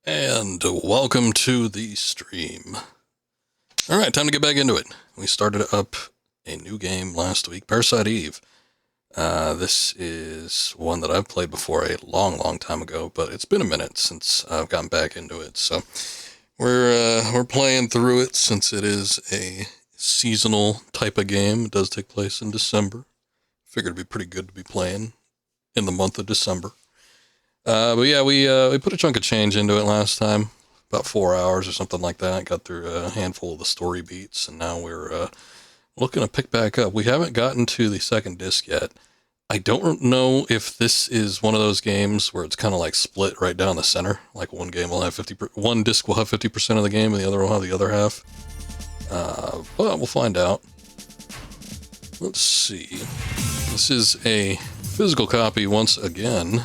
And welcome to the stream. Alright, time to get back into it. We started up a new game last week, Parasite Eve. This is one that I've played before a long time ago, but it's been a minute since I've gotten back into it. So we're playing through it since it is a seasonal type of game. It does take place in December. Figured it'd be pretty good to be playing in the month of December. But yeah, we put a chunk of change into it last time, about 4 hours or something like that. Got through a handful of the story beats, and now we're looking to pick back up. We haven't gotten to the second disc yet. I don't know if this is one of those games where it's kind of like split right down the center. Like one game will have one disc will have 50% of the game, and the other will have the other half. But we'll find out. Let's see. This is a physical copy once again.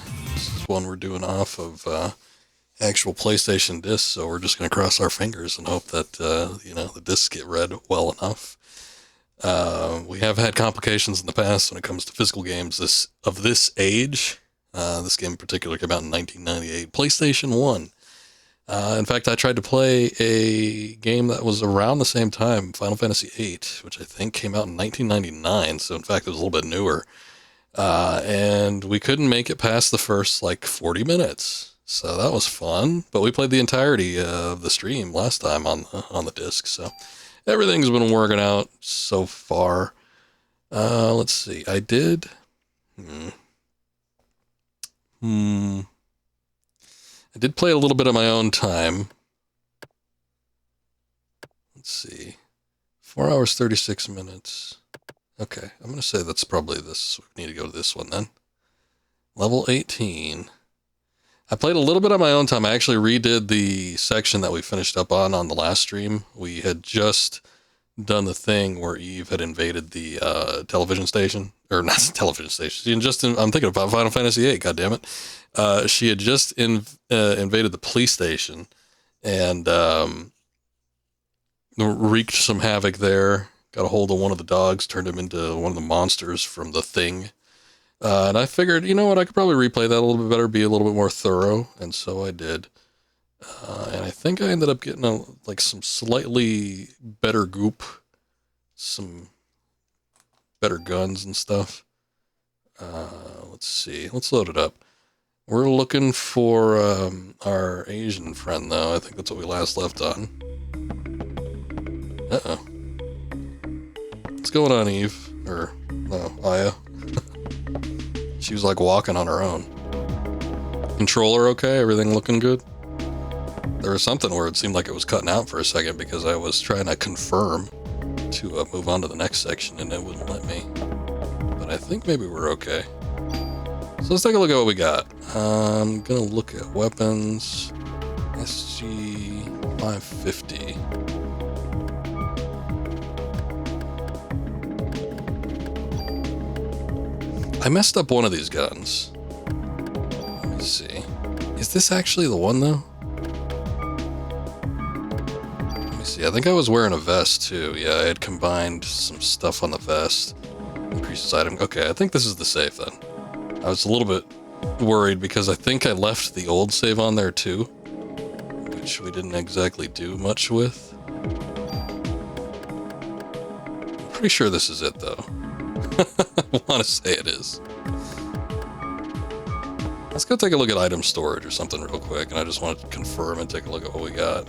One we're doing off of actual PlayStation discs, so we're just going to cross our fingers and hope that the discs get read well enough. We have had complications in the past when it comes to physical games of this age. This game in particular came out in 1998, PlayStation 1. In fact, I tried to play a game that was around the same time, Final Fantasy VIII, which I think came out in 1999, so in fact it was a little bit newer. And we couldn't make it past the first 40 minutes. So that was fun, but we played the entirety of the stream last time on the disc. So everything's been working out so far. Let's see. I did I did play a little bit of my own time. Let's see. 4 hours 36 minutes. Okay, I'm going to say that's probably this. We need to go to this one then. Level 18. I played a little bit on my own time. I actually redid the section that we finished up on the last stream. We had just done the thing where Eve had invaded the television station. Or not television station. I'm thinking about Final Fantasy VIII, goddammit. She had just invaded the police station and wreaked some havoc there. Got a hold of one of the dogs, turned him into one of the monsters from The Thing. And I figured, you know what, I could probably replay that a little bit better, be a little bit more thorough, and so I did. And I think I ended up getting some slightly better goop, some better guns and stuff. Let's see, let's load it up. We're looking for our Asian friend, though. I think that's what we last left on. Uh-oh. What's going on, Eve? Or, no, Aya. She was walking on her own. Controller okay? Everything looking good? There was something where it seemed like it was cutting out for a second because I was trying to confirm to move on to the next section and it wouldn't let me. But I think maybe we're okay. So let's take a look at what we got. I'm gonna look at weapons. SG 550. I messed up one of these guns. Let me see. Is this actually the one, though? Let me see. I think I was wearing a vest, too. Yeah, I had combined some stuff on the vest. Increases item. Okay, I think this is the safe, then. I was a little bit worried because I think I left the old save on there, too. Which we didn't exactly do much with. I'm pretty sure this is it, though. I want to say it is. Let's go take a look at item storage or something real quick, and I just want to confirm and take a look at what we got.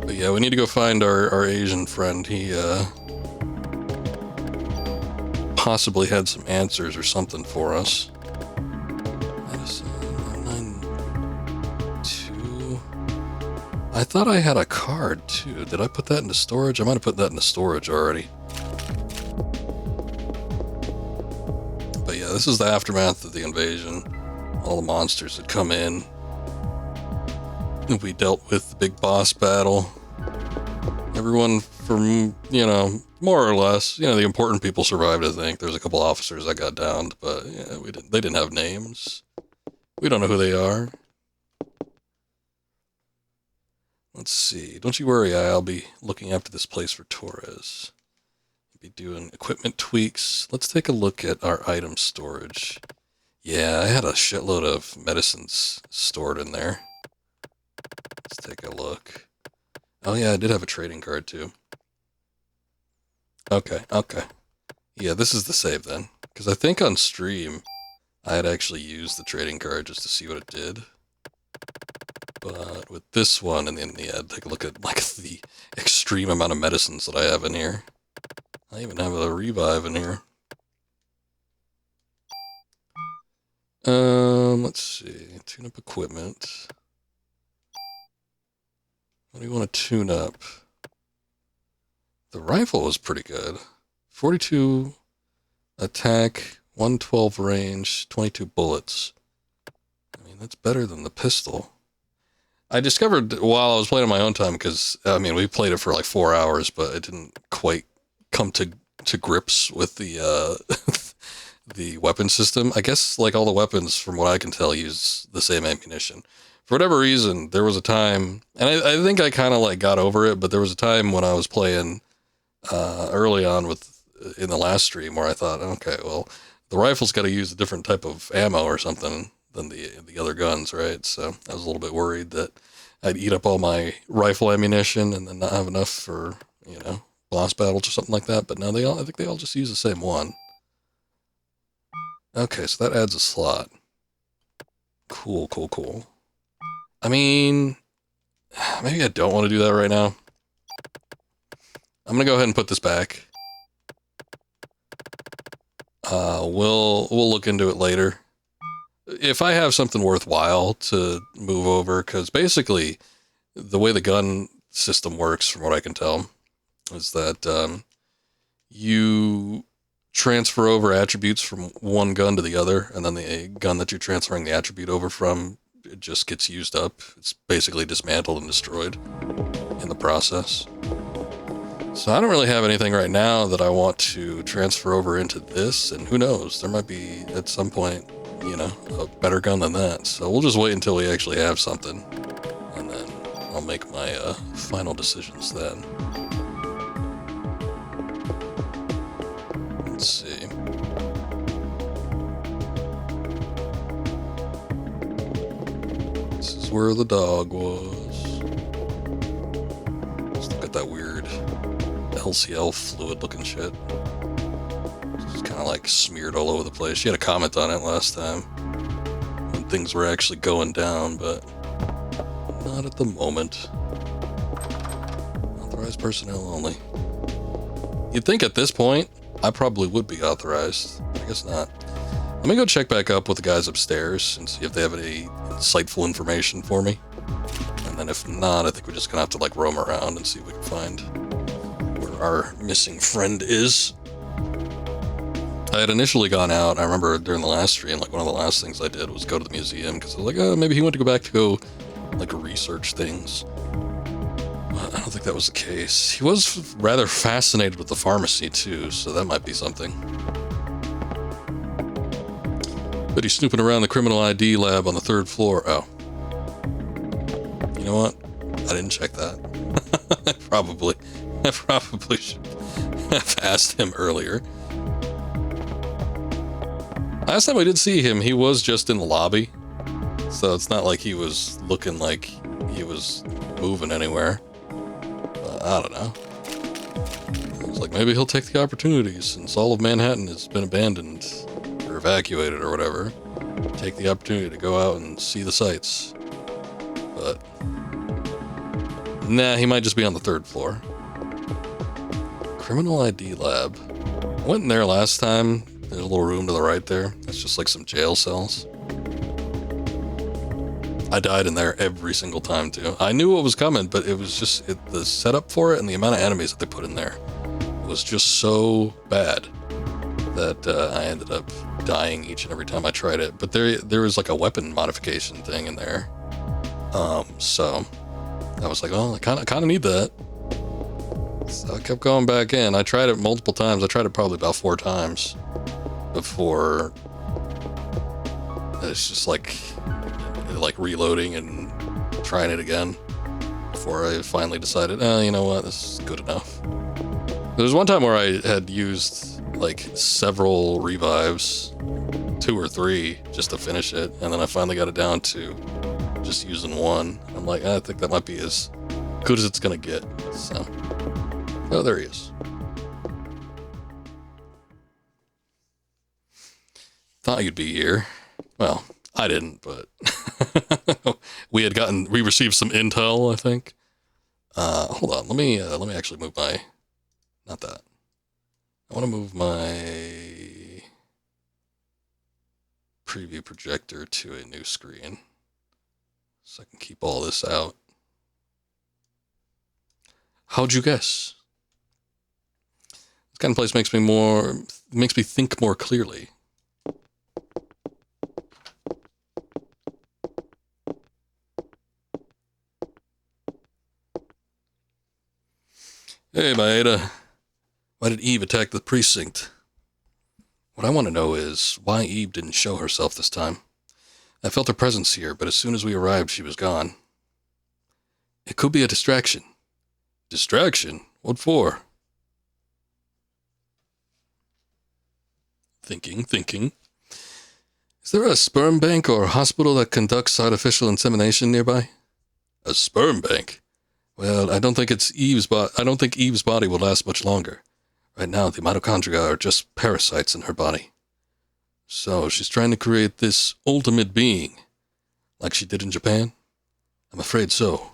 But yeah, we need to go find our Asian friend. He possibly had some answers or something for us. Medicine 992. I thought I had a card too. Did I put that into storage? I might have put that into storage already. But yeah, this is the aftermath of the invasion. All the monsters had come in. We dealt with the big boss battle. Everyone from, more or less, the important people survived, I think. There's a couple officers that got downed, but yeah, they didn't have names. We don't know who they are. Let's see. Don't you worry, I'll be looking after this place for Torres. Be doing equipment tweaks. Let's take a look at our item storage. Yeah, I had a shitload of medicines stored in there. Let's take a look. Oh yeah, I did have a trading card too. Okay. Yeah, this is the save then. Because I think on stream, I had actually used the trading card just to see what it did. But with this one, and then yeah, take a look at like the extreme amount of medicines that I have in here. I even have a revive in here. Let's see. Tune up equipment. What do you want to tune up? The rifle was pretty good. 42 attack, 112 range, 22 bullets. I mean, that's better than the pistol. I discovered while I was playing on my own time, because, I mean, we played it for like 4 hours, but it didn't quite come to grips with the, the weapon system. I guess, like, all the weapons, from what I can tell, use the same ammunition. For whatever reason, there was a time, and I think I kind of, like, got over it, but there was a time when I was playing early on in the last stream where I thought, okay, well, the rifle's got to use a different type of ammo or something than the other guns, right? So I was a little bit worried that I'd eat up all my rifle ammunition and then not have enough for, you know, boss battles or something like that. But no, I think they all just use the same one. Okay, so that adds a slot. Cool. I mean, maybe I don't want to do that right now. I'm gonna go ahead and put this back. We'll look into it later. If I have something worthwhile to move over, because basically the way the gun system works, from what I can tell, is that you transfer over attributes from one gun to the other, and then the gun that you're transferring the attribute over from, it just gets used up. It's basically dismantled and destroyed in the process. So I don't really have anything right now that I want to transfer over into this, and who knows, there might be at some point, you know, a better gun than that. So we'll just wait until we actually have something, and then I'll make my final decisions then. Let's see. This is where the dog was. Let's look at that weird LCL fluid looking shit. It's kind of like smeared all over the place. She had a comment on it last time when things were actually going down, but not at the moment. Authorized personnel only. You'd think at this point I probably would be authorized. I guess not. Let me go check back up with the guys upstairs and see if they have any insightful information for me. And then if not, I think we're just gonna have to like roam around and see if we can find our missing friend is. I had initially gone out. I remember during the last stream, like one of the last things I did was go to the museum, because I was like, oh, maybe he went to go back to go like research things. But I don't think that was the case. He was rather fascinated with the pharmacy too, so that might be something. But he's snooping around the criminal ID lab on the 3rd floor. Oh. You know what? I didn't check that. I probably should have asked him earlier. Last time I did see him, he was just in the lobby. So it's not like he was looking like he was moving anywhere. I don't know. I was like, maybe he'll take the opportunity, since all of Manhattan has been abandoned or evacuated or whatever. Take the opportunity to go out and see the sights. But nah, he might just be on the 3rd floor. Criminal ID lab. I went in there last time. There's a little room to the right there. That's just like some jail cells. I died in there every single time too. I knew what was coming, but it was just the setup for it and the amount of enemies that they put in there was just so bad that I ended up dying each and every time I tried it. But there was like a weapon modification thing in there. So I was like, oh, I kind of need that. So I kept going back in. I tried it multiple times. I tried it probably about 4 times before it's just like reloading and trying it again before I finally decided, you know what, this is good enough. There was one time where I had used like several revives 2 or 3 just to finish it, and then I finally got it down to just using 1. I'm like, I think that might be as good as it's gonna get. So, oh, there he is. Thought you'd be here. Well, I didn't, but we received some intel, I think. Hold on, let me actually move my, not that. I want to move my preview projector to a new screen so I can keep all this out. How'd you guess? This kind of place makes me think more clearly. Hey, Maeda. Why did Eve attack the precinct? What I want to know is why Eve didn't show herself this time. I felt her presence here, but as soon as we arrived, she was gone. It could be a distraction. Distraction? What for? Thinking. Is there a sperm bank or hospital that conducts artificial insemination nearby? A sperm bank? Well, I don't think Eve's body will last much longer. Right now, the mitochondria are just parasites in her body. So, she's trying to create this ultimate being, like she did in Japan? I'm afraid so.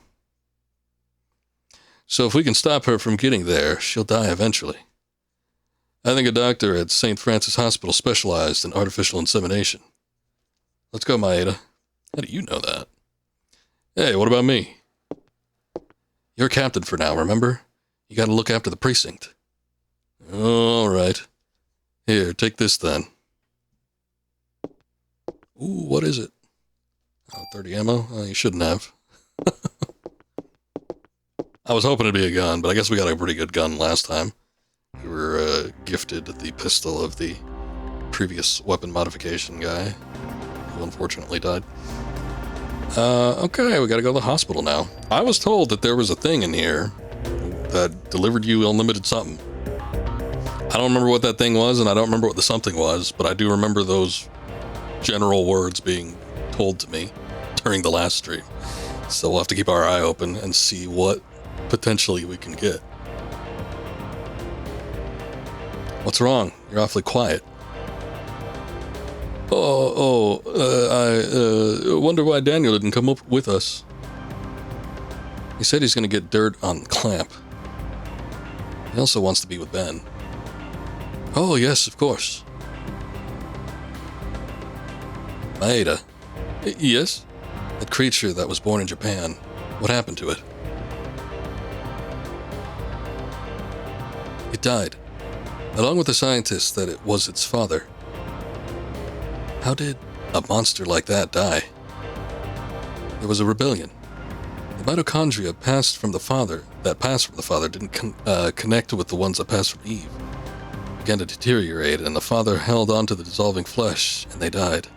So if we can stop her from getting there, she'll die eventually. I think a doctor at St. Francis Hospital specialized in artificial insemination. Let's go, Maeda. How do you know that? Hey, what about me? You're captain for now, remember? You gotta look after the precinct. All right. Here, take this then. Ooh, what is it? Oh, 30 ammo? Oh, you shouldn't have. I was hoping it'd be a gun, but I guess we got a pretty good gun last time. We were gifted the pistol of the previous weapon modification guy, who unfortunately died. Okay, we gotta go to the hospital now. I was told that there was a thing in here that delivered you unlimited something. I don't remember what that thing was, and I don't remember what the something was, but I do remember those general words being told to me during the last stream. So we'll have to keep our eye open and see what potentially we can get. What's wrong? You're awfully quiet. I wonder why Daniel didn't come up with us. He said he's going to get dirt on the clamp. He also wants to be with Ben. Oh, yes, of course. Maeda. Yes? That creature that was born in Japan. What happened to it? It died, along with the scientist that it was its father. How did a monster like that die? There was a rebellion. The mitochondria passed from the father didn't connect with the ones that passed from Eve. Began to deteriorate, and the father held onto the dissolving flesh, and they died.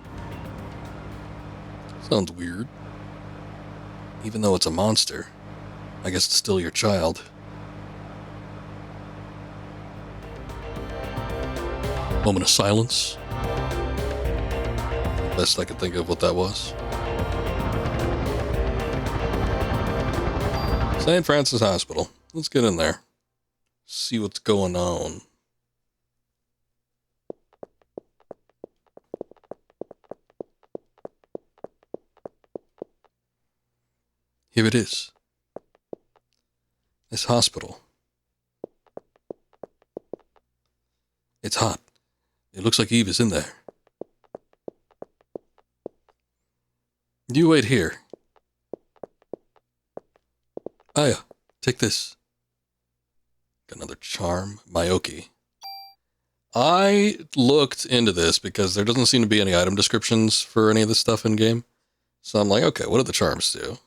Sounds weird. Even though it's a monster, I guess it's still your child. Moment of silence. Best I could think of what that was. St. Francis Hospital. Let's get in there. See what's going on. Here it is. This hospital. It's hot. It looks like Eve is in there. You wait here. Aya, take this. Got another charm. Mayoki. I looked into this because there doesn't seem to be any item descriptions for any of this stuff in game. So I'm like, okay, what do the charms do?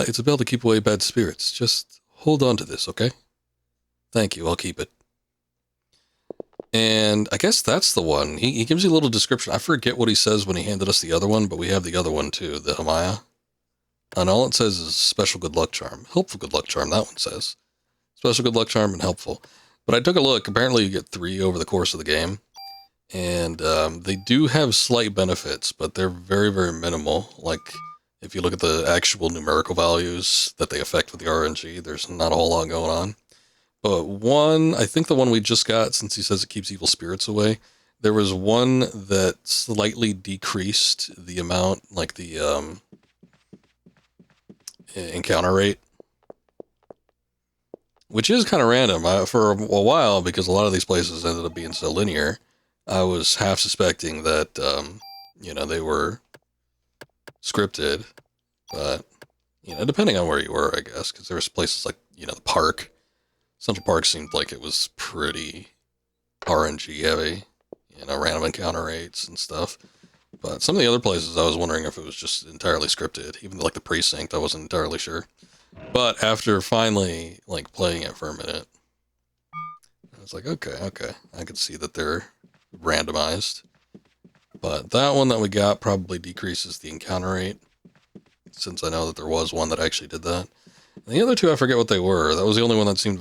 It's a bell to keep away bad spirits. Just hold on to this, okay? Thank you, I'll keep it. And I guess that's the one. He gives you a little description. I forget what he says when he handed us the other one, but we have the other one too, the Hamaya. And all it says is special good luck charm. Helpful good luck charm, that one says. Special good luck charm and helpful. But I took a look. Apparently you get 3 over the course of the game. And they do have slight benefits, but they're very, very minimal. Like, if you look at the actual numerical values that they affect with the RNG, there's not a whole lot going on. But one, I think the one we just got, since he says it keeps evil spirits away, there was one that slightly decreased the amount, like the encounter rate, which is kind of random. For a while, because a lot of these places ended up being so linear, I was half suspecting that, they were scripted, but, depending on where you were, I guess, because there was places like, the park. Central Park seemed like it was pretty RNG heavy, random encounter rates and stuff. But some of the other places, I was wondering if it was just entirely scripted. Even like the precinct, I wasn't entirely sure. But after finally, playing it for a minute, I was like, okay, I could see that they're randomized. But that one that we got probably decreases the encounter rate, since I know that there was one that actually did that. And the other two, I forget what they were. That was the only one that seemed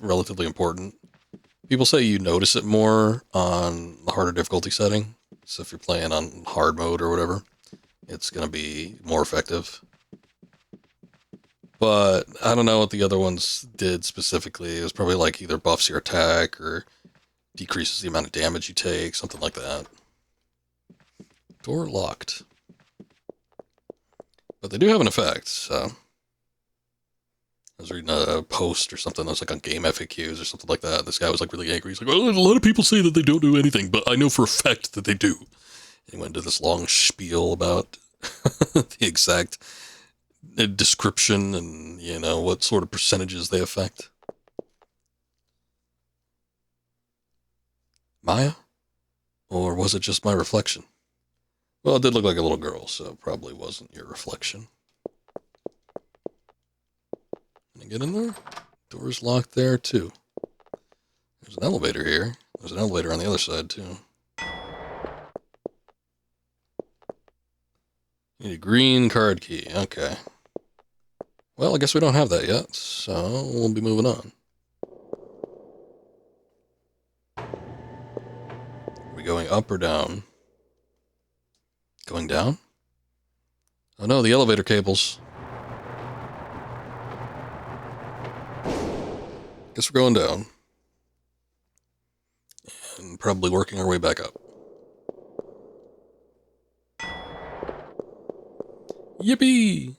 relatively important. People say you notice it more on the harder difficulty setting. So if you're playing on hard mode or whatever, it's going to be more effective. But I don't know what the other ones did specifically. It was probably either buffs your attack or decreases the amount of damage you take, something like that. Door locked. But they do have an effect, so... I was reading a post or something that was on Game FAQs or something like that. This guy was really angry. He's like, well, a lot of people say that they don't do anything, but I know for a fact that they do. And he went into this long spiel about the exact description and, what sort of percentages they affect. Maya? Or was it just my reflection? Well, it did look like a little girl, so it probably wasn't your reflection. Can I get in there? Door's locked there, too. There's an elevator here. There's an elevator on the other side, too. Need a green card key. Okay. Well, I guess we don't have that yet, so we'll be moving on. Are we going up or down? Going down? Oh no, the elevator cables. Guess we're going down. And probably working our way back up. Yippee!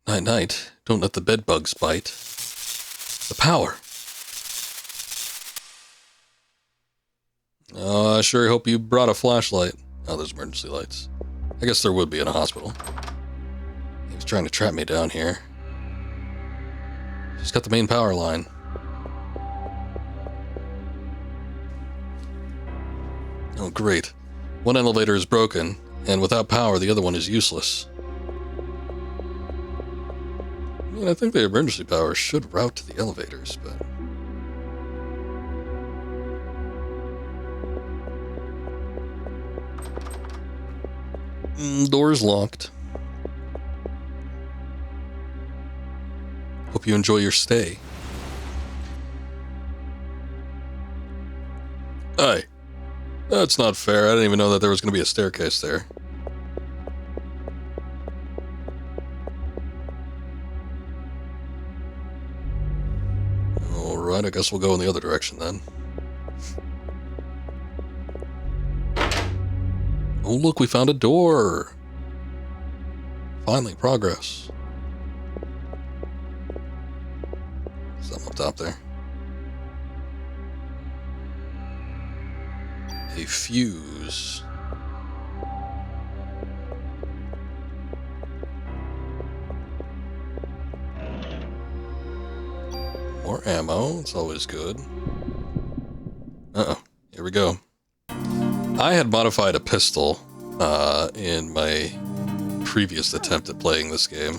Night, night. Don't let the bed bugs bite. The power. Oh, I sure hope you brought a flashlight. Oh, there's emergency lights. I guess there would be in a hospital. He was trying to trap me down here. Just got the main power line. Oh, great. One elevator is broken, and without power, the other one is useless. I mean, I think the emergency power should route to the elevators, but... Door's locked. Hope you enjoy your stay. Hey, that's not fair. I didn't even know that there was going to be a staircase there. Alright, I guess we'll go in the other direction then. Oh, look, we found a door. Finally, progress. Something up top there. A fuse. More ammo. It's always good. Uh-oh. Here we go. I had modified a pistol in my previous attempt at playing this game.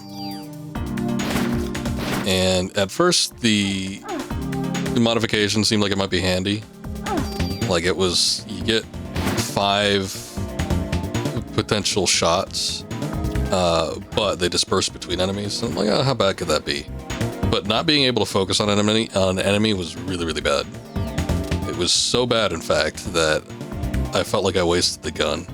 And at first, the modification seemed like it might be handy. Like it was, you get 5 potential shots, but they disperse between enemies. And I'm like, oh, how bad could that be? But not being able to focus on an enemy was really, really bad. It was so bad, in fact, that I felt like I wasted the gun.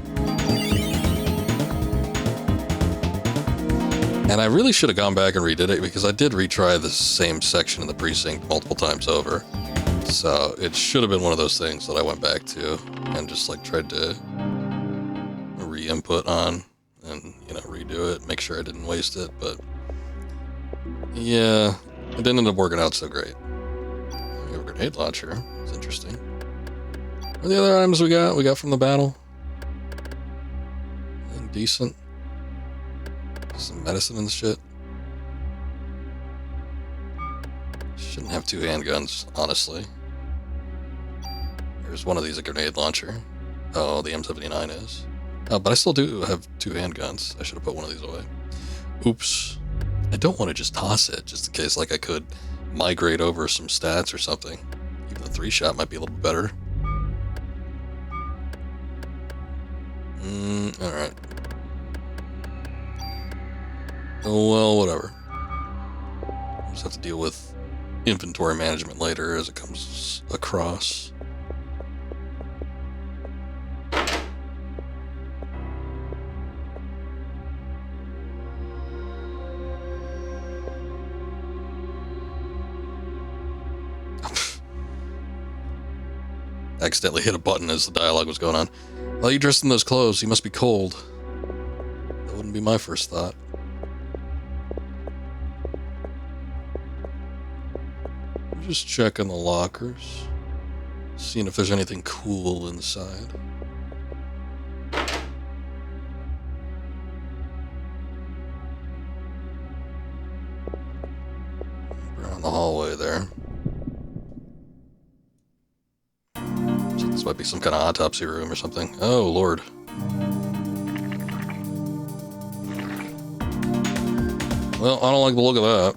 And I really should have gone back and redid it, because I did retry the same section in the precinct multiple times over. So it should have been one of those things that I went back to and just like tried to re-input on and, you know, redo it, make sure I didn't waste it. But yeah, it didn't end up working out so great. We have a grenade launcher. It's interesting. What are the other items we got? We got from the battle? Anything decent? Some medicine and shit. Shouldn't have 2 handguns, honestly. There's one of these a grenade launcher. Oh, the M79 is. Oh, but I still do have 2 handguns. I should have put one of these away. Oops. I don't want to just toss it, just in case like I could migrate over some stats or something. Even the 3-shot might be a little bit better. Alright. Oh, well, whatever. We'll just have to deal with inventory management later as it comes across. Accidentally hit a button as the dialogue was going on. While you dressed in those clothes, you must be cold. That wouldn't be my first thought. Just checking the lockers, seeing if there's anything cool inside. Around the hallway there. So this might be some kind of autopsy room or something. Oh, Lord. Well, I don't like the look of that.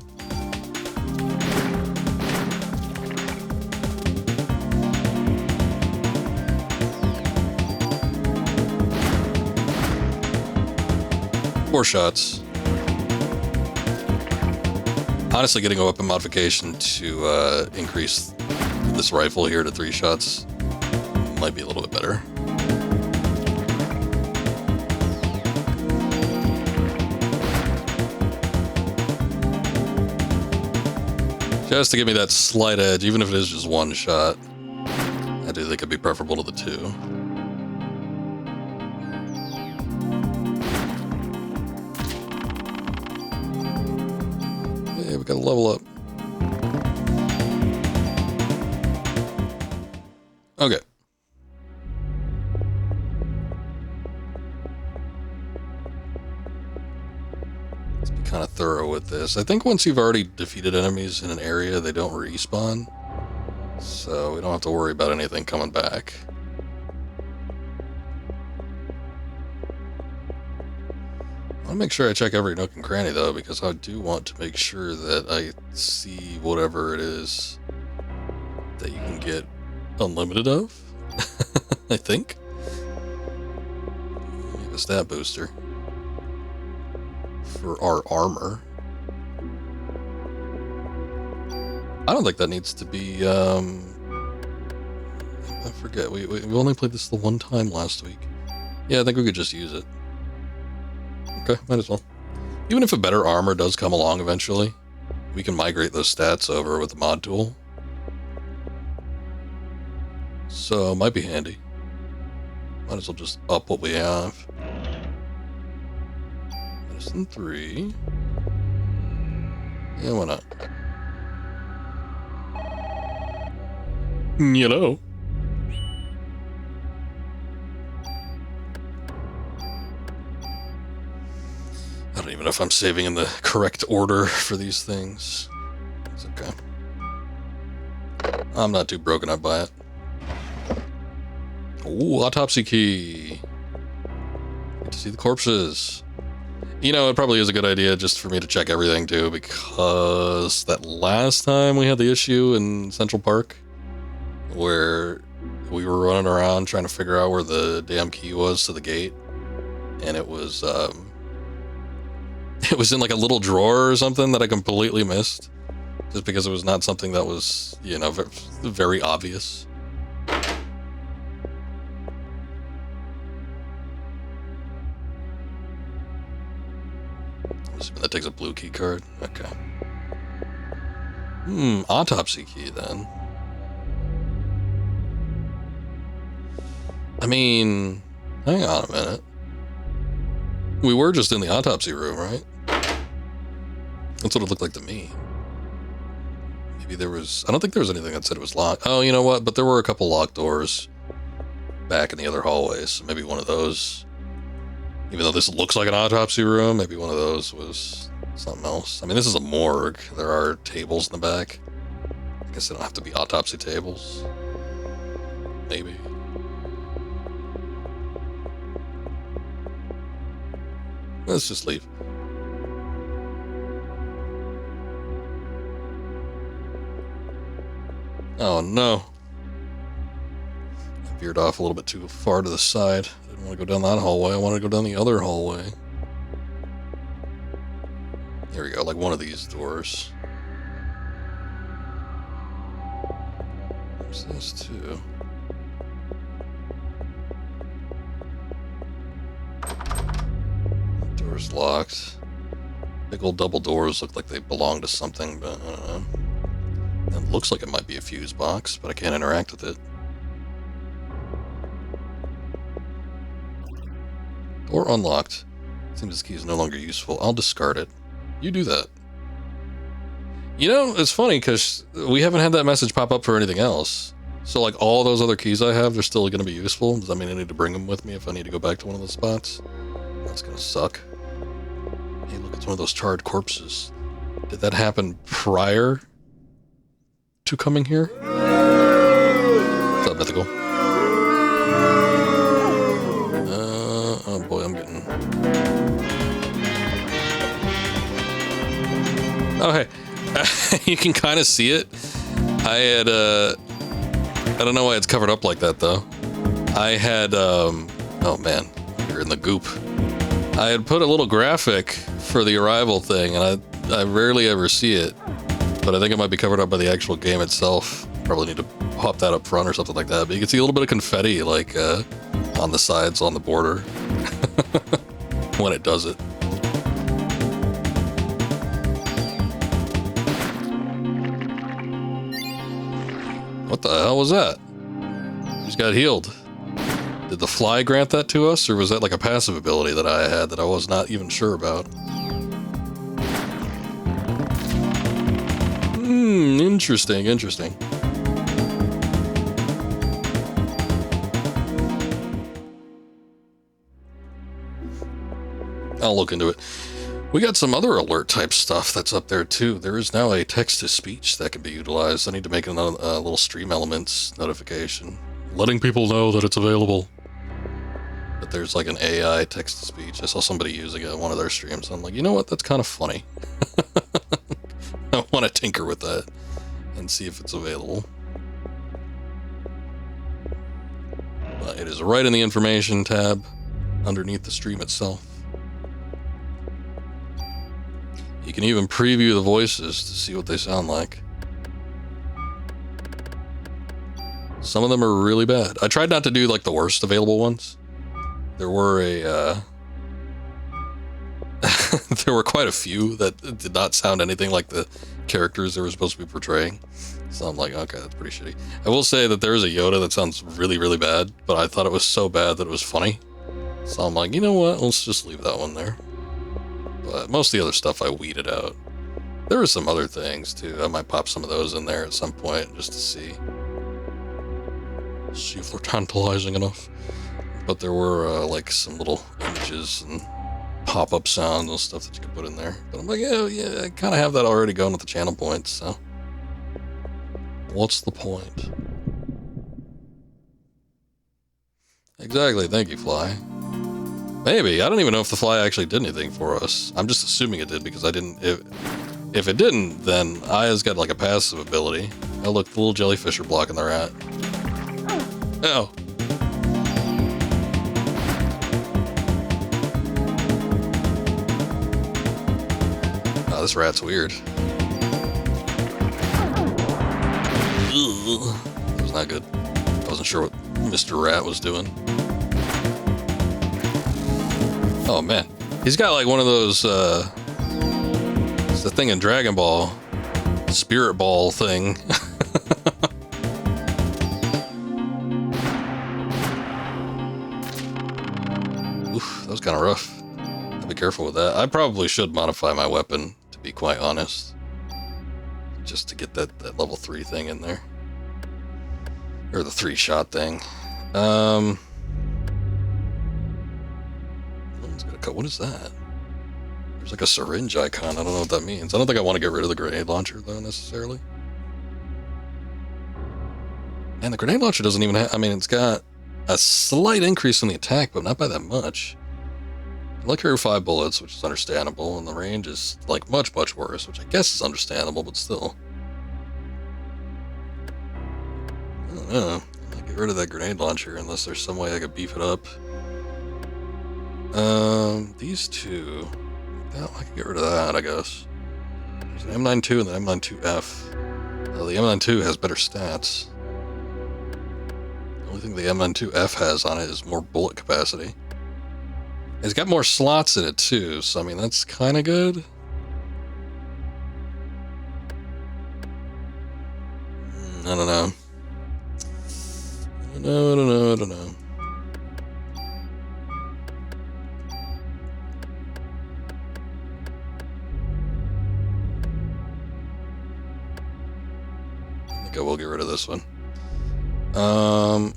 Four shots. Honestly, getting a weapon modification to increase this rifle here to 3 shots might be a little bit better. Just to give me that slight edge, even if it is just 1 shot. I do think it'd be preferable to the 2. We gotta level up. Okay. Let's be kind of thorough with this. I think once you've already defeated enemies in an area, they don't respawn. So we don't have to worry about anything coming back. I want to make sure I check every nook and cranny, though, because I do want to make sure that I see whatever it is that you can get unlimited of. I think. We have a stat booster for our armor. I don't think that needs to be, I forget, we only played this the 1 time last week. Yeah, I think we could just use it. Okay, might as well. Even if a better armor does come along eventually, we can migrate those stats over with the mod tool. So, might be handy. Might as well just up what we have. Medicine 3. Yeah, why not? Hello. I don't even know if I'm saving in the correct order for these things. It's okay. I'm not too broken up by it. Ooh, autopsy key. Get to see the corpses. You know, it probably is a good idea just for me to check everything too, because that last time we had the issue in Central Park where we were running around trying to figure out where the damn key was to the gate, and it was in like a little drawer or something that I completely missed. Just because it was not something that was, you know, very obvious. I'm assuming that takes a blue key card. Okay. Autopsy key then. I mean, hang on a minute. We were just in the autopsy room, right? That's what it looked like to me. Maybe there was... I don't think there was anything that said it was locked. Oh, you know what? But there were a couple locked doors back in the other hallways. So maybe one of those... Even though this looks like an autopsy room, maybe one of those was something else. I mean, this is a morgue. There are tables in the back. I guess they don't have to be autopsy tables. Maybe. Let's just leave. Oh no. I veered off a little bit too far to the side. I didn't want to go down that hallway. I wanted to go down the other hallway. Here we go, like one of these doors. There's this too. Door's locked. Big old double doors look like they belong to something, but I don't know. It looks like it might be a fuse box, but I can't interact with it. Door unlocked. Seems this key is no longer useful. I'll discard it. You do that. You know, it's funny because we haven't had that message pop up for anything else. So like all those other keys I have, they're still going to be useful. Does that mean I need to bring them with me if I need to go back to one of those spots? That's going to suck. Hey, look, it's one of those charred corpses. Did that happen prior to coming here? What's up, Mythical? Oh boy, I'm getting... Oh, hey. You can kind of see it. I had, I don't know why it's covered up like that, though. I had, oh man, you're in the goop. I had put a little graphic for the arrival thing, and I rarely ever see it. But I think it might be covered up by the actual game itself. Probably need to pop that up front or something like that. But you can see a little bit of confetti, like, on the sides, on the border. When it does it. What the hell was that? Just got healed. Did the fly grant that to us, or was that like a passive ability that I had that I was not even sure about? Interesting, interesting. I'll look into it. We got some other alert type stuff that's up there too. There is now a text-to-speech that can be utilized. I need to make a little stream elements notification, letting people know that it's available. But there's like an AI text-to-speech. I saw somebody using it on one of their streams. I'm like, you know what? That's kind of funny. I want to tinker with that and see if it's available. But it is right in the information tab underneath the stream itself. You can even preview the voices to see what they sound like. Some of them are really bad. I tried not to do like the worst available ones. There were there were quite a few that did not sound anything like the characters they were supposed to be portraying. So I'm like, okay, that's pretty shitty. I will say that there is a Yoda that sounds really, really bad, but I thought it was so bad that it was funny. So I'm like, you know what? Let's just leave that one there. But most of the other stuff I weeded out. There were some other things too. I might pop some of those in there at some point just to see if they're tantalizing enough. But there were like some little images and pop-up sounds and stuff that you could put in there. But I'm like, yeah, I kind of have that already going with the channel points, so what's the point? Exactly, thank you, Fly. Maybe. I don't even know if the fly actually did anything for us. I'm just assuming it did because I didn't... If it didn't, then Aya's got like a passive ability. Oh look, the little jellyfish are blocking the rat. Oh. Oh, this rat's weird. Ugh. That was not good. I wasn't sure what Mr. Rat was doing. Oh man, he's got like one of those, it's the thing in Dragon Ball, Spirit Ball thing. Oof, that was kind of rough. I'll be careful with that. I probably should modify my weapon, to be quite honest. Just to get that level 3 thing in there. Or the 3-shot thing. What is that? There's like a syringe icon. I don't know what that means. I don't think I want to get rid of the grenade launcher, though, necessarily. And the grenade launcher doesn't even have... I mean, it's got a slight increase in the attack, but not by that much. I like carry 5 bullets, which is understandable, and the range is, like, much, much worse, which I guess is understandable, but still. I don't know. I might get rid of that grenade launcher unless there's some way I could beef it up. These two... I can get rid of that, I guess. There's an M92 and the M92F. The M92 has better stats. The only thing the M92F has on it is more bullet capacity. It's got more slots in it, too, so I mean, that's kind of good. I don't know. I don't know. I will get rid of this one.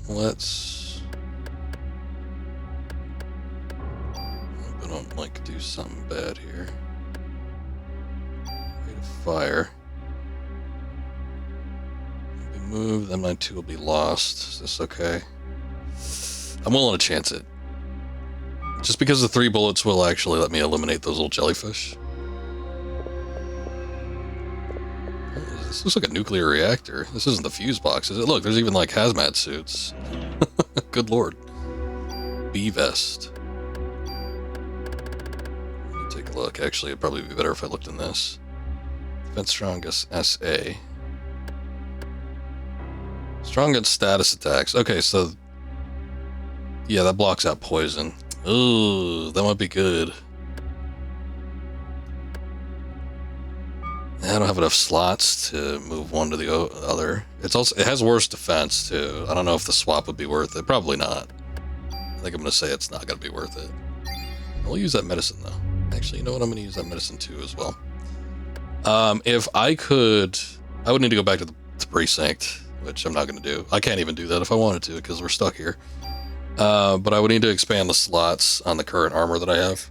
Let's... I don't like do something bad here. Rate of fire. Be moved, then my 2 will be lost. Is this okay? I'm willing to chance it. Just because the 3 bullets will actually let me eliminate those little jellyfish. This looks like a nuclear reactor. This isn't the fuse box, is it? Look, there's even like hazmat suits. Good lord. B-vest. Take a look. Actually, it'd probably be better if I looked in this. Defense strongest SA. Strongest status attacks. Okay, so... yeah, that blocks out poison. Ooh, that might be good. I don't have enough slots to move one to the other. It has worse defense too. I don't know if the swap would be worth it. Probably not. I think I'm gonna say it's not gonna be worth it. I'll use that medicine though. Actually, you know what? I'm gonna use that medicine too as well. If I could, I would need to go back to the precinct, which I'm not gonna do. I can't even do that if I wanted to because we're stuck here. But I would need to expand the slots on the current armor that I have,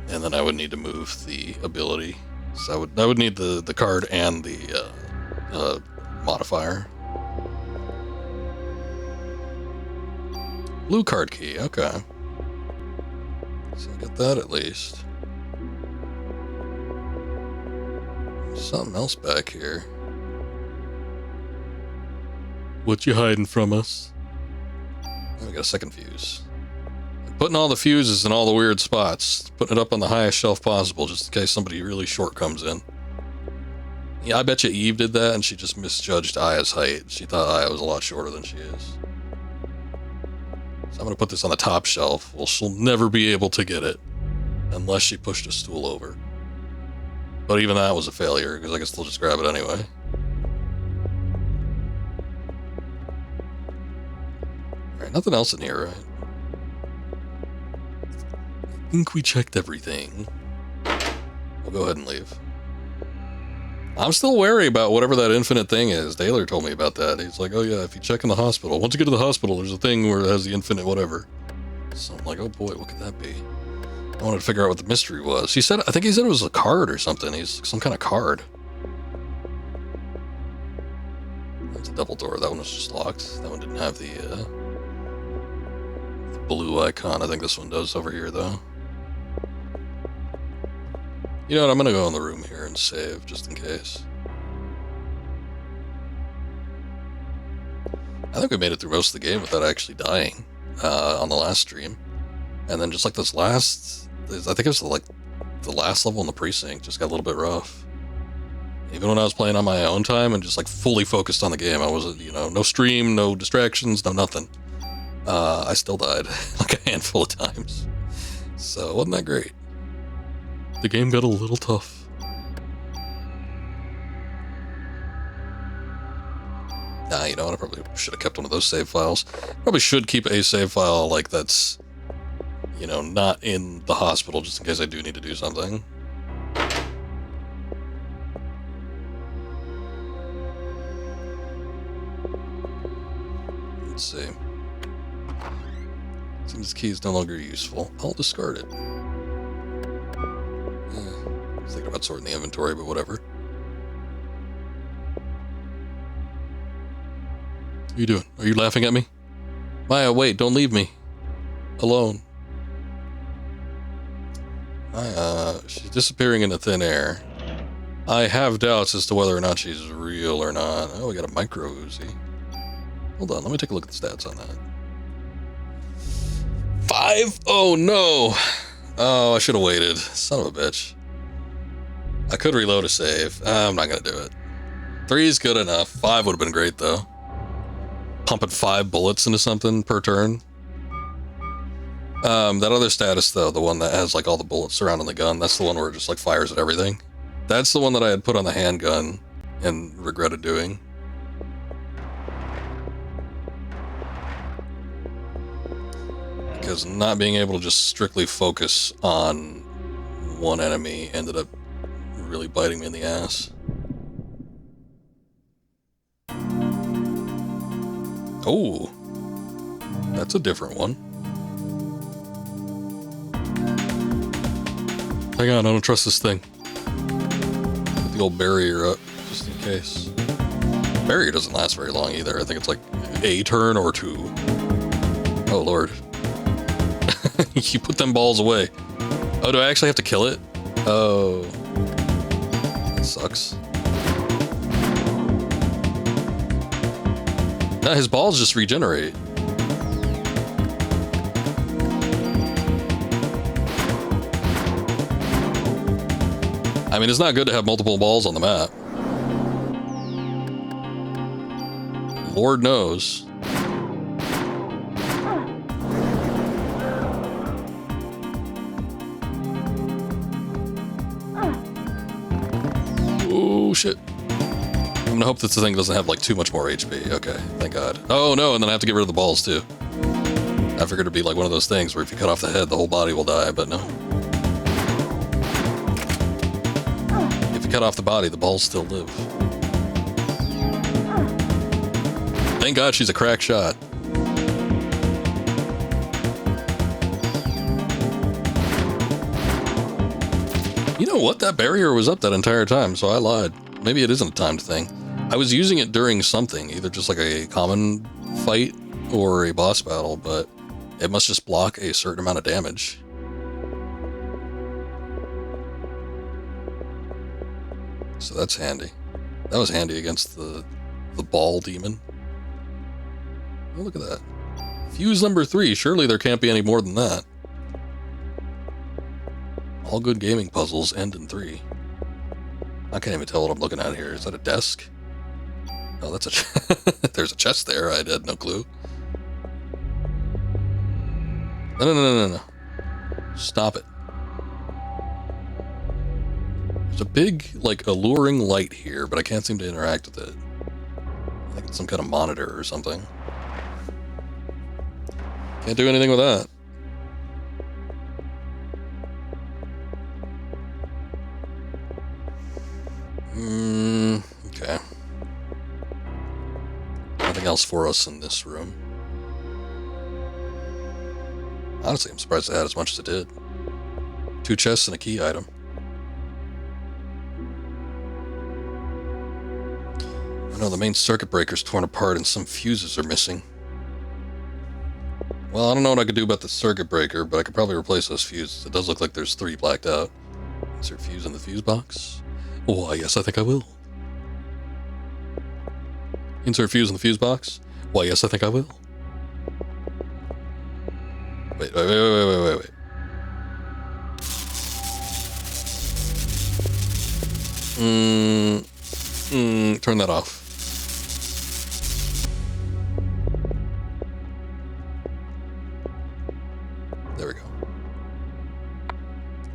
and then I would need to move the ability. So I would need the card and the modifier. Blue card key, okay. So I get that at least. Something else back here. What you hiding from us? Oh, we got a second fuse. Putting all the fuses in all the weird spots. Putting it up on the highest shelf possible, just in case somebody really short comes in. Yeah, I bet you Eve did that, and she just misjudged Aya's height. She thought Aya was a lot shorter than she is. So I'm going to put this on the top shelf. Well, she'll never be able to get it. Unless she pushed a stool over. But even that was a failure, because I can still just grab it anyway. Alright, nothing else in here, right? I think we checked everything. We'll go ahead and leave. I'm still wary about whatever that infinite thing is. Taylor told me about that. He's like, oh yeah, if you check in the hospital, once you get to the hospital, there's a thing where it has the infinite whatever. So I'm like, oh boy, what could that be? I wanted to figure out what the mystery was. He said, I think he said it was a card or something. He's some kind of card. That's a double door. That one was just locked. That one didn't have the blue icon. I think this one does over here though. You know what, I'm gonna go in the room here and save, just in case. I think we made it through most of the game without actually dying, on the last stream. And then just like this last, I think it was like the last level in the precinct, just got a little bit rough. Even when I was playing on my own time and just like fully focused on the game, I wasn't, you know, no stream, no distractions, no nothing. I still died like a handful of times. So it wasn't that great. The game got a little tough. Nah, you know what? I probably should have kept one of those save files. Probably should keep a save file like that's, you know, not in the hospital just in case I do need to do something. Let's see. Seems this key is no longer useful. I'll discard it. I was thinking about sorting the inventory, but whatever. What are you doing? Are you laughing at me? Maya, wait, don't leave me alone. She's disappearing into thin air. I have doubts as to whether or not she's real or not. Oh, we got a micro Uzi. Hold on, let me take a look at the stats on that. 5? Oh no! Oh, I should have waited. Son of a bitch. I could reload a save. I'm not gonna do it. 3 is good enough. 5 would have been great though. Pumping 5 bullets into something per turn. That other status though, the one that has like all the bullets surrounding the gun, that's the one where it just like fires at everything. That's the one that I had put on the handgun and regretted doing. Because not being able to just strictly focus on one enemy ended up really biting me in the ass. Oh, that's a different one. Hang on, I don't trust this thing. Put the old barrier up, just in case. Barrier doesn't last very long either. I think it's like a turn or 2. Oh, Lord. You put them balls away. Oh, do I actually have to kill it? Oh. That sucks. No, his balls just regenerate. I mean, it's not good to have multiple balls on the map. Lord knows. Oh, shit. I'm gonna hope that the thing doesn't have, like, too much more HP. Okay, thank God. Oh, no, and then I have to get rid of the balls, too. I figured it'd be like one of those things where if you cut off the head, the whole body will die, but no. If you cut off the body, the balls still live. Thank God she's a crack shot. You know what? That barrier was up that entire time, so I lied. Maybe it isn't a timed thing. I was using it during something, either just like a common fight or a boss battle, but it must just block a certain amount of damage. So that's handy. That was handy against the ball demon. Oh, look at that. Fuse number 3. Surely there can't be any more than that. All good gaming puzzles end in 3. I can't even tell what I'm looking at here. Is that a desk? Oh, that's a... There's a chest there. I had no clue. No. Stop it. There's a big, like, alluring light here, but I can't seem to interact with it. I think it's some kind of monitor or something. Can't do anything with that. Okay. Nothing else for us in this room. Honestly, I'm surprised it had as much as it did. 2 chests and a key item. I know the main circuit breaker's torn apart and some fuses are missing. Well, I don't know what I could do about the circuit breaker, but I could probably replace those fuses. It does look like there's 3 blacked out. Insert fuse in the fuse box. Why, yes, I think I will. Insert fuse in the fuse box. Why, yes, I think I will. Wait. Turn that off. There we go.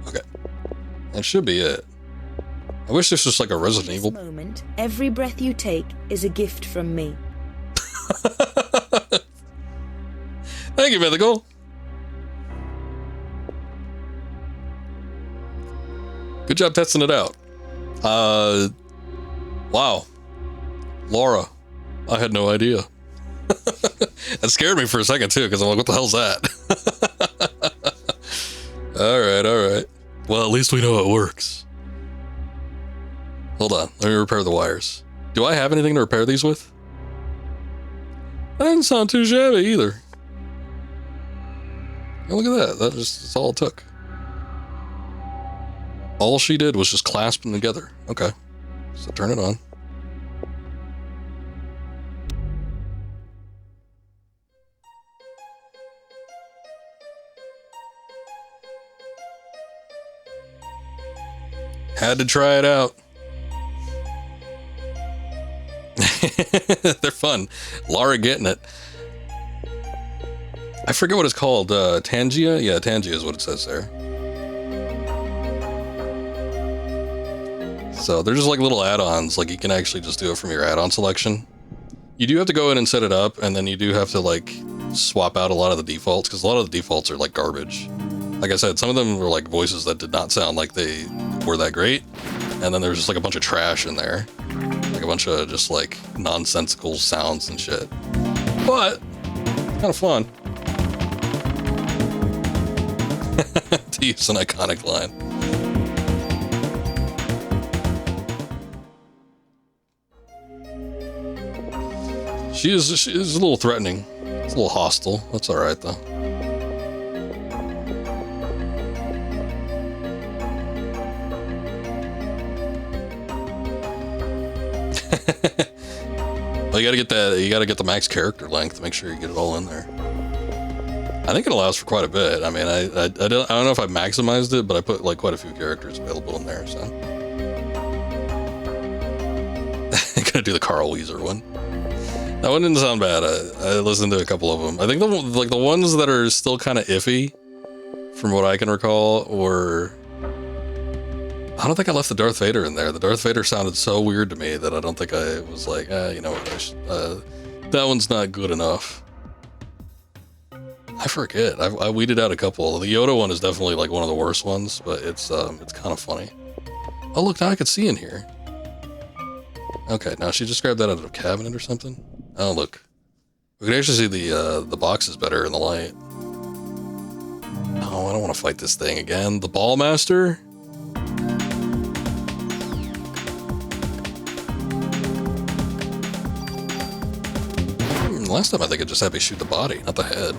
Okay. That should be it. I wish this was like a Resident Evil. Moment, every breath you take is a gift from me. Thank you, Mythical. Good job testing it out. Wow. Laura, I had no idea. That scared me for a second too, because I'm like, what the hell's that? Alright. Well, at least we know it works. Hold on, let me repair the wires. Do I have anything to repair these with? That didn't sound too shabby either. Oh, look at that, that's all it took. All she did was just clasp them together. Okay, so turn it on. Had to try it out. They're fun. Lara getting it. I forget what it's called. Tangia? Yeah, Tangia is what it says there. So they're just like little add-ons. Like you can actually just do it from your add-on selection. You do have to go in and set it up, and then you do have to like swap out a lot of the defaults, because a lot of the defaults are like garbage. Like I said, some of them were like voices that did not sound like they were that great, and then there's just like a bunch of trash in there, like a bunch of just like nonsensical sounds and shit. But kind of fun to use an iconic line. She is a little threatening. It's a little hostile. That's all right though. Well, you gotta get that. You gotta get the max character length to make sure you get it all in there. I think it allows for quite a bit. I mean, I don't know if I maximized it, but I put like quite a few characters available in there. So I'm gonna do the Carl Weezer one. That one didn't sound bad. I listened to a couple of them. I think the ones that are still kind of iffy, from what I can recall, were. I don't think I left the Darth Vader in there. The Darth Vader sounded so weird to me that I don't think I was like, you know what, that one's not good enough. I forget. I weeded out a couple. The Yoda one is definitely like one of the worst ones, but it's kind of funny. Oh look, now I can see in here. Okay, now she just grabbed that out of a cabinet or something. Oh look, we can actually see the boxes better in the light. Oh, I don't want to fight this thing again. The Ball Master. Last time I think it just had me shoot the body, not the head.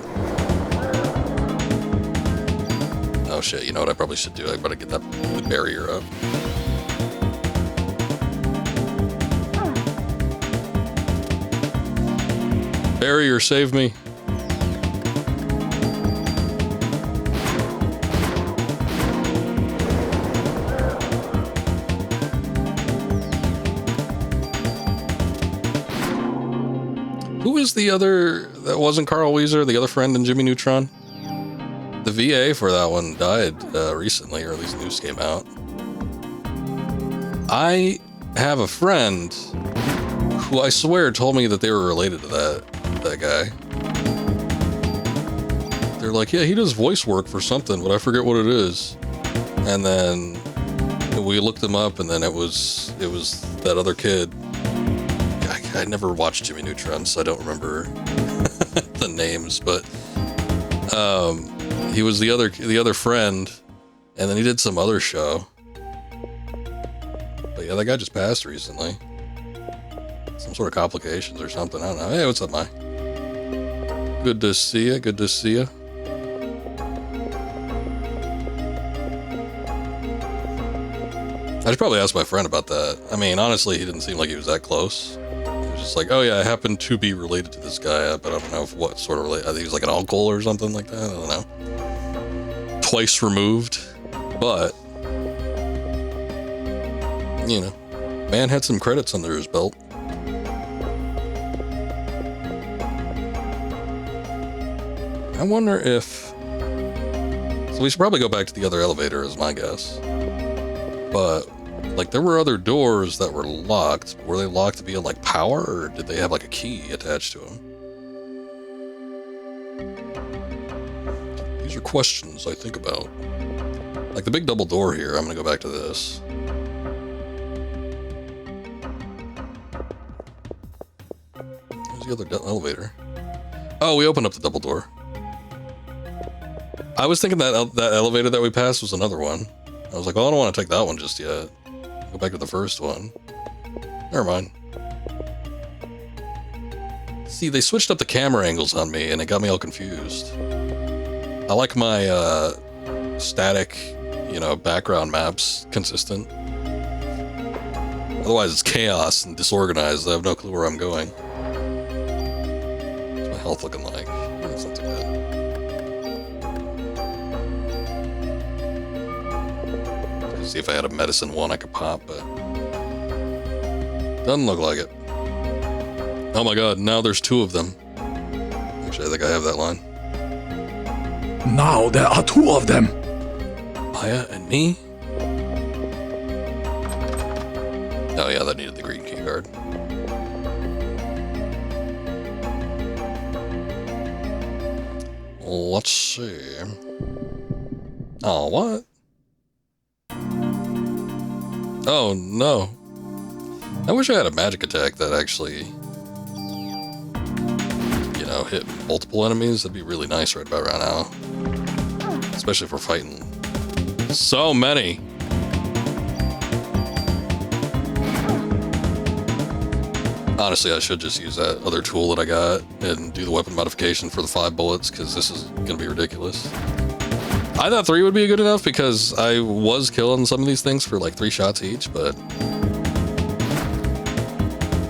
Oh shit, you know what I probably should do? I better get that barrier up. Barrier, save me. Who is the other that wasn't Carl Weezer, the other friend in Jimmy Neutron? The VA for that one died recently, or at least news came out. I have a friend who I swear told me that they were related to that guy. They're like, yeah, he does voice work for something, but I forget what it is. And then we looked him up, and then it was that other kid. I never watched Jimmy Neutron, so I don't remember the names, but he was the other friend, and then he did some other show. But yeah, that guy just passed recently. Some sort of complications or something. I don't know. Hey, what's up, Mai? Good to see you. Good to see you. I should probably ask my friend about that. I mean, honestly, he didn't seem like he was that close. Just like, oh yeah, I happen to be related to this guy, but I don't know what sort of relate. I think he was like an uncle or something like that. I don't know. Twice removed, but you know, Man had some credits under his belt. I wonder if... So we should probably go back to the other elevator, is my guess. But, like, there were other doors that were locked. Were they locked via, like, power, or did they have, like, a key attached to them? These are questions I think about. Like, the big double door here, I'm gonna go back to this. Where's the other elevator? Oh, we opened up the double door. I was thinking that that elevator that we passed was another one. I was like, oh, I don't want to take that one just yet. Go back to the first one. Never mind. See, they switched up the camera angles on me, and it got me all confused. I like my static, background maps consistent. Otherwise, it's chaos and disorganized. I have no clue where I'm going. What's my health looking like? That's not too bad. See if I had a medicine one I could pop, but doesn't look like it. Oh my god, now there's two of them. Actually, I think I have that line. Now there are two of them. Maya and me? Oh yeah, that needed the green key card. Let's see. Oh, what? Oh, no. I wish I had a magic attack that actually, hit multiple enemies. That'd be really nice right about right now. Especially if we're fighting so many. Honestly, I should just use that other tool that I got and do the weapon modification for the 5 bullets, because this is going to be ridiculous. I thought 3 would be good enough because I was killing some of these things for like 3 shots each, but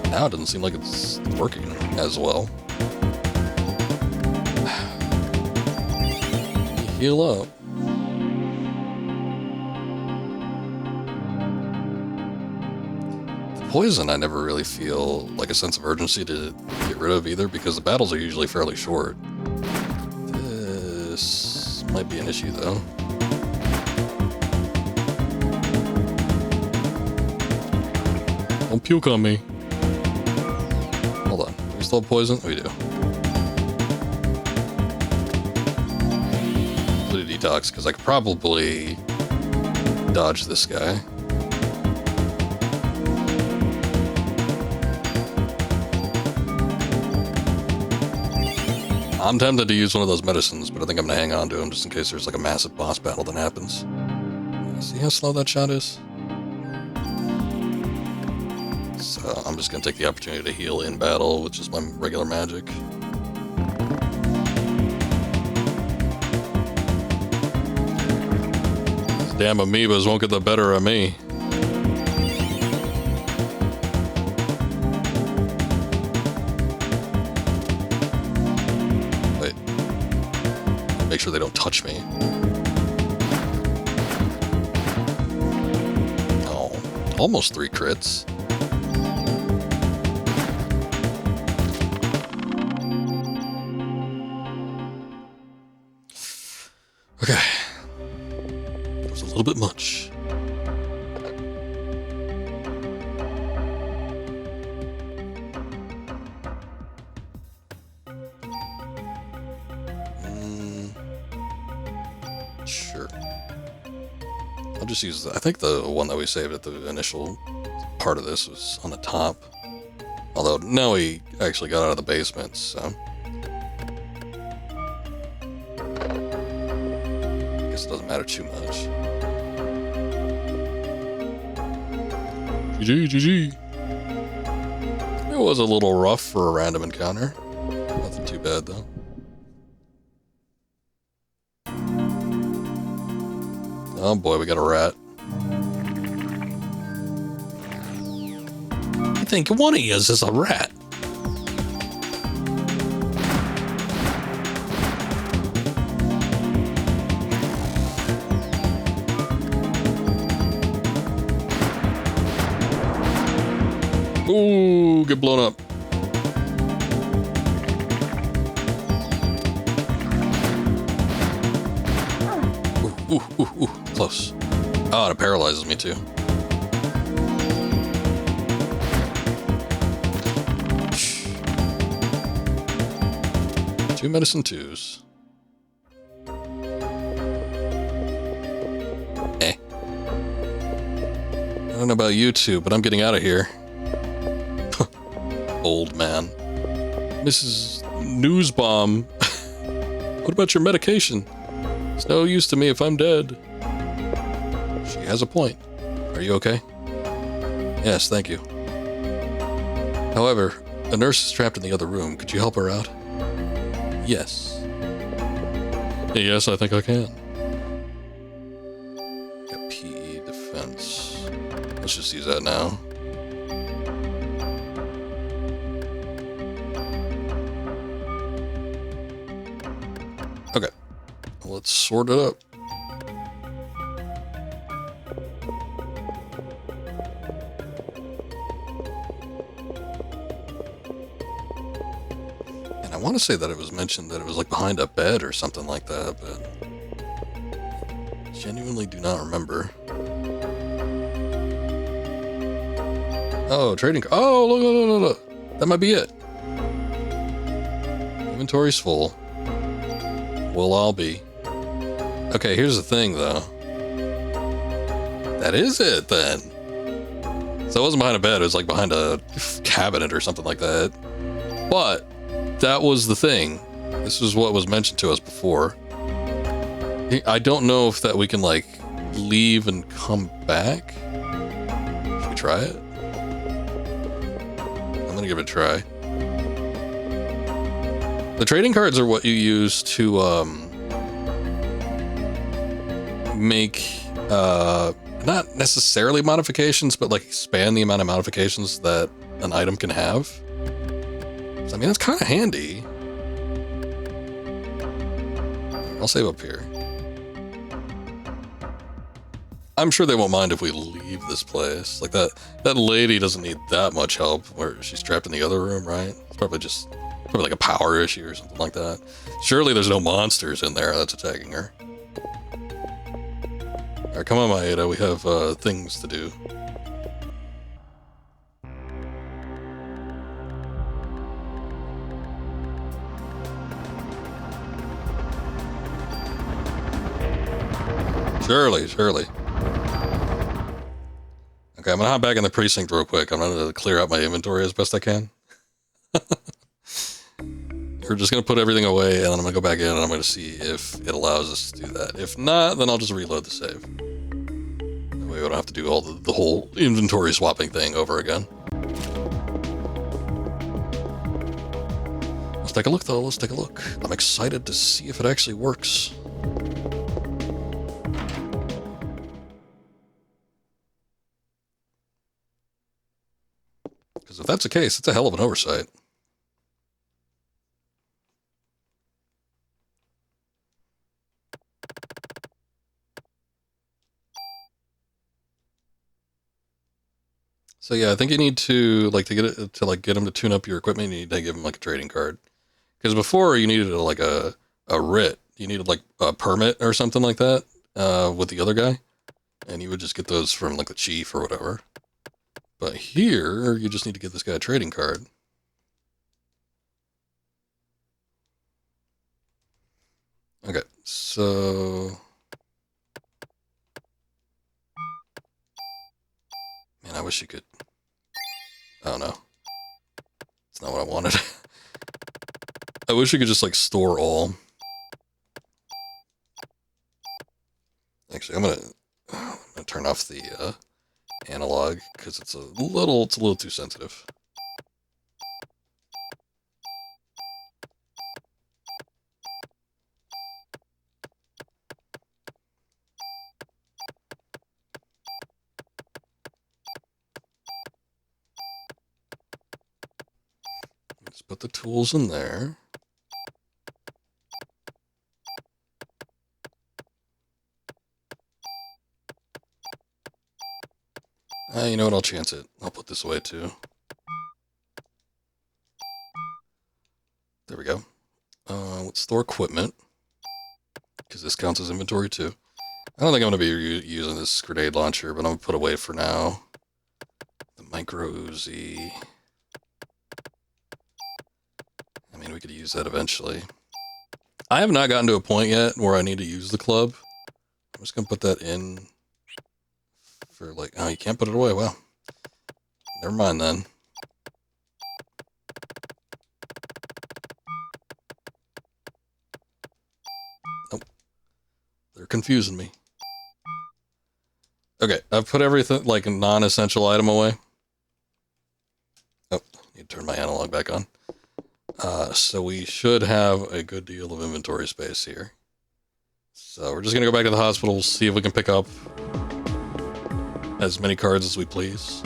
now it doesn't seem like it's working as well. Heal up. The poison I never really feel like a sense of urgency to get rid of either, because the battles are usually fairly short. This might be an issue though. Don't puke on me. Hold on. Do we still have poison? We do. Put a detox, because I could probably dodge this guy. I'm tempted to use one of those medicines, but I think I'm gonna hang on to him just in case there's like a massive boss battle that happens. See how slow that shot is? So I'm just gonna take the opportunity to heal in battle with just my regular magic. These damn amoebas won't get the better of me. Make sure they don't touch me. Oh, almost 3 crits. Okay. That was a little bit much. Sure. I'll just use I think the one that we saved at the initial part of this was on the top. Although now we actually got out of the basement, so I guess it doesn't matter too much. GG. It was a little rough for a random encounter. Nothing too bad though. Oh boy, we got a rat. I think one of yous is a rat. Ooh, get blown up. Ooh, close. Oh, and it paralyzes me too. Two medicine twos. Eh. I don't know about you two, but I'm getting out of here. Old man. Mrs. Newsbomb. What about your medication? It's no use to me if I'm dead. She has a point. Are you okay? Yes, thank you. However, a nurse is trapped in the other room. Could you help her out? Yes. Yes, I think I can. Got PE defense. Let's just use that now. Okay. Let's sort it up. And I want to say that it was mentioned that it was like behind a bed or something like that, but genuinely do not remember. Oh, trading. Oh, look. That might be it. Inventory's full. Well, I'll be. Okay, here's the thing, though. That is it, then. So it wasn't behind a bed, it was like behind a cabinet or something like that. But that was the thing. This is what was mentioned to us before. I don't know if that we can, like, leave and come back. Should we try it? I'm gonna give it a try. The trading cards are what you use to make not necessarily modifications, but like expand the amount of modifications that an item can have. So, I mean, that's kind of handy. I'll save up here. I'm sure they won't mind if we leave this place. Like that lady doesn't need that much help where she's trapped in the other room, right? It's probably like a power issue or something like that. Surely there's no monsters in there that's attacking her. Alright, come on, Maeda. We have things to do. Surely. Okay, I'm gonna hop back in the precinct real quick. I'm gonna clear out my inventory as best I can. We're just going to put everything away, and then I'm going to go back in, and I'm going to see if it allows us to do that. If not, then I'll just reload the save. That way we don't have to do all the whole inventory swapping thing over again. Let's take a look, though. Let's take a look. I'm excited to see if it actually works. Because if that's the case, it's a hell of an oversight. So yeah, I think you need to get him to tune up your equipment. You need to give him like a trading card, because before you needed like a writ. You needed like a permit or something like that with the other guy, and you would just get those from like the chief or whatever. But here, you just need to give this guy a trading card. Okay, so man, I wish you could. Oh no, it's not what I wanted. I wish you could just like store all. Actually, I'm gonna turn off the analog because it's a little too sensitive. Let's put the tools in there. You know what? I'll chance it. I'll put this away too. store equipment, because this counts as inventory too. I don't think I'm going to be using this grenade launcher, but I'm going to put away for now. The micro Uzi. I mean, we could use that eventually. I have not gotten to a point yet where I need to use the club. I'm just going to put that in for like, oh, you can't put it away. Well, never mind then. Nope. They're confusing me. Okay, I've put everything, like a non-essential item away. Oh, need to turn my analog back on. So we should have a good deal of inventory space here. So we're just gonna go back to the hospital, see if we can pick up as many cards as we please,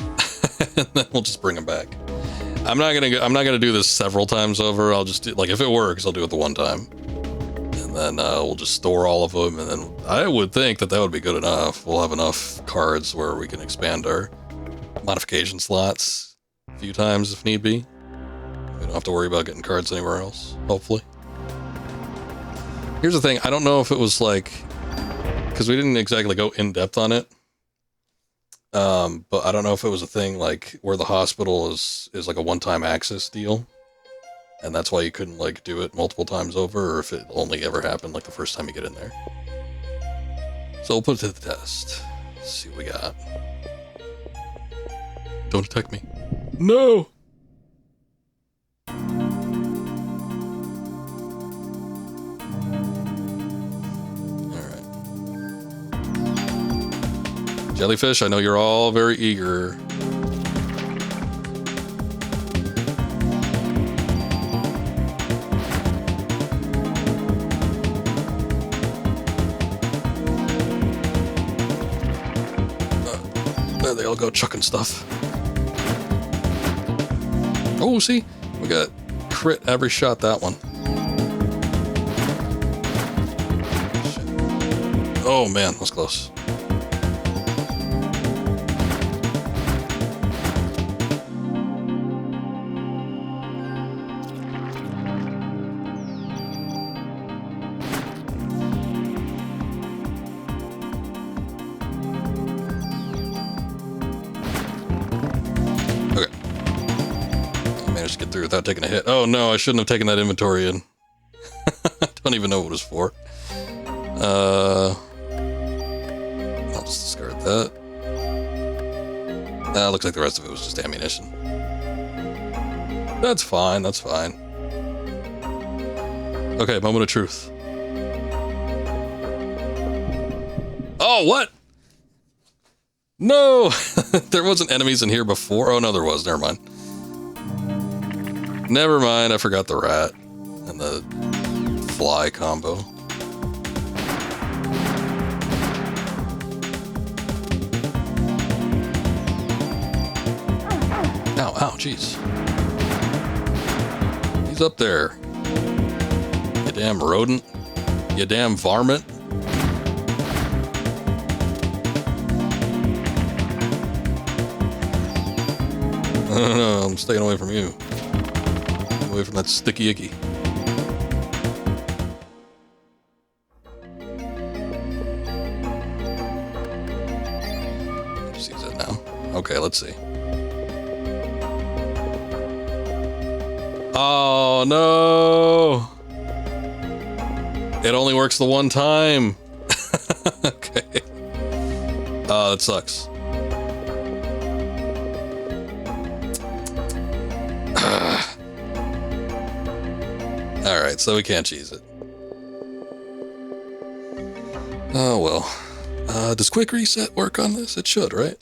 and then we'll just bring them back. I'm not gonna do this several times over. I'll just do, like, if it works, I'll do it the one time, and then we'll just store all of them. And then I would think that would be good enough. We'll have enough cards where we can expand our modification slots a few times if need be. We don't have to worry about getting cards anywhere else, hopefully. Here's the thing, I don't know if it was like, because we didn't exactly go in depth on it, but I don't know if it was a thing like where the hospital is like a one-time access deal, and that's why you couldn't like do it multiple times over, or if it only ever happened like the first time you get in there. So we'll put it to the test. Let's see what we got. Don't attack me. No! Jellyfish, I know you're all very eager. There they all go chucking stuff. Oh, see? We got crit every shot that one. Shit. Oh man, that's close. Without taking a hit. Oh no, I shouldn't have taken that inventory in. I don't even know what it was for. I'll just discard that. Looks like the rest of it was just ammunition. That's fine, that's fine. Okay, moment of truth. Oh, what? No! There wasn't enemies in here before? Oh no, there was, never mind. Never mind, I forgot the rat and the fly combo. Ow, ow, jeez. He's up there. You damn rodent. You damn varmint. No, I'm staying away from you. Away from that sticky icky. Just use it now. Okay, let's see. Oh no! It only works the one time. Okay. That sucks. Alright, so we can't cheese it. Oh well. Does quick reset work on this? It should, right?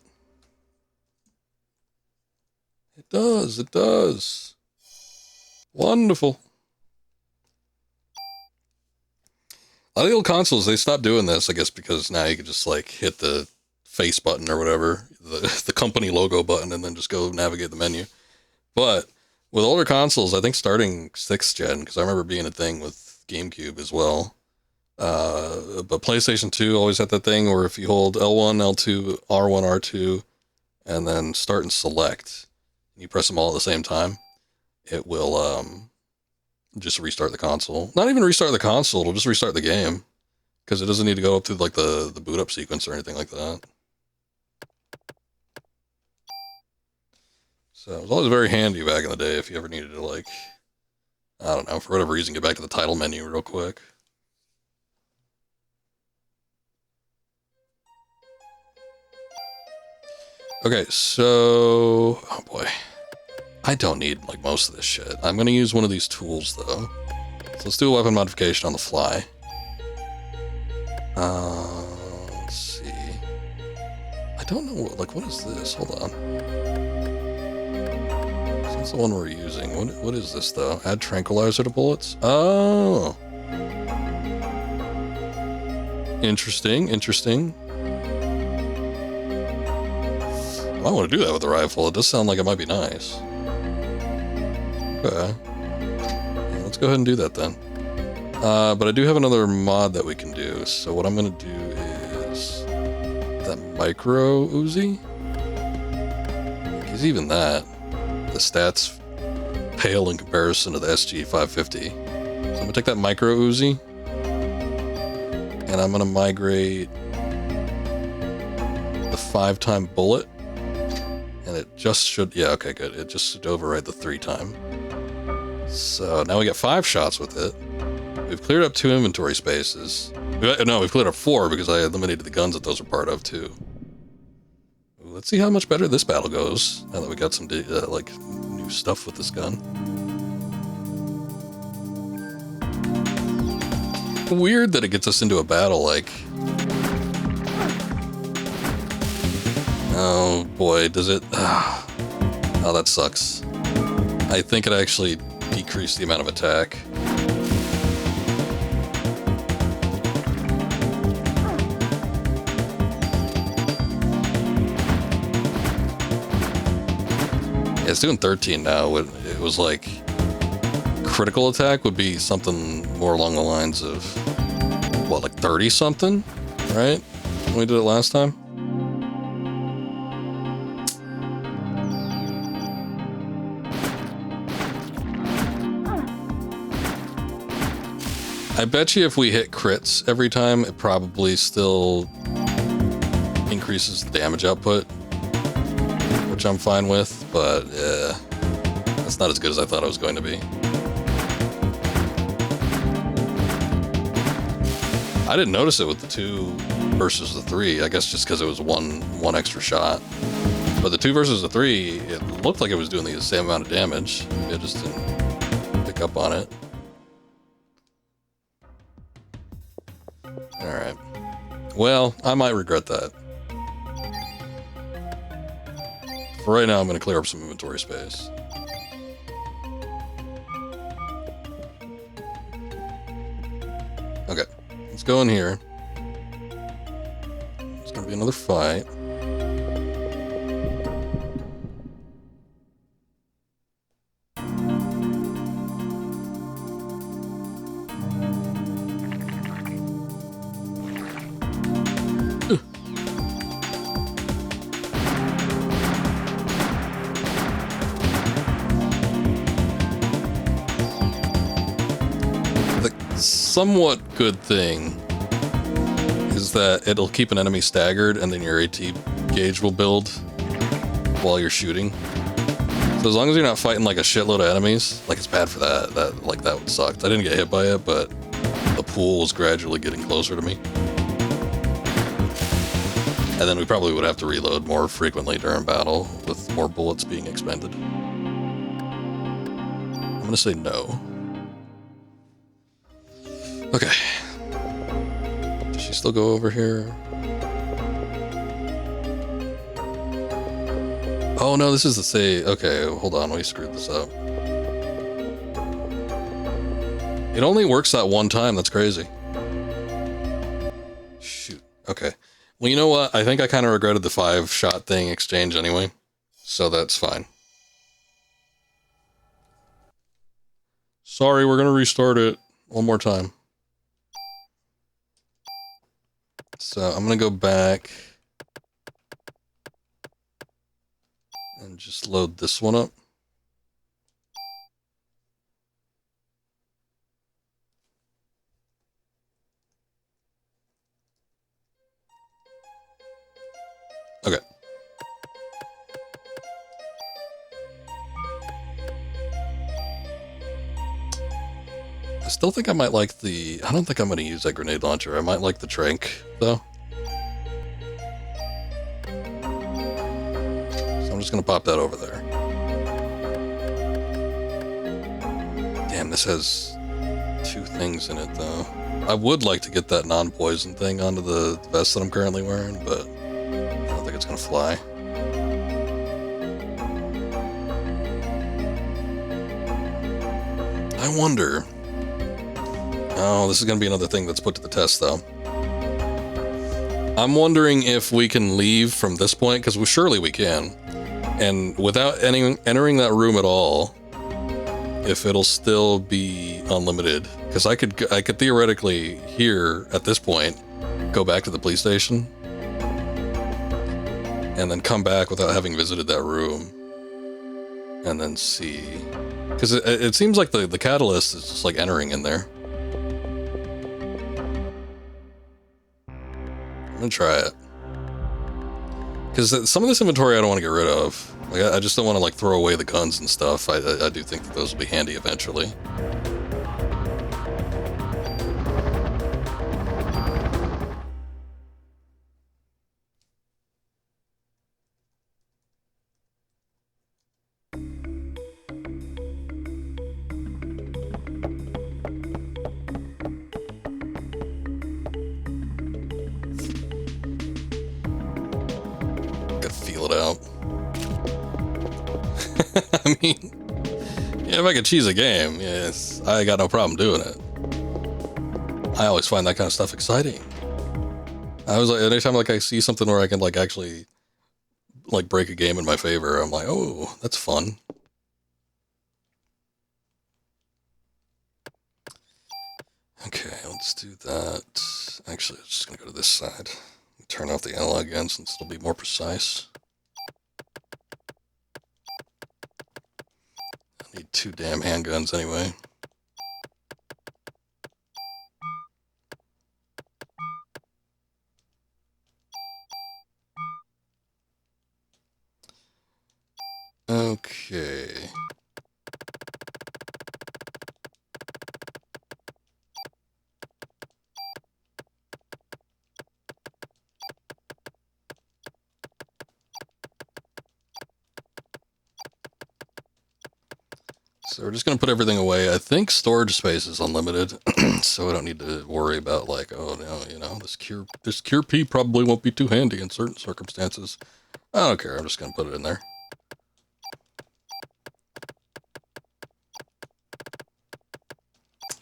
It does, it does. Wonderful. A lot of the old consoles, they stopped doing this, I guess, because now you can just like hit the face button or whatever, the company logo button, and then just go navigate the menu. But with older consoles, I think starting 6th gen, because I remember being a thing with GameCube as well. But PlayStation 2 always had that thing where if you hold L1, L2, R1, R2, and then start and select, and you press them all at the same time, it will just restart the console. Not even restart the console, it'll just restart the game. Because it doesn't need to go up through like the boot up sequence or anything like that. So it was always very handy back in the day if you ever needed to, like, I don't know, for whatever reason, get back to the title menu real quick. Okay, so, oh boy. I don't need, like, most of this shit. I'm gonna use one of these tools, though. So let's do a weapon modification on the fly. Let's see. I don't know, like, what is this? Hold on. So that's the one we're using. What is this, though? Add tranquilizer to bullets? Oh! Interesting, interesting. I want to do that with the rifle. It does sound like it might be nice. Okay. Yeah, let's go ahead and do that then. But I do have another mod that we can do. So what I'm going to do is that micro Uzi. Because even that, the stats pale in comparison to the SG 550. So I'm going to take that micro Uzi and I'm going to migrate the 5-time bullet. And it just should, yeah, okay, good. It just should override the 3-time. So now we get 5 shots with it. We've cleared up 2 inventory spaces. No, we've cleared up 4 because I eliminated the guns that those are part of too. Let's see how much better this battle goes now that we got some like new stuff with this gun. Weird that it gets us into a battle like... Oh boy, does it... Oh, that sucks. I think it actually decreased the amount of attack. Yeah, it's doing 13 now. It was like... Critical attack would be something more along the lines of... What, like 30-something? Right? When we did it last time? I bet you if we hit crits every time, it probably still increases the damage output, which I'm fine with, but that's not as good as I thought it was going to be. I didn't notice it with the 2 versus the 3, I guess just because it was one extra shot. But the 2 versus the 3, it looked like it was doing the same amount of damage. Maybe I just didn't pick up on it. Alright. Well, I might regret that. For right now, I'm going to clear up some inventory space. Okay. Let's go in here. It's going to be another fight. Somewhat good thing is that it'll keep an enemy staggered and then your AT gauge will build while you're shooting. So as long as you're not fighting like a shitload of enemies, like it's bad for that would suck. I didn't get hit by it, but the pool was gradually getting closer to me. And then we probably would have to reload more frequently during battle with more bullets being expended. I'm gonna say no. Okay. Does she still go over here? Oh no, this is the save. Okay, hold on, we screwed this up. It only works that one time, that's crazy. Shoot, okay. Well, you know what? I think I kind of regretted the 5-shot thing exchange anyway, so that's fine. Sorry, we're gonna restart it one more time. So I'm going to go back and just load this one up. still think I might like the... I don't think I'm going to use that grenade launcher. I might like the trank, though. So I'm just going to pop that over there. Damn, this has 2 things in it, though. I would like to get that non-poison thing onto the vest that I'm currently wearing, but I don't think it's going to fly. I wonder... Oh, this is going to be another thing that's put to the test, though. I'm wondering if we can leave from this point, because surely we can. And without entering that room at all, if it'll still be unlimited. Because I could theoretically, here, at this point, go back to the police station. And then come back without having visited that room. And then see... Because it seems like the catalyst is just like entering in there. I'm gonna try it. Because some of this inventory I don't want to get rid of. Like, I just don't want to like throw away the guns and stuff. I do think that those will be handy eventually. I mean, yeah, if I could cheese a game, yes, I got no problem doing it. I always find that kind of stuff exciting. I was like, anytime like I see something where I can like actually like break a game in my favor, I'm like, oh, that's fun. Okay, let's do that. Actually, I'm just gonna go to this side. Turn off the analog again since it'll be more precise. Need 2 damn handguns anyway. Okay. So we're just going to put everything away. I think storage space is unlimited, so I don't need to worry about like, oh no, you know, this cure P probably won't be too handy in certain circumstances. I don't care. I'm just going to put it in there.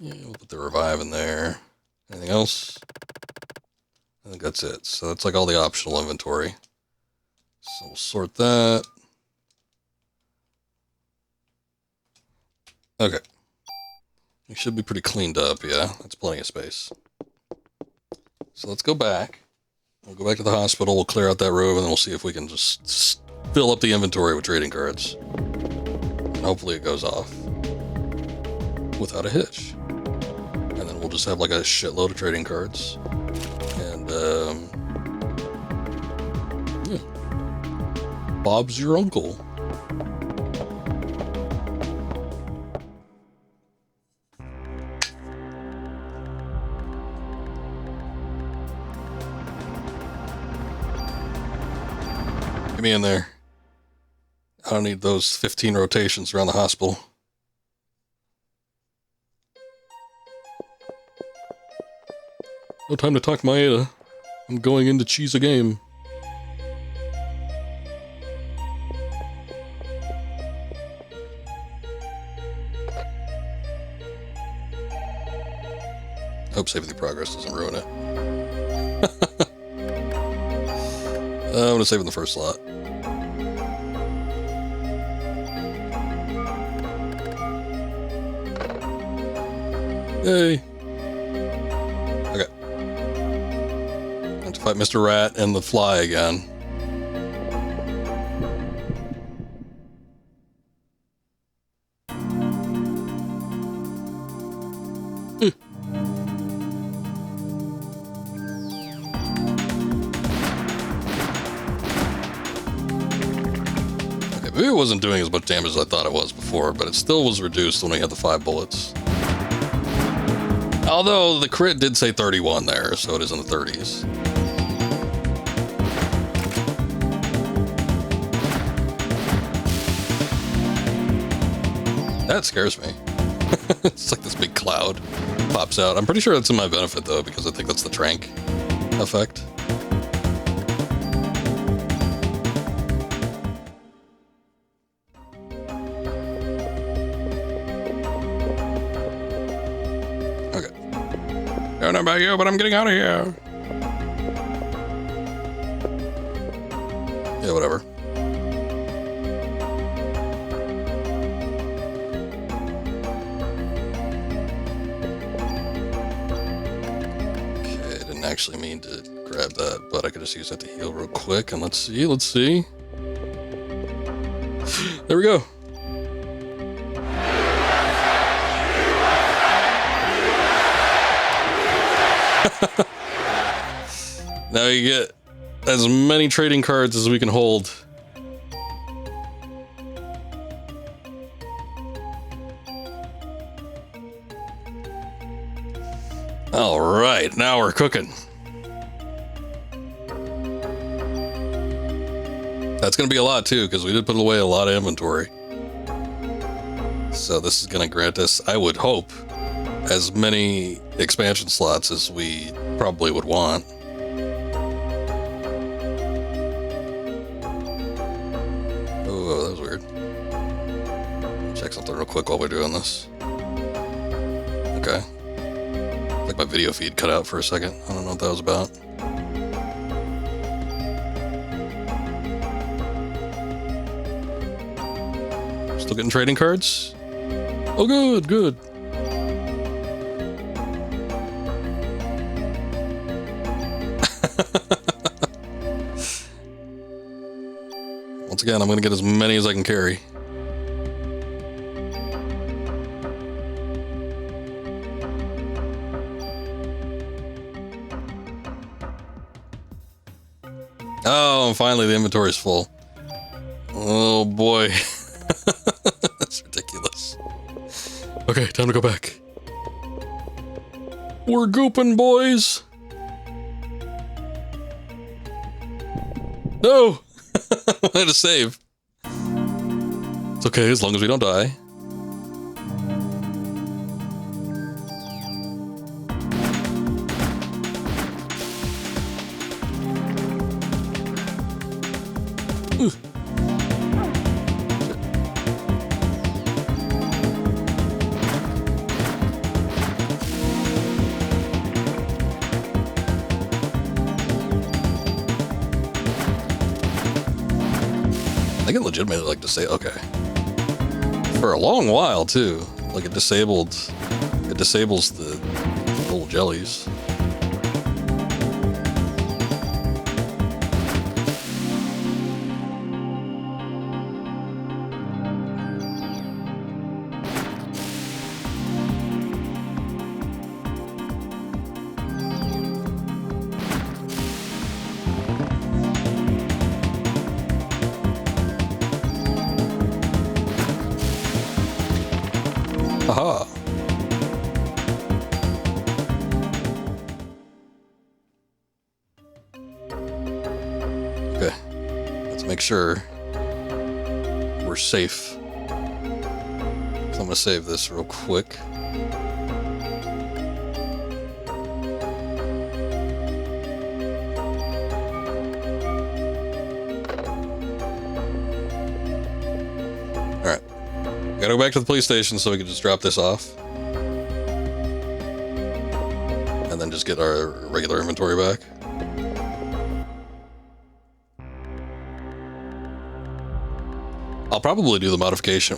Yeah, we'll put the revive in there. Anything else? I think that's it. So that's like all the optional inventory. So we'll sort that. Okay. We should be pretty cleaned up, yeah. That's plenty of space. So let's go back. We'll go back to the hospital, we'll clear out that room, and then we'll see if we can just fill up the inventory with trading cards. And hopefully it goes off without a hitch. And then we'll just have like a shitload of trading cards. And, yeah. Bob's your uncle. Get me in there. I don't need those 15 rotations around the hospital. No time to talk Maeda. I'm going in to cheese a game. I hope saving the progress doesn't ruin it. I'm gonna save in the first slot. Yay. Okay. I have to fight Mr. Rat and the fly again. Maybe it wasn't doing as much damage as I thought it was before, but it still was reduced when we had the 5 bullets. Although the crit did say 31 there, so it is in the 30s. That scares me. It's like this big cloud pops out. I'm pretty sure that's in my benefit, though, because I think that's the trank effect. Okay. I don't know about you, but I'm getting out of here. Yeah, whatever. Actually mean to grab that, but I could just use that to heal real quick. And let's see. There we go. Now you get as many trading cards as we can hold. All right, now we're cooking. That's going to be a lot, too, because we did put away a lot of inventory. So this is going to grant us, I would hope, as many expansion slots as we probably would want. Oh, that was weird. Check something real quick while we're doing this. Okay. Like my video feed cut out for a second. I don't know what that was about. Still getting trading cards? Oh, good. Once again, I'm going to get as many as I can carry. Oh, finally the inventory's full. Oh boy. That's ridiculous. Okay, time to go back. We're gooping, boys. No! I wanted to save. It's okay, as long as we don't die. I can legitimately like to say, okay. For a long while too. Like it disables the little jellies. Aha. Okay. Let's make sure we're safe. So I'm gonna save this real quick. Alright. Gotta go back to the police station so we can just drop this off. And then just get our regular inventory back. I'll probably do the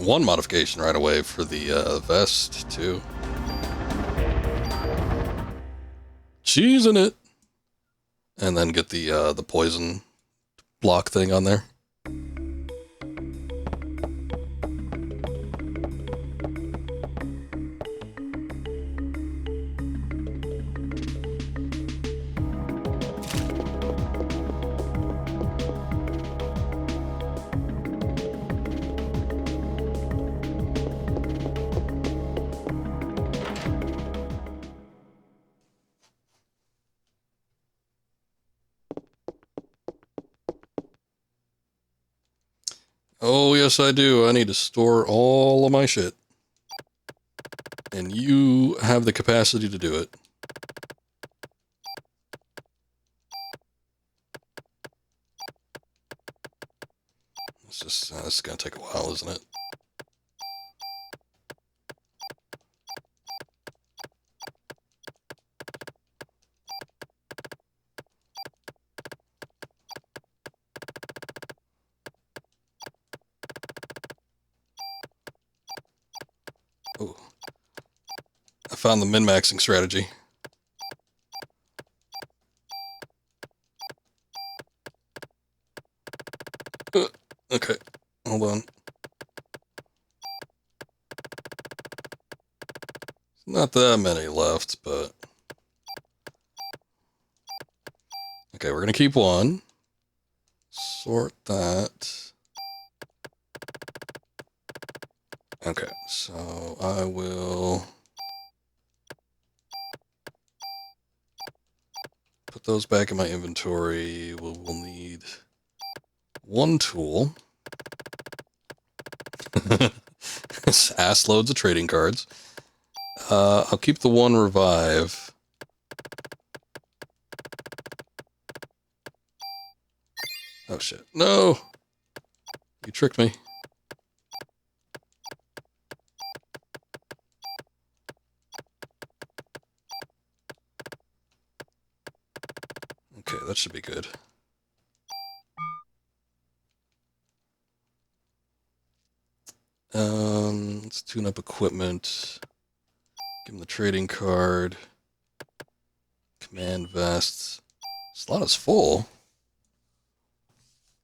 one modification right away for the vest too. Cheese in it. And then get the poison block thing on there. Oh, yes, I do. I need to store all of my shit. And you have the capacity to do it. This is going to take a while, isn't it? Oh. I found the min-maxing strategy. Okay, hold on. Not that many left, but... Okay, we're gonna keep one. Sort that. Okay, so I will... put those back in my inventory. We'll need one tool. Ass loads of trading cards. I'll keep the one revive. Oh shit. No! You tricked me. Okay, that should be good. Let's tune up equipment. Give him the trading card. Command vests. Slot is full.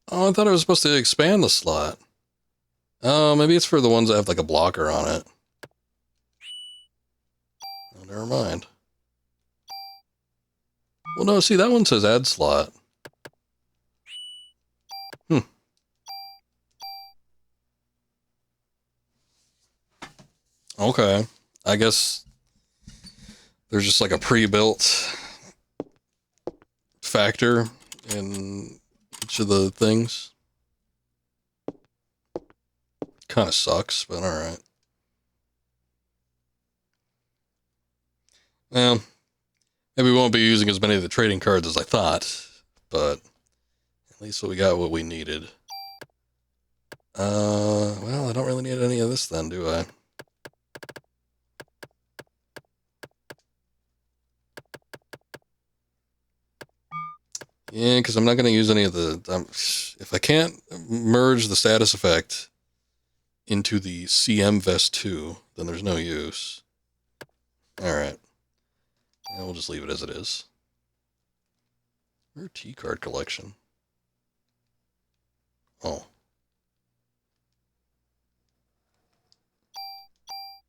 Oh, I thought I was supposed to expand the slot. Oh, maybe it's for the ones that have like a blocker on it. Oh, never mind. Well, no, see, that one says add slot. Okay. I guess there's just like a pre-built factor in each of the things. Kind of sucks, but alright. Well, maybe we won't be using as many of the trading cards as I thought, but at least we got what we needed. Well, I don't really need any of this then, do I? Yeah, because I'm not going to use any of the... if I can't merge the status effect into the CM Vest 2, then there's no use. Alright. Yeah, we'll just leave it as it is. Rare T-card collection. Oh.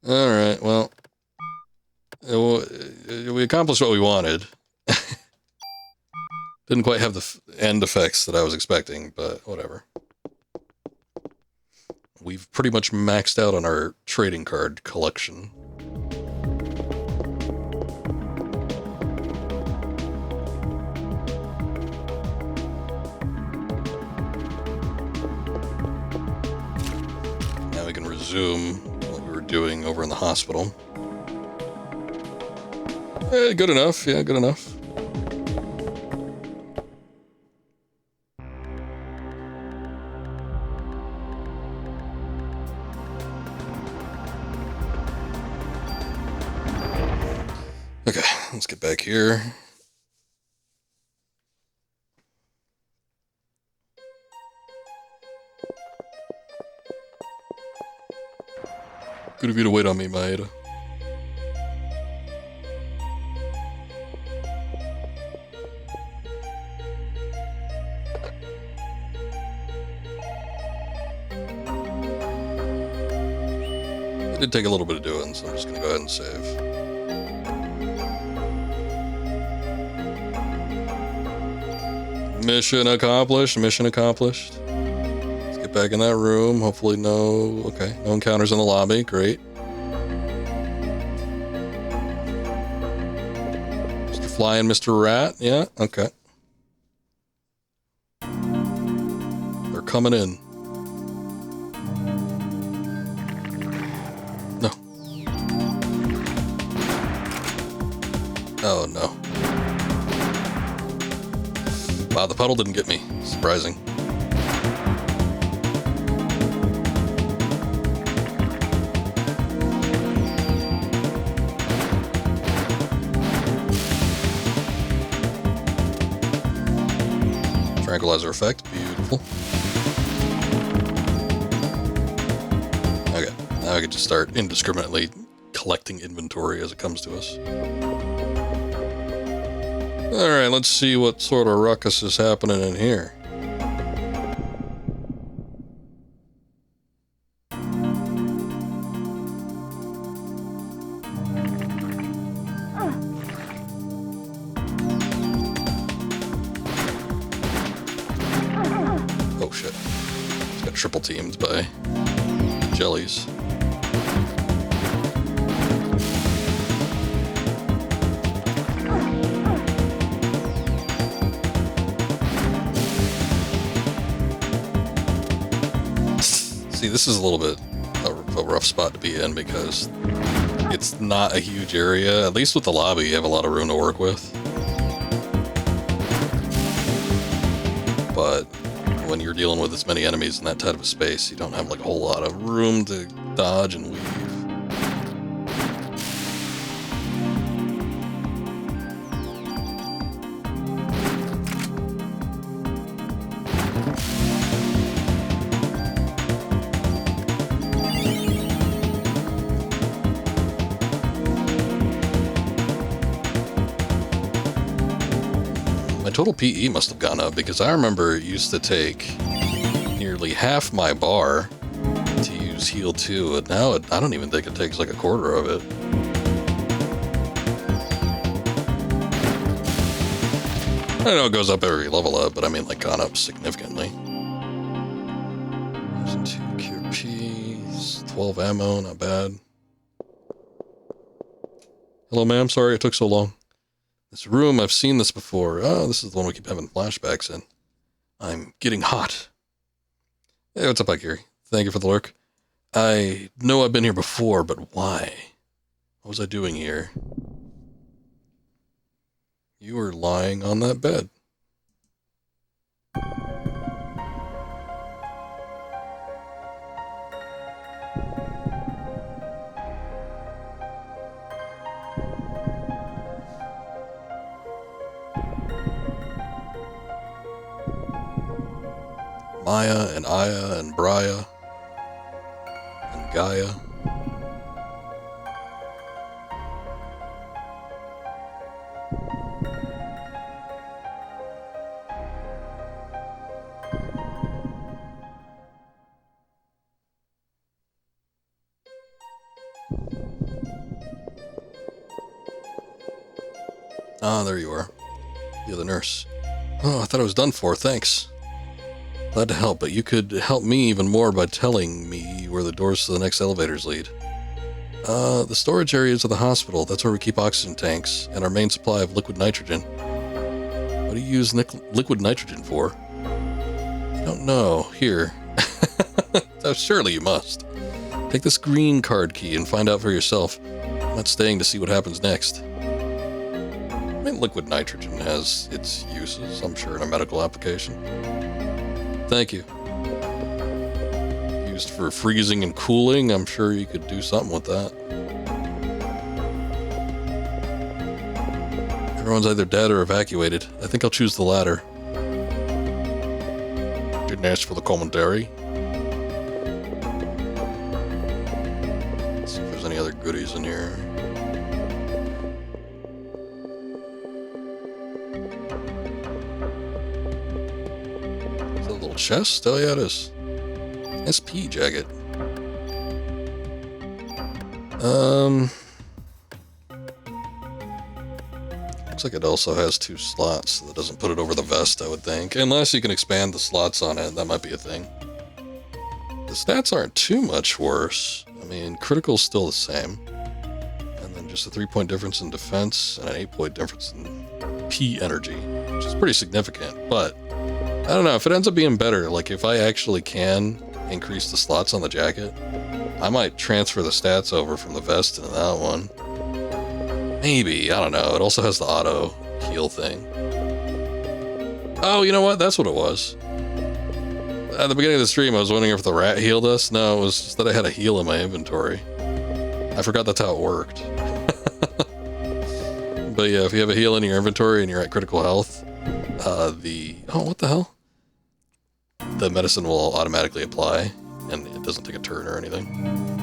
Alright, well... we accomplished what we wanted. Didn't quite have the end effects that I was expecting, but whatever. We've pretty much maxed out on our trading card collection. Now we can resume what we were doing over in the hospital. Good enough, yeah, good enough. Okay, let's get back here. Good of you to wait on me, Maeda. It did take a little bit of doing, so I'm just gonna go ahead and save. Mission accomplished, mission accomplished. Let's get back in that room. Hopefully no encounters in the lobby. Great. Mr. Fly and Mr. Rat, yeah, okay. They're coming in. Oh, no. Wow, the puddle didn't get me. Surprising. Tranquilizer effect. Beautiful. Okay, now I can just start indiscriminately collecting inventory as it comes to us. Alright, let's see what sort of ruckus is happening in here. Oh shit. It's got triple teamed by jellies. See, this is a little bit of a rough spot to be in because it's not a huge area. At least with the lobby, you have a lot of room to work with. But when you're dealing with as many enemies in that type of space, you don't have like a whole lot of room to dodge and weave. My total PE must have gone up because I remember it used to take nearly half my bar to use heal 2, and now I don't even think it takes like a quarter of it. I know it goes up every level up, but I mean like gone up significantly. There's 2 cure Ps, 12 ammo, not bad. Hello ma'am, sorry it took so long. This room, I've seen this before. Oh, this is the one we keep having flashbacks in. I'm getting hot. Hey, what's up, Akiri? Thank you for the lurk. I know I've been here before, but why? What was I doing here? You were lying on that bed. Maya and Aya and Braya and Gaia. Ah, there you are. You're the nurse. Oh, I thought I was done for, thanks. Glad to help, but you could help me even more by telling me where the doors to the next elevators lead. The storage areas of the hospital, that's where we keep oxygen tanks, and our main supply of liquid nitrogen. What do you use liquid nitrogen for? I don't know. Here. Oh, surely you must. Take this green card key and find out for yourself. I'm not staying to see what happens next. I mean, liquid nitrogen has its uses, I'm sure, in a medical application. Thank you. Used for freezing and cooling, I'm sure you could do something with that. Everyone's either dead or evacuated. I think I'll choose the latter. Didn't ask for the commentary. Let's see if there's any other goodies in here. Chest? Oh yeah, it is. SP jacket. Looks like it also has 2 slots, so that doesn't put it over the vest, I would think. Unless you can expand the slots on it, that might be a thing. The stats aren't too much worse. I mean, critical's still the same. And then just a 3-point difference in defense and an 8-point difference in P energy, which is pretty significant, but I don't know, if it ends up being better, like if I actually can increase the slots on the jacket, I might transfer the stats over from the vest into that one. Maybe, I don't know. It also has the auto heal thing. Oh, you know what? That's what it was. At the beginning of the stream, I was wondering if the rat healed us. No, it was just that I had a heal in my inventory. I forgot that's how it worked. But yeah, if you have a heal in your inventory and you're at critical health, oh, what the hell? The medicine will automatically apply, and it doesn't take a turn or anything.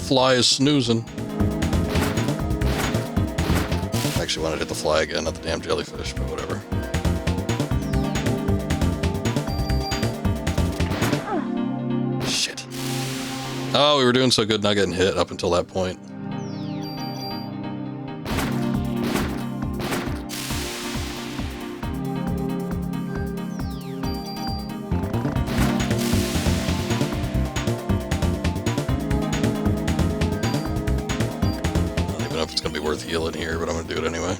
Fly is snoozing. I actually wanted to hit the fly again, not the damn jellyfish, but whatever. Shit. Oh, we were doing so good not getting hit up until that point. Heal in here, but I'm gonna do it anyway.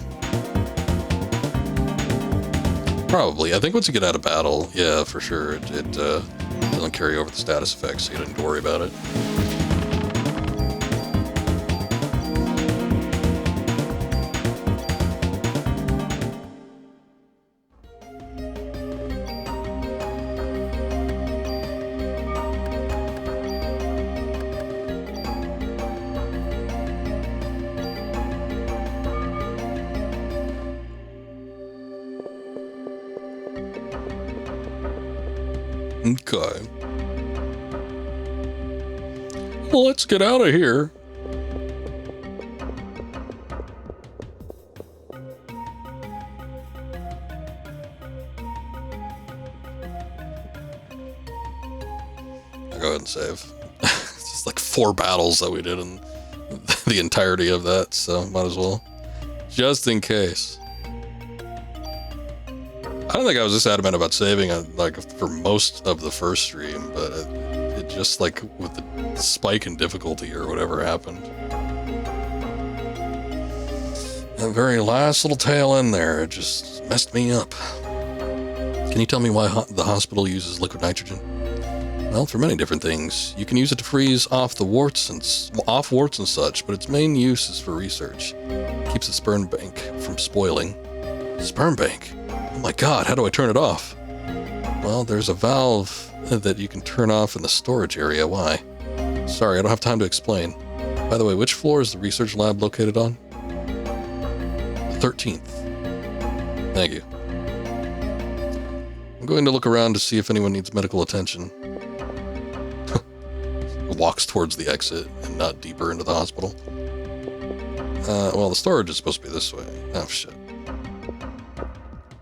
Probably. I think once you get out of battle, yeah, for sure, it doesn't carry over the status effects, so you don't need to worry about it. Okay. Well, let's get out of here. I'll go ahead and save. It's just like 4 battles that we did in the entirety of that, so might as well. Just in case. I don't think I was this adamant about saving like for most of the first stream, but it just like with the spike in difficulty or whatever happened. That very last little tail end there, it just messed me up. Can you tell me why the hospital uses liquid nitrogen? Well, for many different things. You can use it to freeze off warts and such, but its main use is for research. It keeps the sperm bank from spoiling. Sperm bank? Oh my god, how do I turn it off? Well, there's a valve that you can turn off in the storage area. Why? Sorry, I don't have time to explain. By the way, which floor is the research lab located on? The 13th. Thank you. I'm going to look around to see if anyone needs medical attention. Walks towards the exit and not deeper into the hospital. Well, the storage is supposed to be this way. Oh, shit.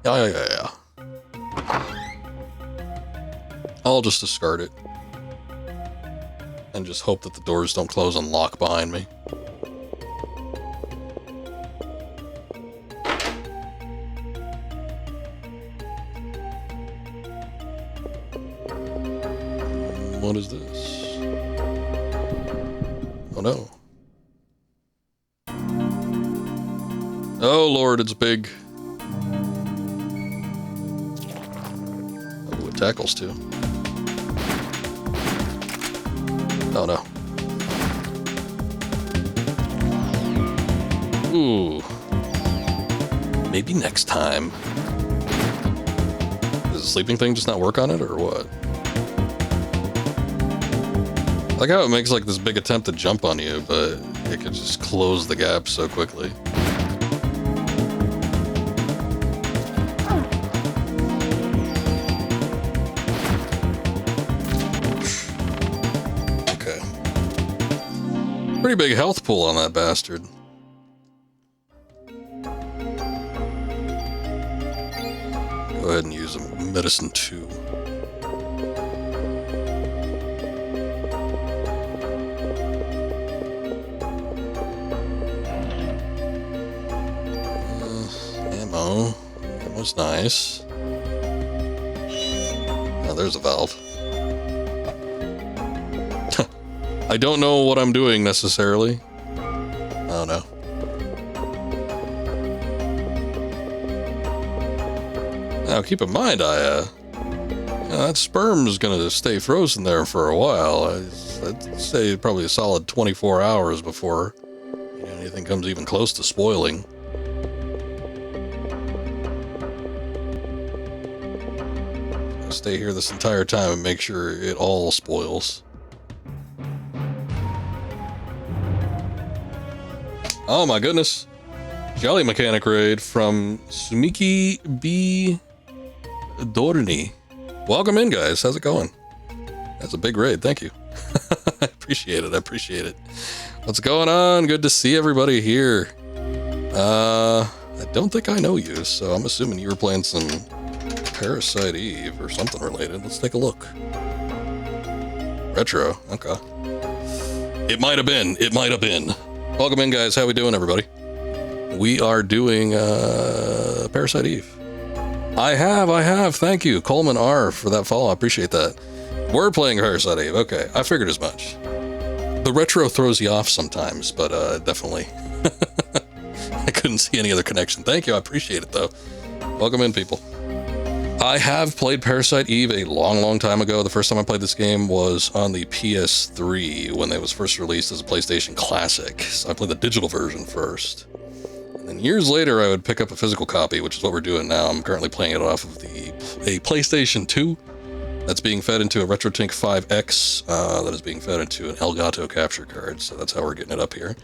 Yeah. I'll just discard it. And just hope that the doors don't close and lock behind me. What is this? Oh no. Oh lord, it's big. Oh, it tackles too. Oh no. Ooh. Maybe next time. Does the sleeping thing just not work on it, or what? I like how it makes like this big attempt to jump on you, but it can just close the gap so quickly. Okay. Pretty big health pool on that bastard. Go ahead and use a medicine 2. was nice. Oh, there's a valve. I don't know what I'm doing necessarily. Oh no. Now keep in mind, that sperm is gonna stay frozen there for a while. I'd say probably a solid 24 hours before anything comes even close to spoiling. I'll stay here this entire time and make sure it all spoils. Oh my goodness. Jolly Mechanic Raid from Sumiki B. Dorni. Welcome in, guys. How's it going? That's a big raid. Thank you. I appreciate it. I appreciate it. What's going on? Good to see everybody here. I don't think I know you, so I'm assuming you were playing some Parasite Eve or something related. Let's take a look. Retro. Okay. It might have been. It might have been. Welcome in, guys. How we doing, everybody? We are doing Parasite Eve. I have. Thank you, Coleman R, for that follow. I appreciate that. We're playing Parasite Eve. Okay, I figured as much. The retro throws you off sometimes, but definitely. I couldn't see any other connection. Thank you. I appreciate it, though. Welcome in, people. I have played Parasite Eve a long time ago. The first time I played this game was on the PS3 when it was first released as a PlayStation Classic. So I played the digital version first. And then years later, I would pick up a physical copy, which is what we're doing now. I'm currently playing it off of a PlayStation 2 that's being fed into a RetroTink 5X that is being fed into an Elgato capture card. So that's how we're getting it up here.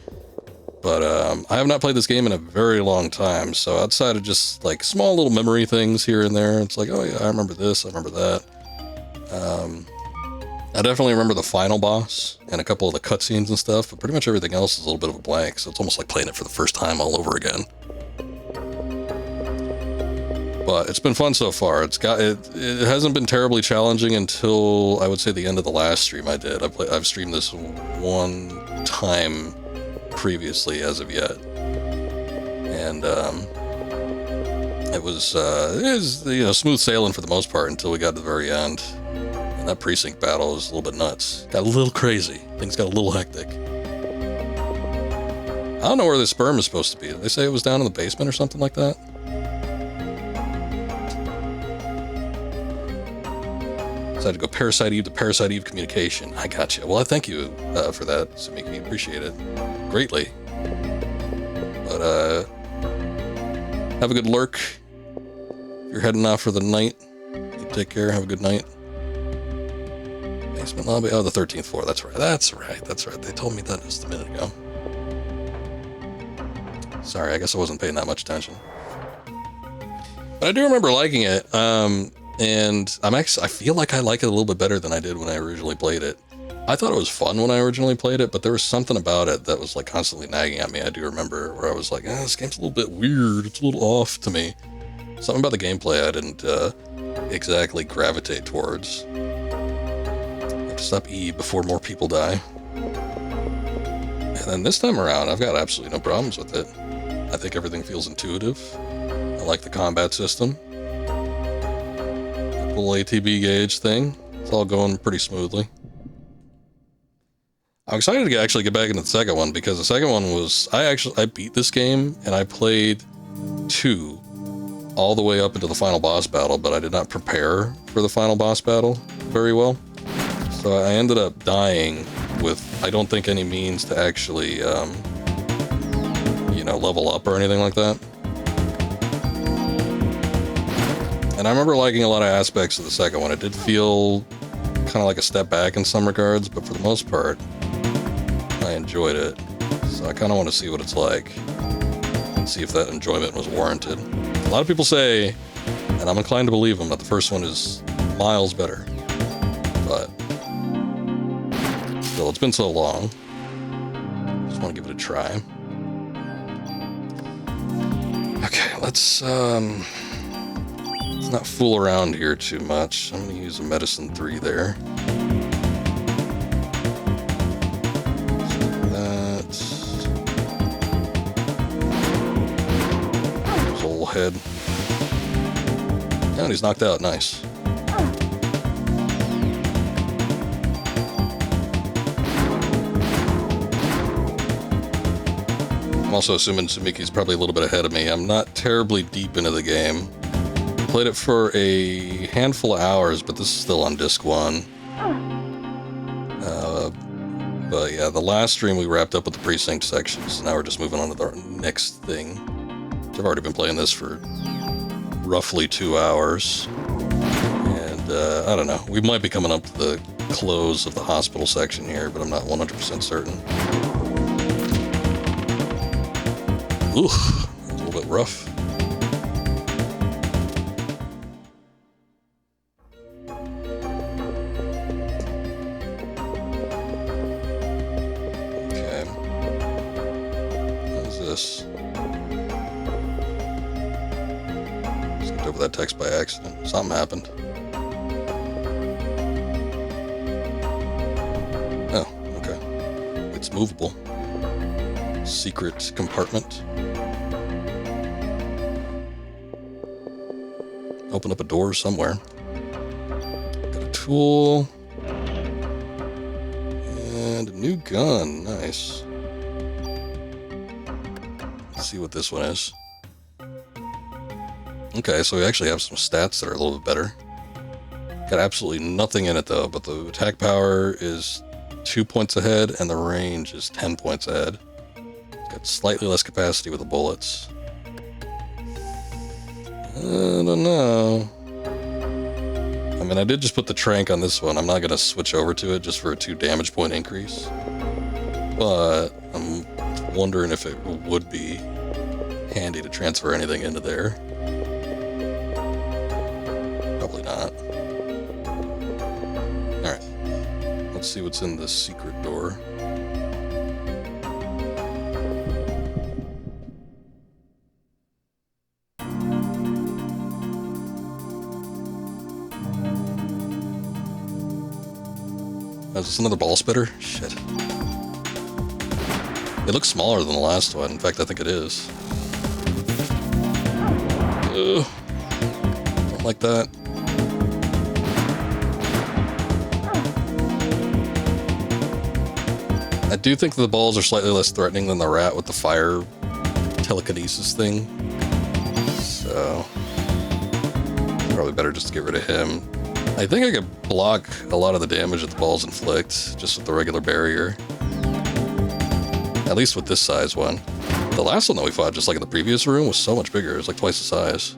But I have not played this game in a very long time, so outside of just like small little memory things here and there, it's like, oh yeah, I remember this, I remember that. I definitely remember the final boss and a couple of the cutscenes and stuff, but pretty much everything else is a little bit of a blank, so it's almost like playing it for the first time all over again. But it's been fun so far. It hasn't been terribly challenging until I would say the end of the last stream I did. I've streamed this one time previously as of yet, and it was smooth sailing for the most part until we got to the very end, and that precinct battle was a little bit nuts. Got a little crazy. Things got a little hectic. I don't know where the sperm is supposed to be. Did they say it was down in the basement or something like that? Decided to go Parasite Eve to Parasite Eve communication. I gotcha. Well, I thank you for that, Samiki. Appreciate it greatly. But have a good lurk. If you're heading off for the night, you take care. Have a good night. Basement lobby. Oh, the 13th floor. That's right. That's right. They told me that just a minute ago. Sorry, I guess I wasn't paying that much attention. But I do remember liking it. And I feel like I like it a little bit better than I did when I originally played it. I thought it was fun when I originally played it, but there was something about it that was like constantly nagging at me. I do remember where I was like, this game's a little bit weird. It's a little off to me. Something about the gameplay I didn't exactly gravitate towards. I have to stop E before more people die. And then this time around, I've got absolutely no problems with it. I think everything feels intuitive. I like the combat system. Little ATB gauge thing. It's all going pretty smoothly. I'm excited to actually get back into the second one because the second one was I beat this game and I played 2 all the way up into the final boss battle, but I did not prepare for the final boss battle very well. So I ended up dying with I don't think any means to actually level up or anything like that. And I remember liking a lot of aspects of the second one. It did feel kind of like a step back in some regards, but for the most part, I enjoyed it. So I kind of want to see what it's like and see if that enjoyment was warranted. A lot of people say, and I'm inclined to believe them, that the first one is miles better. But still, it's been so long. Just want to give it a try. Okay, let's not fool around here too much. I'm going to use a medicine 3 there. There's old head. Oh, and he's knocked out. Nice. I'm also assuming Sumiki's probably a little bit ahead of me. I'm not terribly deep into the game. Played it for a handful of hours, but this is still on disc 1. But yeah, the last stream we wrapped up with the precinct sections. Now we're just moving on to the next thing. I've already been playing this for roughly 2 hours. And I don't know. We might be coming up to the close of the hospital section here, but I'm not 100% certain. Ooh, that's a little bit rough. Okay. What is this? Skipped over that text by accident. Something happened. Oh, okay. It's movable. Secret compartment. Open up a door somewhere. Got a tool. And a new gun. Nice. Let's see what this one is. Okay, so we actually have some stats that are a little bit better. Got absolutely nothing in it though, but the attack power is 2 points ahead and the range is 10 points ahead. Got slightly less capacity with the bullets. I don't know. I mean, I did just put the trank on this one. I'm not going to switch over to it just for a 2 damage point increase. But I'm wondering if it would be handy to transfer anything into there. Probably not. Alright. Let's see what's in this secret door. Is this another ball spitter? Shit. It looks smaller than the last one. In fact, I think it is. Ugh. Don't like that. I do think the balls are slightly less threatening than the rat with the fire telekinesis thing. So, probably better just to get rid of him. I think I could block a lot of the damage that the balls inflict just with the regular barrier. At least with this size one. The last one that we fought, just like in the previous room, was so much bigger. It was like twice the size.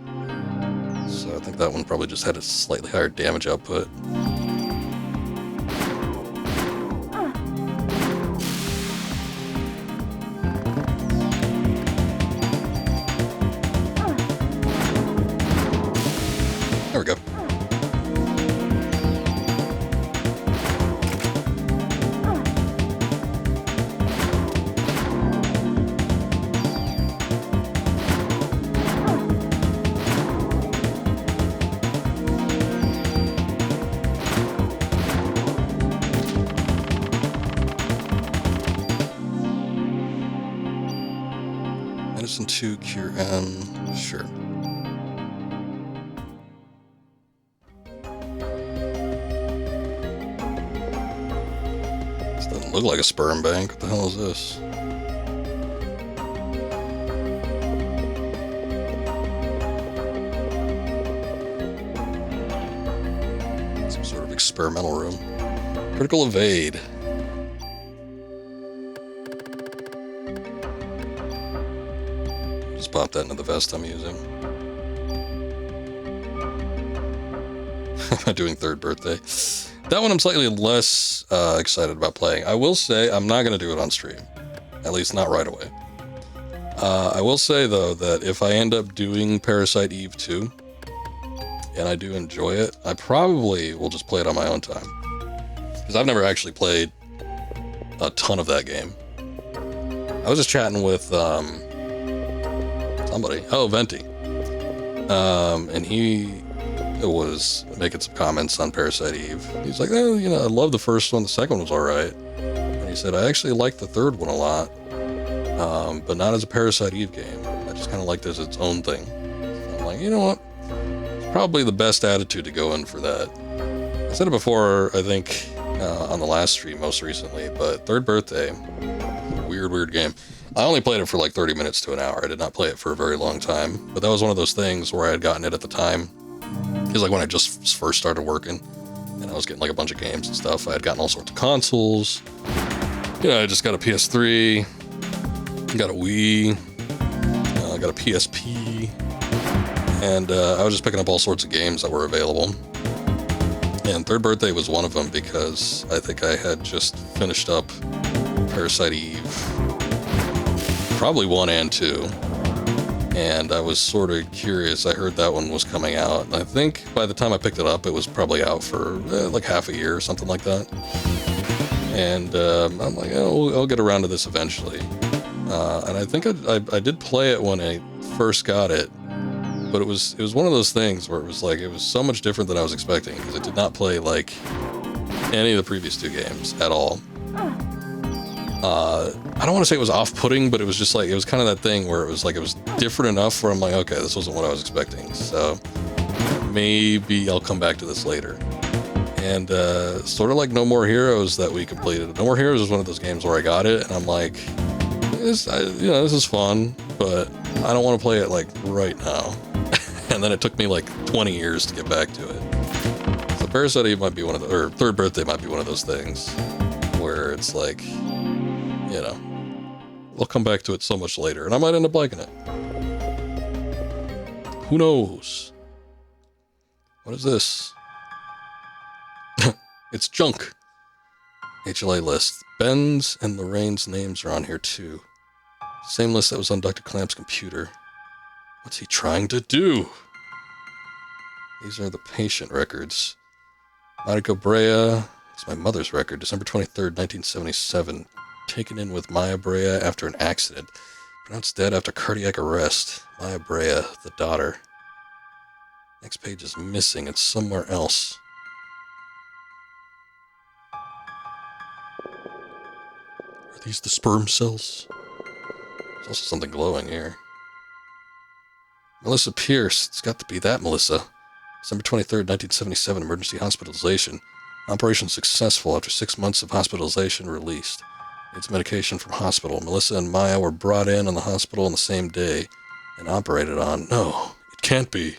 So I think that one probably just had a slightly higher damage output. There we go. Medicine 2, Cure M, sure. This doesn't look like a sperm bank. What the hell is this? Some sort of experimental room. Critical evade. Pop that into the vest I'm using. Am I doing third birthday? That one I'm slightly less excited about playing. I will say I'm not going to do it on stream. At least not right away. I will say though that if I end up doing Parasite Eve 2 and I do enjoy it, I probably will just play it on my own time. Because I've never actually played a ton of that game. I was just chatting with somebody. Oh, Venti. And he was making some comments on Parasite Eve. He's like, oh, you know, I love the first one. The second one was all right. And he said, I actually liked the third one a lot, but not as a Parasite Eve game. I just kind of liked it as its own thing. So I'm like, you know what? probably the best attitude to go in for that. I said it before, I think, on the last stream most recently, but Third Birthday, weird game. I only played it for like 30 minutes to an hour. I did not play it for a very long time, but that was one of those things where I had gotten it at the time. It was like when I just first started working, and I was getting like a bunch of games and stuff. I had gotten all sorts of consoles. Yeah, I just got a PS3, got a Wii, I got a PSP, and I was just picking up all sorts of games that were available. And Third Birthday was one of them because I think I had just finished up Parasite Eve, probably 1 and 2, and I was sort of curious. I heard that one was coming out, and I think by the time I picked it up, it was probably out for like half a year or something like that. And I'm like, oh, I'll get around to this eventually. And I think I did play it when I first got it, but it was one of those things where it was like, it was so much different than I was expecting, because it did not play like any of the previous 2 games at all. I don't want to say it was off-putting, but it was just like, it was kind of that thing where it was like, it was different enough where I'm like, okay, this wasn't what I was expecting, so maybe I'll come back to this later. And sort of like No More Heroes that we completed. No More Heroes was one of those games where I got it, and I'm like, this is fun, but I don't want to play it like right now. And then it took me like 20 years to get back to it. So Parasite Eve might be one of the, or Third Birthday might be one of those things where it's like, you know, we'll come back to it so much later, and I might end up liking it. Who knows? What is this? It's junk. HLA list. Ben's and Lorraine's names are on here too. Same list that was on Dr. Clamp's computer. What's he trying to do? These are the patient records. Monica Brea. It's my mother's record. December 23rd, 1977. Taken in with Maya Brea after an accident. Pronounced dead after cardiac arrest. Maya Brea, the daughter. Next page is missing. It's somewhere else. Are these the sperm cells? There's also something glowing here. Melissa Pierce. It's got to be that Melissa. December 23rd, 1977. Emergency hospitalization. Operation successful after 6 months of hospitalization. Released. Needs medication from hospital. Melissa and Maya were brought in on the hospital on the same day and operated on. No, it can't be.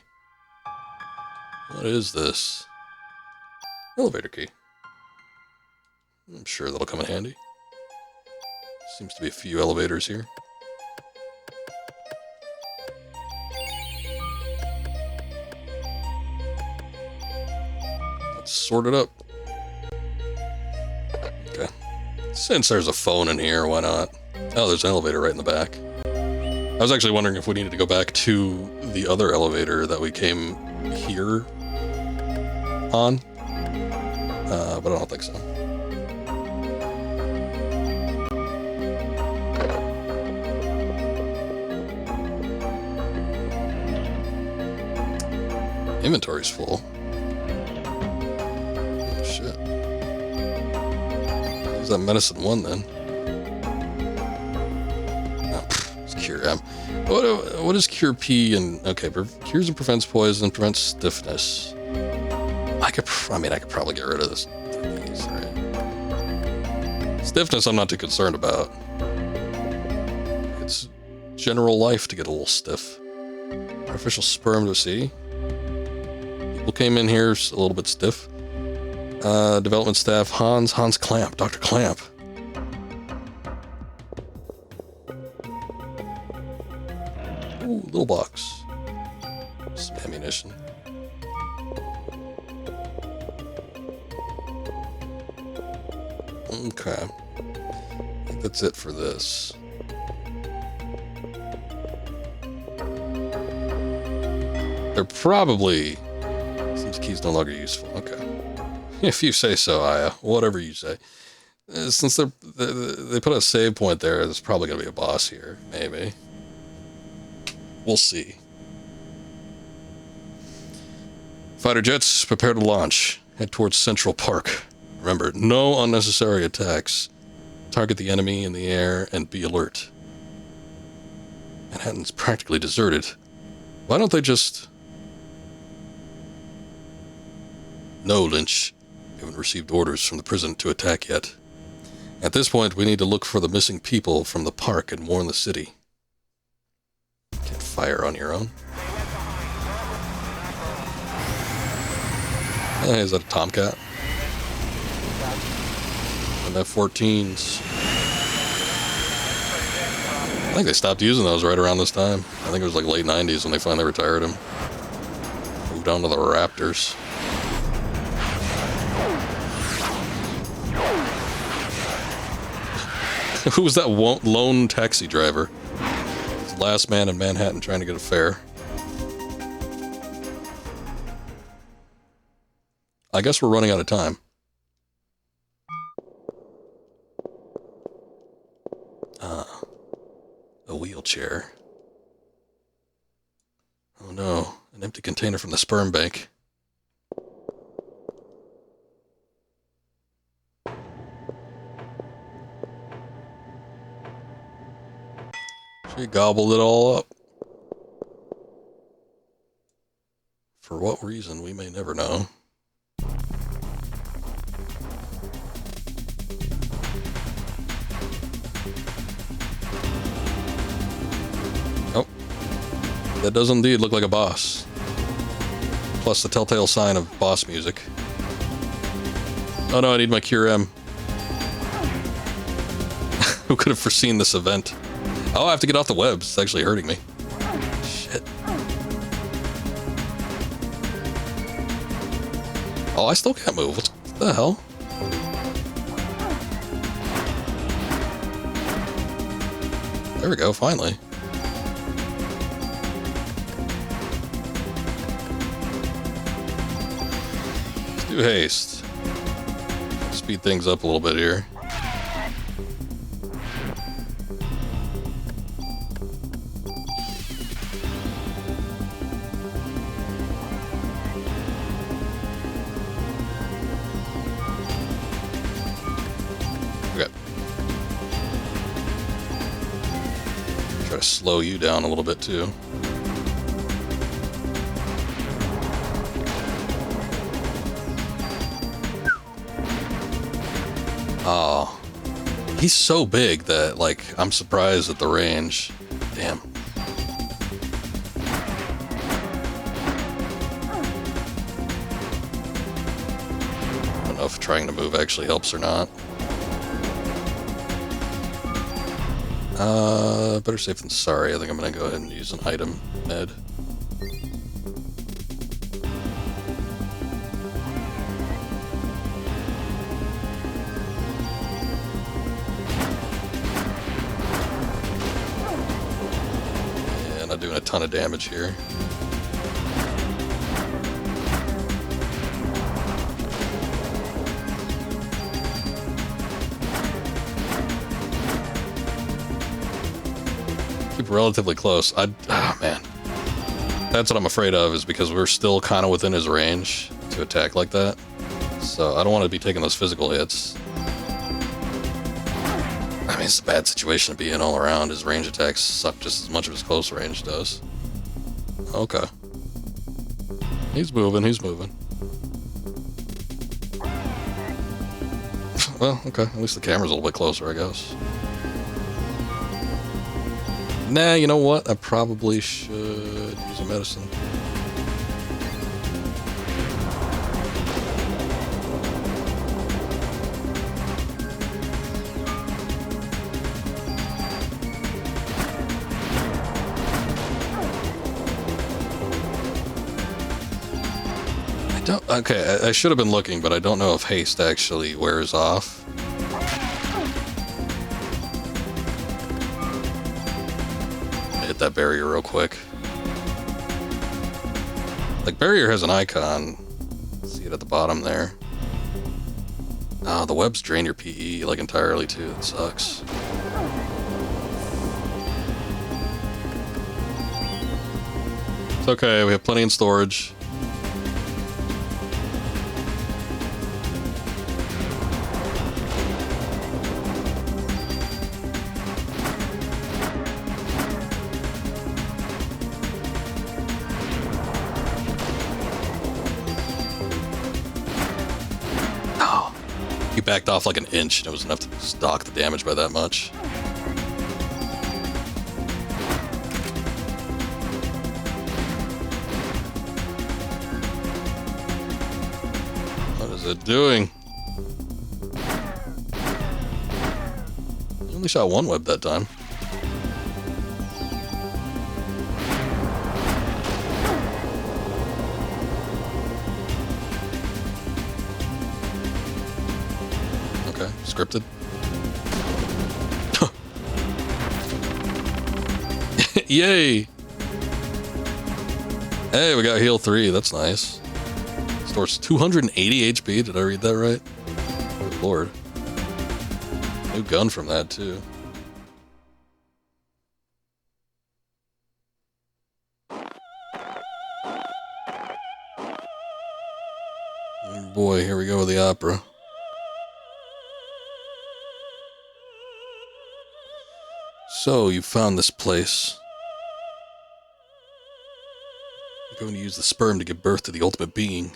What is this? Elevator key. I'm sure that'll come in handy. Seems to be a few elevators here. Let's sort it up. Okay. Since there's a phone in here, why not? Oh, there's an elevator right in the back. I was actually wondering if we needed to go back to the other elevator that we came here on. But I don't think so. Inventory's full. Oh, shit. Use that medicine 1 then. Oh, it's Cure M. What is Cure P and... Okay, cures and prevents poison, prevents stiffness. I could probably get rid of this. These, right? Stiffness I'm not too concerned about. It's general life to get a little stiff. Artificial sperm to see. People came in here a little bit stiff. Development staff, Hans Clamp, Dr. Clamp. Ooh, little box. Some ammunition. Okay. I think that's it for this. They're probably... Seems keys no longer useful. Okay. If you say so, Aya. Whatever you say. Since they put a save point there, there's probably going to be a boss here. Maybe. We'll see. Fighter jets, prepare to launch. Head towards Central Park. Remember, no unnecessary attacks. Target the enemy in the air and be alert. Manhattan's practically deserted. Why don't they just... No, Lynch. We haven't received orders from the prison to attack yet. At this point, we need to look for the missing people from the park and warn the city. Can't fire on your own. Hey, is that a Tomcat? And F-14s. I think they stopped using those right around this time. I think it was like late 90s when they finally retired them. Moved on to the Raptors. Who was that lone taxi driver? He's the last man in Manhattan trying to get a fare. I guess we're running out of time. A wheelchair. Oh no, an empty container from the sperm bank. She gobbled it all up. For what reason, we may never know. Oh, that does indeed look like a boss. Plus the telltale sign of boss music. Oh no, I need my Cure M. Who could have foreseen this event? Oh, I have to get off the web. It's actually hurting me. Shit. Oh, I still can't move. What the hell? There we go, finally. Let's do haste. Speed things up a little bit here. Slow you down a little bit too. Oh, he's so big that like I'm surprised at the range. Damn. I don't know if trying to move actually helps or not. Better safe than sorry. I think I'm gonna go ahead and use an item med. Yeah, not doing a ton of damage here. Relatively close. Oh man, that's what I'm afraid of, is because we're still kind of within his range to attack like that, so I don't want to be taking those physical hits. I mean, it's a bad situation to be in all around. His range attacks suck just as much as his close range does. Okay, he's moving. Well, okay, at least the camera's a little bit closer, I guess. Nah, you know what? I probably should use a medicine. Okay, I should have been looking, but I don't know if haste actually wears off. Hit that barrier real quick. Like, barrier has an icon. See it at the bottom there. Oh, the webs drain your PE like entirely too. It sucks. It's okay, we have plenty in storage. He backed off like an inch, and it was enough to stock the damage by that much. What is it doing? He only shot one web that time. Okay, scripted. Yay! Hey, we got heal 3. That's nice. Stores 280 HP. Did I read that right? Good lord. New gun from that, too. Oh boy, here we go with the opera. So, you found this place. I'm going to use the sperm to give birth to the ultimate being.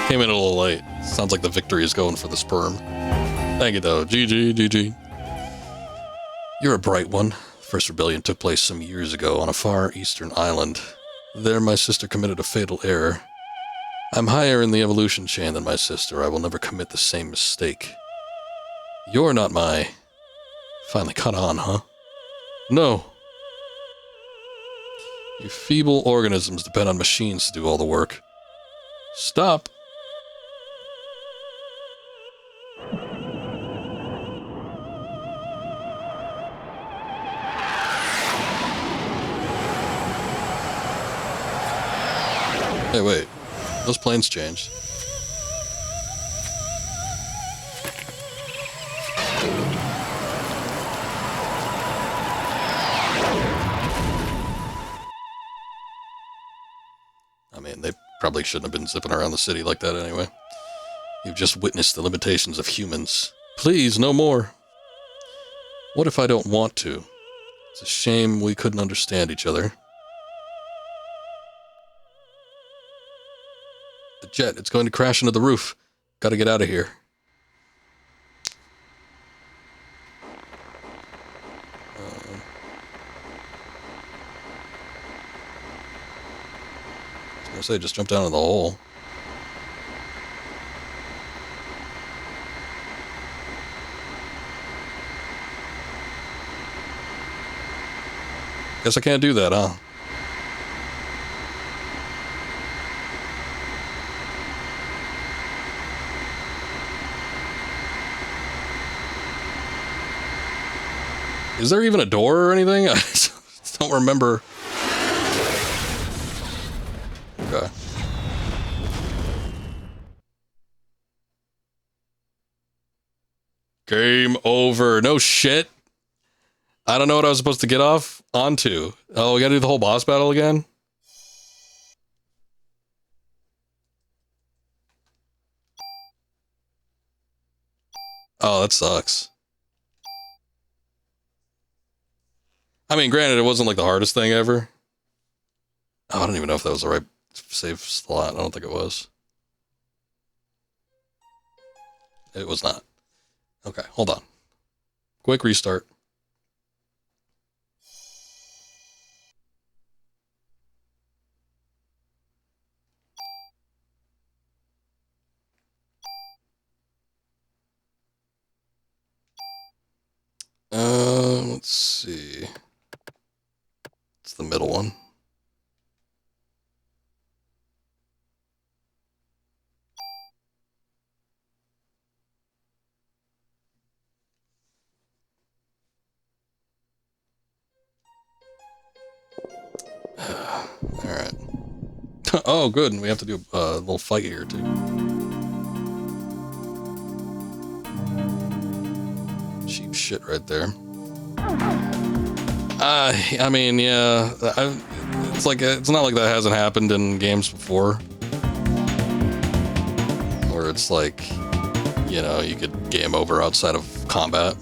Came in a little late. Sounds like the victory is going for the sperm. Thank you, though. GG, GG. You're a bright one. The first rebellion took place some years ago on a far eastern island. There, my sister committed a fatal error. I'm higher in the evolution chain than my sister. I will never commit the same mistake. You're not my... Finally caught on, huh? No. You feeble organisms depend on machines to do all the work. Stop. Hey, wait. Those planes changed. I mean, they probably shouldn't have been zipping around the city like that anyway. You've just witnessed the limitations of humans. Please, no more. What if I don't want to? It's a shame we couldn't understand each other. The jet, it's going to crash into the roof. Gotta get out of here. I was gonna say, just jump down in the hole. Guess I can't do that, huh? Is there even a door or anything? I just don't remember. Okay. Game over. No shit. I don't know what I was supposed to get off onto. Oh, we gotta do the whole boss battle again? Oh, that sucks. I mean, granted, it wasn't like the hardest thing ever. Oh, I don't even know if that was the right save slot. I don't think it was. It was not. Okay, hold on. Quick restart. Let's see. It's the middle one. Alright. Oh, good. And we have to do a little fight here, too. Cheap shit right there. I mean, yeah. It's not like that hasn't happened in games before. Where it's like, you know, you could game over outside of combat.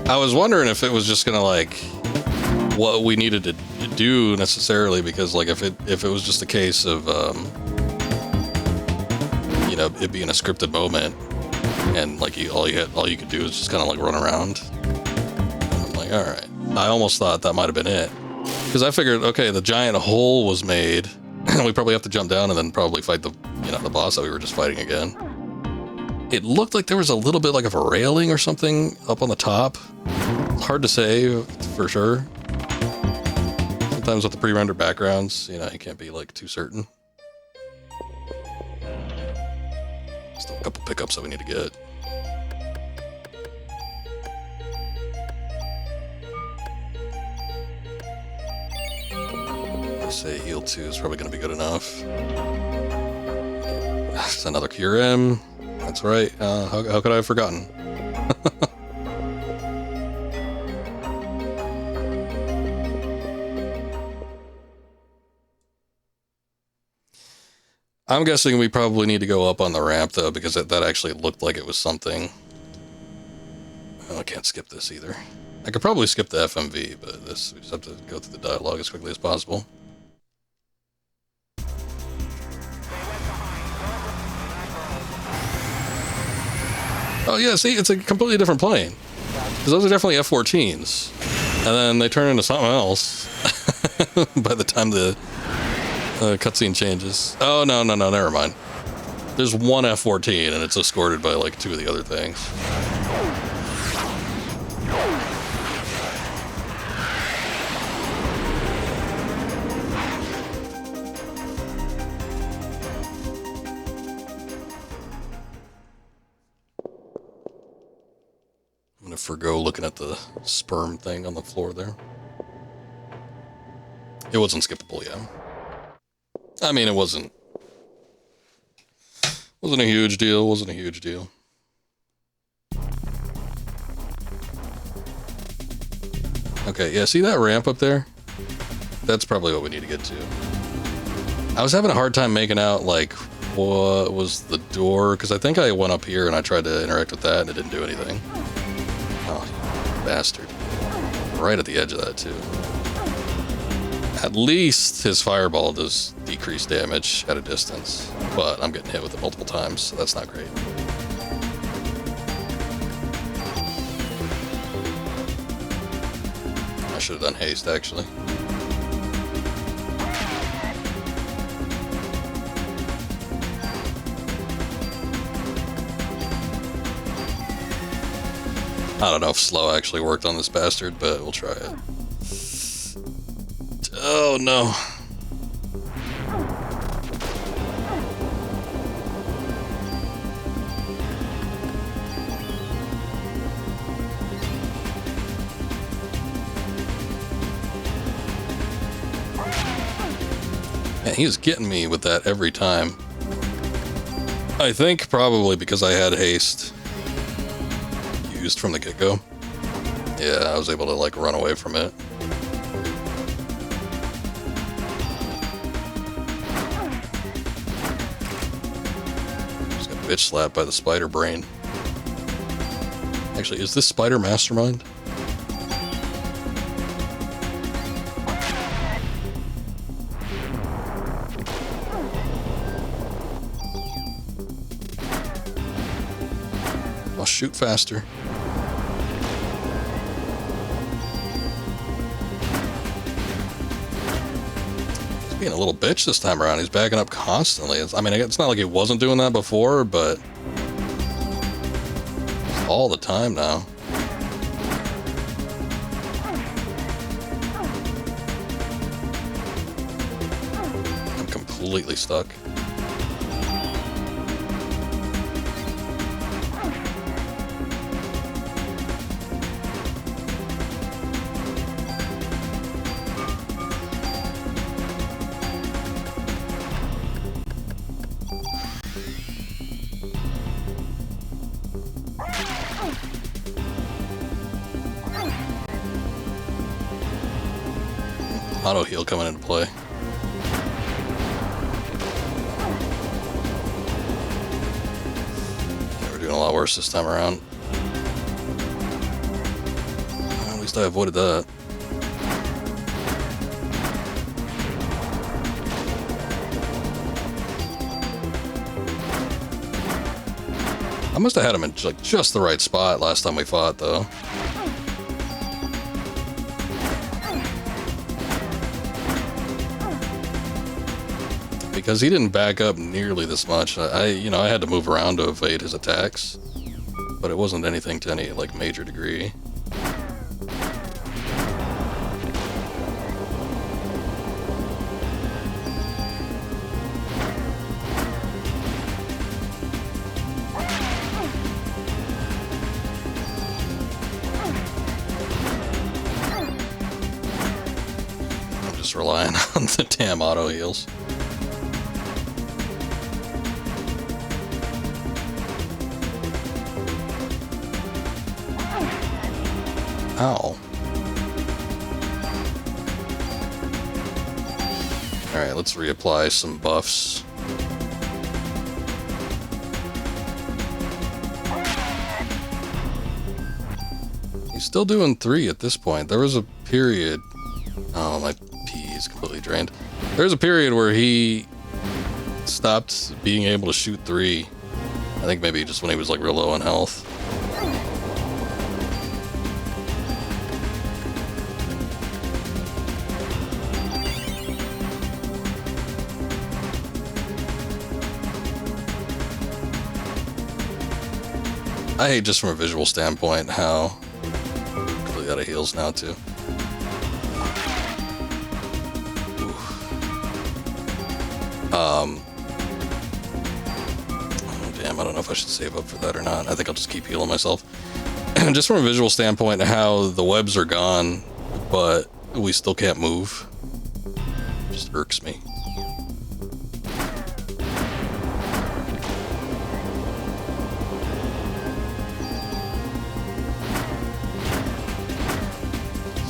I was wondering if it was just gonna, like, what we needed to do necessarily, because like if it was just a case of you know, it being a scripted moment and like all you could do is just kind of like run around. I'm like, all right. I almost thought that might have been it, because I figured, okay, the giant hole was made and we probably have to jump down and then probably fight the, you know, the boss that we were just fighting again. It looked like there was a little bit like of a railing or something up on the top. Hard to say for sure. Sometimes with the pre-rendered backgrounds, you know, you can't be like too certain. Still a couple pickups that we need to get. I say heal 2 is probably going to be good enough. It's another cure M. That's right. How could I have forgotten? I'm guessing we probably need to go up on the ramp, though, because that actually looked like it was something. Oh, I can't skip this either. I could probably skip the FMV, but this, we just have to go through the dialogue as quickly as possible. Oh, yeah, see, it's a completely different plane. Because those are definitely F-14s. And then they turn into something else by the time the cutscene changes. Oh, no, never mind. There's one F-14, and it's escorted by, like, 2 of the other things. I'm gonna forgo looking at the sperm thing on the floor there. It wasn't skippable, yeah. I mean, it wasn't a huge deal, wasn't a huge deal. Okay, yeah, see that ramp up there? That's probably what we need to get to. I was having a hard time making out, like, what was the door? Because I think I went up here and I tried to interact with that and it didn't do anything. Oh, bastard. Right at the edge of that, too. At least his fireball does decrease damage at a distance, but I'm getting hit with it multiple times, so that's not great. I should have done haste, actually. I don't know if slow actually worked on this bastard, but we'll try it. Oh no. Man, he was getting me with that every time. I think probably because I had haste used from the get-go. Yeah, I was able to like run away from it. Just got bitch slapped by the spider brain. Actually, is this Spider Mastermind? I'll shoot faster. Being a little bitch this time around. He's backing up constantly. I mean, it's not like he wasn't doing that before, but all the time now. I'm completely stuck. Auto heal coming into play. Yeah, we're doing a lot worse this time around. Well, at least I avoided that. I must have had him in like just the right spot last time we fought, though. Because he didn't back up nearly this much. I had to move around to evade his attacks, but it wasn't anything to any like major degree. I'm just relying on the damn auto heals. Ow. Alright, let's reapply some buffs. He's still doing 3 at this point. There was a period... Oh, my P is completely drained. There was a period where he stopped being able to shoot 3. I think maybe just when he was like real low on health. I hate just from a visual standpoint how completely out of heals now too. Oh damn, I don't know if I should save up for that or not. I think I'll just keep healing myself. Just from a visual standpoint, how the webs are gone, but we still can't move. Just irks me.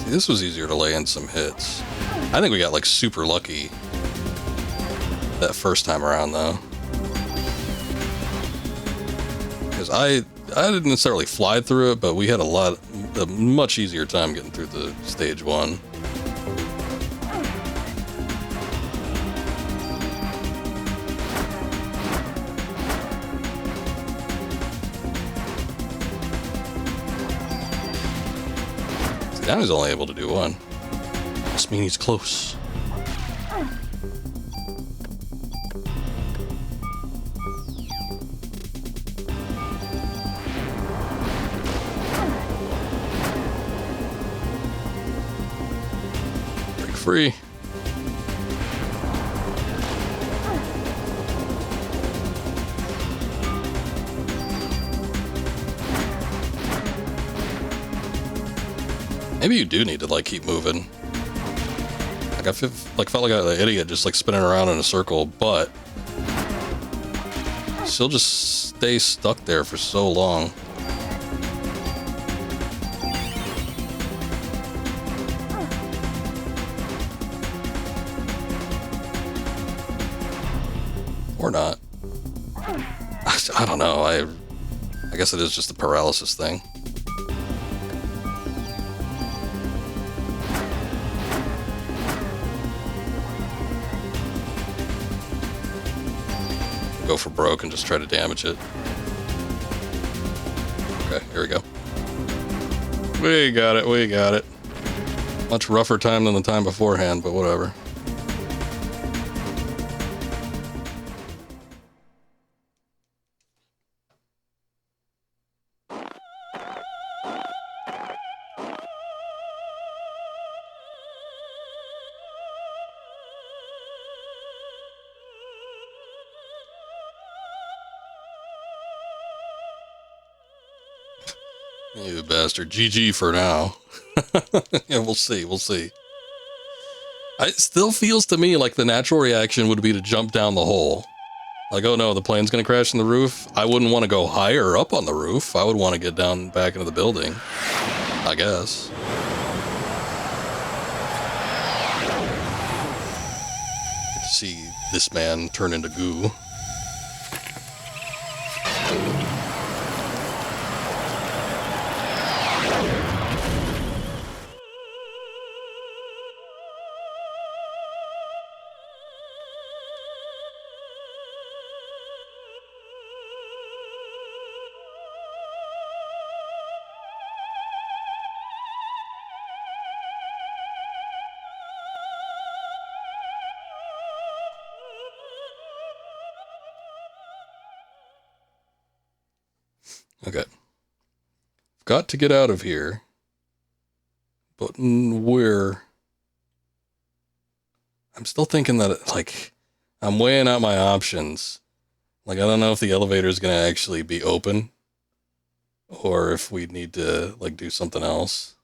This was easier to lay in some hits. I think we got like super lucky that first time around though. Because I didn't necessarily fly through it, but we had a much easier time getting through the stage 1. Now he's only able to do 1. Must mean he's close. Break free. Maybe you do need to like keep moving. Like I felt like an idiot just like spinning around in a circle, but still just stay stuck there for so long. Or not. I don't know. I guess it is just the paralysis thing. Go for broke and just try to damage it. Okay, here we go. We got it, we got it. Much rougher time than the time beforehand, but whatever. You bastard. GG for now. Yeah, we'll see. We'll see. It still feels to me like the natural reaction would be to jump down the hole. Like, oh no, the plane's gonna crash in the roof. I wouldn't want to go higher up on the roof. I would want to get down back into the building, I guess. Get to see this man turn into goo. Okay. Got to get out of here. But where? I'm still thinking that, like, I'm weighing out my options. Like, I don't know if the elevator is going to actually be open. Or if we need to, like, do something else.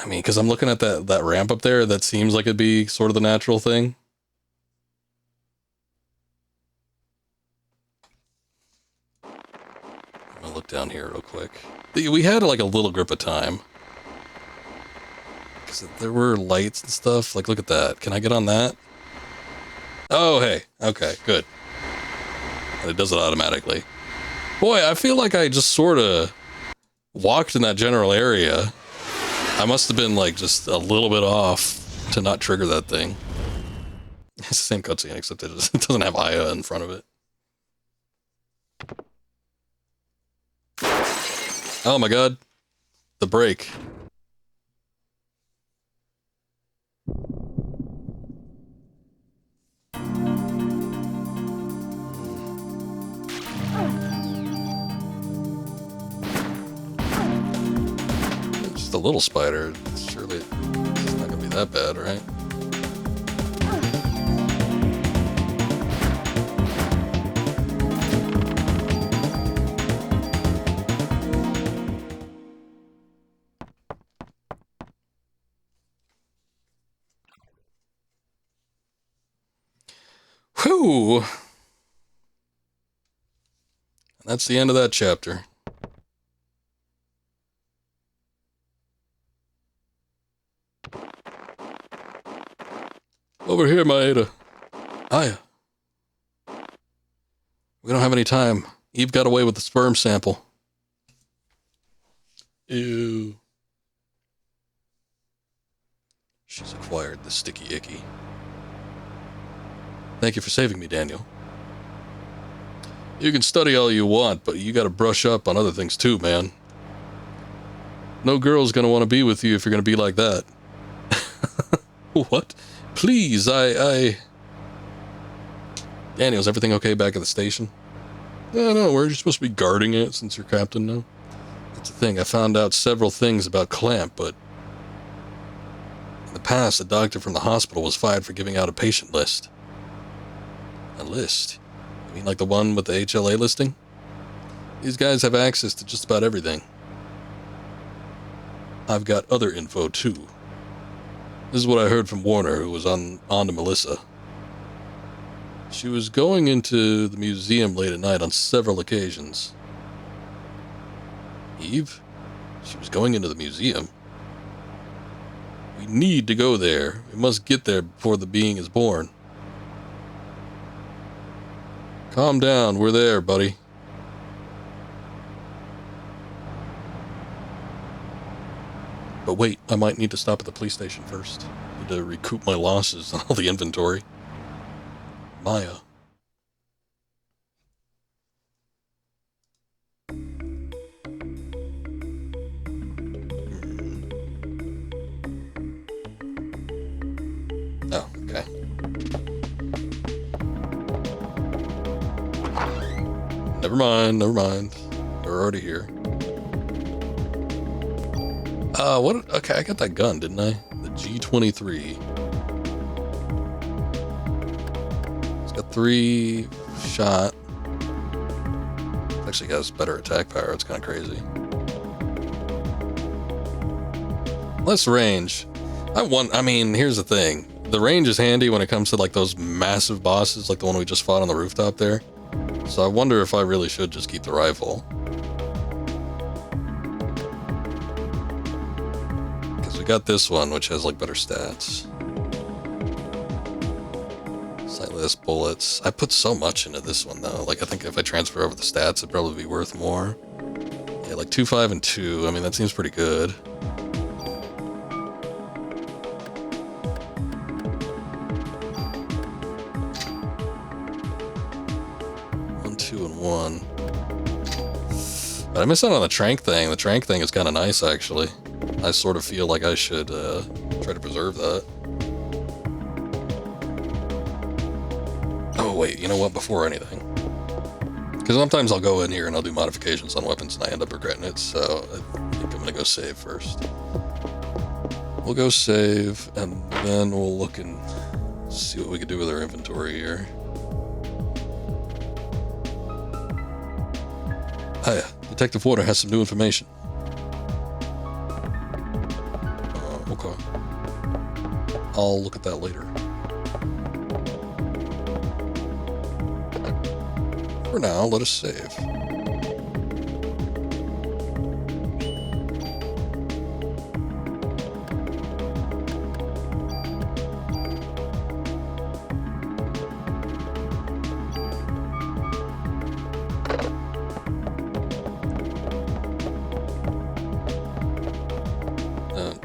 I mean, because I'm looking at that ramp up there. That seems like it'd be sort of the natural thing. I'm going to look down here real quick. We had, like, a little grip of time. Because there were lights and stuff. Like, look at that. Can I get on that? Oh, hey. Okay, good. And it does it automatically. Boy, I feel like I just sort of walked in that general area. I must have been, like, just a little bit off to not trigger that thing. It's the same cutscene, except it doesn't have Aya in front of it. Oh my god. The break. Just a little spider. Surely it's not gonna be that bad, right? Whew. That's the end of that chapter. Over here, Maeda. Aya. We don't have any time. Eve got away with the sperm sample. Ew. She's acquired the sticky icky. Thank you for saving me, Daniel. You can study all you want, but you gotta brush up on other things too, man. No girl's gonna want to be with you if you're gonna be like that. What? Please, Daniel, is everything okay back at the station? No, we're just supposed to be guarding it since you're captain now. That's the thing, I found out several things about Clamp, but... in the past, a doctor from the hospital was fired for giving out a patient list. A list? You mean like the one with the HLA listing? These guys have access to just about everything. I've got other info, too. This is what I heard from Warner, who was on to Melissa. She was going into the museum late at night on several occasions. Eve? She was going into the museum? We need to go there. We must get there before the being is born. Calm down, we're there, buddy. But wait, I might need to stop at the police station first. Need to recoup my losses on all the inventory. Maya. Oh, okay. Never mind. We're already here. What? Okay, I got that gun, didn't I? The G23. It's got 3 shot. Actually has better attack power. It's kind of crazy. Less range. I mean, here's the thing. The range is handy when it comes to like those massive bosses, like the one we just fought on the rooftop there. So I wonder if I really should just keep the rifle. Got this one, which has like better stats. Slightly less bullets. I put so much into this one though. Like I think if I transfer over the stats, it'd probably be worth more. Yeah, like 2, 5, and 2. I mean, that seems pretty good. One, 2, and 1. But I missed out on the trank thing. The trank thing is kind of nice, actually. I sort of feel like I should try to preserve that. Oh wait, you know what? Before anything, Because sometimes I'll go in here and I'll do modifications on weapons and I end up regretting it, so I think I'm gonna go save first. We'll go save, and then we'll look and see what we can do with our inventory here. Hiya, Detective Warner has some new information. Okay. I'll look at that later. For now, let us save.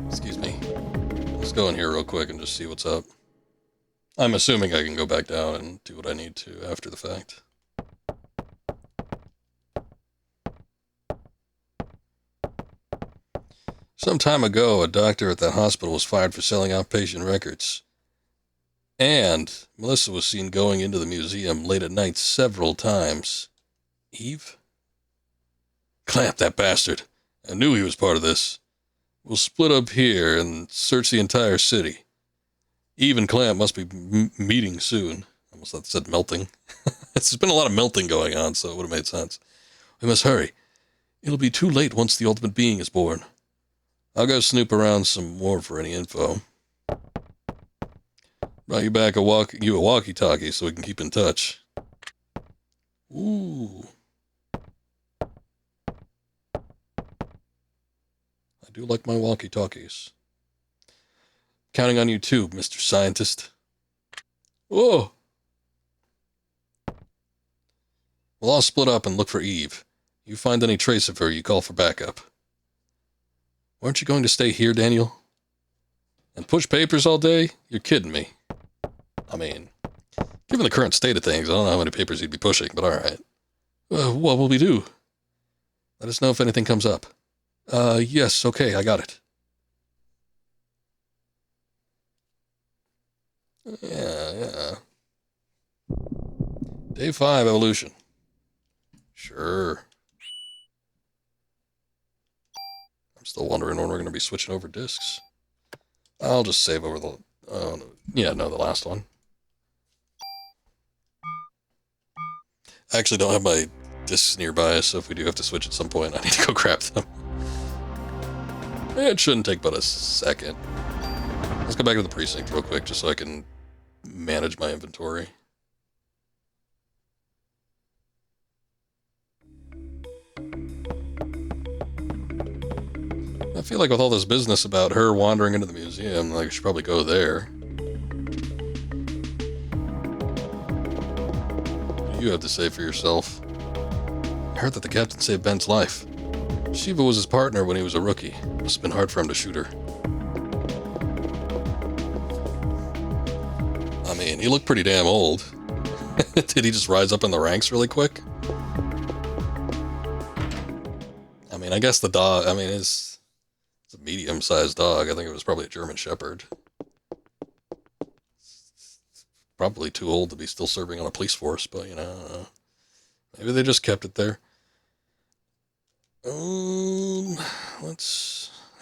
Excuse me. Let's go in here real quick and just see what's up. I'm assuming I can go back down and do what I need to after the fact. Some time ago, a doctor at that hospital was fired for selling outpatient records. And Melissa was seen going into the museum late at night several times. Eve? Clamp, that bastard. I knew he was part of this. We'll split up here and search the entire city. Eve and Clamp must be meeting soon. I almost said melting. There's been a lot of melting going on, so it would have made sense. We must hurry. It'll be too late once the ultimate being is born. I'll go snoop around some more for any info. Brought you back a walkie-talkie so we can keep in touch. Ooh. I do like my walkie-talkies. Counting on you too, Mr. Scientist. Whoa! We'll all split up and look for Eve. You find any trace of her, you call for backup. Weren't you going to stay here, Daniel? And push papers all day? You're kidding me. I mean, given the current state of things, I don't know how many papers you'd be pushing, but alright. What will we do? Let us know if anything comes up. Yes, okay, I got it. Yeah. Day 5, evolution. Sure. I'm still wondering when we're going to be switching over discs. I'll just save over the... the last one. I actually don't have my discs nearby, so if we do have to switch at some point, I need to go grab them. It shouldn't take but a second. Let's go back to the precinct real quick, just so I can manage my inventory. I feel like with all this business about her wandering into the museum, like I should probably go there. What do you have to say for yourself? I heard that the captain saved Ben's life. Shiva was his partner when he was a rookie. Must have been hard for him to shoot her. I mean, he looked pretty damn old. Did he just rise up in the ranks really quick? I mean, I guess the dog, it's a medium-sized dog. I think it was probably a German Shepherd. Probably too old to be still serving on a police force, but, I don't know. Maybe they just kept it there. I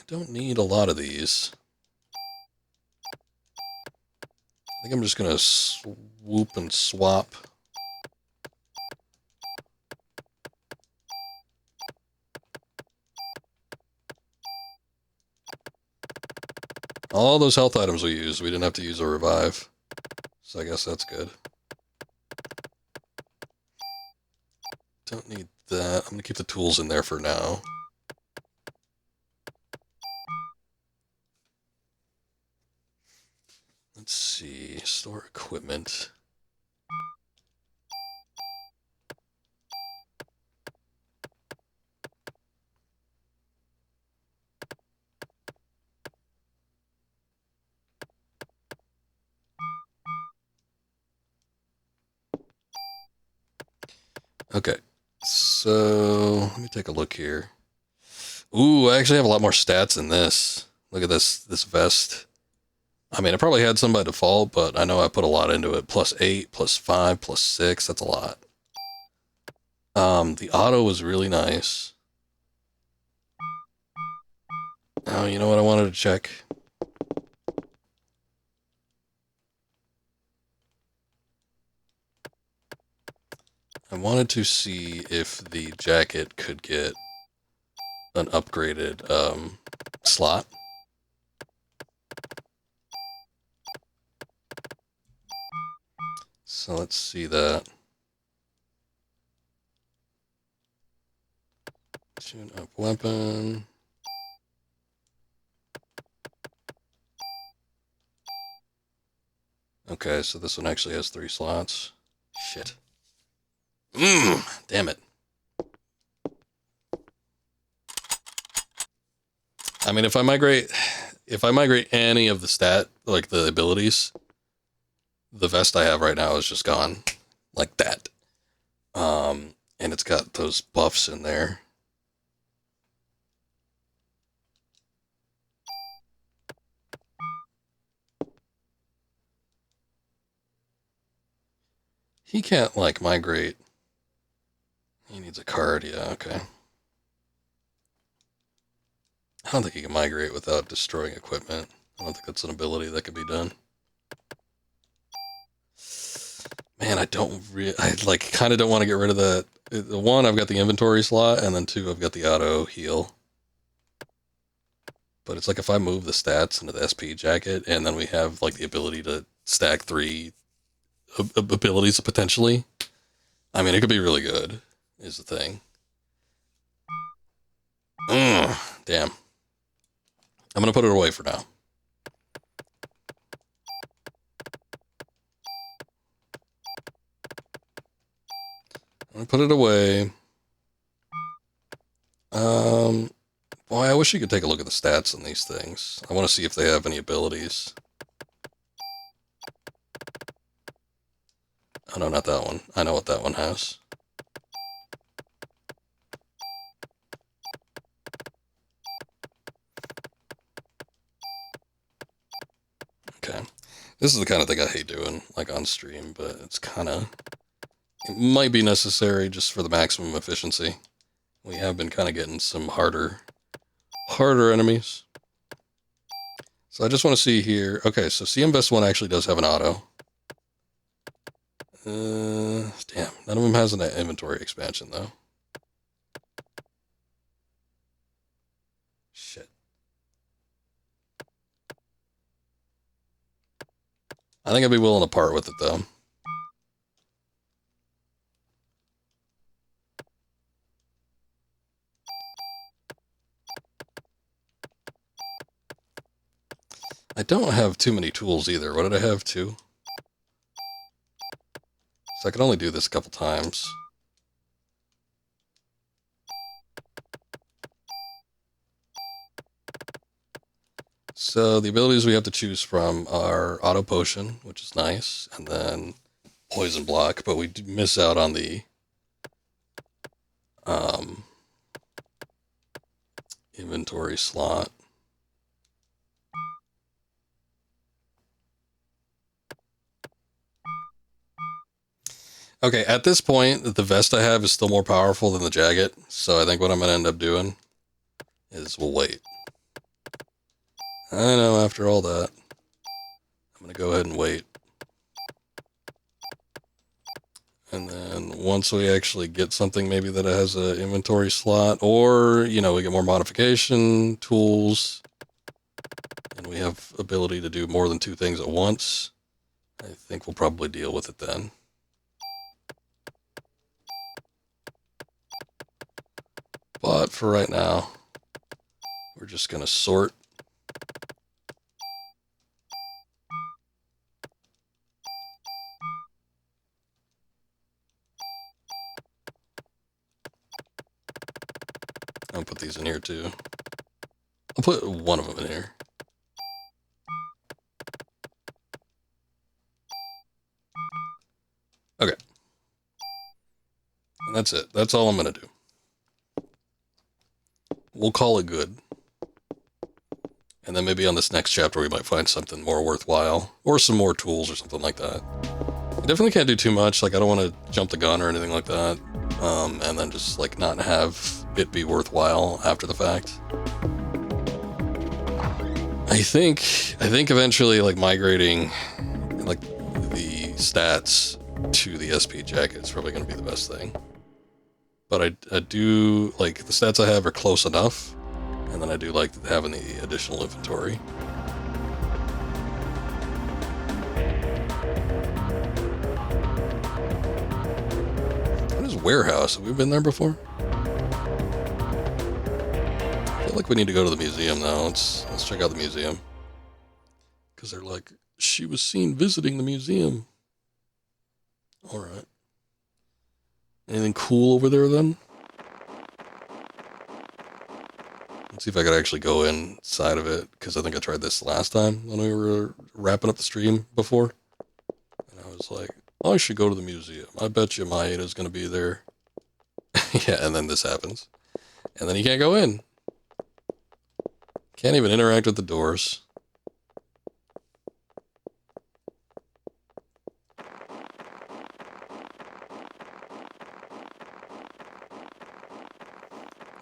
don't need a lot of these. I think I'm just gonna swoop and swap. All those health items we used, we didn't have to use a revive. So I guess that's good. Don't need that. I'm gonna keep the tools in there for now. Let's see, store equipment. Okay, so let me take a look here. Ooh, I actually have a lot more stats in this. Look at this vest. I mean, I probably had some by default, but I know I put a lot into it. +8, +5, +6, that's a lot. The auto was really nice. Oh, you know what I wanted to check? I wanted to see if the jacket could get an upgraded slot. So let's see that. Tune up weapon. Okay, so this one actually has 3 slots. Shit. Damn it. I mean, if I migrate any of the stat, like the abilities, the vest I have right now is just gone. Like that. And it's got those buffs in there. He can't, like, migrate. He needs a card, yeah, okay. I don't think he can migrate without destroying equipment. I don't think that's an ability that can be done. Man, I like kind of don't want to get rid of that. The 1, I've got the inventory slot, and then 2, I've got the auto heal. But it's like if I move the stats into the SP jacket, and then we have like the ability to stack 3 abilities potentially. I mean, it could be really good, is the thing. Damn. I'm gonna put it away for now. I'm gonna put it away. Boy, I wish you could take a look at the stats on these things. I want to see if they have any abilities. Oh no, not that one. I know what that one has. Okay. This is the kind of thing I hate doing, like on stream, but it's kind of... It might be necessary just for the maximum efficiency. We have been kind of getting some harder enemies. So I just want to see here. Okay, so CM Vest 1 actually does have an auto. Damn, none of them has an inventory expansion, though. Shit. I think I'd be willing to part with it, though. I don't have too many tools either. What did I have? 2? So I can only do this a couple times. So the abilities we have to choose from are Auto Potion, which is nice, and then Poison Block, but we miss out on the inventory slot. Okay, at this point, the vest I have is still more powerful than the jacket, so I think what I'm going to end up doing is we'll wait. I know, after all that, I'm going to go ahead and wait. And then once we actually get something maybe that has an inventory slot, or, you know, we get more modification tools, and we have ability to do more than 2 things at once, I think we'll probably deal with it then. But for right now, we're just going to sort. I'll put these in here too. I'll put one of them in here. Okay. And that's it. That's all I'm going to do. We'll call it good. And then maybe on this next chapter we might find something more worthwhile. Or some more tools or something like that. I definitely can't do too much. Like, I don't want to jump the gun or anything like that. and then just like not have it be worthwhile after the fact. I think eventually like migrating like the stats to the SP jacket is probably going to be the best thing. But I do like the stats I have are close enough, and then I do like having the additional inventory. What is warehouse? Have we been there before? I feel like we need to go to the museum now. Let's check out the museum. Because they're like, she was seen visiting the museum. Alright. Anything cool over there then? Let's see if I could actually go inside of it, because I think I tried this last time when we were wrapping up the stream before. And I was like, I should go to the museum. I bet you my Ada's going to be there. Yeah, and then this happens. And then you can't go in. Can't even interact with the doors.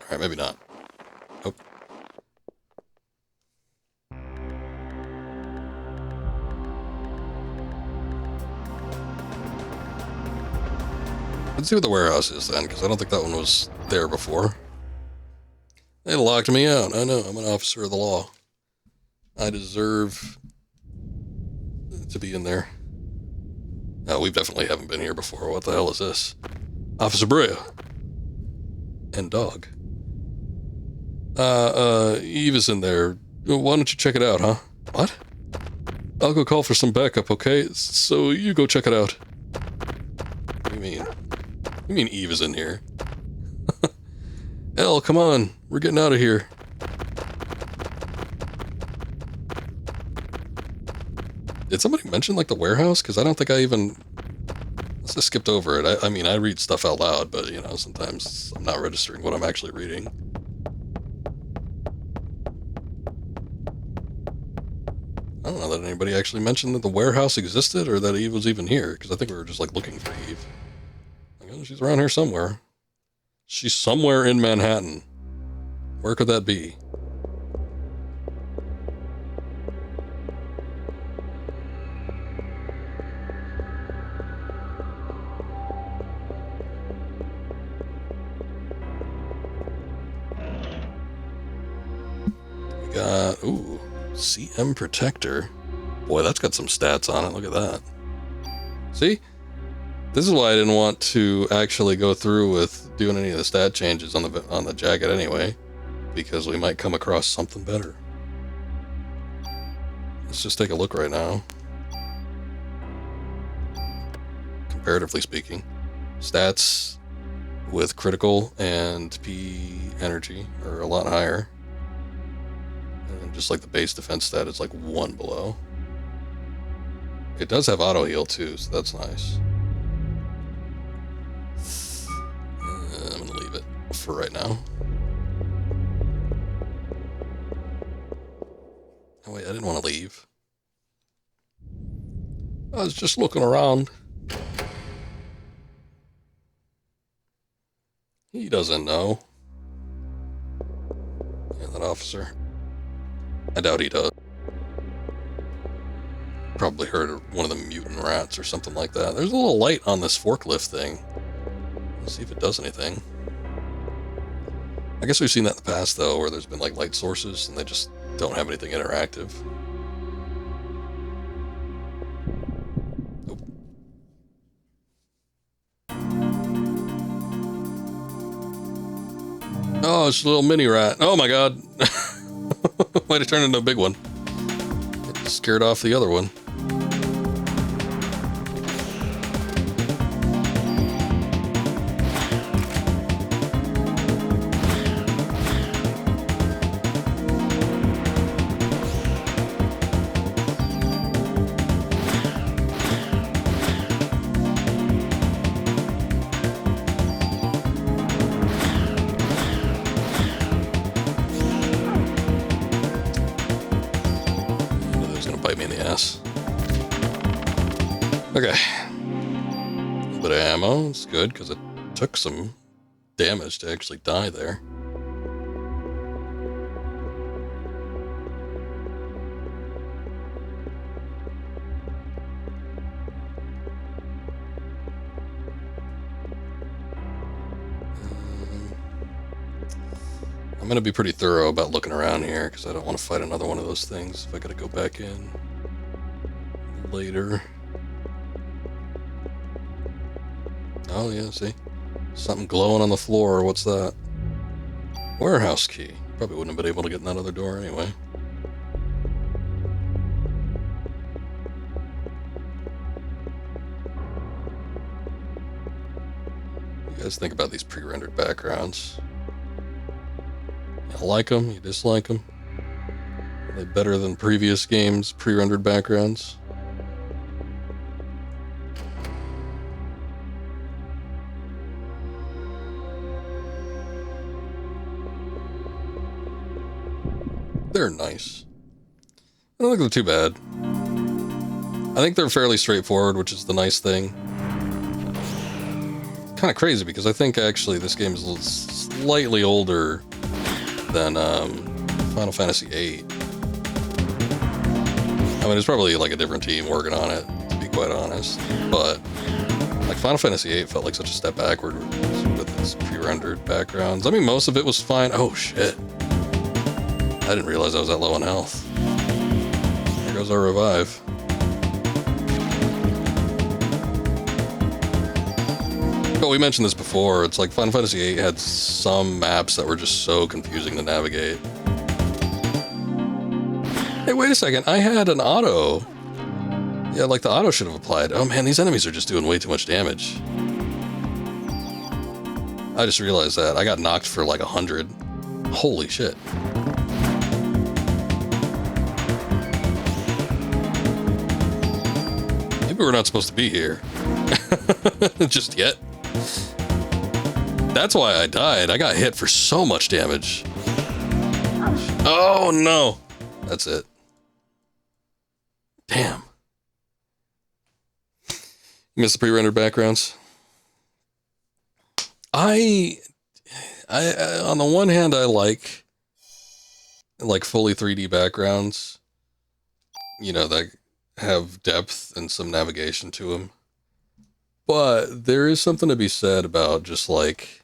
Alright, maybe not. Oh. Let's see what the warehouse is then, because I don't think that one was there before. They locked me out. I know, I'm an officer of the law. I deserve to be in there. No, we definitely haven't been here before. What the hell is this? Officer Brea. And dog. Eve is in there. Why don't you check it out, huh? What? I'll go call for some backup, okay? So you go check it out. What do you mean? You mean Eve is in here? Elle, come on. We're getting out of here. Did somebody mention, like, the warehouse? Because I don't think I even... Let's just skipped over it. I mean, I read stuff out loud, but, you know, sometimes I'm not registering what I'm actually reading. I don't know that anybody actually mentioned that the warehouse existed or that Eve was even here, because I think we were just, like, looking for Eve. Like, oh, she's around here somewhere. She's somewhere in Manhattan. Where could that be? We got, ooh, CM Protector. Boy, that's got some stats on it. Look at that. See? This is why I didn't want to actually go through with doing any of the stat changes on the jacket anyway, because we might come across something better. Let's just take a look right now. Comparatively speaking, stats with critical and P energy are a lot higher. And just like the base defense stat is like 1 below. It does have auto heal too, so that's nice. I'm gonna leave it for right now. Oh wait, I didn't want to leave. I was just looking around. He doesn't know. Yeah, that officer. I doubt he does. Probably heard of one of the mutant rats or something like that. There's a little light on this forklift thing. Let's see if it does anything. I guess we've seen that in the past, though, where there's been, like, light sources, and they just don't have anything interactive. Nope. Oh, it's a little mini rat. Oh, my God. Might have turned into a big one. It scared off the other one. Okay. A bit of ammo. It's good because it took some damage to actually die there. I'm going to be pretty thorough about looking around here because I don't want to fight another one of those things if I got to go back in later. Oh yeah, see? Something glowing on the floor. What's that? Warehouse key. Probably wouldn't have been able to get in that other door anyway. What do you guys think about these pre-rendered backgrounds? You like them? You dislike them? Are they better than previous games' pre-rendered backgrounds? They're nice. I don't think they're too bad. I think they're fairly straightforward, which is the nice thing. Kind of crazy because I think actually this game is slightly older than Final Fantasy VIII. I mean, it's probably like a different team working on it, to be quite honest. But like Final Fantasy VIII felt like such a step backward with its pre-rendered backgrounds. I mean, most of it was fine. Oh shit! I didn't realize I was that low on health. There goes our revive. But we mentioned this before, it's like Final Fantasy VIII had some maps that were just so confusing to navigate. Hey, wait a second, I had an auto. Yeah, like the auto should have applied. Oh man, these enemies are just doing way too much damage. I just realized that. I got knocked for like 100. Holy shit. Maybe we're not supposed to be here. Just yet. That's why I died. I got hit for so much damage. Oh no. That's it. Damn. You missed the pre-rendered backgrounds? I on the one hand I like fully 3D backgrounds, you know, that have depth and some navigation to them. But there is something to be said about just like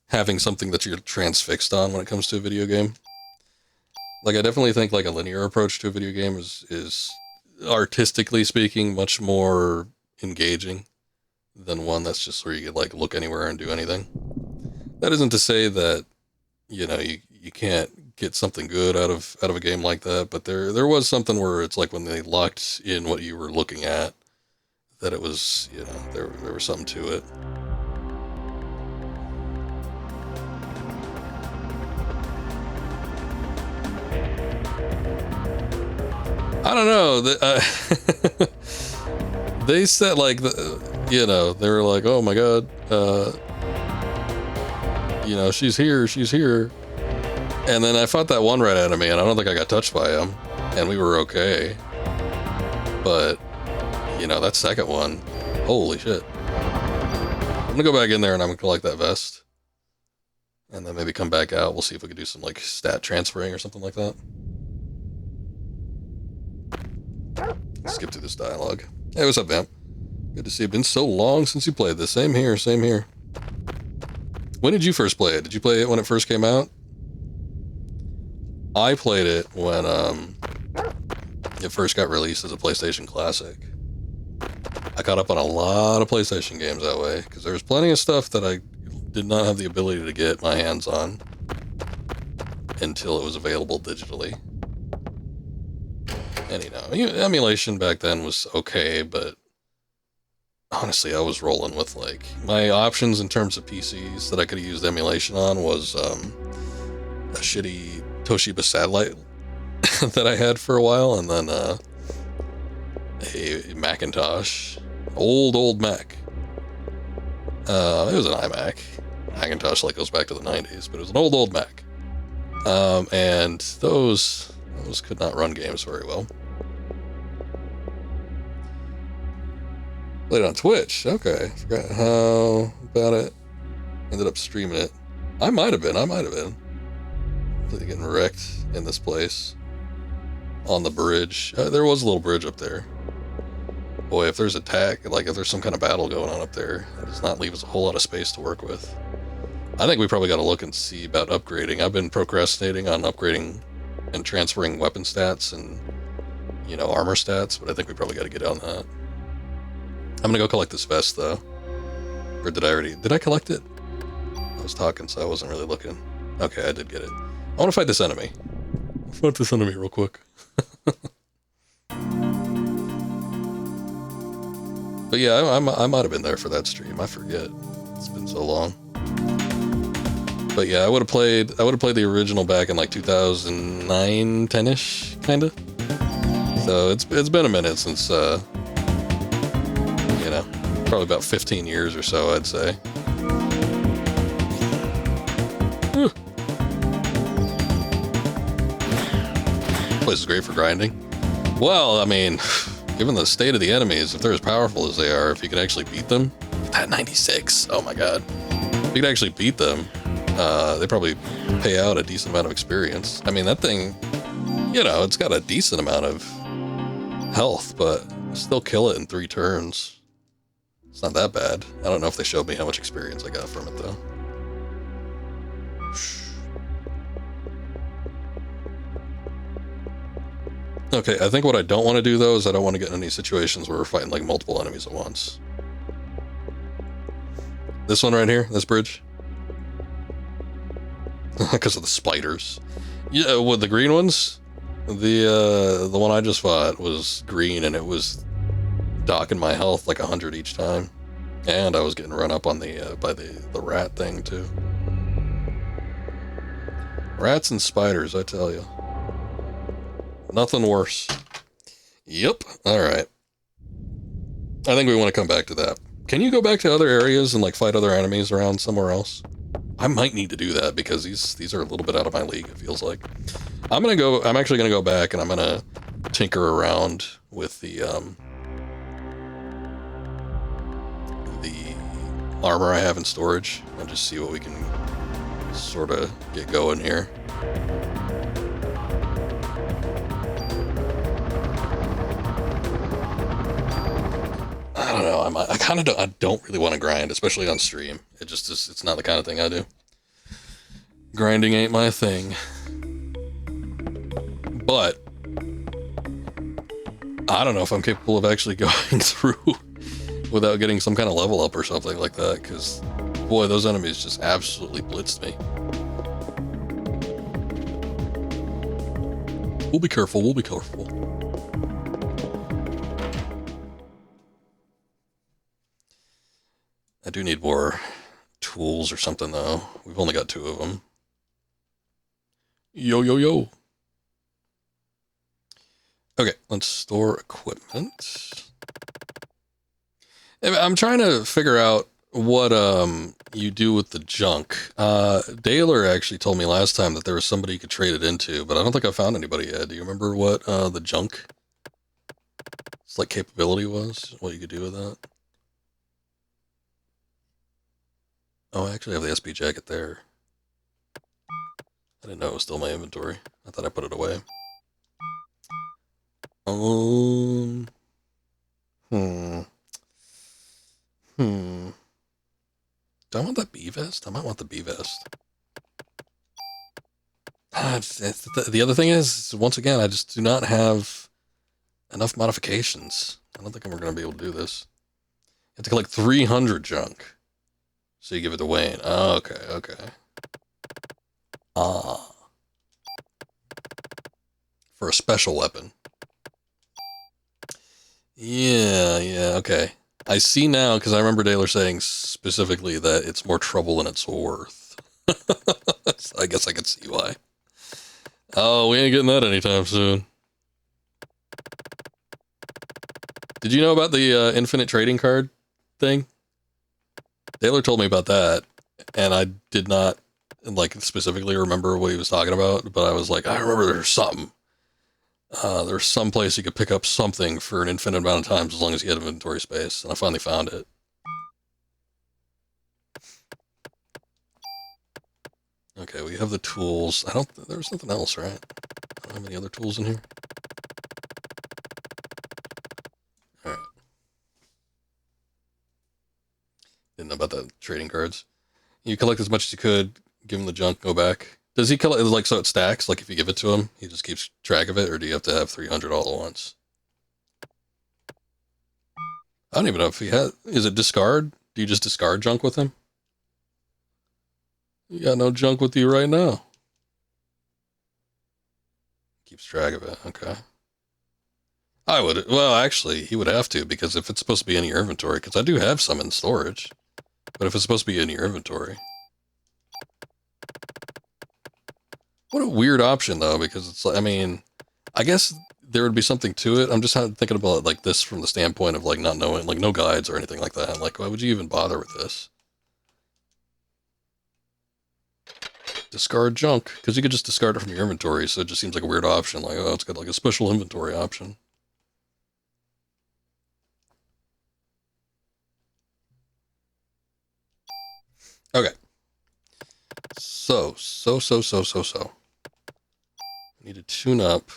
having something that you're transfixed on when it comes to a video game. Like I definitely think like a linear approach to a video game is artistically speaking much more engaging than one that's just where you could like look anywhere and do anything. That isn't to say that, you know, you can't get something good out of a game like that, but there was something where it's like when they locked in what you were looking at, that it was, you know, there was something to it. I don't know. They said like, you know, they were like, oh my god, you know, she's here. And then I fought that one red enemy, and I don't think I got touched by him, and we were okay. But, you know, that second one, holy shit. I'm gonna go back in there and I'm gonna collect that vest. And then maybe come back out. We'll see if we can do some like stat transferring or something like that. Skip through this dialogue. Hey, what's up, Vamp? Good to see you. Been so long since you played this. Same here. When did you first play it? Did you play it when it first came out? I played it when it first got released as a PlayStation Classic. I caught up on a lot of PlayStation games that way, because there was plenty of stuff that I did not have the ability to get my hands on until it was available digitally. And you know, emulation back then was okay, but honestly, I was rolling with like my options in terms of PCs that I could have used emulation on was a shitty Toshiba satellite that I had for a while, and then a Macintosh, old Mac. It was an iMac. Macintosh like goes back to the 90s, but it was an old Mac. And those could not run games very well. Played on Twitch. Okay, forgot how about it. Ended up streaming it. I might have been. Getting wrecked in this place. On the bridge. There was a little bridge up there. Boy, if there's attack, like if there's some kind of battle going on up there, that does not leave us a whole lot of space to work with. I think we probably got to look and see about upgrading. I've been procrastinating on upgrading and transferring weapon stats and, you know, armor stats, but I think we probably got to get on that. I'm gonna go collect this vest, though. Or did I collect it? I was talking, so I wasn't really looking. Okay, I did get it. I want to fight this enemy. Let's fight this enemy real quick. But yeah, I might have been there for that stream. I forget. It's been so long. But yeah, I would have played the original back in like 2009, 10ish, kind of. So it's been a minute since you know, probably about 15 years or so, I'd say. Whew. Place is great for grinding. Well, I mean, given the state of the enemies, if they're as powerful as they are, if you can actually beat them, that 96, oh my god. If you can actually beat them, they probably pay out a decent amount of experience. I mean, that thing, you know, it's got a decent amount of health, but still kill it in 3 turns. It's not that bad. I don't know if they showed me how much experience I got from it, though. Okay, I think what I don't want to do, though, is I don't want to get in any situations where we're fighting, like, multiple enemies at once. This one right here, this bridge. Because of the spiders. Yeah, with the green ones, the one I just fought was green, and it was docking my health like 100 each time. And I was getting run up on the by the rat thing, too. Rats and spiders, I tell you. Nothing worse. Yep. Alright. I think we want to come back to that. Can you go back to other areas and like fight other enemies around somewhere else? I might need to do that because these are a little bit out of my league, it feels like. I'm actually gonna go back and I'm gonna tinker around with the armor I have in storage and just see what we can sort of get going here. I don't know. I don't really want to grind, especially on stream. It's not the kind of thing I do. Grinding ain't my thing. But I don't know if I'm capable of actually going through without getting some kind of level up or something like that, because boy, those enemies just absolutely blitzed me. We'll be careful. I do need more tools or something, though. We've only got 2 of them. Yo. Okay, let's store equipment. I'm trying to figure out what you do with the junk. Daler actually told me last time that there was somebody you could trade it into, but I don't think I found anybody yet. Do you remember what the junk, it's like capability was? What you could do with that? Oh, I actually have the SB jacket there. I didn't know it was still in my inventory. I thought I put it away. Do I want that bee vest? I might want the bee vest. The other thing is, once again, I just do not have enough modifications. I don't think I'm going to be able to do this. You have to collect 300 junk. So you give it to Wayne. Oh, okay. Ah. For a special weapon. Yeah, okay. I see now, because I remember Daler saying specifically that it's more trouble than it's worth. So I guess I can see why. Oh, we ain't getting that anytime soon. Did you know about the infinite trading card thing? Taylor told me about that, and I did not, like, specifically remember what he was talking about, but I was like, I remember there's something. There's some place you could pick up something for an infinite amount of times as long as you had inventory space, and I finally found it. Okay, we have the tools. There's nothing else, right? I don't have any other tools in here. Alright. Didn't know about the trading cards. You collect as much as you could, give him the junk, go back. Does he collect, like, so it stacks? Like, if you give it to him, he just keeps track of it, or do you have to have 300 all at once? I don't even know if he has. Is it discard? Do you just discard junk with him? You got no junk with you right now. Keeps track of it. Okay. I would. Well, actually, he would have to, because if it's supposed to be in your inventory, because I do have some in storage, but if it's supposed to be in your inventory. What a weird option, though, because it's like, I mean, I guess there would be something to it. I'm just thinking about it like this from the standpoint of like not knowing, like no guides or anything like that. Like, why would you even bother with this? Discard junk, because you could just discard it from your inventory, so it just seems like a weird option. Like, oh, it's got like a special inventory option. Okay. So. I need to tune up.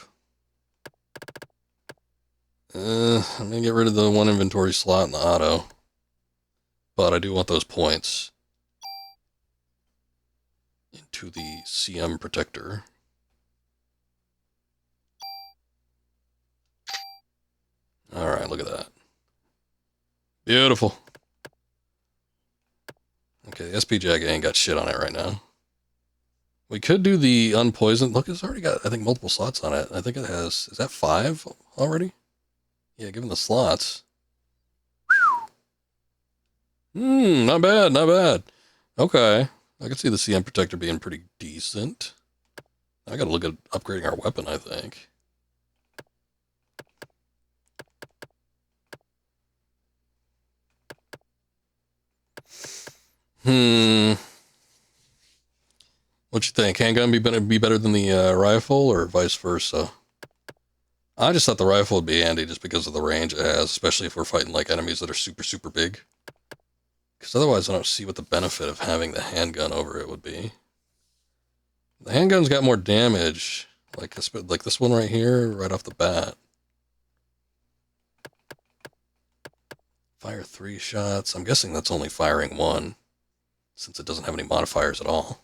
I'm gonna get rid of the one inventory slot in the auto. But I do want those points into the CM protector. Alright, look at that. Beautiful. Okay, the SP Jag ain't got shit on it right now. We could do the unpoisoned. Look, it's already got, I think, multiple slots on it. I think it has, is that 5 already? Yeah, given the slots. Not bad, not bad. Okay. I can see the CM protector being pretty decent. I gotta look at upgrading our weapon, I think. What you think? Handgun be better than the rifle, or vice versa? I just thought the rifle would be handy just because of the range it has, especially if we're fighting like enemies that are super, super big. Because otherwise I don't see what the benefit of having the handgun over it would be. The handgun's got more damage, like this one right here, right off the bat. Fire 3 shots. I'm guessing that's only firing 1, since it doesn't have any modifiers at all.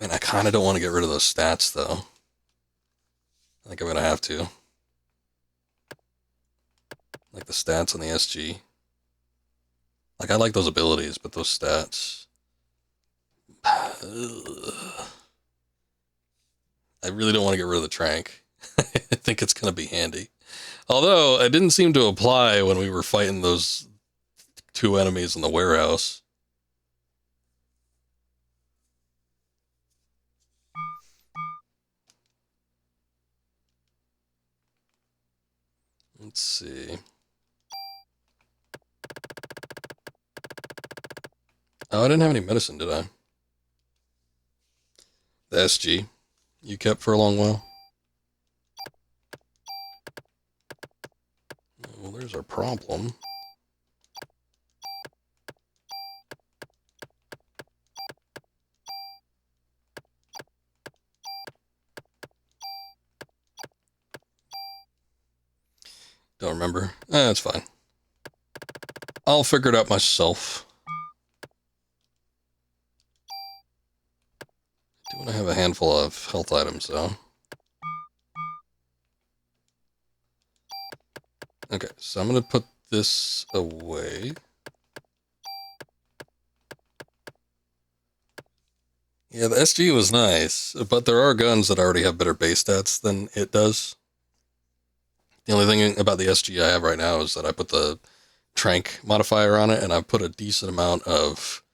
Man, I kind of don't want to get rid of those stats, though. I think I'm going to have to. Like the stats on the SG. Like, I like those abilities, but those stats... I really don't want to get rid of the trank. I think it's going to be handy. Although, it didn't seem to apply when we were fighting those 2 enemies in the warehouse. Let's see. Oh, I didn't have any medicine, did I? The SG you kept for a long while? Well, there's our problem. Don't remember. That's fine. I'll figure it out myself. I do want to have a handful of health items, though. Okay, so I'm going to put this away. Yeah, the SG was nice, but there are guns that already have better base stats than it does. The only thing about the SG I have right now is that I put the trank modifier on it, and I put a decent amount of,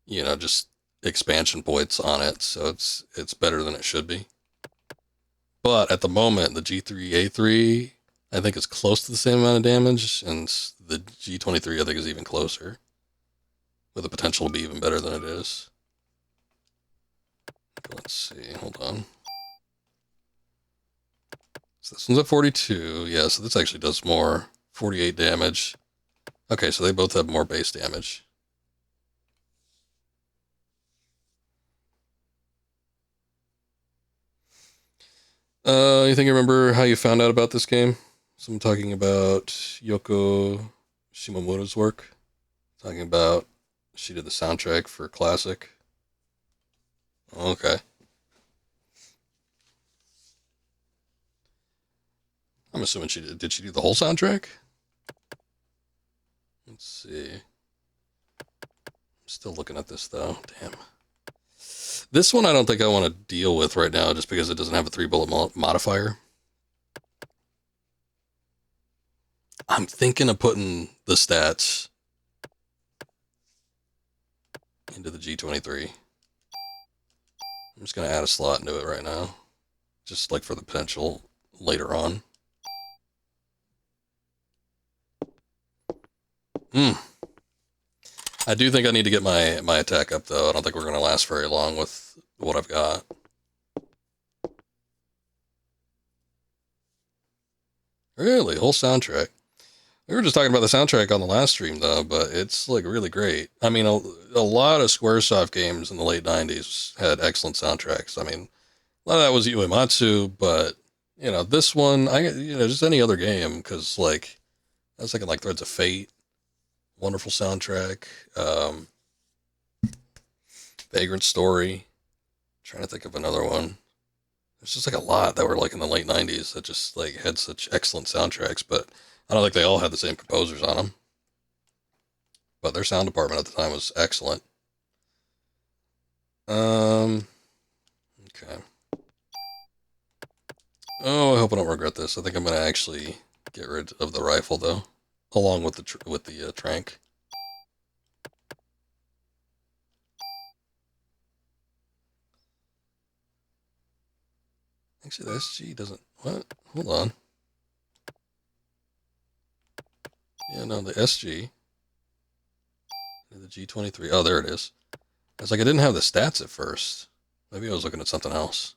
you know, just expansion points on it, so it's better than it should be. But at the moment, the G3A3, I think, is close to the same amount of damage, and the G23, I think, is even closer, with the potential to be even better than it is. Let's see, hold on. So this one's at 42, yeah, so this actually does more, 48 damage. Okay, so they both have more base damage. You think you remember how you found out about this game? Someone talking about Yoko Shimomura's work. Talking about she did the soundtrack for Classic. Okay. I'm assuming she did. Did she do the whole soundtrack? Let's see. I'm still looking at this though. Damn. This one I don't think I want to deal with right now just because it doesn't have a 3-bullet modifier. I'm thinking of putting the stats into the G23. I'm just going to add a slot into it right now. Just like for the potential later on. I do think I need to get my attack up though. I don't think we're going to last very long with what I've got. Really? Whole soundtrack. We were just talking about the soundtrack on the last stream though, but it's like really great. I mean, a lot of Squaresoft games in the late 90s had excellent soundtracks. I mean, a lot of that was Uematsu, but you know, this one, just any other game, because like, I was thinking like Threads of Fate, wonderful soundtrack. Vagrant Story. Trying to think of another one. There's just like a lot that were like in the late 90s that just like had such excellent soundtracks, but I don't think they all had the same composers on them. But their sound department at the time was excellent. Okay. Oh, I hope I don't regret this. I think I'm gonna actually get rid of the rifle though, along with the trank. Actually, the SG doesn't. What? Hold on. Yeah, no, the SG. The G23. Oh, there it is. I was like, I didn't have the stats at first. Maybe I was looking at something else.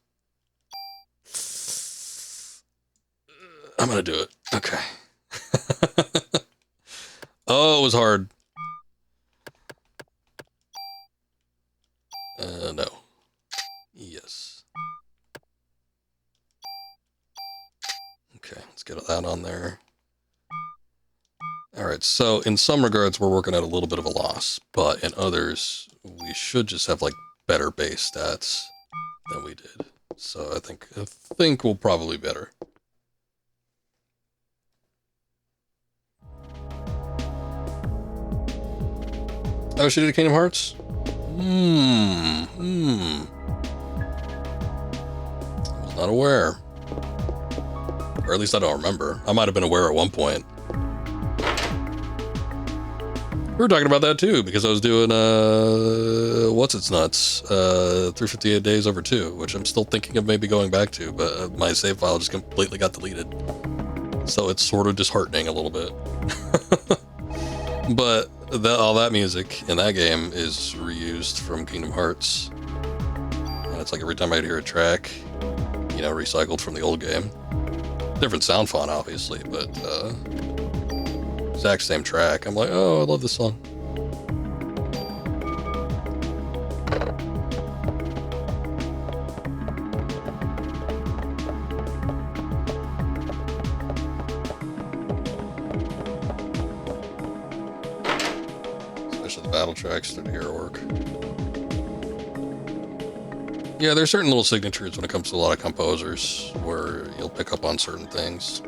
I'm gonna do it. Okay. Oh, it was hard. No. Yes. Okay, let's get that on there. Alright, so in some regards, we're working at a little bit of a loss, but in others, we should just have, like, better base stats than we did. So I think we'll probably be better. Oh, she did Kingdom Hearts? I was not aware. Or at least I don't remember. I might have been aware at one point. We were talking about that too, because I was doing, what's its nuts? 358 Days Over 2, which I'm still thinking of maybe going back to, but my save file just completely got deleted. So it's sort of disheartening a little bit. But all that music in that game is reused from Kingdom Hearts. And it's like every time I hear a track, recycled from the old game. Different sound font, obviously, but, exact same track. I'm like, oh, I love this song. Especially the battle tracks through the hero work. Yeah, there's certain little signatures when it comes to a lot of composers where you'll pick up on certain things.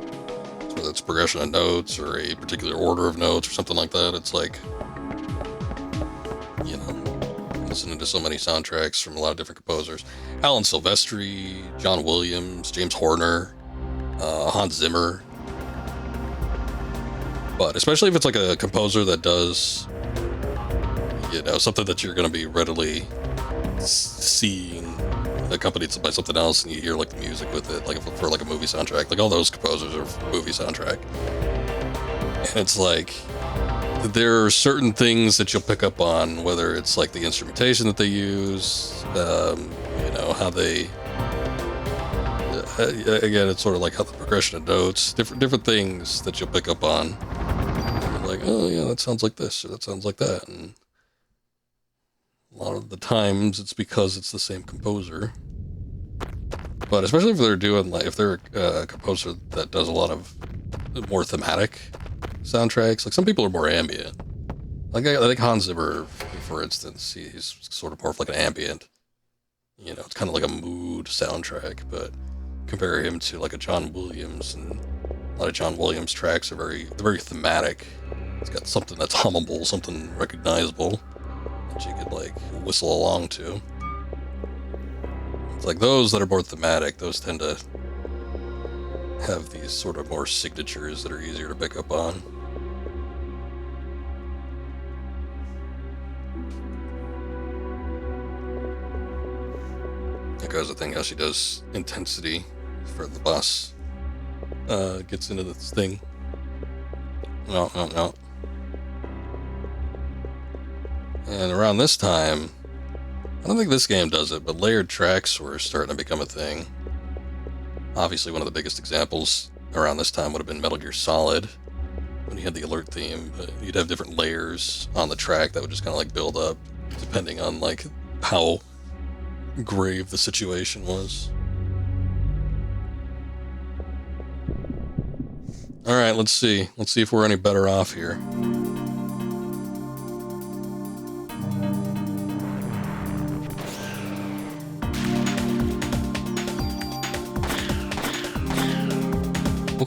Whether it's progression of notes or a particular order of notes or something like that. It's like, listening to so many soundtracks from a lot of different composers. Alan Silvestri, John Williams, James Horner, Hans Zimmer. But especially if it's like a composer that does, something that you're going to be readily seeing accompanied by something else, and you hear like the music with it, like for like a movie soundtrack. Like all those composers are movie soundtrack, and it's like there are certain things that you'll pick up on, whether it's like the instrumentation that they use, how they. Again, it's sort of like how the progression of notes, different things that you'll pick up on. like, oh yeah, that sounds like this or that sounds like that, and a lot of the times it's because it's the same composer. But especially if they're doing, like, if they're a composer that does a lot of more thematic soundtracks, like some people are more ambient. Like I think Hans Zimmer, for instance, he's sort of more of like an ambient. You know, it's kind of like a mood soundtrack, but compare him to like a John Williams, and a lot of John Williams tracks are very thematic. It's got something that's hummable, something recognizable that you could like whistle along to. It's like those that are more thematic, those tend to have these sort of more signatures that are easier to pick up on. That goes the thing how she does intensity for the boss. Gets into this thing. No. And around this time, I don't think this game does it, but layered tracks were starting to become a thing. Obviously, one of the biggest examples around this time would have been Metal Gear Solid, when you had the alert theme, but you'd have different layers on the track that would just kind of like build up, depending on like how grave the situation was. Alright, let's see. Let's see if we're any better off here.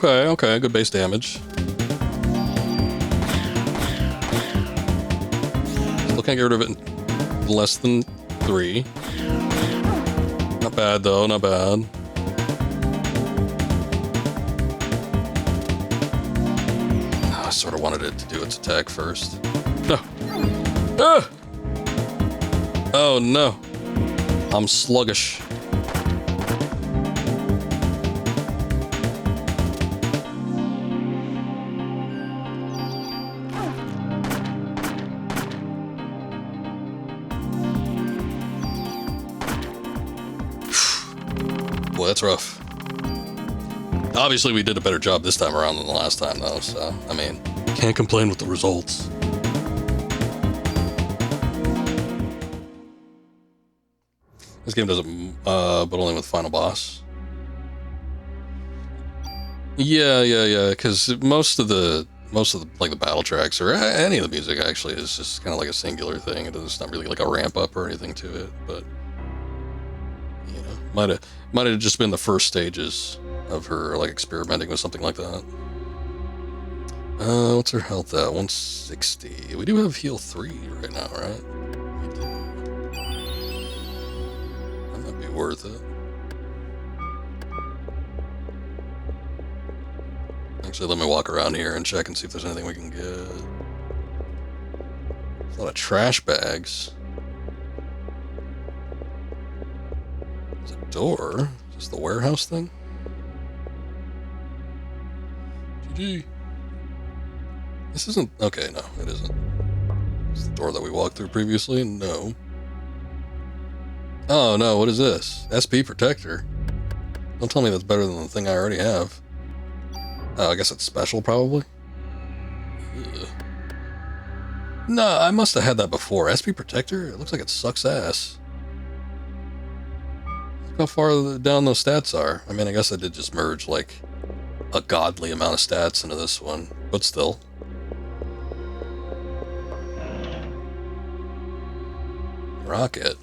Okay, good base damage. Still can't get rid of it in less than 3. Not bad though, not bad. I sort of wanted it to do its attack first. No. Ah! Oh no. I'm sluggish. Boy, that's rough. Obviously, we did a better job this time around than the last time, though, so, I mean, can't complain with the results. This game does it, but only with Final Boss. Yeah, because most of the, like, the battle tracks, or any of the music, actually, is just kind of like a singular thing. It's not really like a ramp-up or anything to it, but, you know, might have just been the first stages of her, like, experimenting with something like that. What's her health at? 160. We do have heal 3 right now, right? We do. That might be worth it. Actually, let me walk around here and check and see if there's anything we can get. There's a lot of trash bags. There's a door. Is this the warehouse thing? GG. This isn't... Okay, no, it isn't. It's the door that we walked through previously? No. Oh, no, what is this? SP Protector? Don't tell me that's better than the thing I already have. Oh, I guess it's special, probably? Ugh. No, I must have had that before. SP Protector? It looks like it sucks ass. Look how far down those stats are. I mean, I guess I did just merge, like, a godly amount of stats into this one, but still. Rocket.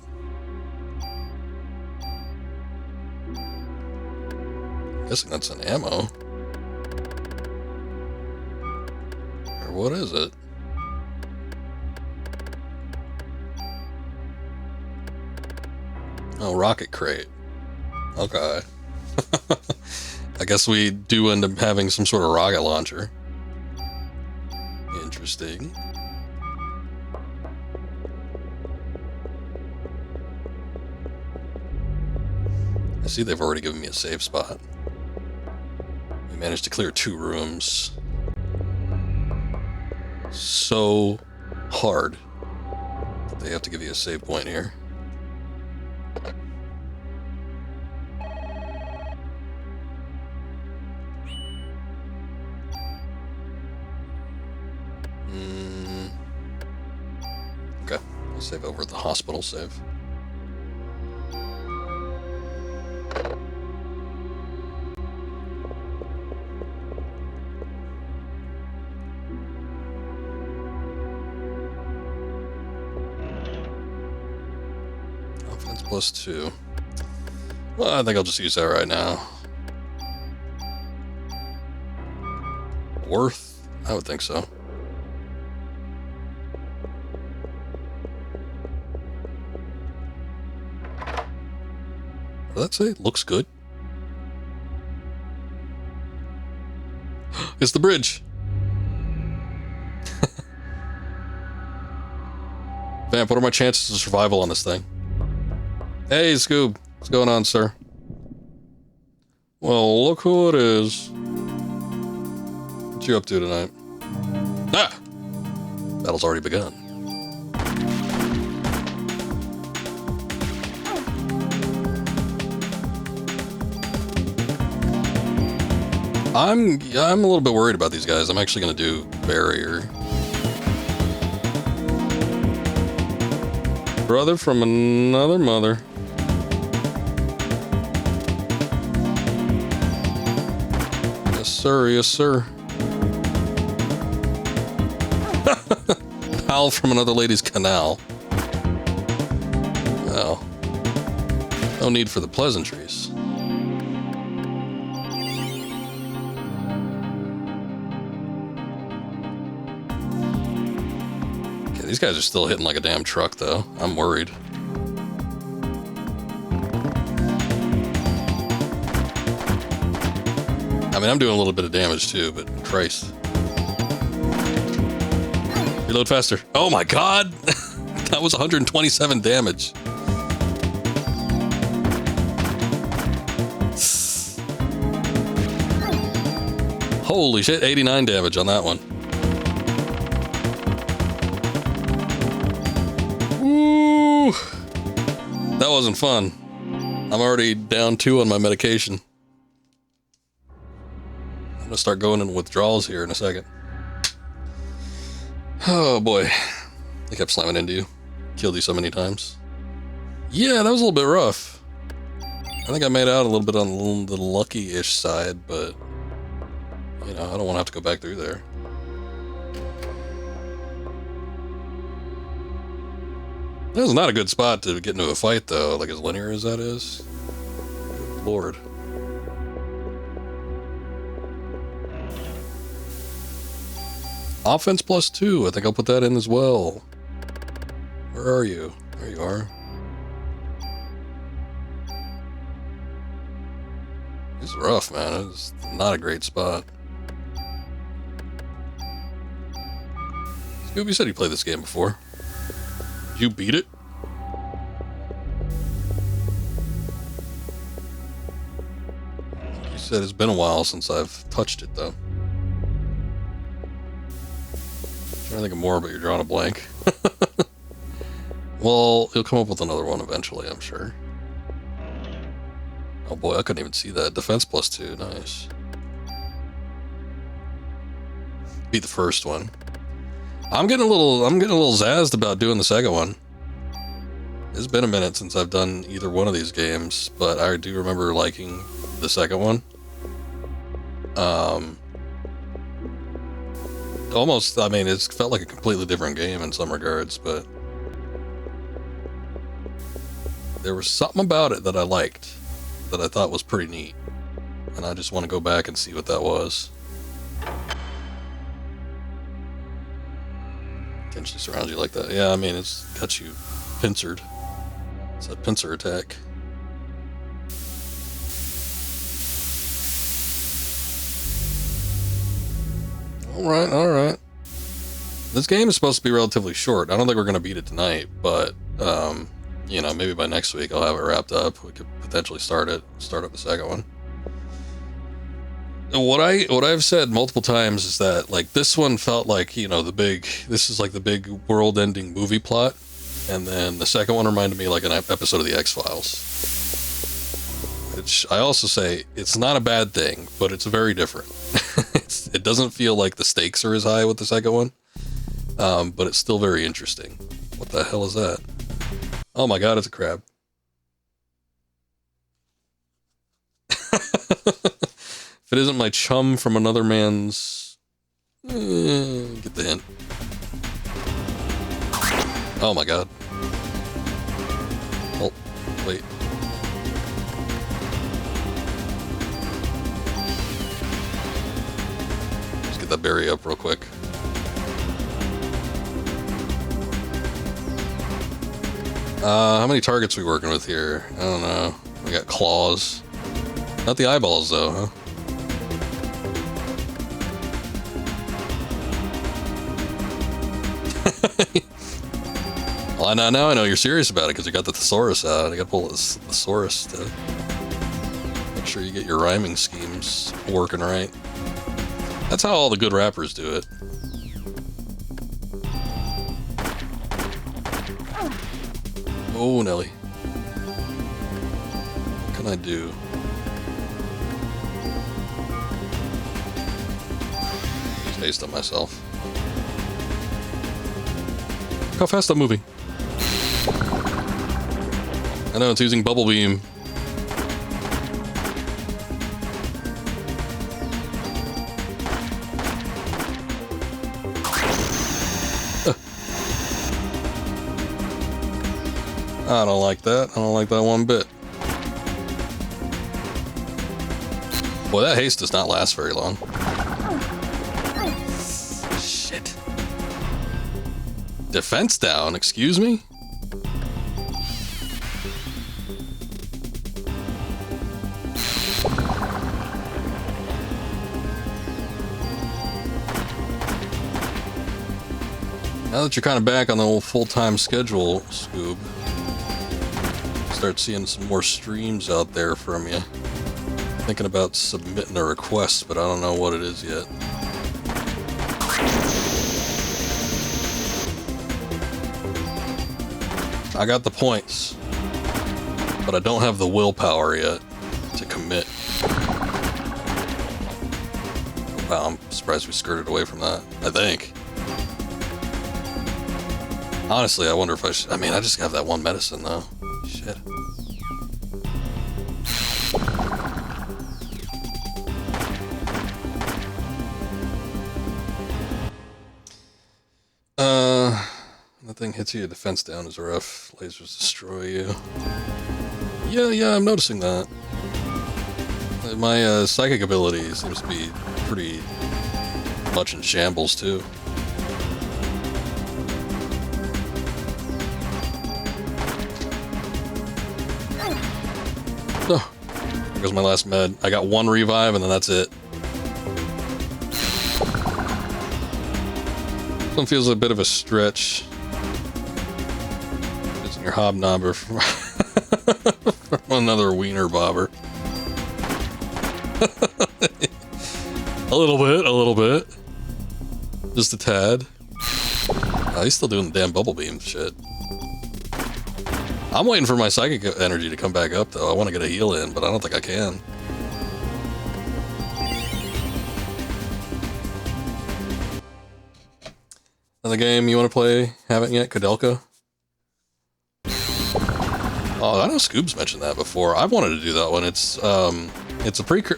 I'm guessing that's an ammo. Or what is it? Oh, rocket crate. Okay. I guess we do end up having some sort of rocket launcher. Interesting. I see they've already given me a save spot. We managed to clear 2 rooms. So hard that they have to give you a save point here. Save over at the hospital, save. Offense +2. Well, I think I'll just use that right now. Worth? I would think so. What did that say? Looks good. It's the bridge. Vamp, what are my chances of survival on this thing? Hey, Scoob. What's going on, sir? Well, look who it is. What you up to tonight? Ah! Battle's already begun. I'm a little bit worried about these guys. I'm actually going to do barrier. Brother from another mother. Yes, sir. Yes, sir. Pal from another lady's canal. Well, no need for the pleasantries. These guys are still hitting like a damn truck, though. I'm worried. I mean, I'm doing a little bit of damage, too, but Christ. Reload faster. Oh, my God! That was 127 damage. Holy shit, 89 damage on that one. Woo! That wasn't fun. I'm already down 2 on my medication. I'm gonna start going in withdrawals here in a second. Oh boy. They kept slamming into you. Killed you so many times. Yeah, that was a little bit rough. I think I made out a little bit on the lucky-ish side, but you know, I don't want to have to go back through there. That was not a good spot to get into a fight, though, like as linear as that is. Good Lord. Offense +2. I think I'll put that in as well. Where are you? There you are. It's rough, man. It's not a great spot. Scooby said he played this game before. You beat it? He said it's been a while since I've touched it, though. Trying to think of more, but you're drawing a blank. Well, you'll come up with another one eventually, I'm sure. Oh boy, I couldn't even see that. Defense +2, nice. Beat the first one. I'm getting a little zazzed about doing the second one. It's been a minute since I've done either one of these games, but I do remember liking the second one. Almost, I mean, it's felt like a completely different game in some regards, but there was something about it that I liked, that I thought was pretty neat, and I just want to go back and see what that was. Potentially surround you like that. Yeah, I mean, it's got you pincered. It's a pincer attack. Alright, alright. This game is supposed to be relatively short. I don't think we're going to beat it tonight, but, you know, maybe by next week I'll have it wrapped up. We could potentially start up the second one. What I've said multiple times is that, like, this one felt like, you know, this is like the big world-ending movie plot, and then the second one reminded me like an episode of the X-Files. Which I also say, it's not a bad thing, but it's very different. It doesn't feel like the stakes are as high with the second one, but it's still very interesting. What The hell is that? Oh my god, it's a crab. If it isn't my chum from another man's... get the hint. Oh my god. Oh, wait. Let's get that berry up real quick. How many targets we working with here? I don't know. We got claws. Not the eyeballs, though, huh? Well, now I know you're serious about it because you got the thesaurus out. I got to pull this thesaurus to make sure you get your rhyming schemes working right. That's how all the good rappers do it. Oh, Nelly. What can I do? Just based on myself. Look how fast I'm moving. I know, it's using bubble beam. I don't like that. I don't like that one bit. Boy, that haste does not last very long. Shit. Defense down, excuse me? Now that you're kind of back on the old full-time schedule, Scoob, start seeing some more streams out there from you. Thinking about submitting a request, but I don't know what it is yet. I got the points, but I don't have the willpower yet to commit. Wow, I'm surprised we skirted away from that, I think. Honestly, I wonder if I should... I mean, I just have that one medicine, though. Shit. That thing hits you, defense down is rough. Lasers destroy you. Yeah, I'm noticing that. My psychic ability seems to be pretty much in shambles, too. Oh, there goes my last med. I got one revive and then that's it. This one feels a bit of a stretch. Using your hobnobber from, from another wiener bobber. A little bit. Just a tad. Oh, he's still doing the damn bubble beam shit. I'm waiting for my psychic energy to come back up, though. I want to get a heal in, but I don't think I can. Another game you want to play? Haven't yet? Kudelka? Oh, I know Scoob's mentioned that before. I've wanted to do that one. It's a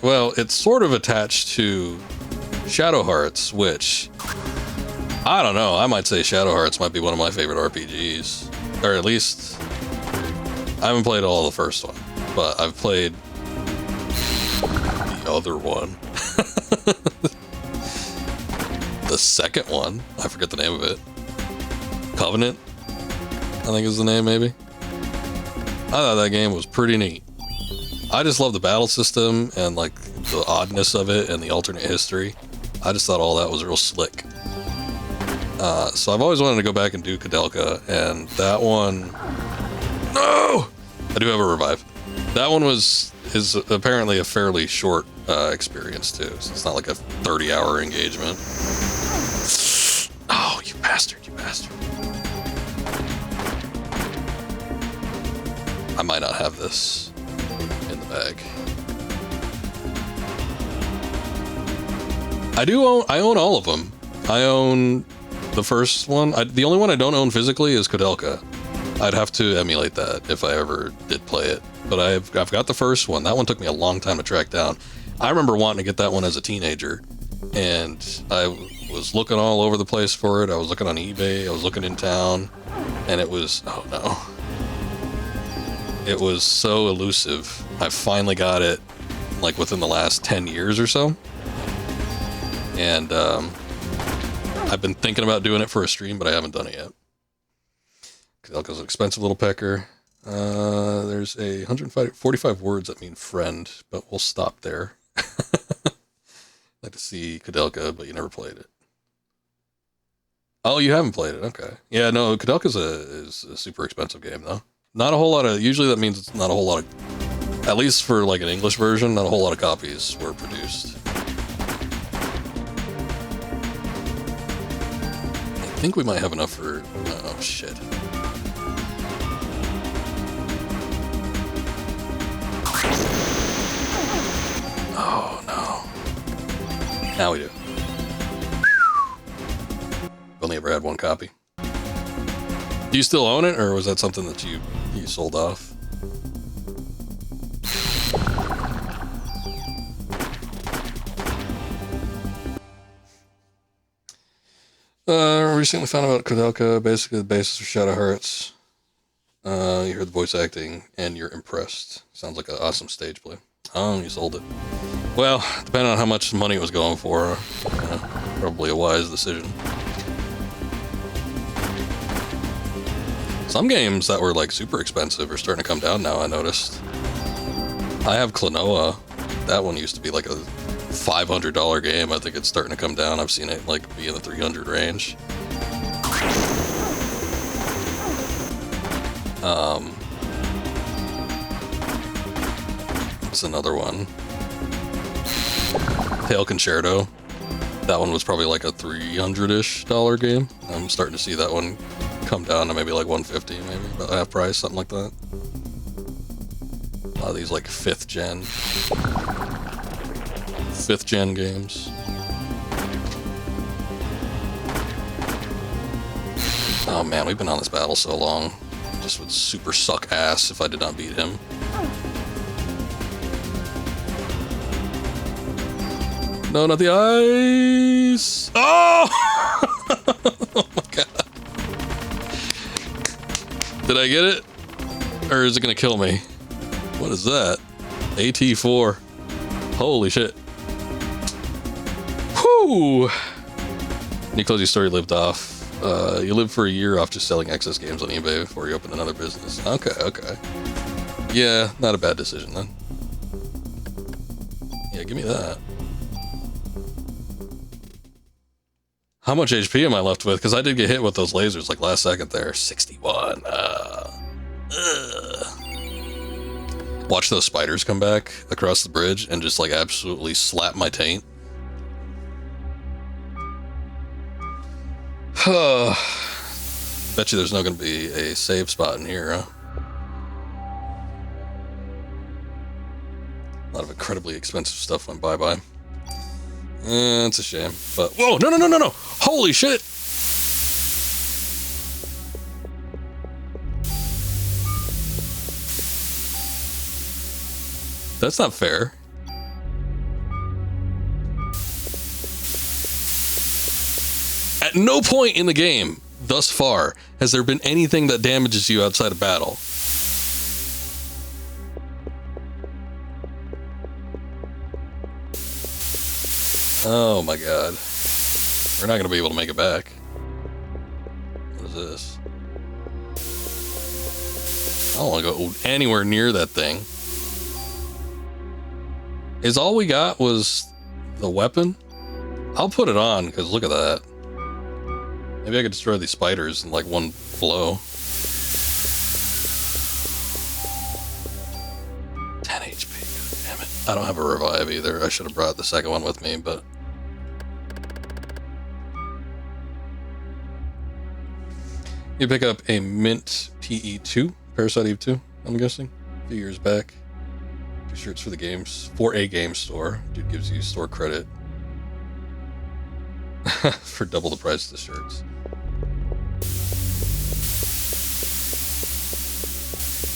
well, it's sort of attached to Shadow Hearts, which I don't know. I might say Shadow Hearts might be one of my favorite RPGs, or at least I haven't played all the first one, but I've played the other one. The second one, I forget the name of it. Covenant, I think is the name, maybe. I thought that game was pretty neat. I just love the battle system and like the oddness of it and the alternate history. I just thought all that was real slick. So I've always wanted to go back and do Kudelka, and that one... No! I do have a revive. That one is apparently a fairly short experience too, so it's not like a 30-hour engagement. Oh, you bastard, you bastard. I might not have this in the bag. I own all of them. I own the first one. The only one I don't own physically is Kudelka. I'd have to emulate that if I ever did play it. But I've got the first one. That one took me a long time to track down. I remember wanting to get that one as a teenager, and I was looking all over the place for it. I was looking on eBay. I was looking in town, and it was, oh no. It was so elusive. I finally got it, like, within the last 10 years or so. And I've been thinking about doing it for a stream, but I haven't done it yet. Kudelka's an expensive little pecker. There's a 145 words that mean friend, but we'll stop there. Like to see Kudelka, but you never played it. Oh, you haven't played it? Okay. Yeah, no, Kudelka's is a super expensive game, though. Not a whole lot of... Usually that means it's not a whole lot of... At least for, like, an English version, not a whole lot of copies were produced. I think we might have enough for... Oh, shit. Oh, no. Now we do. Only ever had one copy. Do you still own it, or was that something that you sold off? Recently found out about Kudelka, basically the basis for Shadow Hearts. You heard the voice acting, and you're impressed. Sounds like an awesome stage play. Oh, you sold it. Well, depending on how much money it was going for, probably a wise decision. Some games that were like super expensive are starting to come down now, I noticed. I have Klonoa. That one used to be like a $500 game. I think it's starting to come down. I've seen it like be in the 300 range. What's another one? Tail Concerto. That one was probably like a $300-ish game. I'm starting to see that one come down to maybe like $150, maybe about half price, something like that. A lot of these like 5th gen games. Oh man, we've been on this battle so long. This would super suck ass if I did not beat him. No, not the ice! Oh! Oh my god. Did I get it? Or is it gonna kill me? What is that? AT4. Holy shit. Whew! Nico's story lived off. You lived for a year off just selling excess games on eBay before you opened another business. Okay. Yeah, not a bad decision then. Yeah, give me that. How much HP am I left with? Because I did get hit with those lasers like last second there. 61. Watch those spiders come back across the bridge and just like absolutely slap my taint. Bet you there's not going to be a save spot in here, huh? A lot of incredibly expensive stuff went bye-bye. It's a shame, but... Whoa, no! Holy shit! That's not fair. At no point in the game, thus far, has there been anything that damages you outside of battle. Oh my god. We're not going to be able to make it back. What is this? I don't want to go anywhere near that thing. Is all we got was the weapon? I'll put it on, because look at that. Maybe I could destroy these spiders in like one blow. 10 HP, god damn it. I don't have a revive either. I should have brought the second one with me, but... You pick up a Mint PE2, Parasite Eve 2, I'm guessing, a few years back. 2 shirts for the games, for a game store. Dude gives you store credit for double the price of the shirts.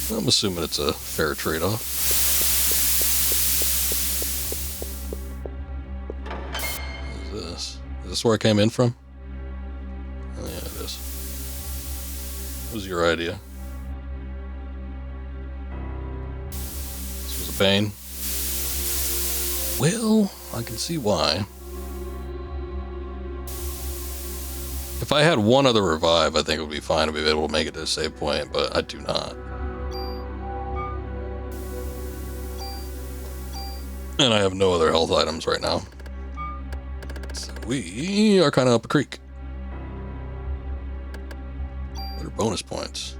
I'm assuming it's a fair trade-off. What is this? Is this where I came in from? Oh yeah, it is. What was your idea? This was a pain. Well, I can see why. If I had one other revive, I think it would be fine to be able to make it to a save point, but I do not. And I have no other health items right now. So we are kind of up a creek. What are bonus points?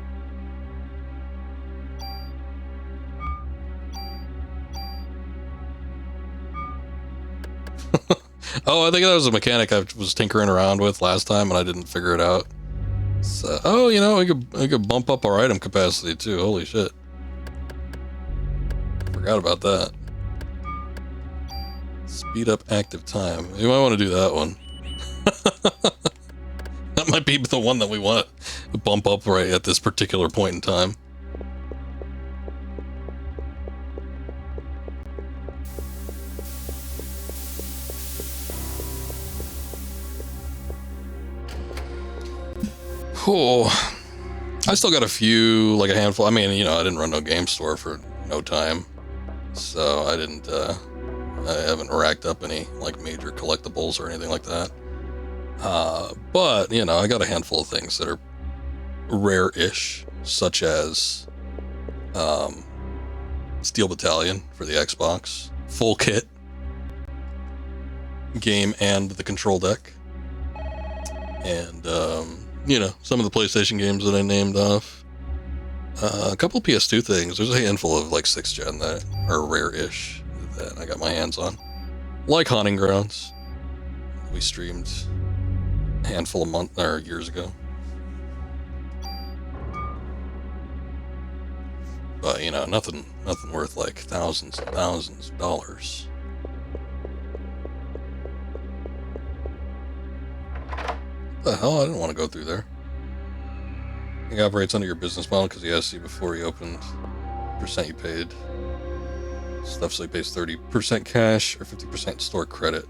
Oh, I think that was a mechanic I was tinkering around with last time and I didn't figure it out. So, oh, you know, I could bump up our item capacity too. Holy shit. Forgot about that. Speed up active time. You might want to do that one. That might be the one that we want to bump up right at this particular point in time. Oh, I still got a few, like a handful. I mean, you know, I didn't run no game store for no time, so I haven't racked up any like major collectibles or anything like that. But you know, I got a handful of things that are rare-ish, such as Steel Battalion for the Xbox, full kit, game and the control deck, and you know, some of the PlayStation games that I named off. A couple of PS2 things. There's a handful of like 6th gen that are rare-ish that I got my hands on. Like Haunting Grounds. We streamed a handful of years ago. But you know, nothing worth like thousands and thousands of dollars. What the hell? I didn't want to go through there. It operates under your business model because he asked you before you opened percent you paid. Stuff so he pays 30% cash or 50% store credit.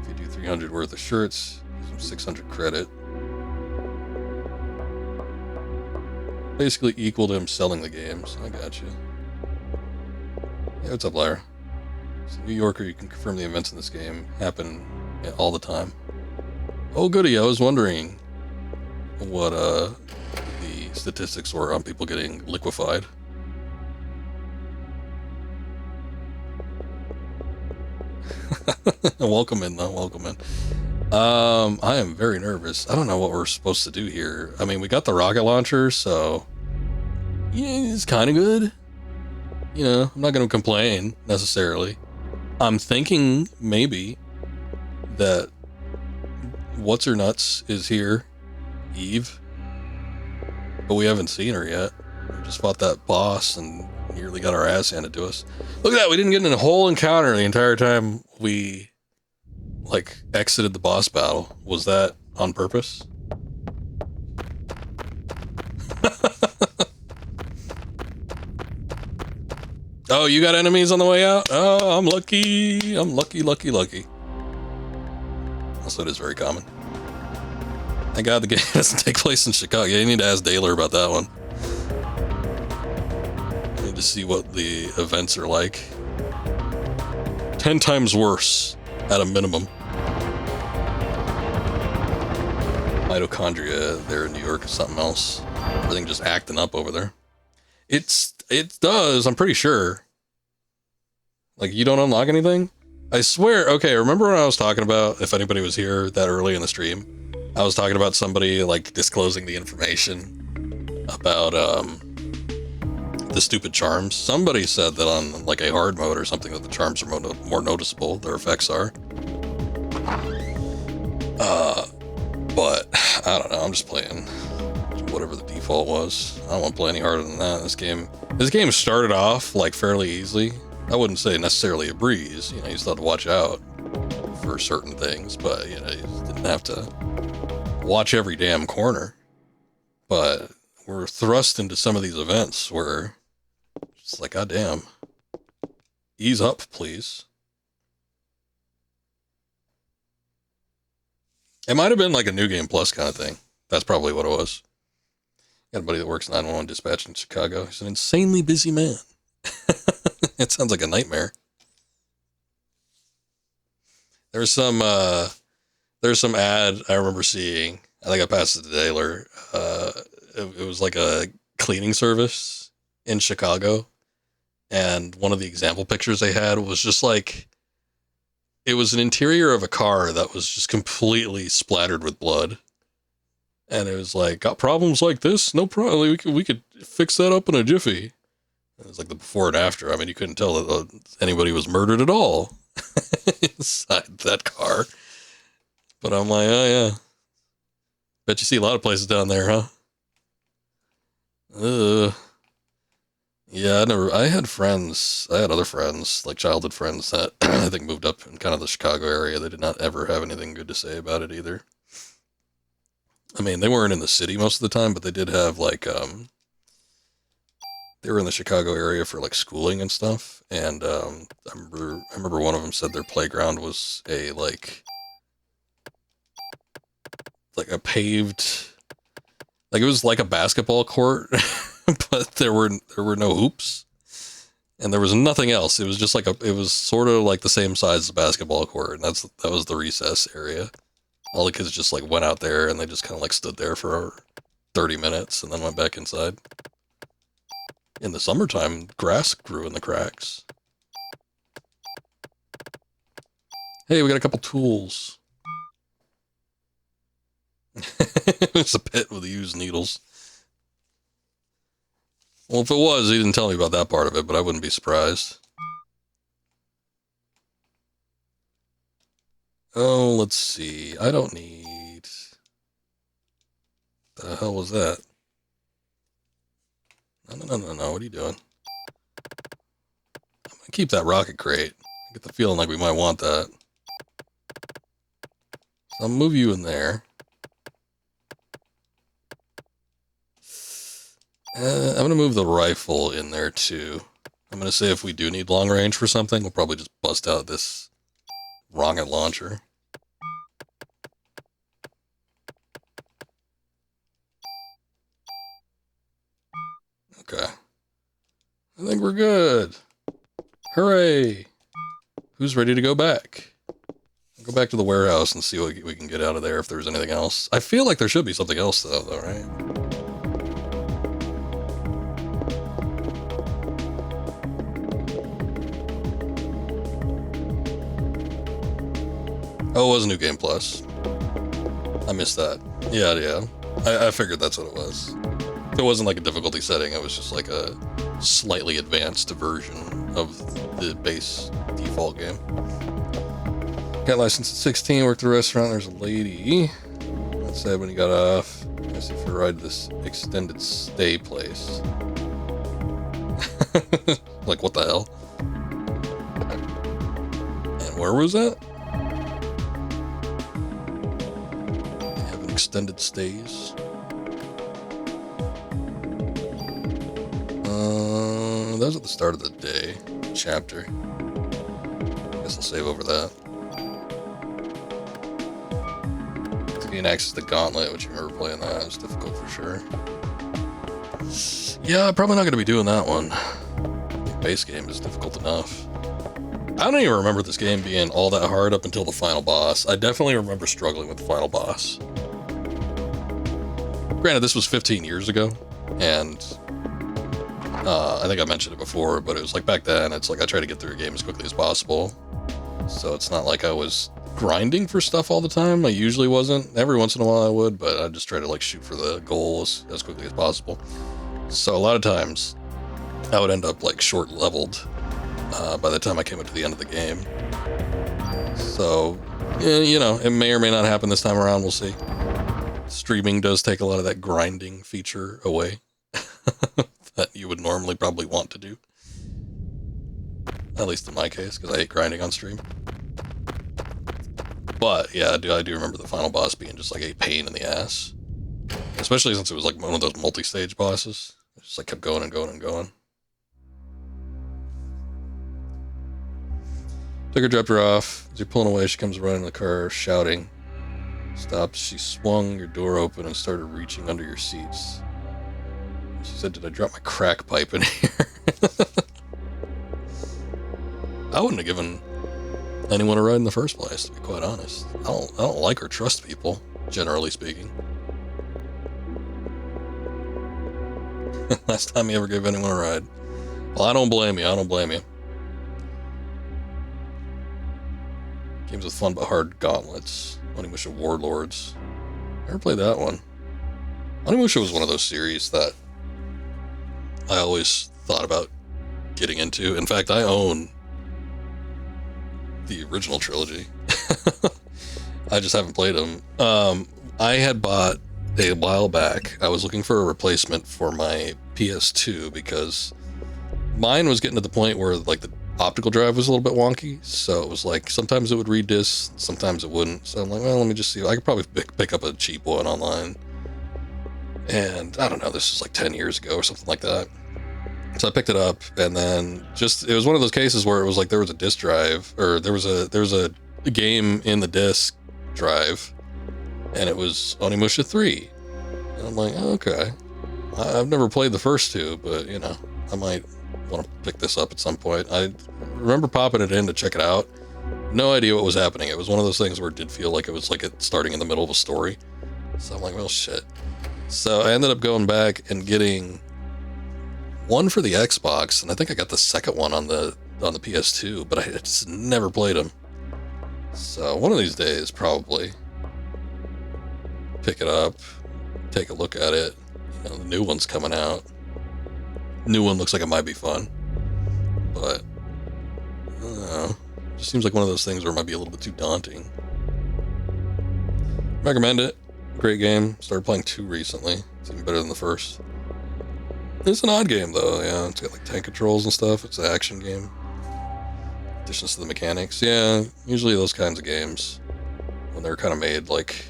If you do 300 worth of shirts, gives him 600 credit. Basically equal to him selling the games. I got you. Hey, what's up, Lyra? As a New Yorker, you can confirm the events in this game happen all the time. Oh, goody. I was wondering what the statistics were on people getting liquefied. Welcome in, though. Welcome in. I am very nervous. I don't know what we're supposed to do here. I mean, we got the rocket launcher, so yeah, it's kind of good. You know, I'm not going to complain necessarily. I'm thinking maybe that What's Her Nuts is here, Eve, but we haven't seen her yet. We just fought that boss and nearly got our ass handed to us. Look at that, we didn't get in a whole encounter the entire time we like exited the boss battle. Was that on purpose? Oh, you got enemies on the way out? Oh, I'm lucky. I'm lucky. Also, it is very common. Thank God the game doesn't take place in Chicago. You need to ask Daler about that one. I need to see what the events are like. 10 times worse, at a minimum. Mitochondria there in New York is something else. Everything just acting up over there. It does, I'm pretty sure. Like, you don't unlock anything? I swear, okay, remember when I was talking about, if anybody was here that early in the stream, I was talking about somebody, like, disclosing the information about, the stupid charms. Somebody said that on, like, a hard mode or something that the charms are more noticeable, their effects are. But, I don't know, I'm just playing whatever the default was. I don't want to play any harder than that. This game started off, like, fairly easily. I wouldn't say necessarily a breeze, you know, you still have to watch out for certain things, but, you know, you didn't have to watch every damn corner. But we're thrust into some of these events where it's like, God damn. Ease up, please. It might have been like a New Game Plus kind of thing. That's probably what it was. Got a buddy that works 911 dispatch in Chicago. He's an insanely busy man. It sounds like a nightmare. There's some ad I remember seeing. I think I passed it to Taylor. It was like a cleaning service in Chicago. And one of the example pictures they had was just like, it was an interior of a car that was just completely splattered with blood. And it was like, got problems like this? No problem. We could fix that up in a jiffy. It was like the before and after. I mean, you couldn't tell that anybody was murdered at all inside that car. But I'm like, oh yeah. Bet you see a lot of places down there, huh? Yeah, I had other friends, like childhood friends that I think moved up in kind of the Chicago area. They did not ever have anything good to say about it either. I mean, they weren't in the city most of the time, but they did have like, they were in the Chicago area for like schooling and stuff. And, I remember one of them said their playground was like a paved, like it was like a basketball court, but there were no hoops and there was nothing else. It was just like it was sort of like the same size as a basketball court. And that was the recess area. All the kids just like went out there and they just kind of like stood there for 30 minutes and then went back inside. In the summertime, grass grew in the cracks. Hey, we got a couple tools. It's a pit with used needles. Well, if it was, he didn't tell me about that part of it, but I wouldn't be surprised. Oh, let's see. I don't need... The hell was that? No. What are you doing? I'm gonna keep that rocket crate. I get the feeling like we might want that. So I'll move you in there. I'm gonna move the rifle in there too. I'm gonna say if we do need long range for something, we'll probably just bust out this rocket launcher. Okay. I think we're good. Hooray! Who's ready to go back? Go back to the warehouse and see what we can get out of there if there's anything else. I feel like there should be something else though, right? Oh, it was New Game Plus. I missed that. Yeah. I figured that's what it was. It wasn't like a difficulty setting, it was just like a slightly advanced version of the base default game. Got licensed at 16, worked at a restaurant, there's a lady. That said when he got off, asked if we ride this extended stay place. Like, what the hell? And where was that? They have extended stays. That was at the start of the day chapter. Guess I'll save over that. To gain access to Gauntlet, which you remember playing that, it was difficult for sure. Yeah, probably not going to be doing that one. The base game is difficult enough. I don't even remember this game being all that hard up until the final boss. I definitely remember struggling with the final boss. Granted, this was 15 years ago, and I think I mentioned it before, but it was like back then, it's like I try to get through a game as quickly as possible. So it's not like I was grinding for stuff all the time. I usually wasn't. Every once in a while I would, but I just try to like shoot for the goals as quickly as possible. So a lot of times I would end up like short leveled by the time I came up to the end of the game. So, yeah, you know, it may or may not happen this time around. We'll see. Streaming does take a lot of that grinding feature away. That you would normally probably want to do. At least in my case, because I hate grinding on stream. But, yeah, I do remember the final boss being just like a pain in the ass. Especially since it was like one of those multi-stage bosses. It just like kept going and going and going. Took her, dropped her off. As you're pulling away, she comes running in the car, shouting. Stopped. She swung your door open and started reaching under your seats. She said, "Did I drop my crack pipe in here?" I wouldn't have given anyone a ride in the first place, to be quite honest. I don't like or trust people, generally speaking. Last time you ever gave anyone a ride. Well, I don't blame you. I don't blame you. Games with fun but hard gauntlets. Onimusha Warlords. Never played that one. Onimusha was one of those series that I always thought about getting into. In fact, I own the original trilogy. I just haven't played them. I had bought a while back. I was looking for a replacement for my PS2 because mine was getting to the point where like the optical drive was a little bit wonky. So it was like sometimes it would read discs, sometimes it wouldn't. So I'm like, well, let me just see. I could probably pick up a cheap one online. And I don't know, this was like 10 years ago or something like that. So I picked it up, and then it was one of those cases where it was like there was a disc drive, or there was a game in the disc drive, and it was Onimusha 3. And I'm like, oh, okay. I've never played the first two, but you know, I might want to pick this up at some point. I remember popping it in to check it out. No idea what was happening. It was one of those things where it did feel like it was like it starting in the middle of a story. So I'm like, well, shit. So I ended up going back and getting one for the Xbox, and I think I got the second one on the PS2, but I just never played them. So one of these days, probably pick it up, take a look at it. You know, the new one's coming out. New one looks like it might be fun, but I don't know. It just seems like one of those things where it might be a little bit too daunting. Recommend it. Great game. Started playing 2 recently. It's even better than the first. It's an odd game though, yeah. It's got like tank controls and stuff. It's an action game. Additions to the mechanics. Yeah, usually those kinds of games, when they're kind of made like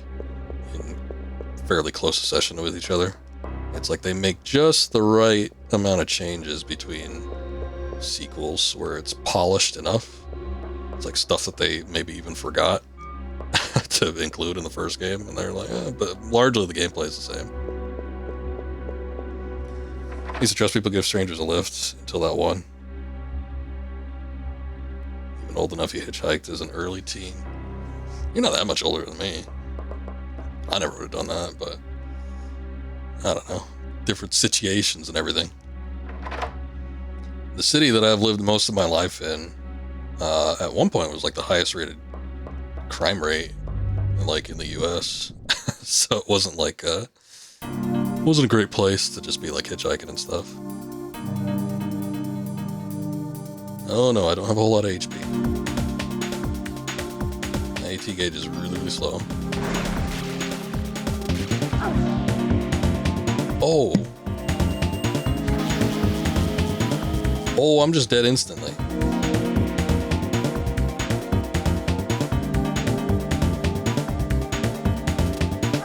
in fairly close succession with each other, it's like they make just the right amount of changes between sequels where it's polished enough. It's like stuff that they maybe even forgot to include in the first game, and they're like, but largely the gameplay is the same. I used to trust people give strangers a lift until that one. Even old enough you hitchhiked as an early teen. You're not that much older than me. I never would have done that, but I don't know. Different situations and everything. The city that I've lived most of my life in, at one point was like the highest rated crime rate like in the US. So it wasn't like wasn't a great place to just be like hitchhiking and stuff. Oh no, I don't have a whole lot of HP. My AT gauge is really, really slow. Oh. Oh, I'm just dead instantly.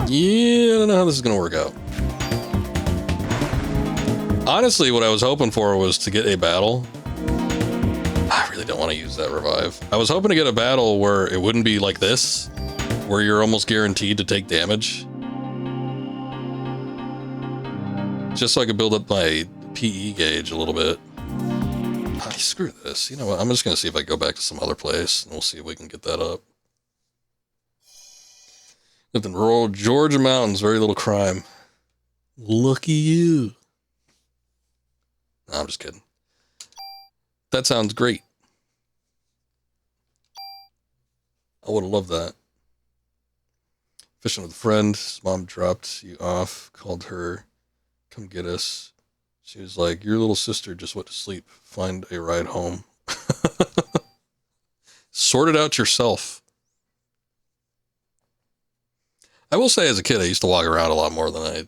Yeah, I don't know how this is gonna work out. Honestly, what I was hoping for was to get a battle. I really don't want to use that revive. I was hoping to get a battle where it wouldn't be like this, where you're almost guaranteed to take damage. Just so I could build up my PE gauge a little bit. Screw this. You know what? I'm just going to see if I go back to some other place, and we'll see if we can get that up. Lived in rural Georgia mountains, very little crime. Lucky you. No, I'm just kidding. That sounds great. I would have loved that. Fishing with a friend. His mom dropped you off, called her, come get us. She was like, your little sister just went to sleep. Find a ride home. Sort it out yourself. I will say as a kid, I used to walk around a lot more than I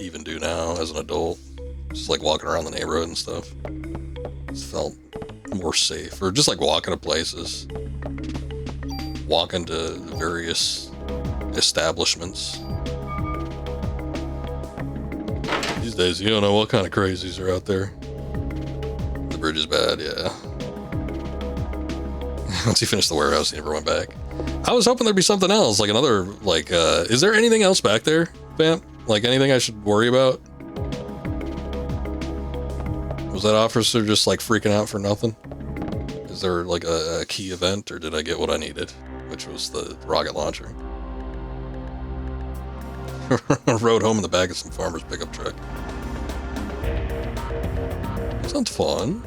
even do now as an adult. Just like walking around the neighborhood and stuff. Just felt more safe. Or just like walking to places. Walking to various establishments. these days. You don't know what kind of crazies are out there. The bridge is bad, yeah. Once he finished the warehouse, he never went back. I was hoping there'd be something else, like another, like, is there anything else back there, Vamp? Like, anything I should worry about? Was that officer just, like, freaking out for nothing? Is there, like, a key event, or did I get what I needed? Which was the rocket launcher. Rode home in the back of some farmer's pickup truck. Sounds fun.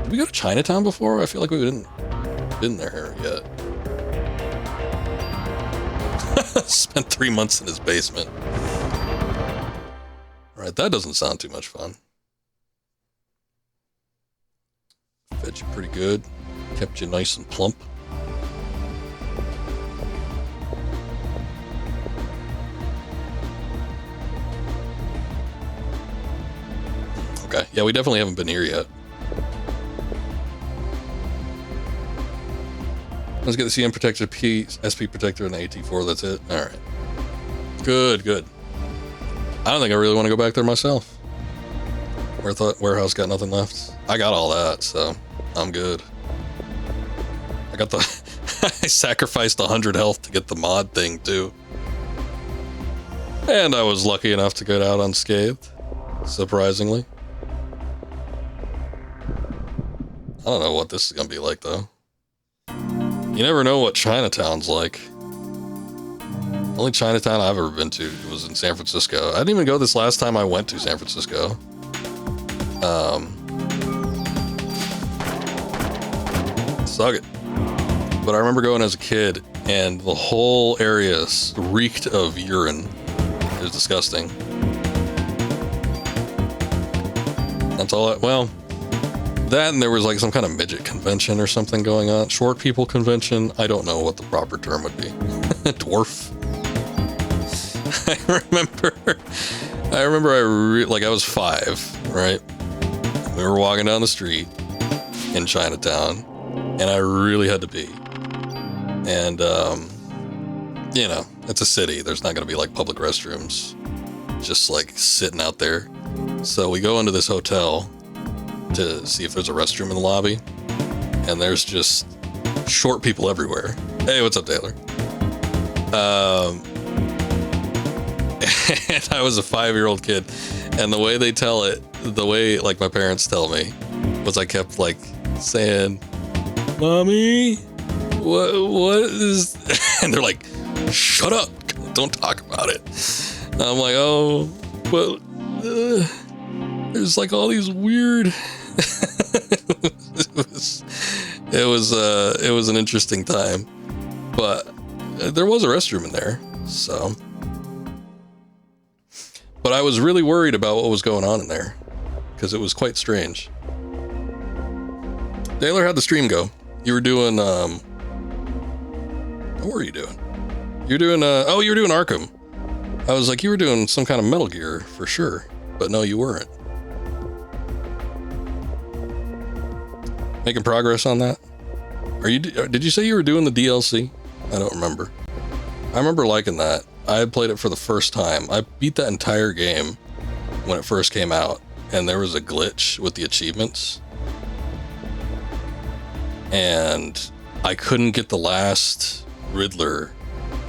Did we go to Chinatown before? I feel like we didn't been there yet. Spent 3 months in his basement. Alright, that doesn't sound too much fun. Fed you pretty good. Kept you nice and plump. Okay, yeah, we definitely haven't been here yet. Let's get the CM Protector P, SP Protector, and the AT4, that's it. Alright. Good, good. I don't think I really want to go back there myself. Warehouse got nothing left. I got all that, so I'm good. I got the... I sacrificed 100 health to get the mod thing, too. And I was lucky enough to get out unscathed. Surprisingly. I don't know what this is gonna be like, though. You never know what Chinatown's like. Only Chinatown I've ever been to was in San Francisco. I didn't even go this last time I went to San Francisco. Suck it. But I remember going as a kid, and the whole area reeked of urine. It was disgusting. That's all well... That, and there was like some kind of midget convention or something going on. Short people convention. I don't know what the proper term would be. Dwarf. I remember I was 5, right? We were walking down the street in Chinatown, and I really had to pee. And, you know, it's a city. There's not going to be like public restrooms just like sitting out there. So we go into this hotel to see if there's a restroom in the lobby, and there's just short people everywhere. Hey, what's up, Taylor? And I was a 5-year-old kid, and the way they tell it, the way like my parents tell me, was I kept like saying, "Mommy, what is?" And they're like, "Shut up! Don't talk about it." And I'm like, "Oh, but there's like all these weird." It was an interesting time, but there was a restroom in there, so. But I was really worried about what was going on in there, because it was quite strange. Taylor, how'd the stream go? You were doing, what were you doing? You're doing, oh, you were doing Arkham. I was like, you were doing some kind of Metal Gear for sure, but no, you weren't. Making progress on that? Did you say you were doing the DLC? I don't remember. I remember liking that. I had played it for the first time. I beat that entire game when it first came out, and there was a glitch with the achievements. And I couldn't get the last Riddler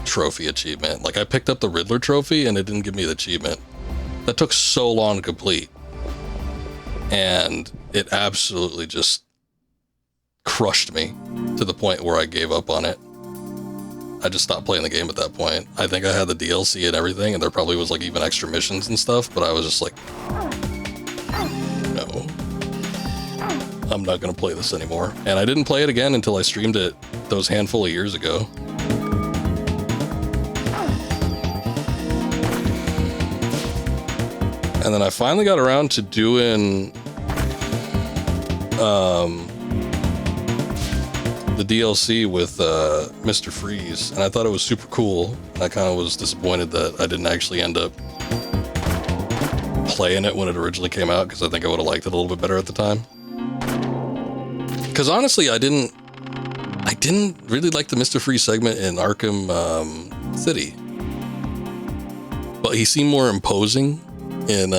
trophy achievement. Like, I picked up the Riddler trophy and it didn't give me the achievement. That took so long to complete. And it absolutely just crushed me to the point where I gave up on it. I just stopped playing the game at that point. I think I had the DLC and everything, and there probably was like even extra missions and stuff, but I was just like, no, I'm not gonna play this anymore. And I didn't play it again until I streamed it those handful of years ago. And then I finally got around to doing the DLC with Mr. Freeze, and I thought it was super cool. And I kind of was disappointed that I didn't actually end up playing it when it originally came out, because I think I would have liked it a little bit better at the time. Because honestly, I didn't really like the Mr. Freeze segment in Arkham City. But he seemed more imposing in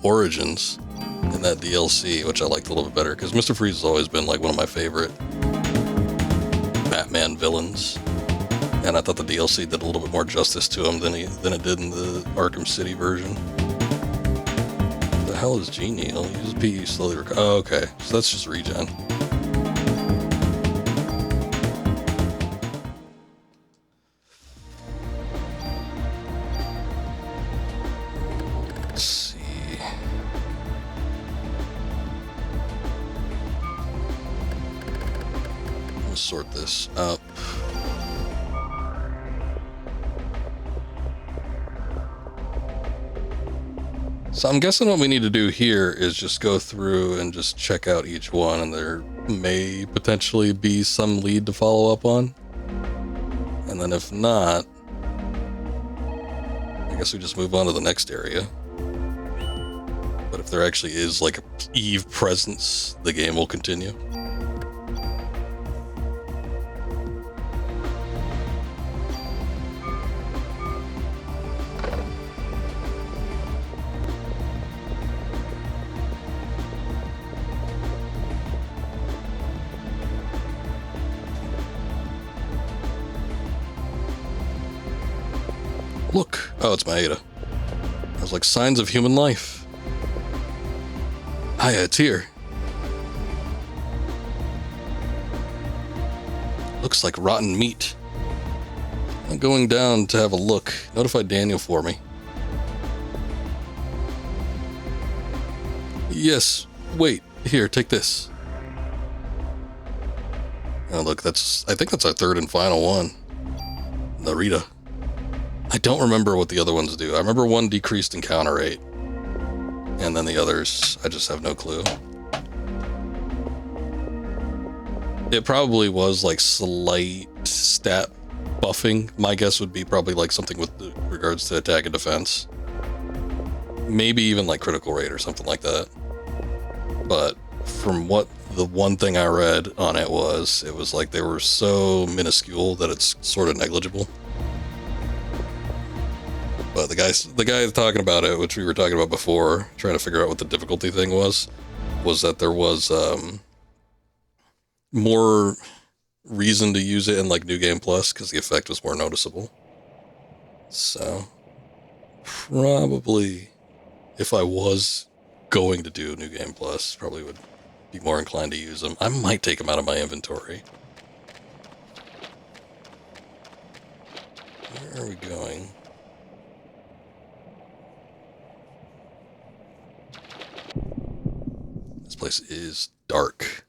Origins in that DLC, which I liked a little bit better, because Mr. Freeze has always been like one of my favorite Batman villains, and I thought the DLC did a little bit more justice to him than it did in the Arkham City version. What the hell is Genie? He'll use PE slowly. Oh, okay, so that's just regen. Let's see. Let's sort this up. So I'm guessing what we need to do here is just go through and just check out each one, and there may potentially be some lead to follow up on. And then if not, I guess we just move on to the next area. But if there actually is like a Eve presence, the game will continue. Look. Oh, it's Maeda. I was like, signs of human life. Hiya, it's here. Looks like rotten meat. I'm going down to have a look. Notify Daniel for me. Yes. Wait. Here, take this. Oh, look, I think that's our third and final one. Narita. I don't remember what the other ones do. I remember one decreased encounter rate. And then the others, I just have no clue. It probably was like slight stat buffing. My guess would be probably like something with regards to attack and defense. Maybe even like critical rate or something like that. But from what the one thing I read on it was like they were so minuscule that it's sort of negligible. But the guy talking about it, which we were talking about before, trying to figure out what the difficulty thing was that there was more reason to use it in like New Game Plus because the effect was more noticeable. So probably if I was going to do New Game Plus, probably would be more inclined to use them. I might take them out of my inventory. Where are we going? This place is dark.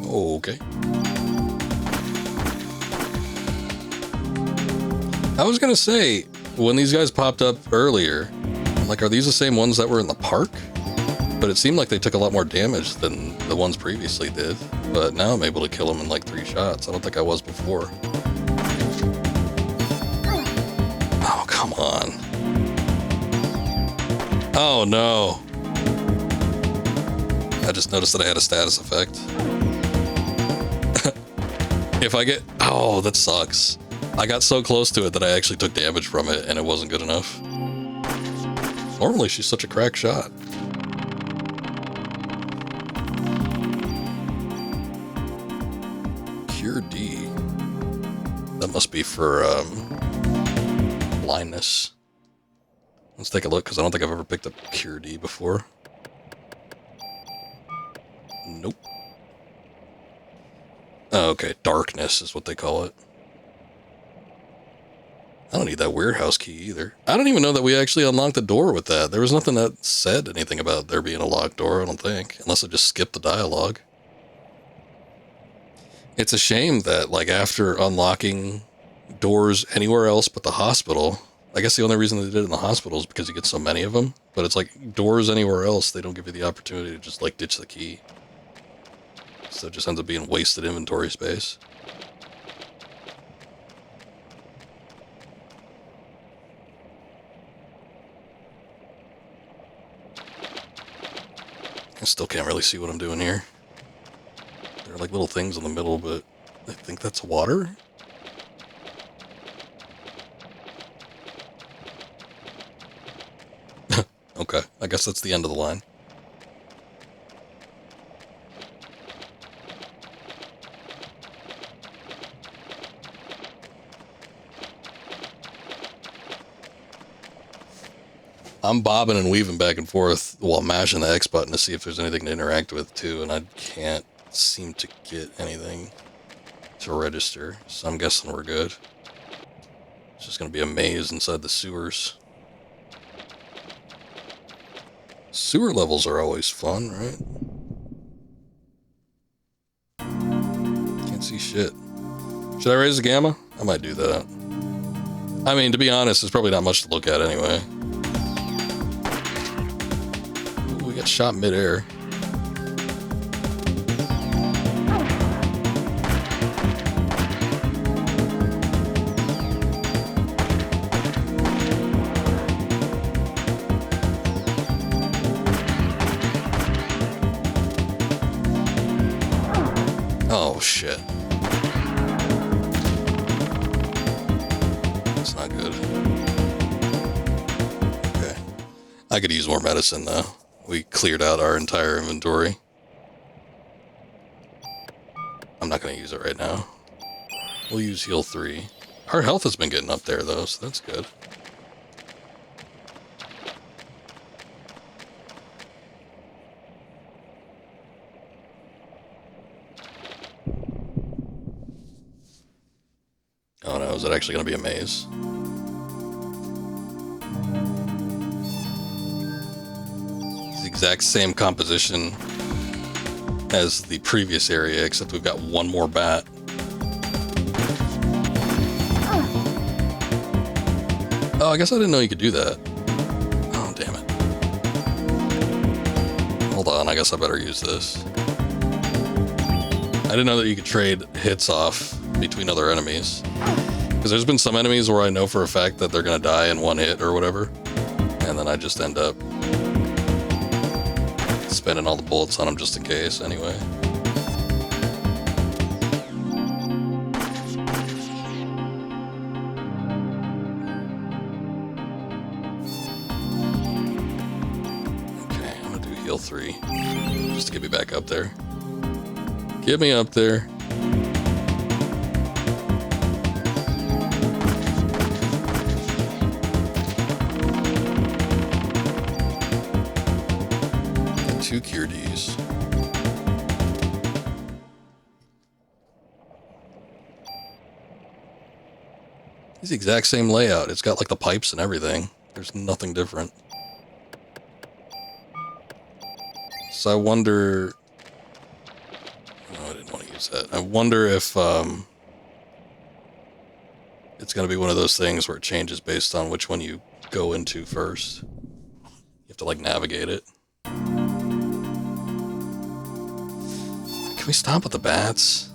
Okay. I was gonna say, when these guys popped up earlier, I'm like, are these the same ones that were in the park? But it seemed like they took a lot more damage than the ones previously did. But now I'm able to kill them in like 3 shots. I don't think I was before. Oh, come on. Oh, no. I just noticed that I had a status effect. If I get... Oh, that sucks. I got so close to it that I actually took damage from it, and it wasn't good enough. Normally, she's such a crack shot. Cure D. That must be for, blindness. Let's take a look, because I don't think I've ever picked up Cure D before. Nope. Oh, okay. Darkness is what they call it. I don't need that warehouse key either. I don't even know that we actually unlocked the door with that. There was nothing that said anything about there being a locked door, I don't think. Unless I just skipped the dialogue. It's a shame that, like, after unlocking doors anywhere else but the hospital, I guess the only reason they did it in the hospital is because you get so many of them. But it's like, doors anywhere else, they don't give you the opportunity to just, like, ditch the key. So it just ends up being wasted inventory space. I still can't really see what I'm doing here. There are like little things in the middle, but I think that's water. Okay, I guess that's the end of the line. I'm bobbing and weaving back and forth while mashing the X button to see if there's anything to interact with too, and I can't seem to get anything to register, so I'm guessing we're good. It's just gonna be a maze inside the sewers. Sewer levels are always fun, right? Can't see shit. Should I raise the gamma? I might do that. I mean, to be honest, there's probably not much to look at anyway. Ooh, we got shot midair. Oh, shit. That's not good. Okay. I could use more medicine, though. We cleared out our entire inventory. I'm not going to use it right now. We'll use heal 3. Our health has been getting up there, though, so that's good. Oh no, is it actually going to be a maze? It's the exact same composition as the previous area, except we've got one more bat. Oh, I guess I didn't know you could do that. Oh, damn it. Hold on, I guess I better use this. I didn't know that you could trade hits off between other enemies. Because there's been some enemies where I know for a fact that they're going to die in one hit or whatever. And then I just end up spending all the bullets on them just in case anyway. Okay, I'm going to do heal 3. Just to get me back up there. Get me up there. Two cure Ds. It's the exact same layout. It's got like the pipes and everything. There's nothing different. So I wonder... Oh, I didn't want to use that. I wonder if it's going to be one of those things where it changes based on which one you go into first. You have to like navigate it. Can we stop with the bats?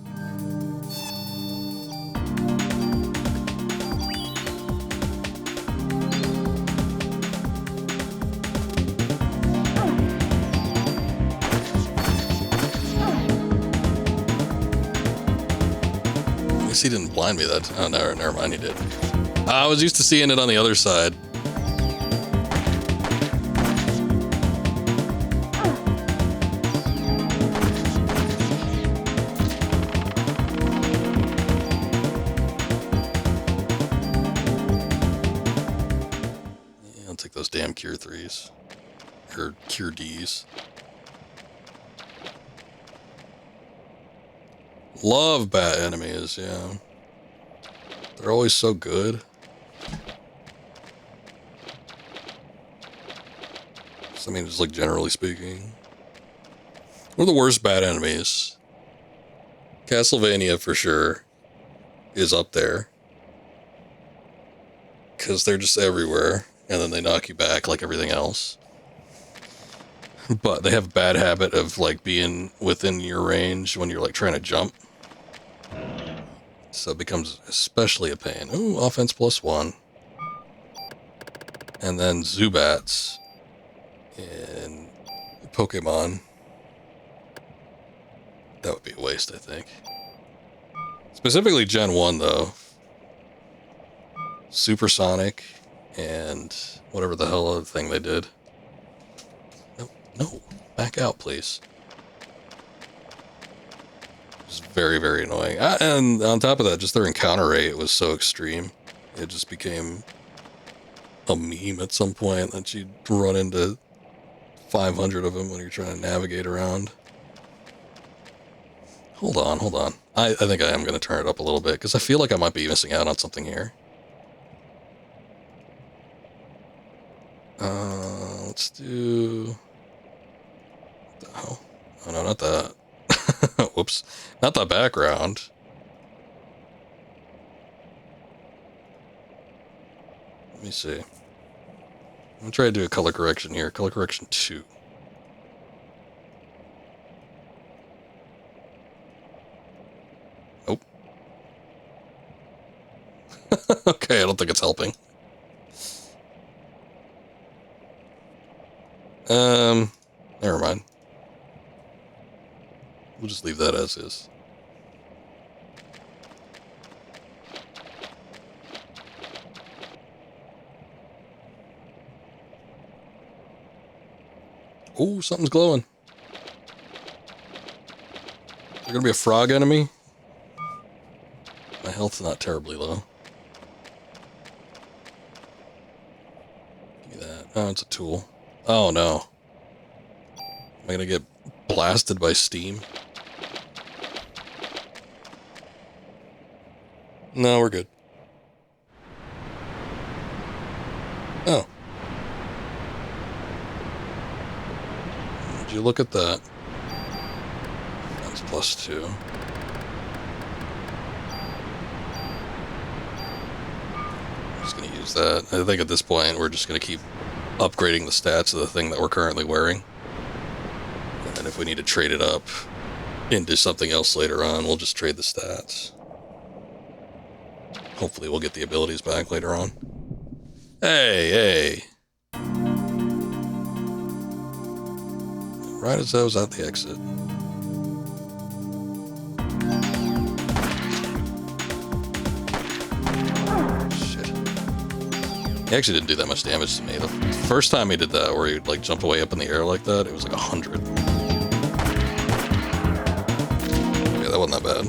At least he didn't blind me that time. Oh, no, never mind, he did. I was used to seeing it on the other side. Damn cure 3s. Or cure Ds. Love bat enemies, yeah. They're always so good. So, I mean, just like generally speaking. One of the worst bat enemies. Castlevania for sure is up there. Because they're just everywhere. And then they knock you back like everything else. But they have a bad habit of like being within your range when you're like trying to jump. So it becomes especially a pain. Ooh, offense +1. And then Zubats in Pokemon. That would be a waste, I think. Specifically Gen 1, though. Supersonic and whatever the hell other thing they did. No, no. Back out, please. It was very, very annoying. And on top of that, just their encounter rate was so extreme. It just became a meme at some point that you'd run into 500 of them when you're trying to navigate around. Hold on, hold on. I think I am going to turn it up a little bit, because I feel like I might be missing out on something here. Let's do... What the hell? Oh no, not that. Whoops. Not that background. Let me see. I'm going to try to do a color correction here. Color correction 2. Nope. Okay, I don't think it's helping. Never mind. We'll just leave that as is. Oh, something's glowing. Is there gonna be a frog enemy? My health's not terribly low. Give me that. Oh, it's a tool. Oh no. Am I gonna get blasted by steam? No, we're good. Oh. Would you look at that? That's +2. I'm just gonna use that. I think at this point we're just gonna keep upgrading the stats of the thing that we're currently wearing. And if we need to trade it up into something else later on, we'll just trade the stats. Hopefully we'll get the abilities back later on. Hey, hey. Right as I was at the exit. Shit. He actually didn't do that much damage to me. The first time he did that, where he'd like jump away up in the air like that, it was like 100. Yeah, that wasn't that bad.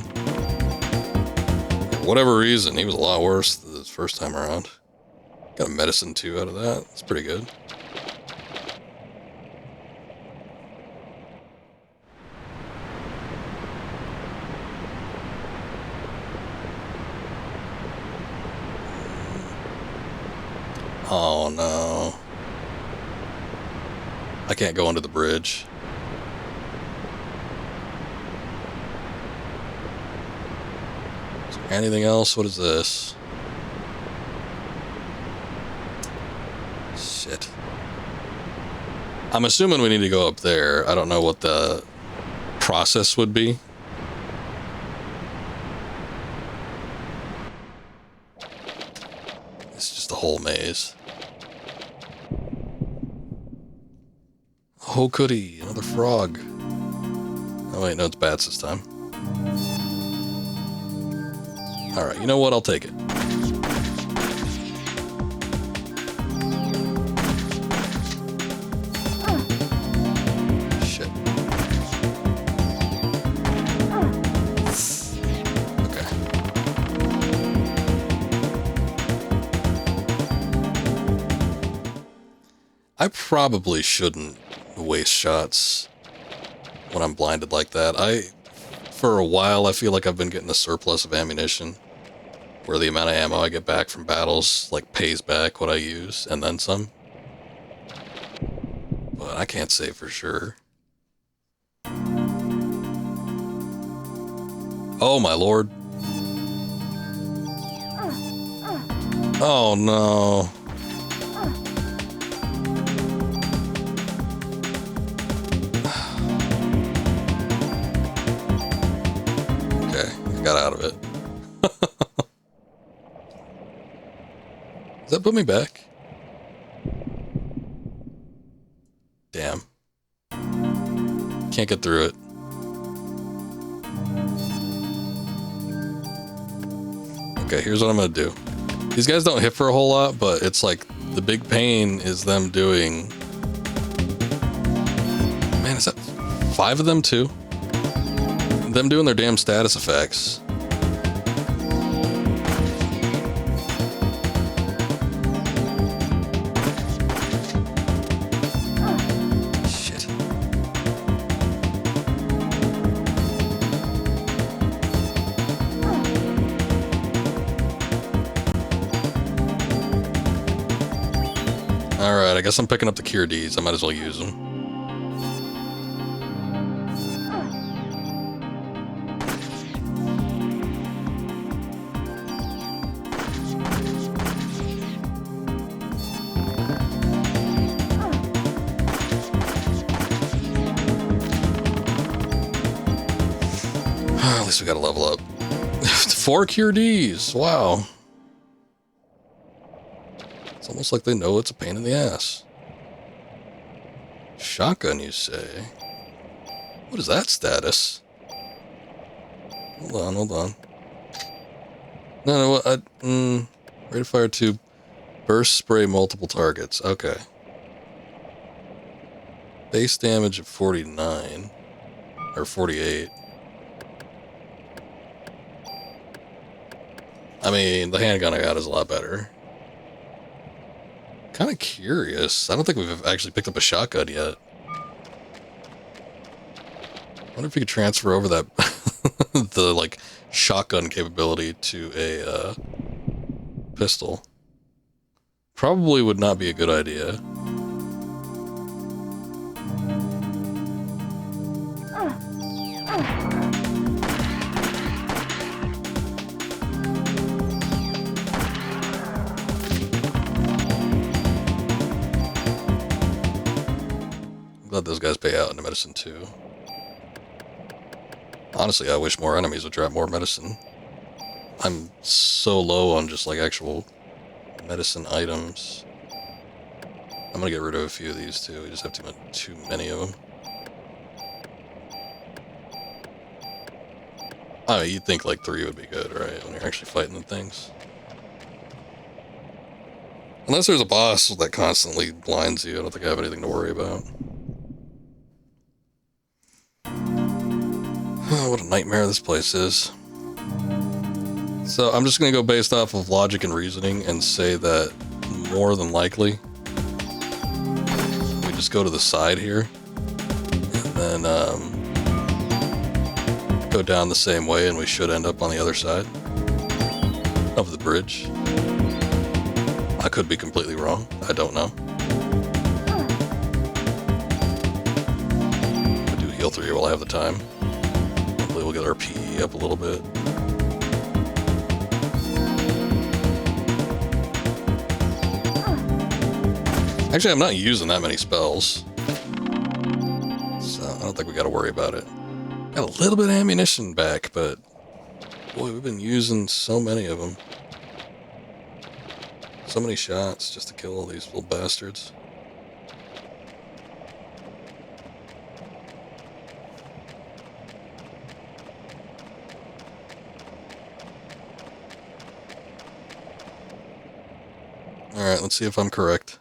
For whatever reason, he was a lot worse the first time around. Got a medicine too out of that. That's pretty good. Oh no. I can't go under the bridge. Is there anything else? What is this? Shit. I'm assuming we need to go up there. I don't know what the process would be. It's just a whole maze. Oh, goody. Another frog. Oh, wait. No, it's bats this time. Alright, you know what? I'll take it. Shit. Okay. I probably shouldn't waste shots when I'm blinded like that. For a while, I feel like I've been getting a surplus of ammunition, where the amount of ammo I get back from battles, like, pays back what I use, and then some. But I can't say for sure. Oh, my lord. Oh, no. Got out of it. Does that put me back? Damn. Can't get through it. Okay, here's what I'm gonna do. These guys don't hit for a whole lot, but it's like the big pain is them doing... Man, is that 5 of them too? Them doing their damn status effects. Shit. Alright, I guess I'm picking up the Cure Ds. I might as well use them. At least we gotta level up. 4 Cure Ds. Wow. It's almost like they know it's a pain in the ass. Shotgun, you say? What is that status? Hold on. No, rate of fire to burst spray multiple targets. Okay. Base damage of 49. Or 48. I mean, the handgun I got is a lot better. Kind of curious. I don't think we've actually picked up a shotgun yet. I wonder if we could transfer over that the like shotgun capability to a pistol. Probably would not be a good idea. Glad those guys pay out into medicine too. Honestly, I wish more enemies would drop more medicine. I'm so low on just like actual medicine items. I'm gonna get rid of a few of these too. We just have too many of them. I mean, you'd think like 3 would be good, right? When you're actually fighting the things. Unless there's a boss that constantly blinds you, I don't think I have anything to worry about. Oh, what a nightmare this place is. So I'm just going to go based off of logic and reasoning and say that more than likely we just go to the side here and then go down the same way and we should end up on the other side of the bridge. I could be completely wrong. I don't know. I'll do heal 3 while I have the time. Hopefully we'll get our PE up a little bit. Actually, I'm not using that many spells, so I don't think we got to worry about it. Got a little bit of ammunition back, but boy, we've been using so many of them. So many shots just to kill all these little bastards. Alright, let's see if I'm correct.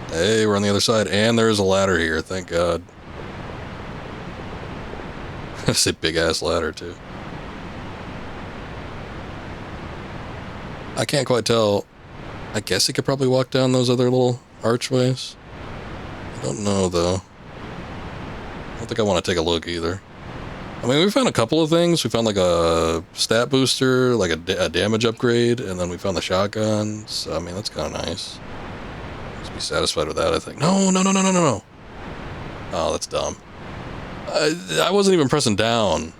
Hey, we're on the other side, and there's a ladder here, thank God. That's a big-ass ladder, too. I can't quite tell. I guess he could probably walk down those other little archways. I don't know, though. I don't think I want to take a look, either. I mean, we found a couple of things. We found, like, a stat booster, like a damage upgrade, and then we found the shotgun. So, I mean, that's kind of nice. Just be satisfied with that, I think. No. Oh, that's dumb. I wasn't even pressing down.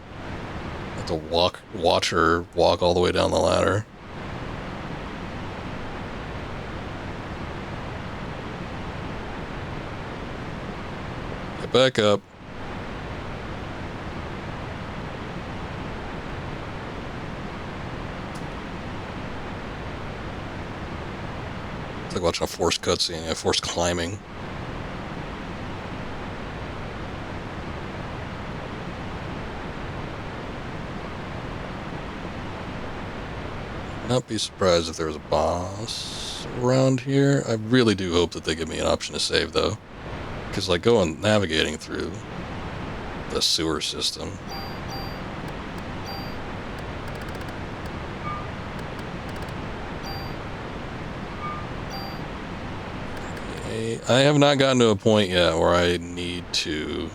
I have to watch her walk all the way down the ladder. Get back up. It's like watching a forced cutscene, forced climbing. not be surprised if there was a boss around here. I really do hope that they give me an option to save, though. Because, like, going navigating through the sewer system. Okay, I have not gotten to a point yet where I need to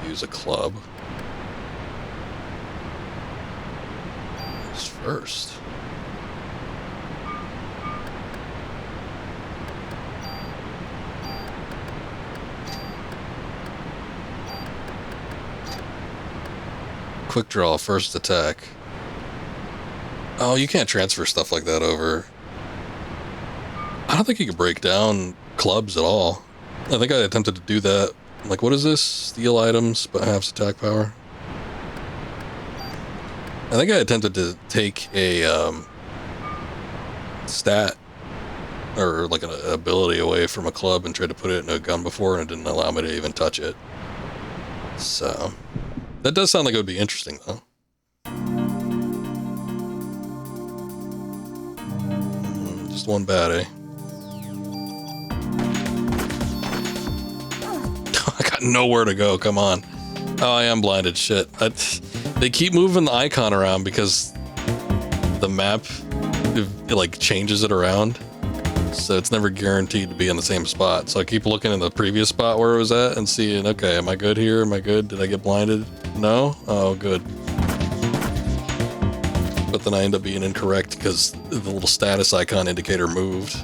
use a club. What's first? Quick draw, first attack. Oh, you can't transfer stuff like that over. I don't think you can break down clubs at all. I think I attempted to do that. Like, what is this? Steal items, but halves attack power. I think I attempted to take a stat or like an ability away from a club and tried to put it in a gun before, and it didn't allow me to even touch it. So that does sound like it would be interesting, though. Just one bad, eh? I got nowhere to go, come on. Oh, I am blinded, shit. They keep moving the icon around because the map, it like changes it around. So it's never guaranteed to be in the same spot. So I keep looking in the previous spot where it was at and seeing, okay, am I good here? Am I good? Did I get blinded? No? Oh, good. But then I end up being incorrect because the little status icon indicator moved.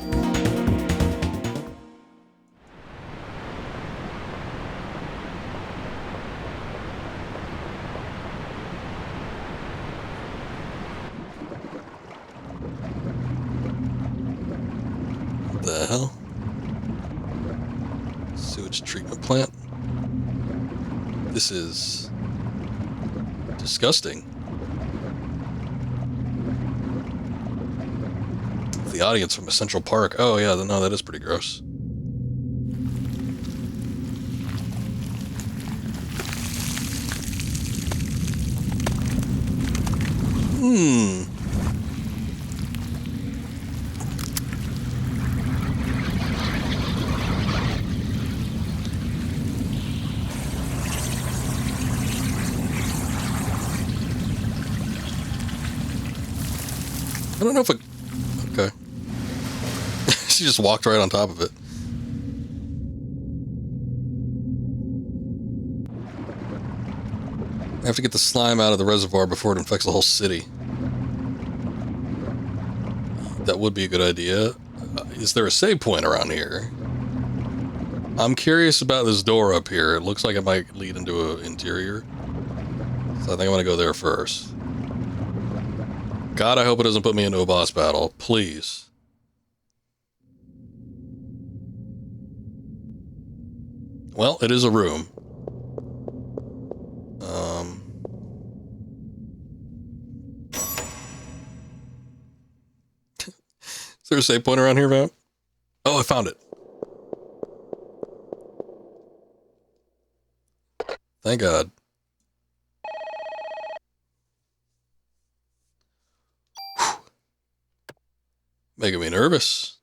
What the hell? Sewage treatment plant? This is disgusting. The audience from a Central Park. Oh yeah, no, that is pretty gross. I don't know if it... Okay. She just walked right on top of it. I have to get the slime out of the reservoir before it infects the whole city. That would be a good idea. Is there a save point around here? I'm curious about this door up here. It looks like it might lead into an interior. So I think I'm going to go there first. God, I hope it doesn't put me into a boss battle. Please. Well, it is a room. Is there a save point around here, Vamp? Oh, I found it. Thank God. Whew. Making me nervous.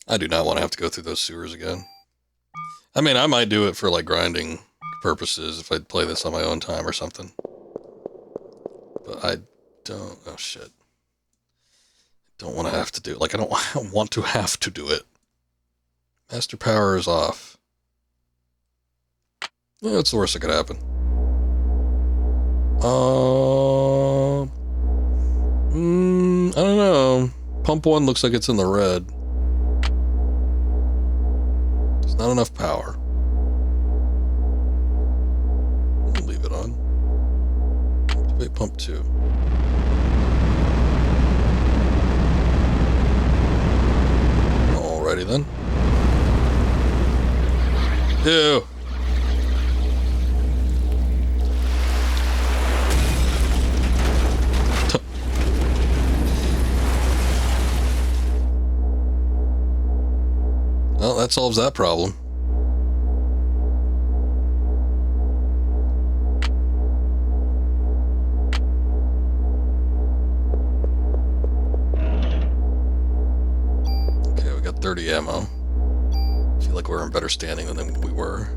I do not want to have to go through those sewers again. I mean, I might do it for like grinding purposes if I'd play this on my own time or something. But I don't... Oh, shit. Don't want to have to do it. Like, I don't want to have to do it. Master power is off. Well, that's the worst that could happen. I don't know. Pump 1 looks like it's in the red. There's not enough power. We'll leave it on. Activate pump 2. Alrighty then. Ew. Well, that solves that problem. 30 ammo. I feel like we're in better standing than we were.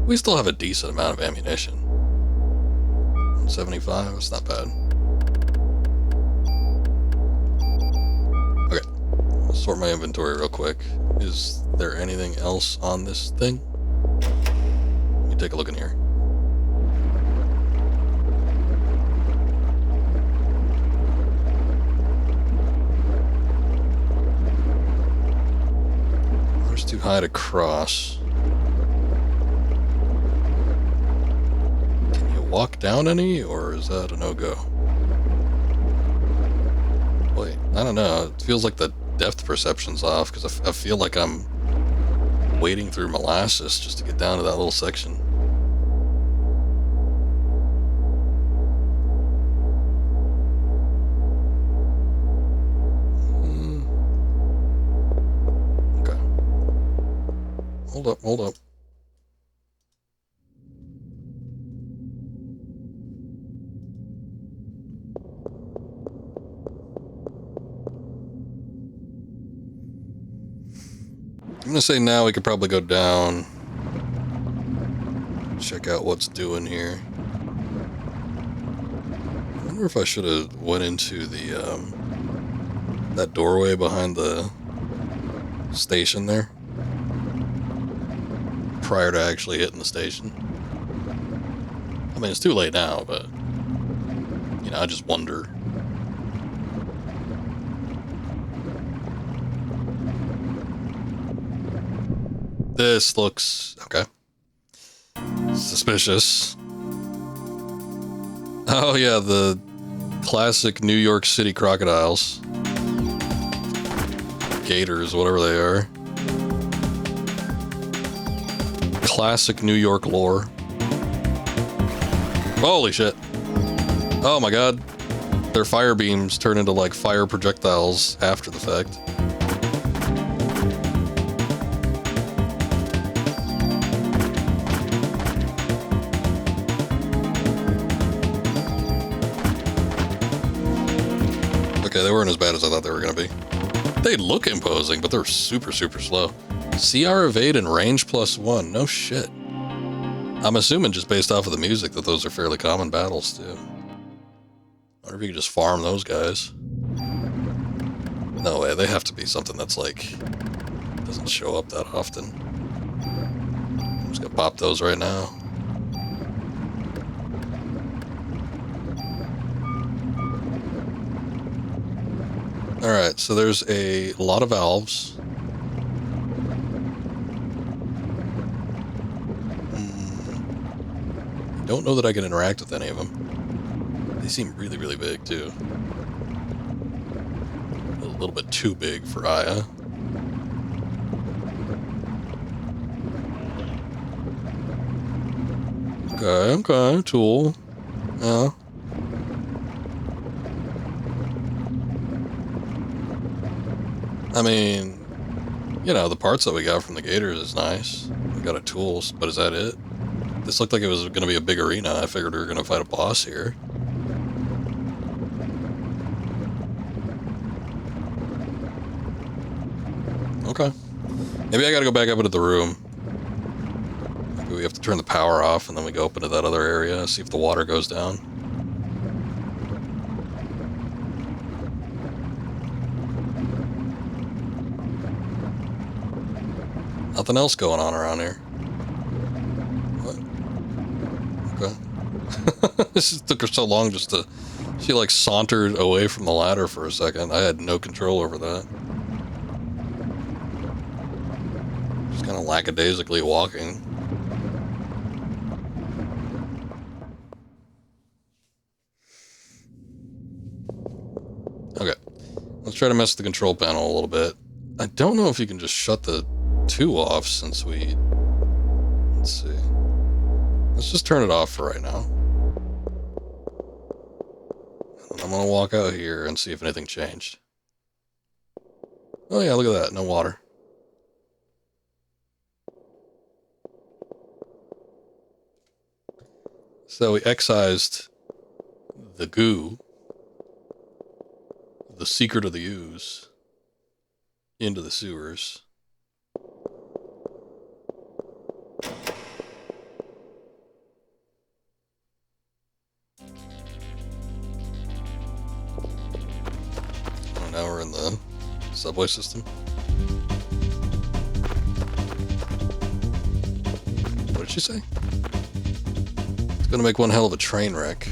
We still have a decent amount of ammunition. 175, that's not bad. Okay, I'll sort my inventory real quick. Is there anything else on this thing? Let me take a look in here. Water's too high to cross. Can you walk down any, or is that a no-go? Wait, I don't know. It feels like the depth perception's off, because I feel like I'm wading through molasses just to get down to that little section. Okay. Hold up. I'm gonna say now we could probably go down, check out what's doing here. I wonder if I should have went into the that doorway behind the station there prior to actually hitting the station. I mean, it's too late now, but you know, I just wonder. This looks okay. Suspicious. Oh yeah, the classic New York City crocodiles. Gators, whatever they are. Classic New York lore. Holy shit. Oh my god. Their fire beams turn into like fire projectiles after the fact. Okay, they weren't as bad as I thought they were going to be. They look imposing, but they're super, super slow. CR evade and range +1. No shit. I'm assuming just based off of the music that those are fairly common battles, too. I wonder if you could just farm those guys. No way, they have to be something that's like, doesn't show up that often. I'm just gonna pop those right now. Alright, so there's a lot of valves. Don't know that I can interact with any of them. They seem really, really big, too. A little bit too big for Aya. Okay, tool. Yeah. I mean, you know, the parts that we got from the Gators is nice. We got a tool, but is that it? This looked like it was going to be a big arena. I figured we were going to fight a boss here. Okay. Maybe I got to go back up into the room. Maybe we have to turn the power off and then we go up into that other area, see if the water goes down. Nothing else going on around here. What? Okay. This just took her so long just to... She like sauntered away from the ladder for a second. I had no control over that. Just kind of lackadaisically walking. Okay. Let's try to mess with the control panel a little bit. I don't know if you can just shut the 2 off since we... Let's see. Let's just turn it off for right now. And I'm gonna walk out here and see if anything changed. Oh yeah, look at that. No water. So we excised the goo. The secret of the ooze. into the sewers. Oh, now we're in the subway system. What did she say? It's gonna make one hell of a train wreck.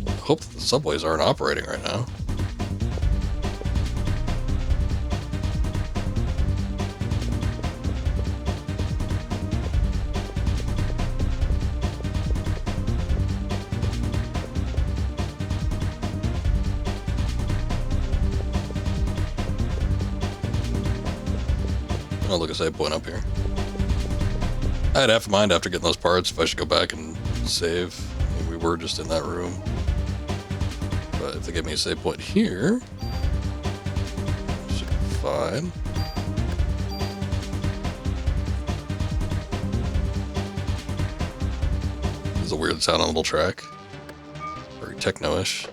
I hope the subways aren't operating right now. Oh, look, a save point up here. I had half a mind after getting those parts if I should go back and save. I mean, we were just in that room. But if they give me a save point here, should be fine. There's a weird sound on a little track. Very techno-ish.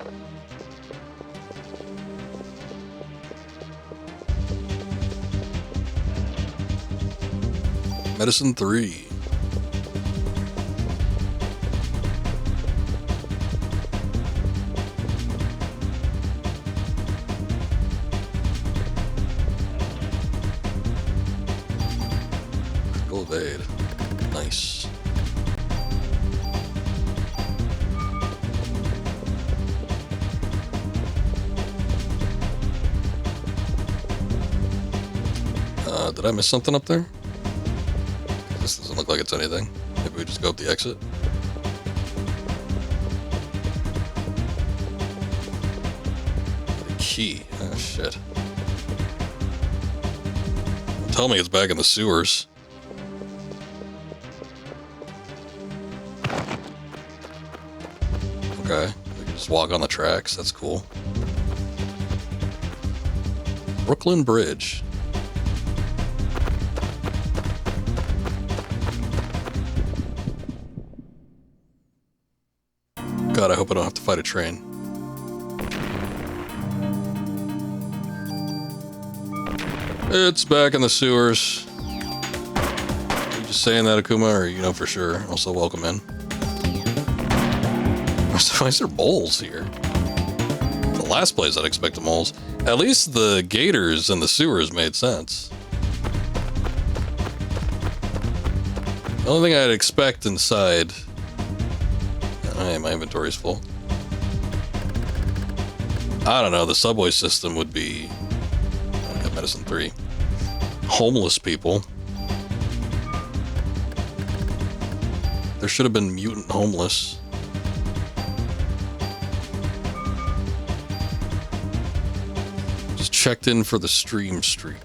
Medicine 3. Critical evade. Nice. Did I miss something up there? This doesn't look like it's anything. Maybe we just go up the exit. The key. Oh, shit. Tell me it's back in the sewers. Okay. We can just walk on the tracks. That's cool. Brooklyn Bridge. God, I hope I don't have to fight a train. It's back in the sewers. You just saying that, Akuma, or you know for sure? Also, welcome in. Why is there moles here? The last place I'd expect the moles. At least the gators in the sewers made sense. The only thing I'd expect inside... Hey, my inventory's full. I don't know, the subway system would be... I got medicine 3. Homeless people. There should have been mutant homeless. Just checked in for the stream streak.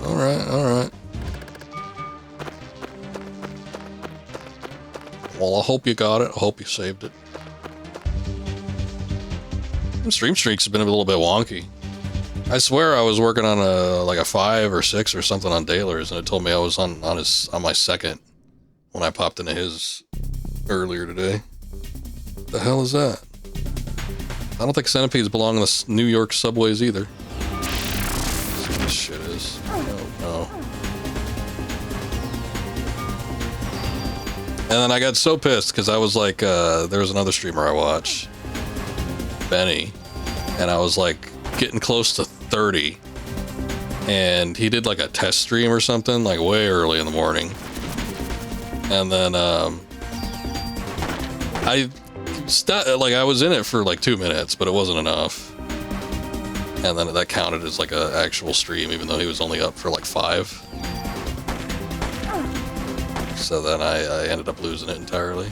Alright, alright. Well, I hope you got it. I hope you saved it. Stream streaks have been a little bit wonky. I swear I was working on a 5 or 6 or something on Daylor's, and it told me I was on my second when I popped into his earlier today. What the hell is that? I don't think centipedes belong in the New York subways either. Let's see what this shit is. Oh no. And then I got so pissed because I was like, there was another streamer I watch, Benny, and I was like getting close to 30, and he did like a test stream or something like way early in the morning, and then I was in it for like 2 minutes, but it wasn't enough, and then that counted as like an actual stream even though he was only up for like 5. So then I ended up losing it entirely.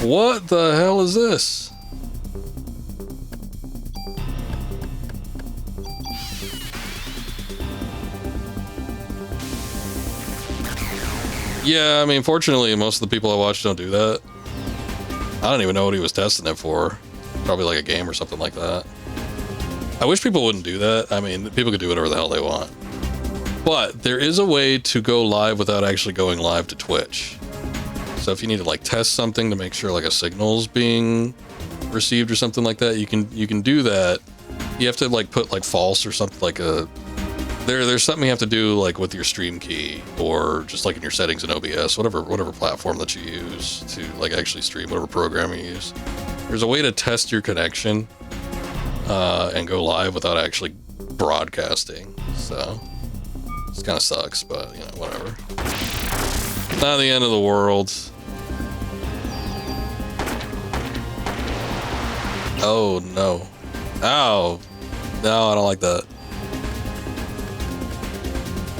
What the hell is this? Yeah, I mean, fortunately, most of the people I watch don't do that. I don't even know what he was testing it for. Probably like a game or something like that. I wish people wouldn't do that. I mean, people could do whatever the hell they want. But there is a way to go live without actually going live to Twitch. So if you need to like test something to make sure like a signal's being received or something like that, you can do that. You have to like put like false or something like there's something you have to do like with your stream key or just like in your settings in OBS, whatever platform that you use to like actually stream, whatever program you use. There's a way to test your connection and go live without actually broadcasting. So it kind of sucks, but you know, whatever. Not the end of the world. Oh no. Ow. No, I don't like that.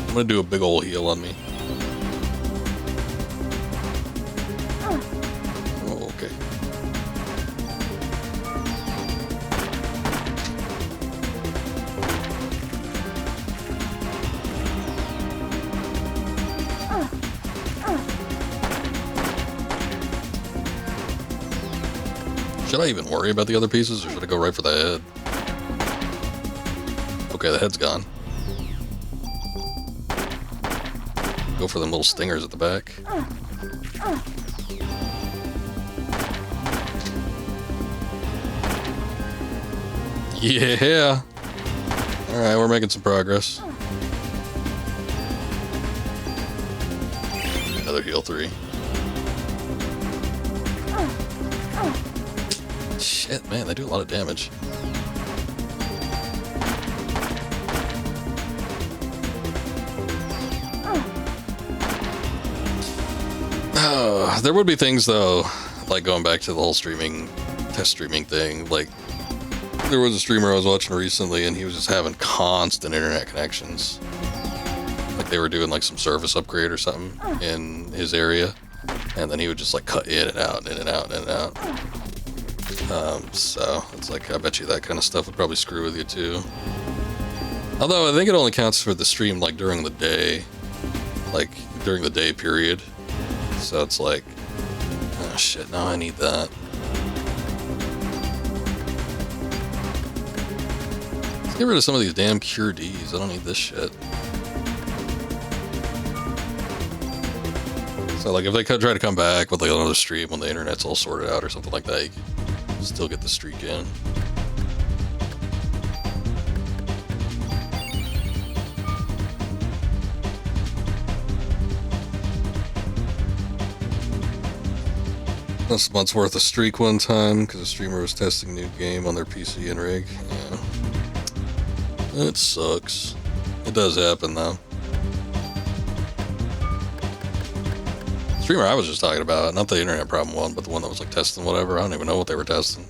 I'm gonna do a big ol' heal on me. Oh, okay. Should I even worry about the other pieces, or should I go right for the head? Okay, the head's gone. Go for them little stingers at the back. Yeah! Alright, we're making some progress. Another heal 3. Shit, man, they do a lot of damage. There would be things though, like going back to the whole test streaming thing, like there was a streamer I was watching recently and he was just having constant internet connections. Like they were doing like some service upgrade or something in his area, and then he would just like cut in and out, in and out, in and out. So it's like, I bet you that kind of stuff would probably screw with you too. Although I think it only counts for the stream like during the day, like during the day period. So it's like, oh shit, now I need that. Let's get rid of some of these damn Cure Ds. I don't need this shit. So like if they try to come back with like another stream when the internet's all sorted out or something like that, you can still get the streak in. This month's worth of streak one time because a streamer was testing a new game on their PC and rig. Yeah. It sucks. It does happen though. The streamer I was just talking about, not the internet problem one, but the one that was like testing whatever. I don't even know what they were testing.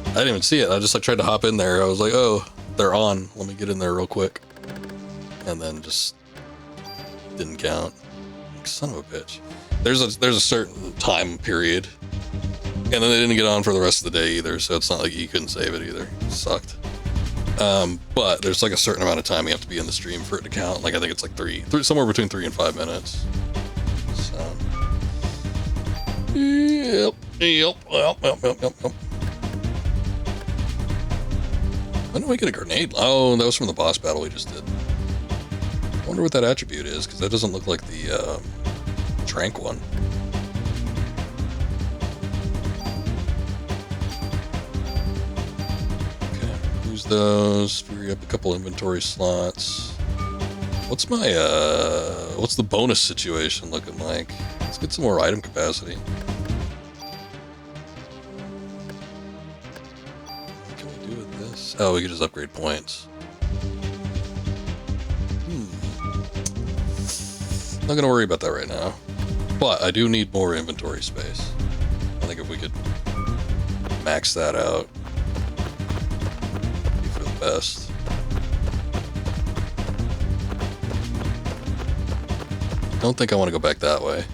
I didn't even see it. I just like tried to hop in there. I was like, oh, they're on. Let me get in there real quick. And then just didn't count. Son of a bitch. There's a certain time period, and then they didn't get on for the rest of the day either, so it's not like you couldn't save it either. It sucked. But there's like a certain amount of time you have to be in the stream for it to count. Like I think it's like somewhere between 3 and 5 minutes. So yep. When did we get a grenade? Oh, that was from the boss battle we just did. I wonder what that attribute is, because that doesn't look like the Trank one. Okay, use those, free up a couple inventory slots. What's the bonus situation looking like? Let's get some more item capacity. What can we do with this? Oh, we can just upgrade points. Not gonna worry about that right now. But I do need more inventory space. I think if we could max that out, it'd be for the best. Don't think I want to go back that way.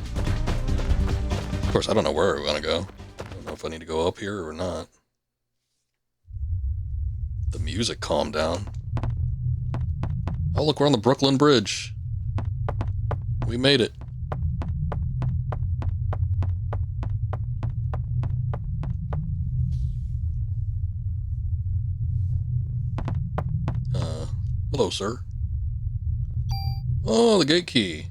Of course, I don't know where we want to go. I don't know if I need to go up here or not. The music calmed down. Oh, look, we're on the Brooklyn Bridge. We made it. Hello, sir. Oh, the gate key.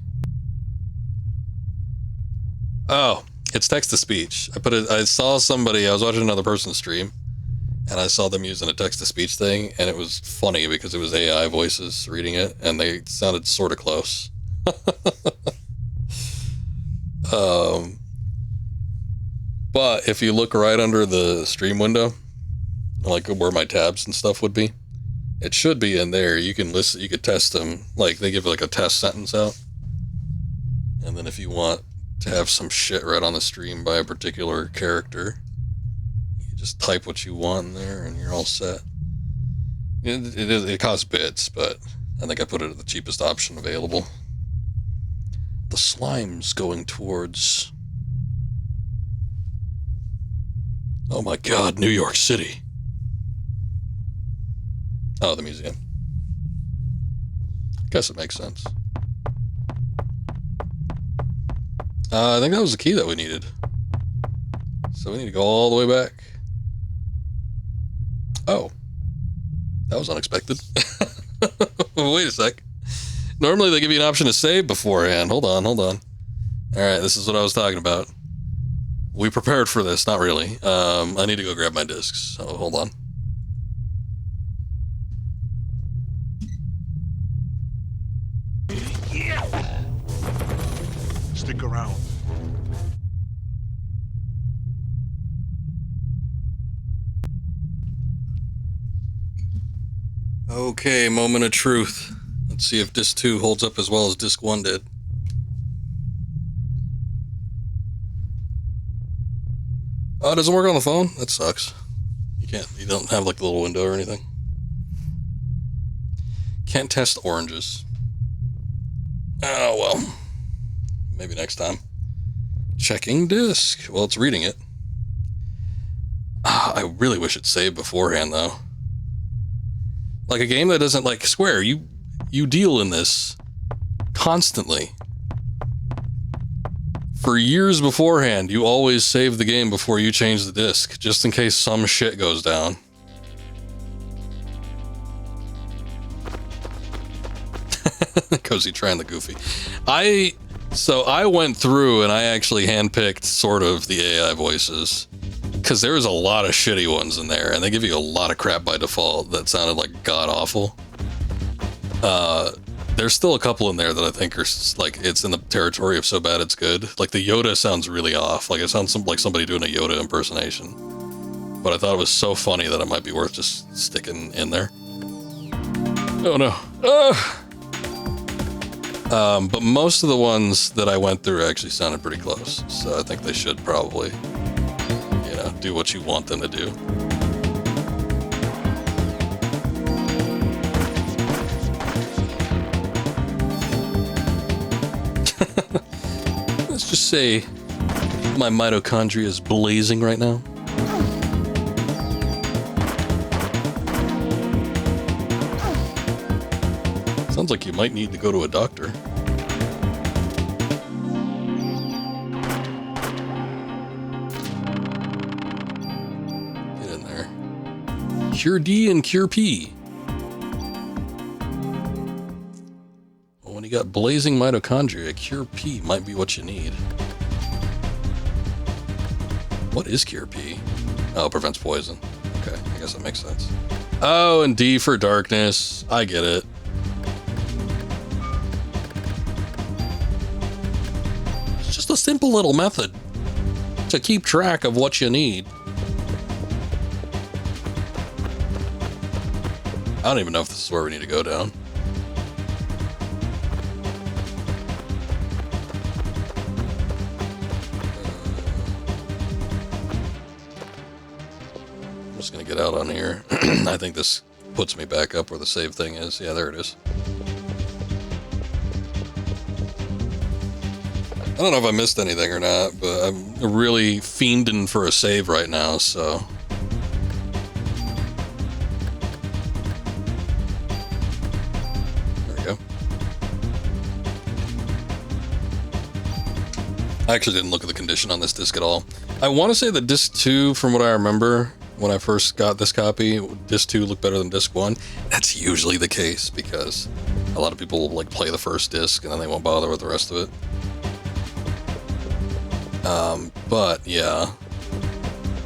Oh, It's text to speech. I saw somebody. I was watching another person stream, and I saw them using a text to speech thing, and it was funny because it was AI voices reading it, and they sounded sort of close. But if you look right under the stream window, like where my tabs and stuff would be, it should be in there. You can listen. You could test them. Like they give like a test sentence out, and then if you want to have some shit read on the stream by a particular character, you just type what you want in there, and you're all set. It costs bits, but I think I put it at the cheapest option available. The slime's going towards... Oh my god, New York City. Oh, the museum. Guess it makes sense. I think that was the key that we needed. So we need to go all the way back. Oh. That was unexpected. Wait a sec. Normally they give you an option to save beforehand. Hold on. Alright, this is what I was talking about. We prepared for this, not really. I need to go grab my discs, so hold on. Stick around. Okay, moment of truth. Let's see if disc 2 holds up as well as disc 1 did. Oh, it doesn't work on the phone? That sucks. You don't have like the little window or anything. Can't test oranges. Oh, well. Maybe next time. Checking disc. Well, it's reading it. I really wish it saved beforehand, though. Like a game that doesn't, like, Square, you deal in this constantly. For years beforehand, you always save the game before you change the disc, just in case some shit goes down. Cozy trying the goofy. So I went through and I actually handpicked sort of the AI voices, because there's a lot of shitty ones in there, and they give you a lot of crap by default that sounded like god awful. There's still a couple in there that I think are like, it's in the territory of so bad it's good. Like the Yoda sounds really off. Like it sounds like somebody doing a Yoda impersonation. But I thought it was so funny that it might be worth just sticking in there. Oh no. But most of the ones that I went through actually sounded pretty close. So I think they should probably, do what you want them to do. Let's just say my mitochondria is blazing right now. Sounds like you might need to go to a doctor. Get in there. Cure D and Cure P. Well, when you got blazing mitochondria, Cure P might be what you need. What is Cure P? Oh, it prevents poison. Okay, I guess that makes sense. Oh, and D for darkness. I get it. Just a simple little method to keep track of what you need. I don't even know if this is where we need to go down. I'm just gonna get out on here. I think this puts me back up where the save thing is. Yeah, there it is. I don't know if I missed anything or not, but I'm really fiending for a save right now, so. There we go. I actually didn't look at the condition on this disc at all. I want to say that disc 2, from what I remember, when I first got this copy, disc 2 looked better than disc 1. That's usually the case, because a lot of people will like play the first disc and then they won't bother with the rest of it. But yeah,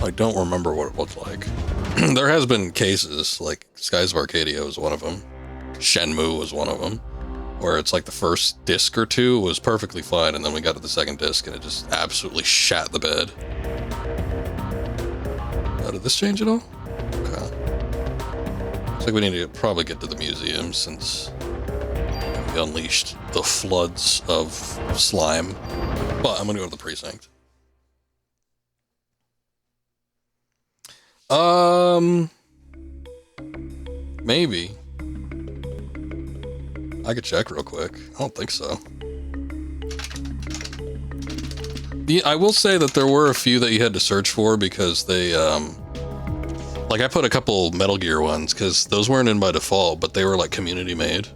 I don't remember what it looked like. There has been cases, like Skies of Arcadia was one of them. Shenmue was one of them, where it's like the first disc or two was perfectly fine, and then we got to the second disc and it just absolutely shat the bed. Oh, did this change at all? Okay. Looks like we need to probably get to the museum since we unleashed the floods of slime. But I'm gonna go to the precinct. Maybe. I could check real quick. I don't think so. Yeah, I will say that there were a few that you had to search for because they, like I put a couple Metal Gear ones because those weren't in by default, but they were like community made.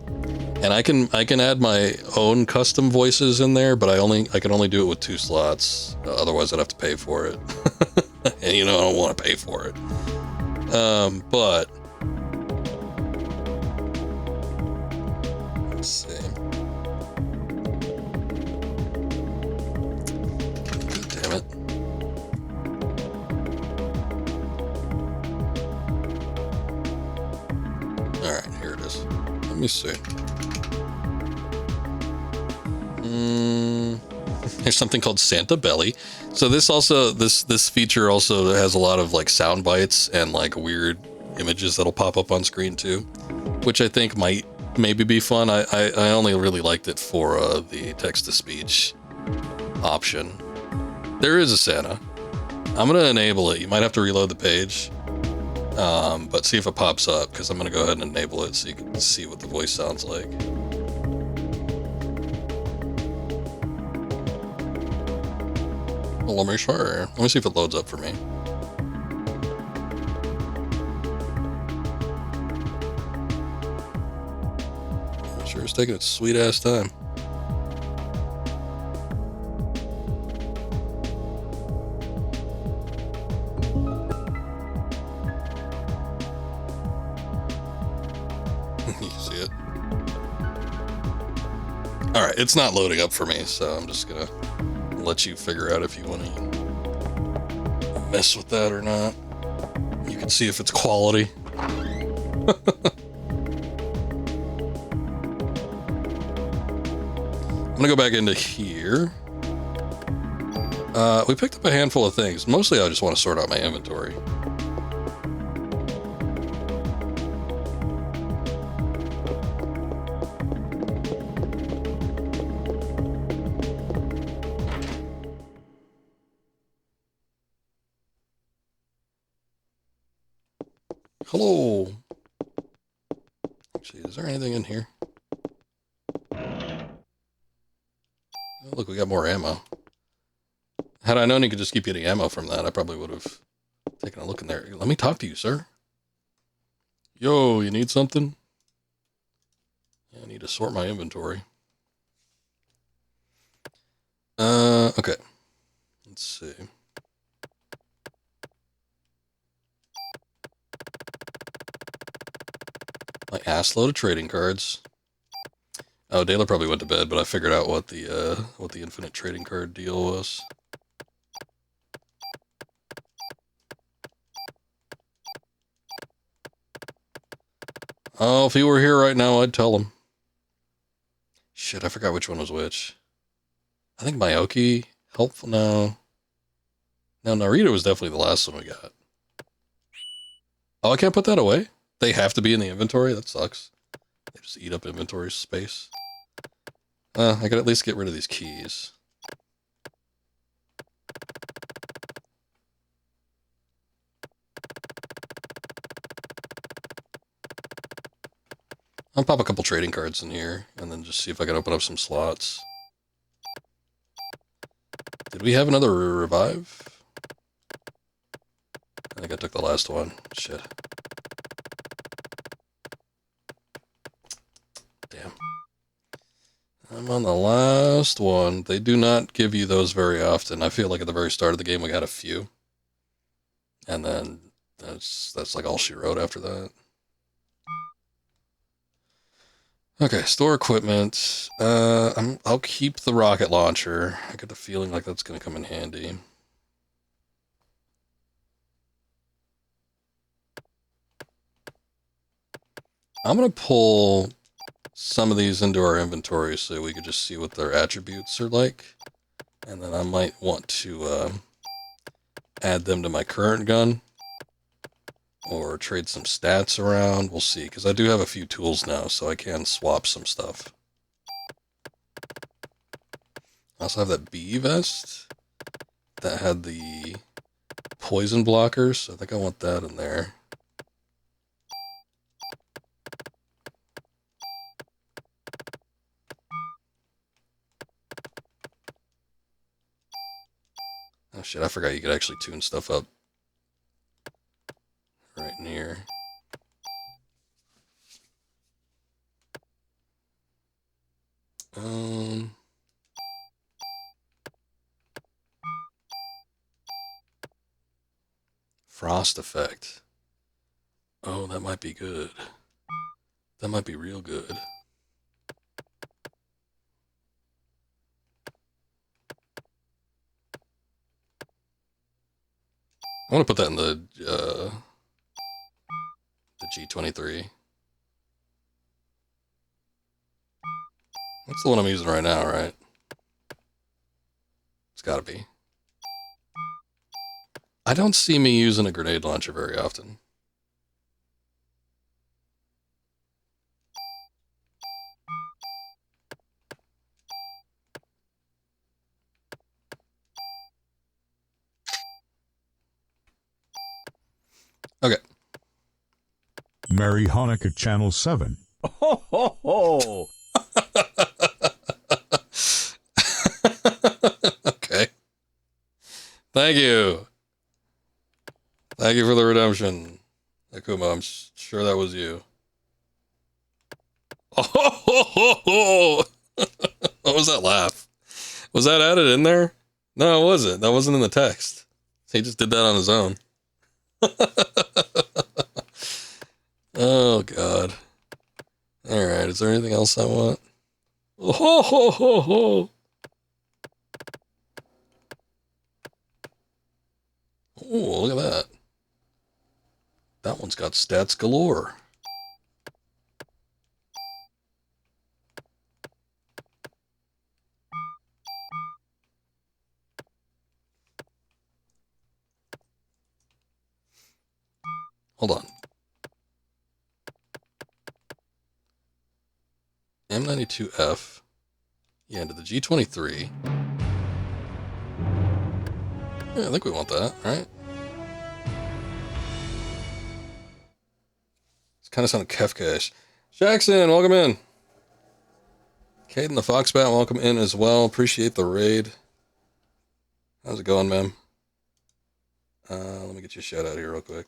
And I can add my own custom voices in there, but I can only do it with 2 slots. Otherwise I'd have to pay for it. And you know, I don't want to pay for it. But let's see. God damn it. Alright, here it is. Let me see. There's something called Santa Belly. So this also, this feature also has a lot of like sound bites and like weird images that'll pop up on screen too, which I think might maybe be fun. I only really liked it for the text-to-speech option. There is a Santa. I'm gonna enable it. You might have to reload the page, but see if it pops up, because I'm gonna go ahead and enable it so you can see what the voice sounds like. Well, let me sure. Let me see if it loads up for me. Sure, it's taking its sweet ass time. You see it? All right, it's not loading up for me, so I'm just gonna let you figure out if you want to mess with that or not. You can see if it's quality. I'm gonna go back into here. We picked up a handful of things. Mostly I just want to sort out my inventory. Hello. Actually, is there anything in here? Oh, look, we got more ammo. Had I known you could just keep getting ammo from that, I probably would have taken a look in there. Let me talk to you, sir. Yo, you need something? Yeah, I need to sort my inventory. Okay. Let's see. My ass load of trading cards. Oh, Dayla probably went to bed, but I figured out what the infinite trading card deal was. Oh, if he were here right now, I'd tell him. Shit, I forgot which one was which. I think Mayoki, helpful. No, Narita was definitely the last one we got. Oh, I can't put that away? They have to be in the inventory? That sucks. They just eat up inventory space. I could at least get rid of these keys. I'll pop a couple trading cards in here, and then just see if I can open up some slots. Did we have another revive? I think I took the last one. Shit. Damn. I'm on the last one. They do not give you those very often. I feel like at the very start of the game we had a few. And then that's like all she wrote after that. Okay, store equipment. I'll keep the rocket launcher. I get the feeling like that's gonna come in handy. I'm gonna pull some of these into our inventory so we could just see what their attributes are like. And then I might want to add them to my current gun. Or trade some stats around. We'll see, because I do have a few tools now, so I can swap some stuff. I also have that bee vest that had the poison blockers, so I think I want that in there. Oh shit, I forgot you could actually tune stuff up right near. Frost effect. Oh, that might be good. That might be real good. I want to put that in the G23. That's the one I'm using right now, right? It's gotta be. I don't see me using a grenade launcher very often. Okay. Merry Hanukkah Channel 7. Ho, ho, ho. Okay. Thank you. Thank you for the redemption. Akuma, I'm sure that was you. Oh, ho, ho, ho. What was that laugh? Was that added in there? No, it wasn't. That wasn't in the text. He just did that on his own. Oh, God. Alright, is there anything else I want? Oh, ho, ho, ho. Oh, look at that. That one's got stats galore. Hold on. M92F. Yeah, into the G23. Yeah, I think we want that, right? It's kind of sounding Kefka-ish. Jackson, welcome in. Caden the Foxbat, welcome in as well. Appreciate the raid. How's it going, ma'am? Let me get you a shout out here real quick.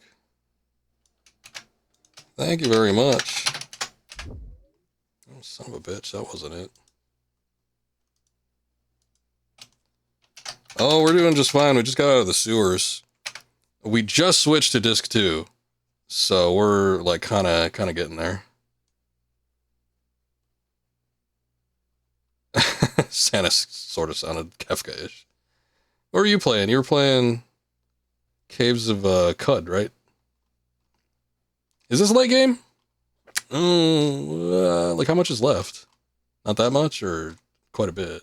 Thank you very much. Oh, son of a bitch, that wasn't it. Oh, we're doing just fine. We just got out of the sewers. We just switched to disc 2. So we're like kind of getting there. Santa sort of sounded Kefka-ish. What were you playing? You were playing Caves of Cud, right? Is this a late game? Like how much is left? Not that much, or quite a bit?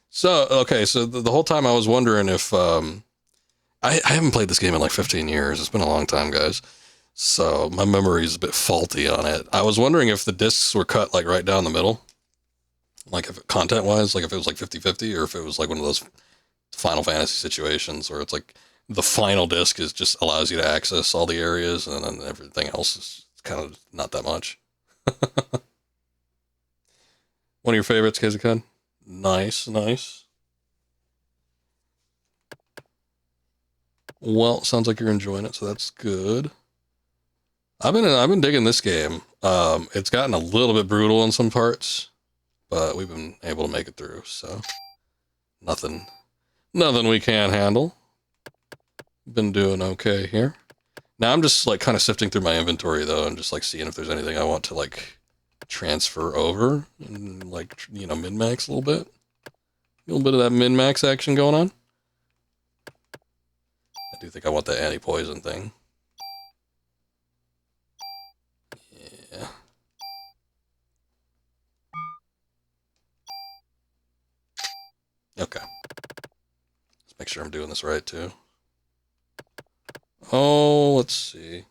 So, okay, so the whole time I was wondering if, I haven't played this game in like 15 years. It's been a long time, guys. So my memory is a bit faulty on it. I was wondering if the discs were cut like right down the middle. Like if content-wise, like if it was like 50-50, or if it was like one of those Final Fantasy situations where it's like the final disc is just allows you to access all the areas, and then everything else is kind of not that much. One of your favorites, Kazakun? Nice, nice. Well, sounds like you're enjoying it, so that's good. I've been digging this game. It's gotten a little bit brutal in some parts, but we've been able to make it through, so nothing we can't handle. Been doing okay here. Now I'm just like kind of sifting through my inventory though, and just like seeing if there's anything I want to like transfer over and, like, you know, min-max a little bit. A little bit of that min-max action going on. I do think I want the anti-poison thing. Yeah. Okay. Let's make sure I'm doing this right, too. Oh, let's see.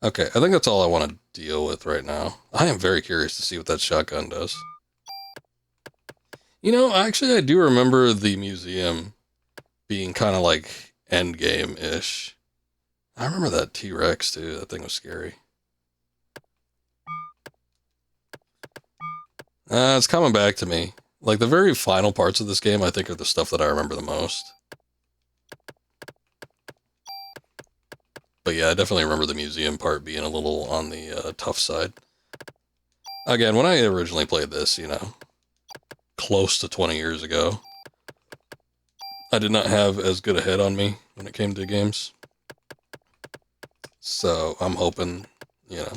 Okay, I think that's all I want to deal with right now. I am very curious to see what that shotgun does. You know, actually, I do remember the museum being kind of like endgame-ish. I remember that T-Rex, too. That thing was scary. It's coming back to me. Like, the very final parts of this game, I think, are the stuff that I remember the most. But yeah, I definitely remember the museum part being a little on the tough side. Again, when I originally played this, you know, close to 20 years ago, I did not have as good a head on me when it came to games. So I'm hoping, you know,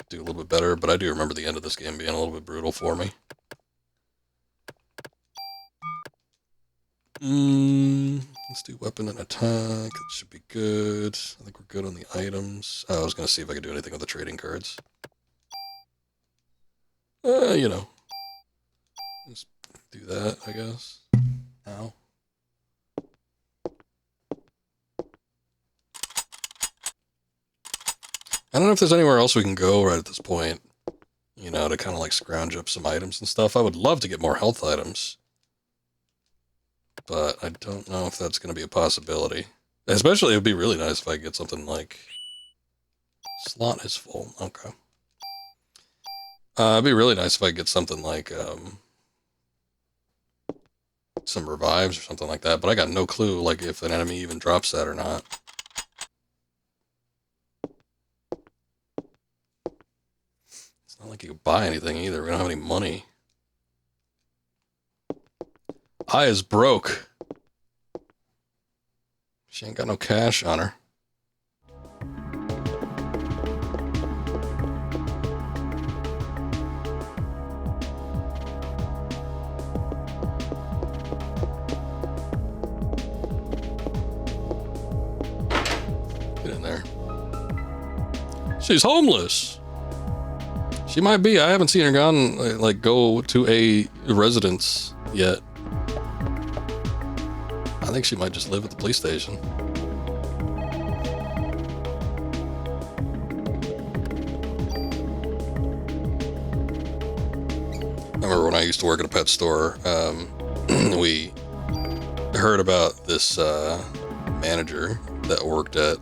do a little bit better, but I do remember the end of this game being a little bit brutal for me. Let's do weapon and attack. That should be good. I think we're good on the items. I was going to see if I could do anything with the trading cards. You know. Just do that, I guess. Ow. I don't know if there's anywhere else we can go right at this point, you know, to kind of like scrounge up some items and stuff. I would love to get more health items, but I don't know if that's going to be a possibility. Especially, it would be really nice if I could get something like... Slot is full. Okay. It'd be really nice if I could get something like some revives or something like that, but I got no clue like if an enemy even drops that or not. It's not like you can buy anything either. We don't have any money. I is broke. She ain't got no cash on her. Get in there. She's homeless. She might be. I haven't seen her gone, like, go to a residence yet. I think she might just live at the police station. I remember when I used to work at a pet store, we heard about this manager that worked at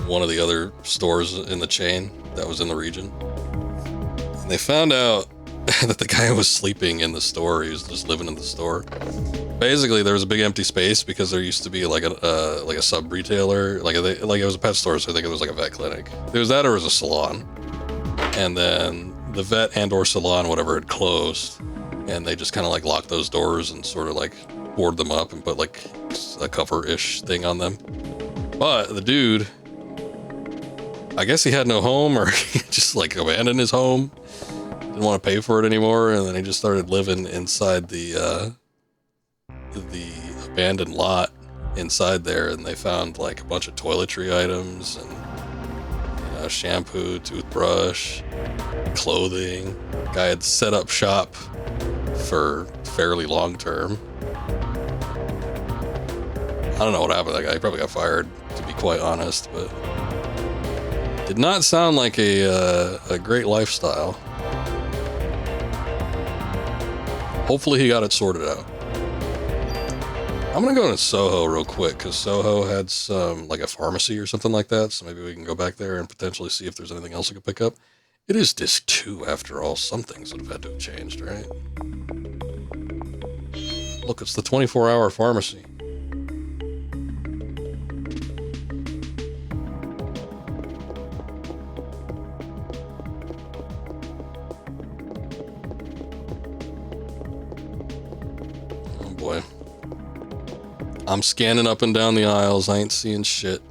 one of the other stores in the chain that was in the region. And they found out that the guy was sleeping in the store. He was just living in the store. Basically, there was a big empty space because there used to be like a sub retailer, like it was a pet store, so I think it was like a vet clinic. There was that, or it was a salon, and then the vet and or salon, whatever, had closed, and they just kind of like locked those doors and sort of like boarded them up and put like a cover-ish thing on them. But the dude, I guess he had no home, or he just like abandoned his home, didn't want to pay for it anymore, and then he just started living inside the abandoned lot inside there, and they found like a bunch of toiletry items and, you know, shampoo, toothbrush, clothing. Guy had set up shop for fairly long term. I don't know what happened to that guy. He probably got fired, to be quite honest, but did not sound like a great lifestyle. Hopefully he got it sorted out. I'm gonna go into Soho real quick, because Soho had some, like a pharmacy or something like that, so maybe we can go back there and potentially see if there's anything else I can pick up. It is disc 2 after all. Some things would have had to have changed, right? Look, it's the 24-hour pharmacy. Oh boy. I'm scanning up and down the aisles. I ain't seeing shit.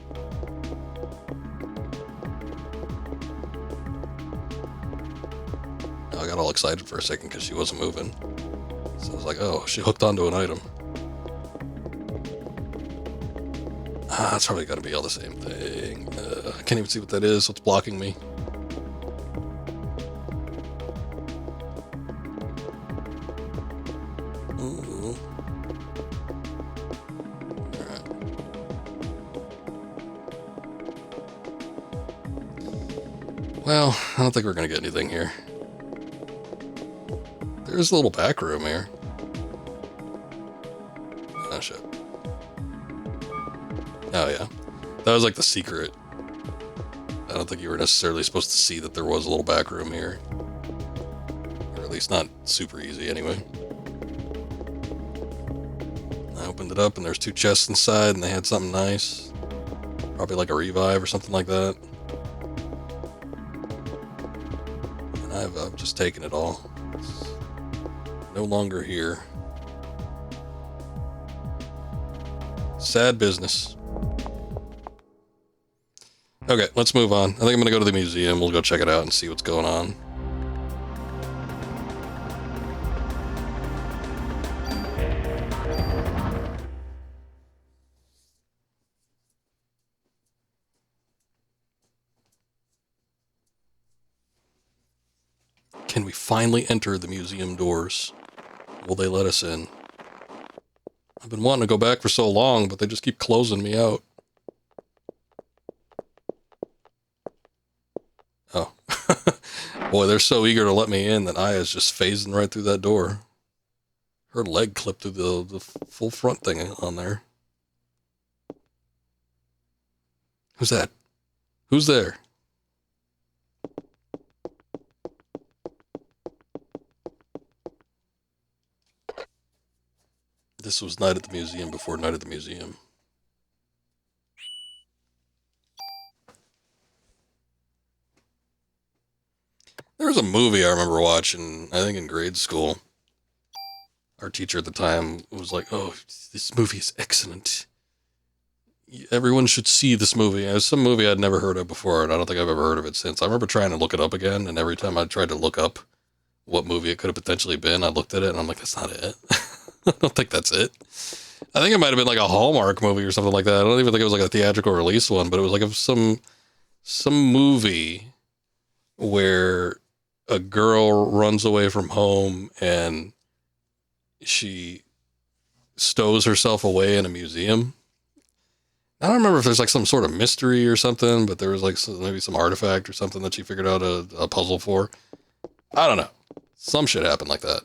excited for a second because she wasn't moving. So I was like, oh, she hooked onto an item. It's probably got to be all the same thing. I can't even see what that is. What's blocking me? Ooh. Alright. Well, I don't think we're going to get anything here. There's a little back room here. Oh, shit. Oh, yeah. That was like the secret. I don't think you were necessarily supposed to see that there was a little back room here. Or at least not super easy, anyway. I opened it up and there's 2 chests inside and they had something nice. Probably like a revive or something like that. And I've just taken it all. It's no longer here. Sad business. Okay, let's move on. I think I'm going to go to the museum. We'll go check it out and see what's going on. Can we finally enter the museum doors? Will they let us in? I've been wanting to go back for so long, but they just keep closing me out. Oh. Boy, they're so eager to let me in that Aya's just phasing right through that door. Her leg clipped through the full front thing on there. Who's that? Who's there? This was Night at the Museum before Night at the Museum. There was a movie I remember watching, I think in grade school. Our teacher at the time was like, oh, this movie is excellent. Everyone should see this movie. It was some movie I'd never heard of before, and I don't think I've ever heard of it since. I remember trying to look it up again, and every time I tried to look up what movie it could have potentially been, I looked at it, and I'm like, that's not it. I don't think that's it. I think it might have been like a Hallmark movie or something like that. I don't even think it was like a theatrical release one, but it was like some movie where a girl runs away from home and she stows herself away in a museum. I don't remember if there's like some sort of mystery or something, but there was like maybe some artifact or something that she figured out a puzzle for. I don't know. Some shit happened like that.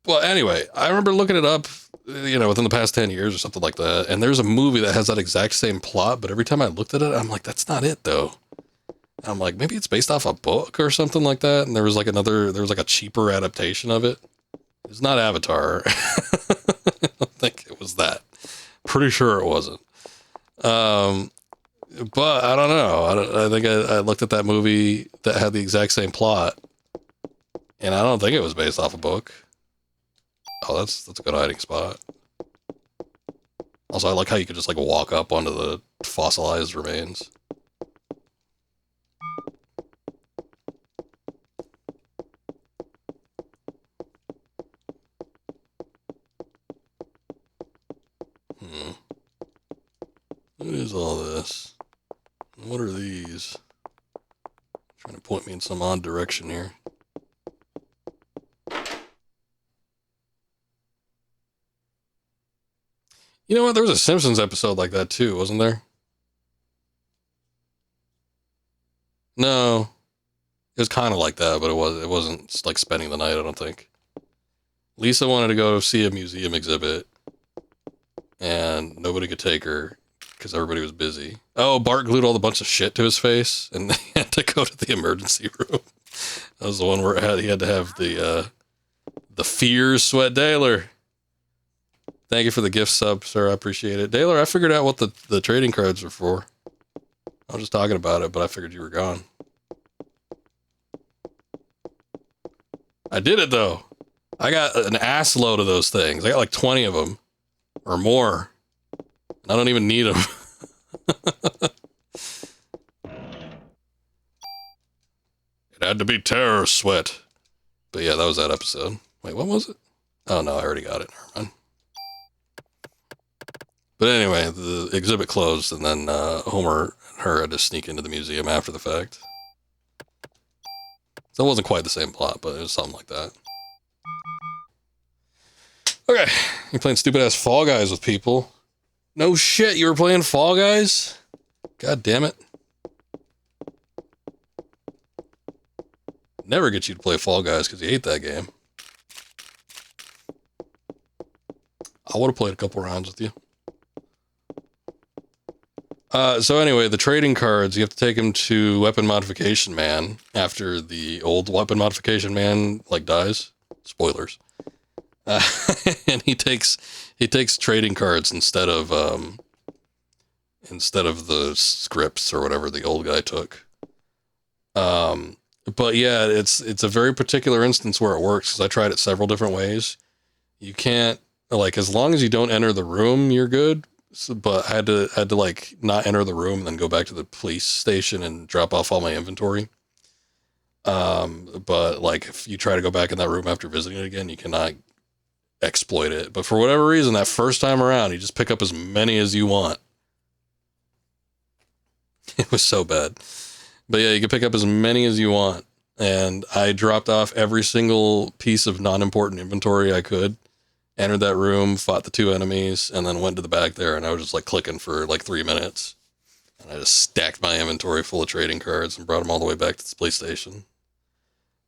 Well, anyway, I remember looking it up, within the past 10 years or something like that. And there's a movie that has that exact same plot, but every time I looked at it, I'm like, that's not it though. And I'm like, maybe it's based off a book or something like that. And there was like a cheaper adaptation of it. It's not Avatar. I don't think it was that. Pretty sure it wasn't. But I don't know. I think I looked at that movie that had the exact same plot, and I don't think it was based off a book. Oh, that's a good hiding spot. Also, I like how you could just like walk up onto the fossilized remains. What is all this? What are these? Trying to point me in some odd direction here. You know what? There was a Simpsons episode like that too, wasn't there? No. It was kind of like that, but it wasn't like spending the night, I don't think. Lisa wanted to go see a museum exhibit, and nobody could take her because everybody was busy. Oh, Bart glued all the bunch of shit to his face, and they had to go to the emergency room. That was the one where he had to have the Fears Sweat Daler. Thank you for the gift sub, sir. I appreciate it. Daler, I figured out what the trading cards were for. I was just talking about it, but I figured you were gone. I did it, though. I got an ass load of those things. I got like 20 of them. Or more. I don't even need them. It had to be terror sweat. But yeah, that was that episode. Wait, what was it? Oh no, I already got it. Never mind. But anyway, the exhibit closed, and then Homer and her had to sneak into the museum after the fact. So it wasn't quite the same plot, but it was something like that. Okay, you're playing stupid-ass Fall Guys with people. No shit, you were playing Fall Guys? God damn it. Never get you to play Fall Guys because you hate that game. I would have played a couple rounds with you. So anyway, the trading cards, you have to take them to Weapon Modification Man after the old Weapon Modification Man, like, dies. Spoilers. And he takes trading cards instead of the scripts or whatever the old guy took. But yeah, it's a very particular instance where it works, because I tried it several different ways. You can't, like, as long as you don't enter the room, you're good. So, but I had to like not enter the room and then go back to the police station and drop off all my inventory. But like if you try to go back in that room after visiting it again, you cannot exploit it. But for whatever reason, that first time around, you just pick up as many as you want. It was so bad. But yeah, you can pick up as many as you want. And I dropped off every single piece of non-important inventory I could. Entered that room, fought the two enemies, and then went to the back there, and I was just like clicking for like 3 minutes. And I just stacked my inventory full of trading cards and brought them all the way back to the police station.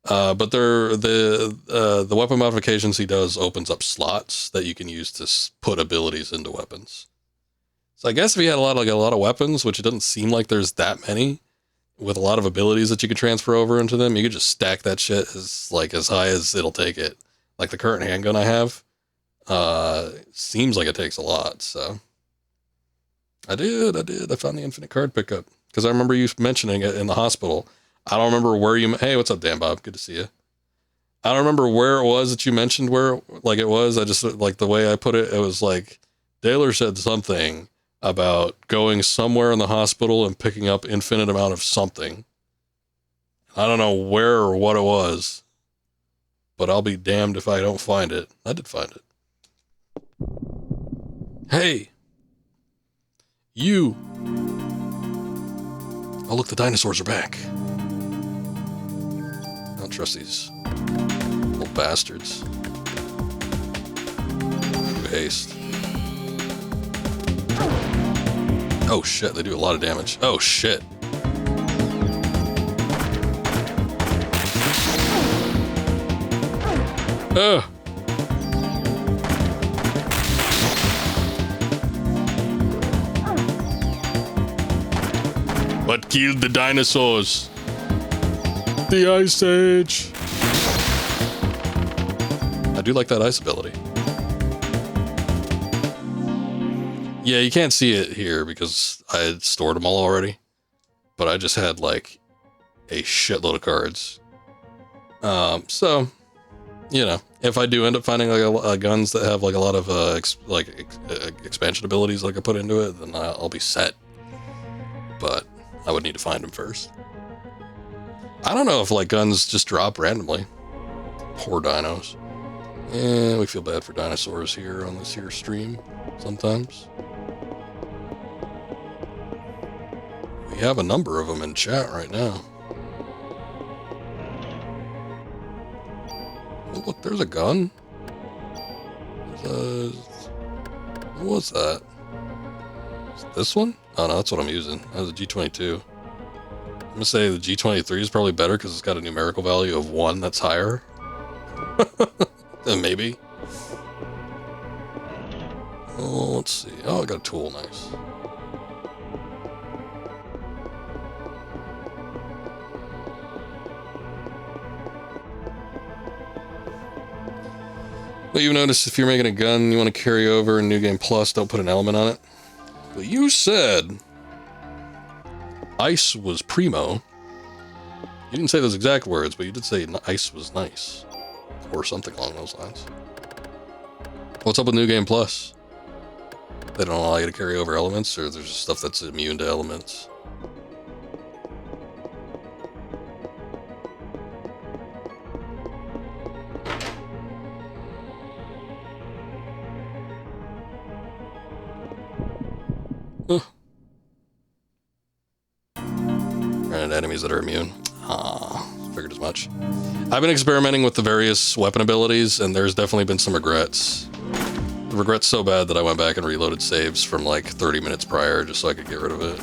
But the weapon modifications he does opens up slots that you can use to put abilities into weapons. So I guess if you had a lot of weapons, which it doesn't seem like there's that many, with a lot of abilities that you could transfer over into them, you could just stack that shit as high as it'll take it. Like the current handgun I have. Seems like it takes a lot, so I found the infinite card pickup because I remember you mentioning it in the hospital. I don't remember where you, hey, what's up, Dan Bob? Good to see you. I don't remember where it was that you mentioned where, like, it was. I just, like, the way I put it, it was like, Daler said something about going somewhere in the hospital and picking up infinite amount of something. I don't know where or what it was, but I'll be damned if I don't find it. I did find it. Hey! You! Oh, look, the dinosaurs are back. I don't trust these little bastards. Haste. Oh shit, they do a lot of damage. Oh shit. Ugh. What killed the dinosaurs? The Ice Age. I do like that ice ability. Yeah, you can't see it here because I had stored them all already. But I just had like a shitload of cards. So, you know, if I do end up finding like guns that have like a lot of expansion abilities like I put into it, then I'll be set. But I would need to find them first. I don't know if like guns just drop randomly. Poor dinos. Yeah, we feel bad for dinosaurs here on this here stream sometimes. We have a number of them in chat right now. Oh, look, there's a gun. What was that? Is this one? Oh no, that's what I'm using. That was a G22. I'm gonna say the G23 is probably better because it's got a numerical value of 1 that's higher. Then maybe. Oh, let's see. Oh, I got a tool. Nice. Well, you've noticed if you're making a gun you want to carry over in New Game Plus, don't put an element on it. But you said ice was primo. You didn't say those exact words, but you did say ice was nice. Or something along those lines. What's up with New Game Plus? They don't allow you to carry over elements, or there's stuff that's immune to elements? Huh. And enemies that are immune. Ah, figured as much. I've been experimenting with the various weapon abilities, and there's definitely been some regrets. The regrets so bad that I went back and reloaded saves from like 30 minutes prior just so I could get rid of it.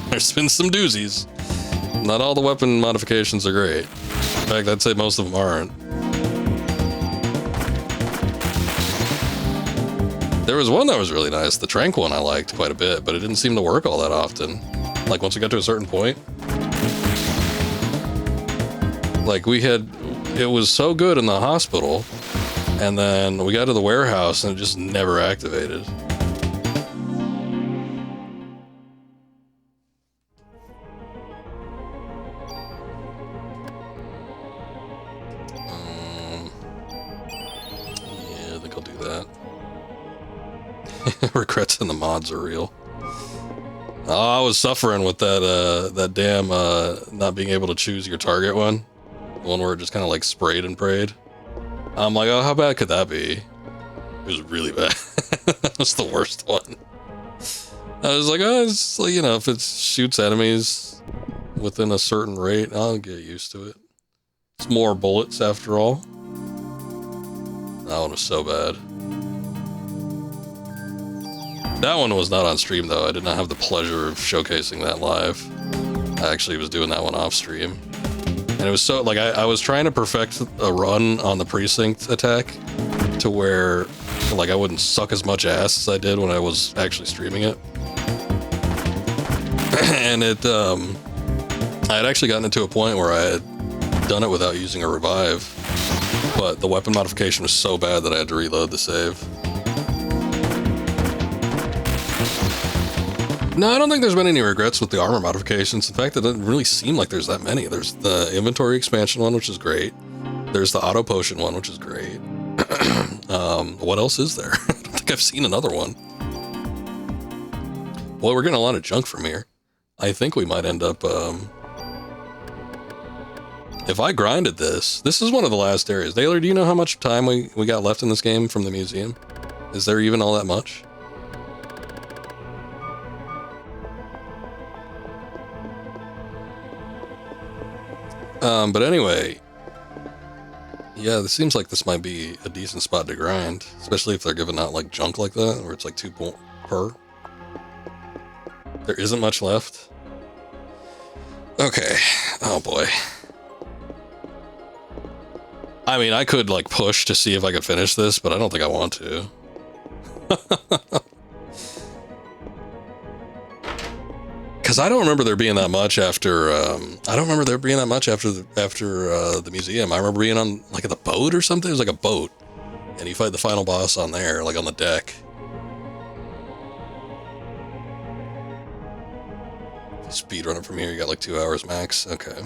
there's been some doozies. Not all the weapon modifications are great. In fact, I'd say most of them aren't. There was one that was really nice. The Trank one I liked quite a bit, but it didn't seem to work all that often. Like once we got to a certain point, like it was so good in the hospital, and then we got to the warehouse and it just never activated. Yeah, I think I'll do that. Regrets in the mods are real. Oh, I was suffering with that damn not being able to choose your target one. The one where it just kind of like sprayed and prayed. I'm like, oh, how bad could that be? It was really bad. That was the worst one. I was like, oh, it's like, you know, if it shoots enemies within a certain rate, I'll get used to it. It's more bullets after all. That one was so bad. That one was not on stream though. I did not have the pleasure of showcasing that live. I actually was doing that one off stream. And it was so, like, I was trying to perfect a run on the precinct attack to where, like, I wouldn't suck as much ass as I did when I was actually streaming it. And I had actually gotten it to a point where I had done it without using a revive, but the weapon modification was so bad that I had to reload the save. No, I don't think there's been any regrets with the armor modifications. In fact, it doesn't really seem like there's that many. There's the inventory expansion one, which is great. There's the auto potion one, which is great. What else is there? I don't think I've seen another one. Well, we're getting a lot of junk from here. I think we might end up, if I grinded this is one of the last areas. Daylor, do you know how much time we got left in this game from the museum? Is there even all that much? But anyway, yeah, this seems like this might be a decent spot to grind, especially if they're giving out like junk like that, where it's like 2 per. There isn't much left. Okay. Oh boy. I mean, I could like push to see if I could finish this, but I don't think I want to. Because I don't remember there being that much after. I don't remember there being that much after the museum. I remember being on like the boat or something. It was like a boat, and you fight the final boss on there, like on the deck. Speed running from here, you got like 2 hours max. Okay.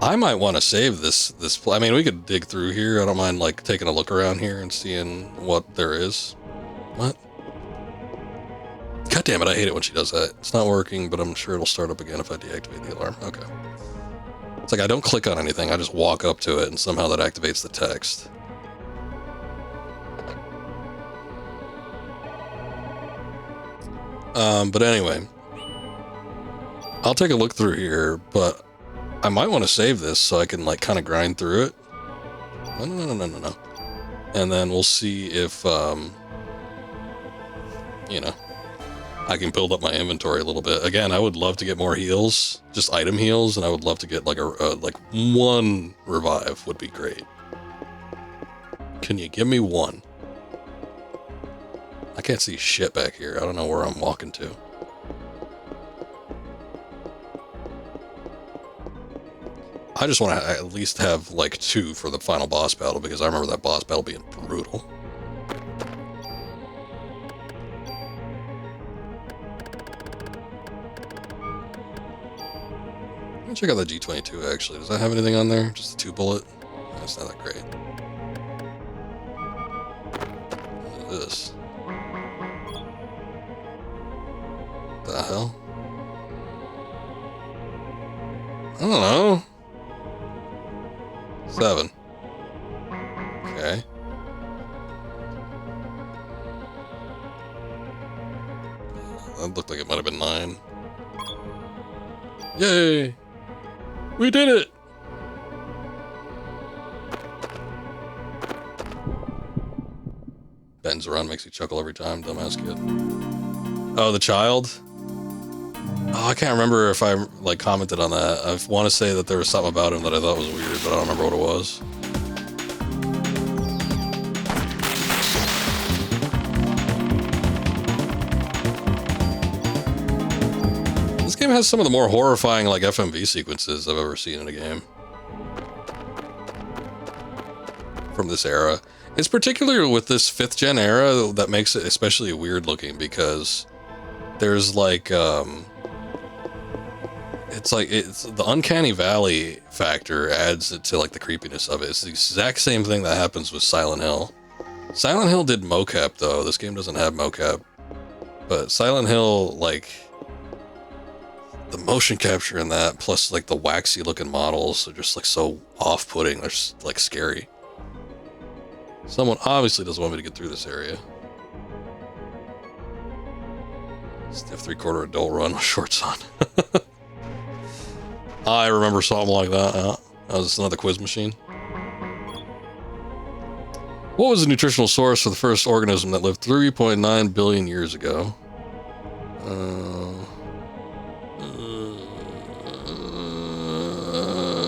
I might want to save this. I mean, we could dig through here. I don't mind like taking a look around here and seeing what there is. What? God damn it, I hate it when she does that. It's not working, but I'm sure it'll start up again if I deactivate the alarm. Okay. It's like I don't click on anything, I just walk up to it and somehow that activates the text. But anyway. I'll take a look through here, but I might want to save this so I can like kind of grind through it. No. And then we'll see if, you know, I can build up my inventory a little bit. Again, I would love to get more heals, just item heals, and I would love to get like like 1 revive would be great. Can you give me 1? I can't see shit back here. I don't know where I'm walking to. I just want to at least have like 2 for the final boss battle, because I remember that boss battle being brutal. Check out the G22 actually. Does that have anything on there? Just a 2 bullet? That's not that great. What is this? The hell? I don't know. 7. Okay. That looked like it might have been 9. Yay! We did it! Bends around, makes you chuckle every time, dumbass kid. Oh, the child? Oh, I can't remember if I, like, commented on that. I want to say that there was something about him that I thought was weird, but I don't remember what it was. This game has some of the more horrifying, like, FMV sequences I've ever seen in a game. From this era. It's particularly with this 5th gen era that makes it especially weird looking, because there's, like, it's the uncanny valley factor adds it to, like, the creepiness of it. It's the exact same thing that happens with Silent Hill. Silent Hill did mocap, though. This game doesn't have mocap. But Silent Hill, like, the motion capture in that, plus, like, the waxy looking models are just, like, so off-putting. They're just, like, scary. Someone obviously doesn't want me to get through this area. Stiff 3/4 adult run with shorts on. I remember something like that. That was another quiz machine. What was the nutritional source for the first organism that lived 3.9 billion years ago?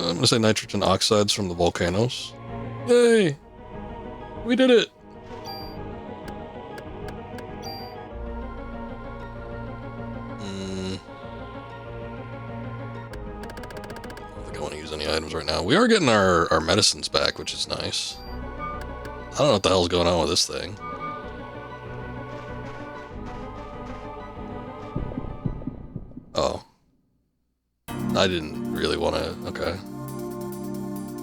I'm gonna say nitrogen oxides from the volcanoes. Yay! We did it! I don't want to use any items right now. We are getting our medicines back, which is nice. I don't know what the hell's going on with this thing. Oh. I didn't really want to... Okay.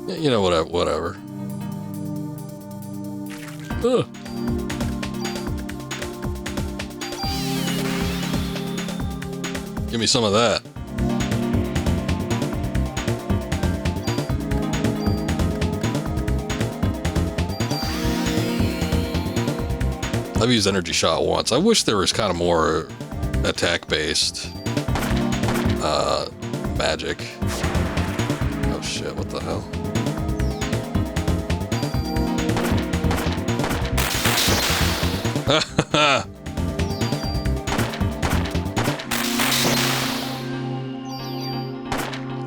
Yeah, you know, whatever. Ugh. Give me some of that. I've used energy shot once. I wish there was kind of more attack-based magic. Oh shit, what the hell?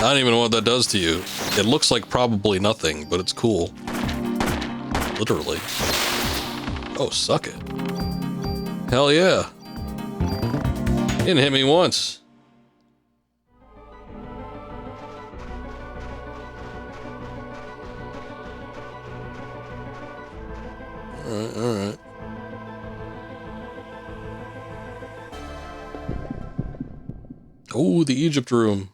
I don't even know what that does to you. It looks like probably nothing, but it's cool. Literally. Oh, suck it. Hell yeah. You didn't hit me once. Alright, alright. Oh, the Egypt room.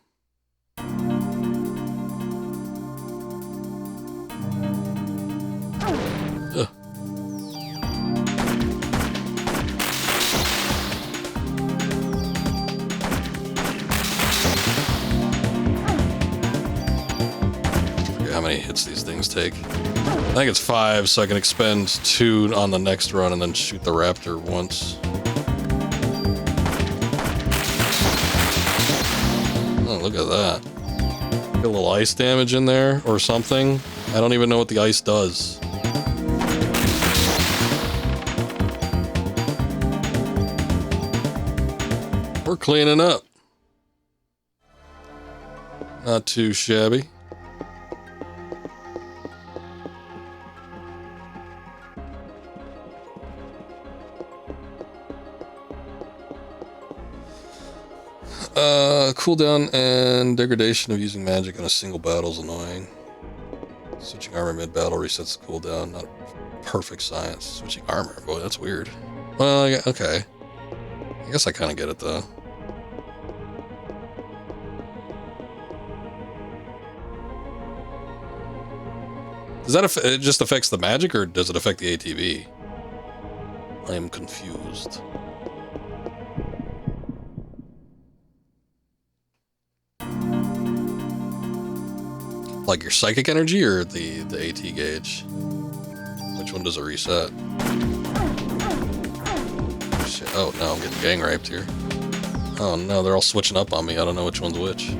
Ugh. How many hits these things take? I think it's 5, so I can expend 2 on the next run and then shoot the raptor once. Oh, look at that. Get a little ice damage in there or something. I don't even know what the ice does. We're cleaning up. Not too shabby. Cooldown and degradation of using magic on a single battle is annoying. Switching armor mid-battle resets the cooldown. Not perfect science. Switching armor, boy, that's weird. Well, okay. I guess I kind of get it, though. Does that it just affects the magic, or does it affect the ATB? I am confused. Like your psychic energy or the AT gauge? Which one does it reset? Shit. Oh no, I'm getting gang raped here. Oh no, they're all switching up on me. I don't know which one's which.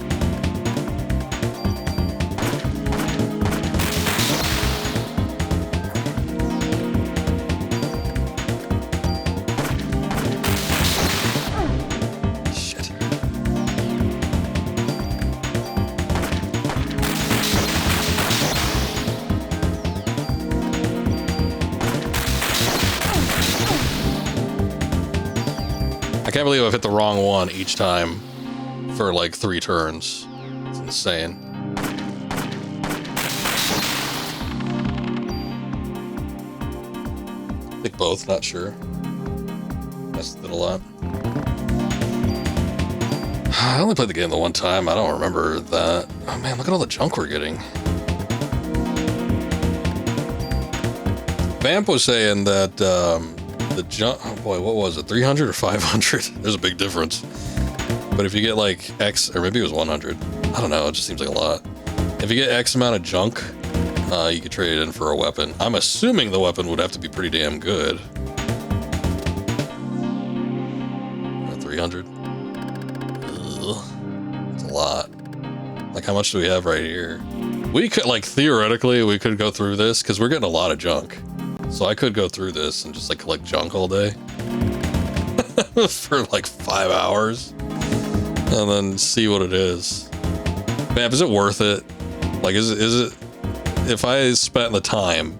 Shit. I can't believe I've hit the wrong one each time for like 3 turns. It's insane. I think both, not sure. Messed with it a lot. I only played the game the one time. I don't remember that. Oh man, look at all the junk we're getting. Vamp was saying that the junk, oh boy, what was it, 300 or 500? There's a big difference. But if you get like X, or maybe it was 100, I don't know, it just seems like a lot. If you get X amount of junk, you could trade it in for a weapon. I'm assuming the weapon would have to be pretty damn good. 300? Ugh, that's a lot. Like, how much do we have right here? We could, like, theoretically, we could go through this, because we're getting a lot of junk. So I could go through this and just, like, collect junk all day. For, like, 5 hours. And then see what it is. Man, is it worth it? Like, is it... If I spent the time...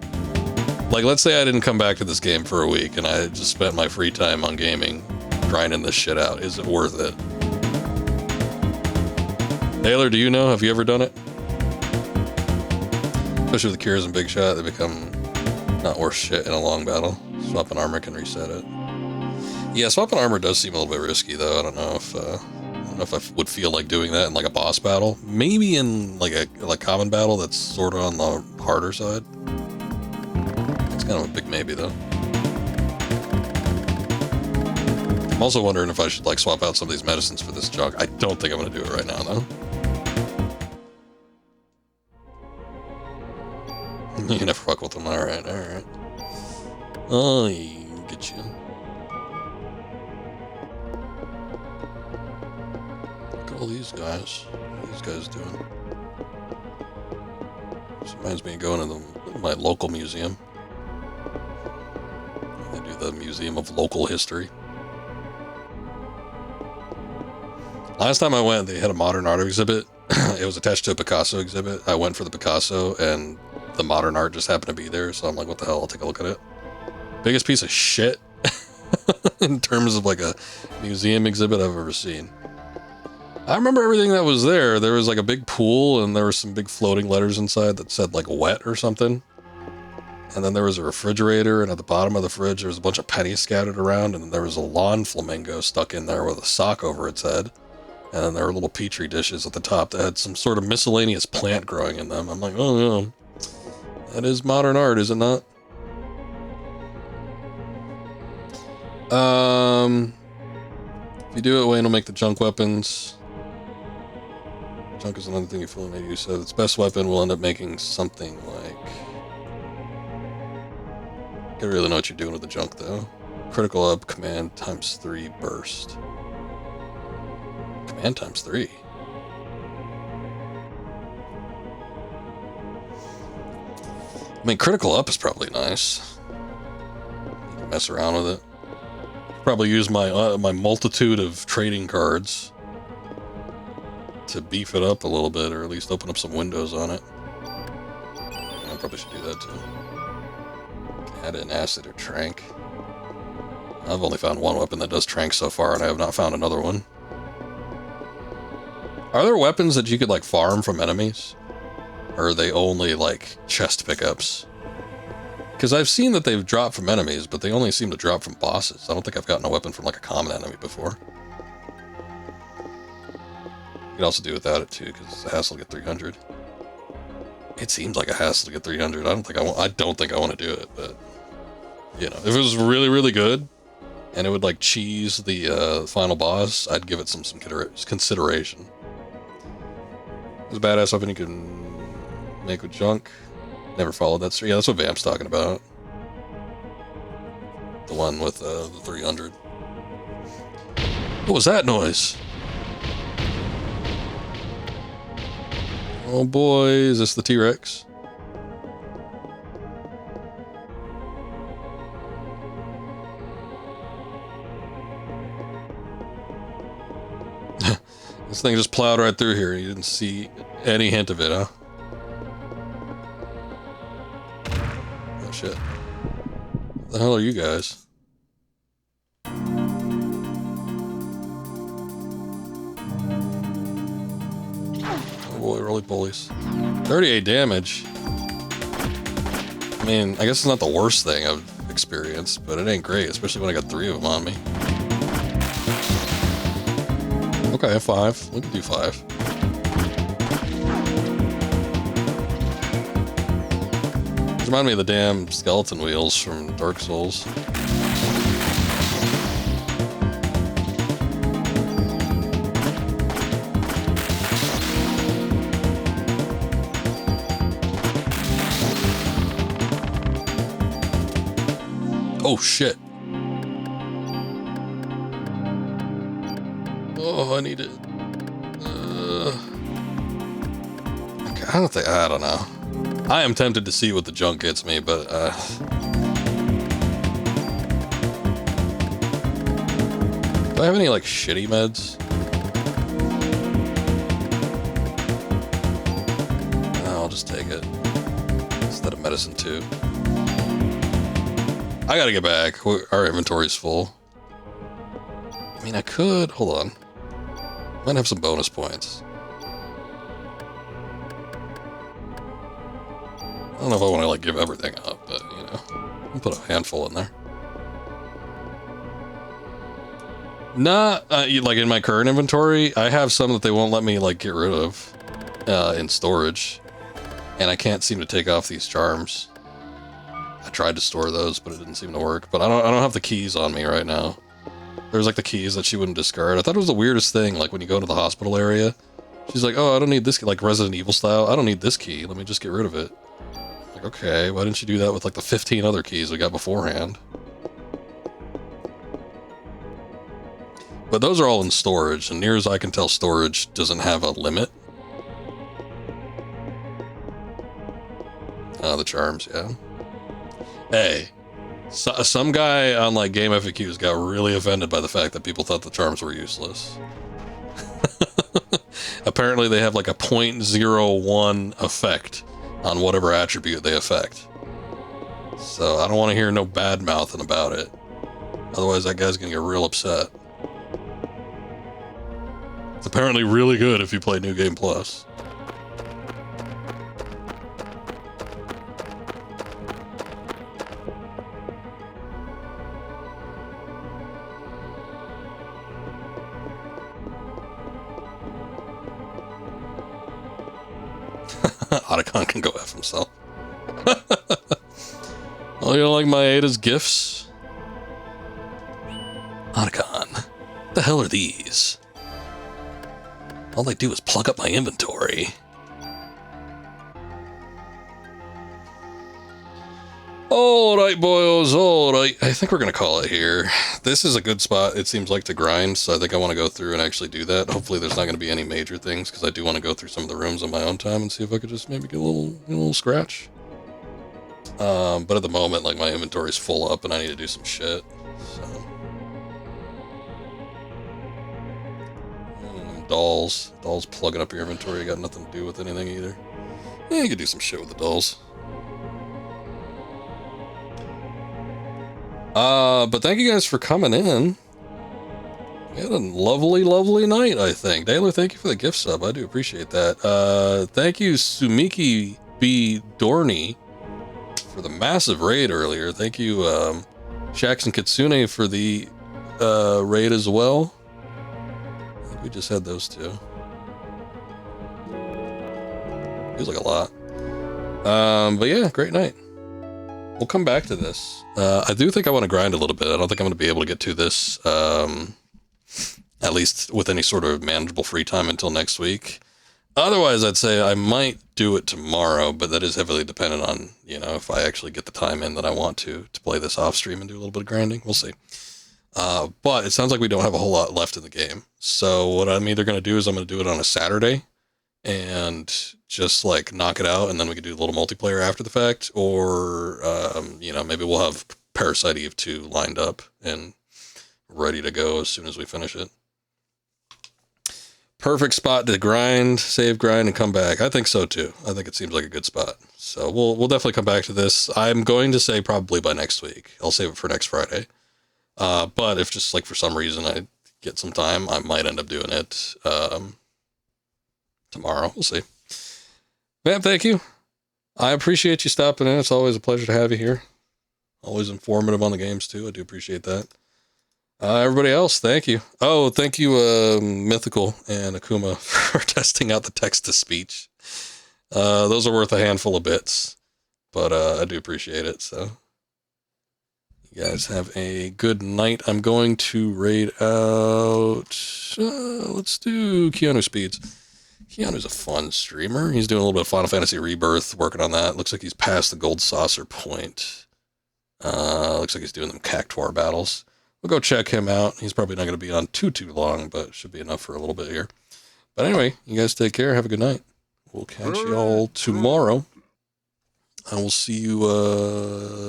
Like, let's say I didn't come back to this game for a week, and I just spent my free time on gaming, grinding this shit out. Is it worth it? Taylor, do you know? Have you ever done it? Especially with the cures and big shot, they become not worth shit in a long battle. Swapping armor can reset it. Yeah, swapping armor does seem a little bit risky, though. I don't know if I would feel like doing that in like a boss battle. Maybe in like a common battle that's sort of on the harder side. It's kind of a big maybe, though. I'm also wondering if I should like swap out some of these medicines for this junk. I don't think I'm going to do it right now, though. You never fuck with them. Alright, alright. Oh, get you. Look at all these guys. What are these guys doing? This reminds me of going to my local museum. They do the Museum of Local History. Last time I went, they had a modern art exhibit. It was attached to a Picasso exhibit. I went for the Picasso, and the modern art just happened to be there, so I'm like, what the hell, I'll take a look at it. Biggest piece of shit in terms of like a museum exhibit I've ever seen. I remember everything that was there. There was like a big pool, and there were some big floating letters inside that said like wet or something. And then there was a refrigerator, and at the bottom of the fridge there was a bunch of pennies scattered around, and then there was a lawn flamingo stuck in there with a sock over its head. And then there were little petri dishes at the top that had some sort of miscellaneous plant growing in them. I'm like, oh yeah, that is modern art, is it not? If you do it, Wayne will make the junk weapons. Junk is another thing you fully made use of. Its best weapon will end up making something like... You gotta really know what you're doing with the junk, though. Critical up, command times 3 burst. Command times 3. I mean, critical up is probably nice. You can mess around with it. Probably use my my multitude of trading cards to beef it up a little bit, or at least open up some windows on it. Yeah, I probably should do that too. Add in acid or trank. I've only found one weapon that does trank so far, and I have not found another one. Are there weapons that you could like farm from enemies? Or are they only like chest pickups? Because I've seen that they've dropped from enemies, but they only seem to drop from bosses. I don't think I've gotten a weapon from like a common enemy before. You could also do without it too, because it's a hassle to get 300. It seems like a hassle to get 300. I don't think I want to do it, but you know, if it was really, really good and it would like cheese the final boss, I'd give it some consideration. It's a badass weapon you can make with junk. Never followed that. Yeah, that's what Vamp's talking about. The one with the 300. What was that noise? Oh boy, is this the T-Rex? This thing just plowed right through here. You didn't see any hint of it, huh? Oh shit. What the hell are you guys? Oh boy, roly polies. 38 damage. I mean, I guess it's not the worst thing I've experienced, but it ain't great, especially when I got 3 of them on me. Okay, 5. We can do 5. Remind me of the damn skeleton wheels from Dark Souls. Oh shit. Oh, I need it. Okay, I don't know. I am tempted to see what the junk gets me, but do I have any like shitty meds? No, I'll just take it instead of medicine too. I gotta get back. Our inventory's full. I mean, I could hold on. Might have some bonus points. I don't know if I want to like give everything up, but you know, I'll put a handful in there. Not like in my current inventory, I have some that they won't let me like get rid of in storage, and I can't seem to take off these charms. I tried to store those, but it didn't seem to work. But I don't have the keys on me right now. There's like the keys that she wouldn't discard. I thought it was the weirdest thing. Like when you go to the hospital area, she's like, "Oh, I don't need this key," like Resident Evil style. I don't need this key. Let me just get rid of it. Like, okay, why didn't you do that with like the 15 other keys we got beforehand? But those are all in storage, and near as I can tell, storage doesn't have a limit. The charms, yeah. Hey, some guy on like Game FAQs got really offended by the fact that people thought the charms were useless. Apparently they have like a 0.01 effect on whatever attribute they affect. So I don't want to hear no bad mouthing about it. Otherwise that guy's gonna get real upset. It's apparently really good if you play New Game Plus. Otacon can go F himself. Oh, you don't like my Ada's gifts? Otacon, the hell are these? All they do is plug up my inventory. Alright, boys, alright. I think we're gonna call it here. This is a good spot, it seems like, to grind, so I think I want to go through and actually do that. Hopefully there's not gonna be any major things, because I do want to go through some of the rooms on my own time and see if I could just maybe get a little scratch. But at the moment, like, my inventory's full up and I need to do some shit, so. Dolls plugging up your inventory got nothing to do with anything either. Yeah, you could do some shit with the dolls. But thank you guys for coming in. We had a lovely night, I think. Daylor, thank you for the gift sub. I do appreciate that. Thank you, Sumiki B. Dorney, for the massive raid earlier. Thank you, Shax and Kitsune, for the raid as well. I think we just had those two. Feels like a lot. But yeah, great night. We'll come back to this. I do think I want to grind a little bit. I don't think I'm going to be able to get to this, at least with any sort of manageable free time until next week. Otherwise, I'd say I might do it tomorrow, but that is heavily dependent on, you know, if I actually get the time in that I want to play this off stream and do a little bit of grinding. We'll see. But it sounds like we don't have a whole lot left in the game. So what I'm either going to do is I'm going to do it on a Saturday and just like knock it out, and then we can do a little multiplayer after the fact, or maybe we'll have Parasite Eve 2 lined up and ready to go as soon as we finish it. Perfect spot to grind, save, grind, and come back. I think so too. I think it seems like a good spot. So we'll definitely come back to this. I'm going to say probably by next week. I'll save it for next Friday. But if just like for some reason I get some time, I might end up doing it tomorrow. We'll see. Man, thank you. I appreciate you stopping in. It's always a pleasure to have you here. Always informative on the games too. I do appreciate that. Everybody else, thank you. Oh, thank you, Mythical and Akuma, for testing out the text-to-speech. Those are worth a handful of bits, but I do appreciate it. So, you guys have a good night. I'm going to raid out. Let's do Keanu Speeds. Keanu's a fun streamer. He's doing a little bit of Final Fantasy Rebirth, working on that. Looks like he's past the gold saucer point. Looks like he's doing them Cactuar battles. We'll go check him out. He's probably not going to be on too long, but should be enough for a little bit here. But anyway, you guys take care. Have a good night. We'll catch you all tomorrow. I will see you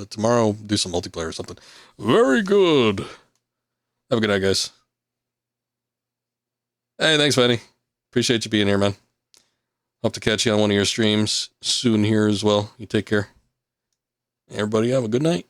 tomorrow. Do some multiplayer or something. Very good. Have a good night, guys. Hey, thanks, Benny. Appreciate you being here, man. Hope to catch you on one of your streams soon here as well. You take care. Everybody have a good night.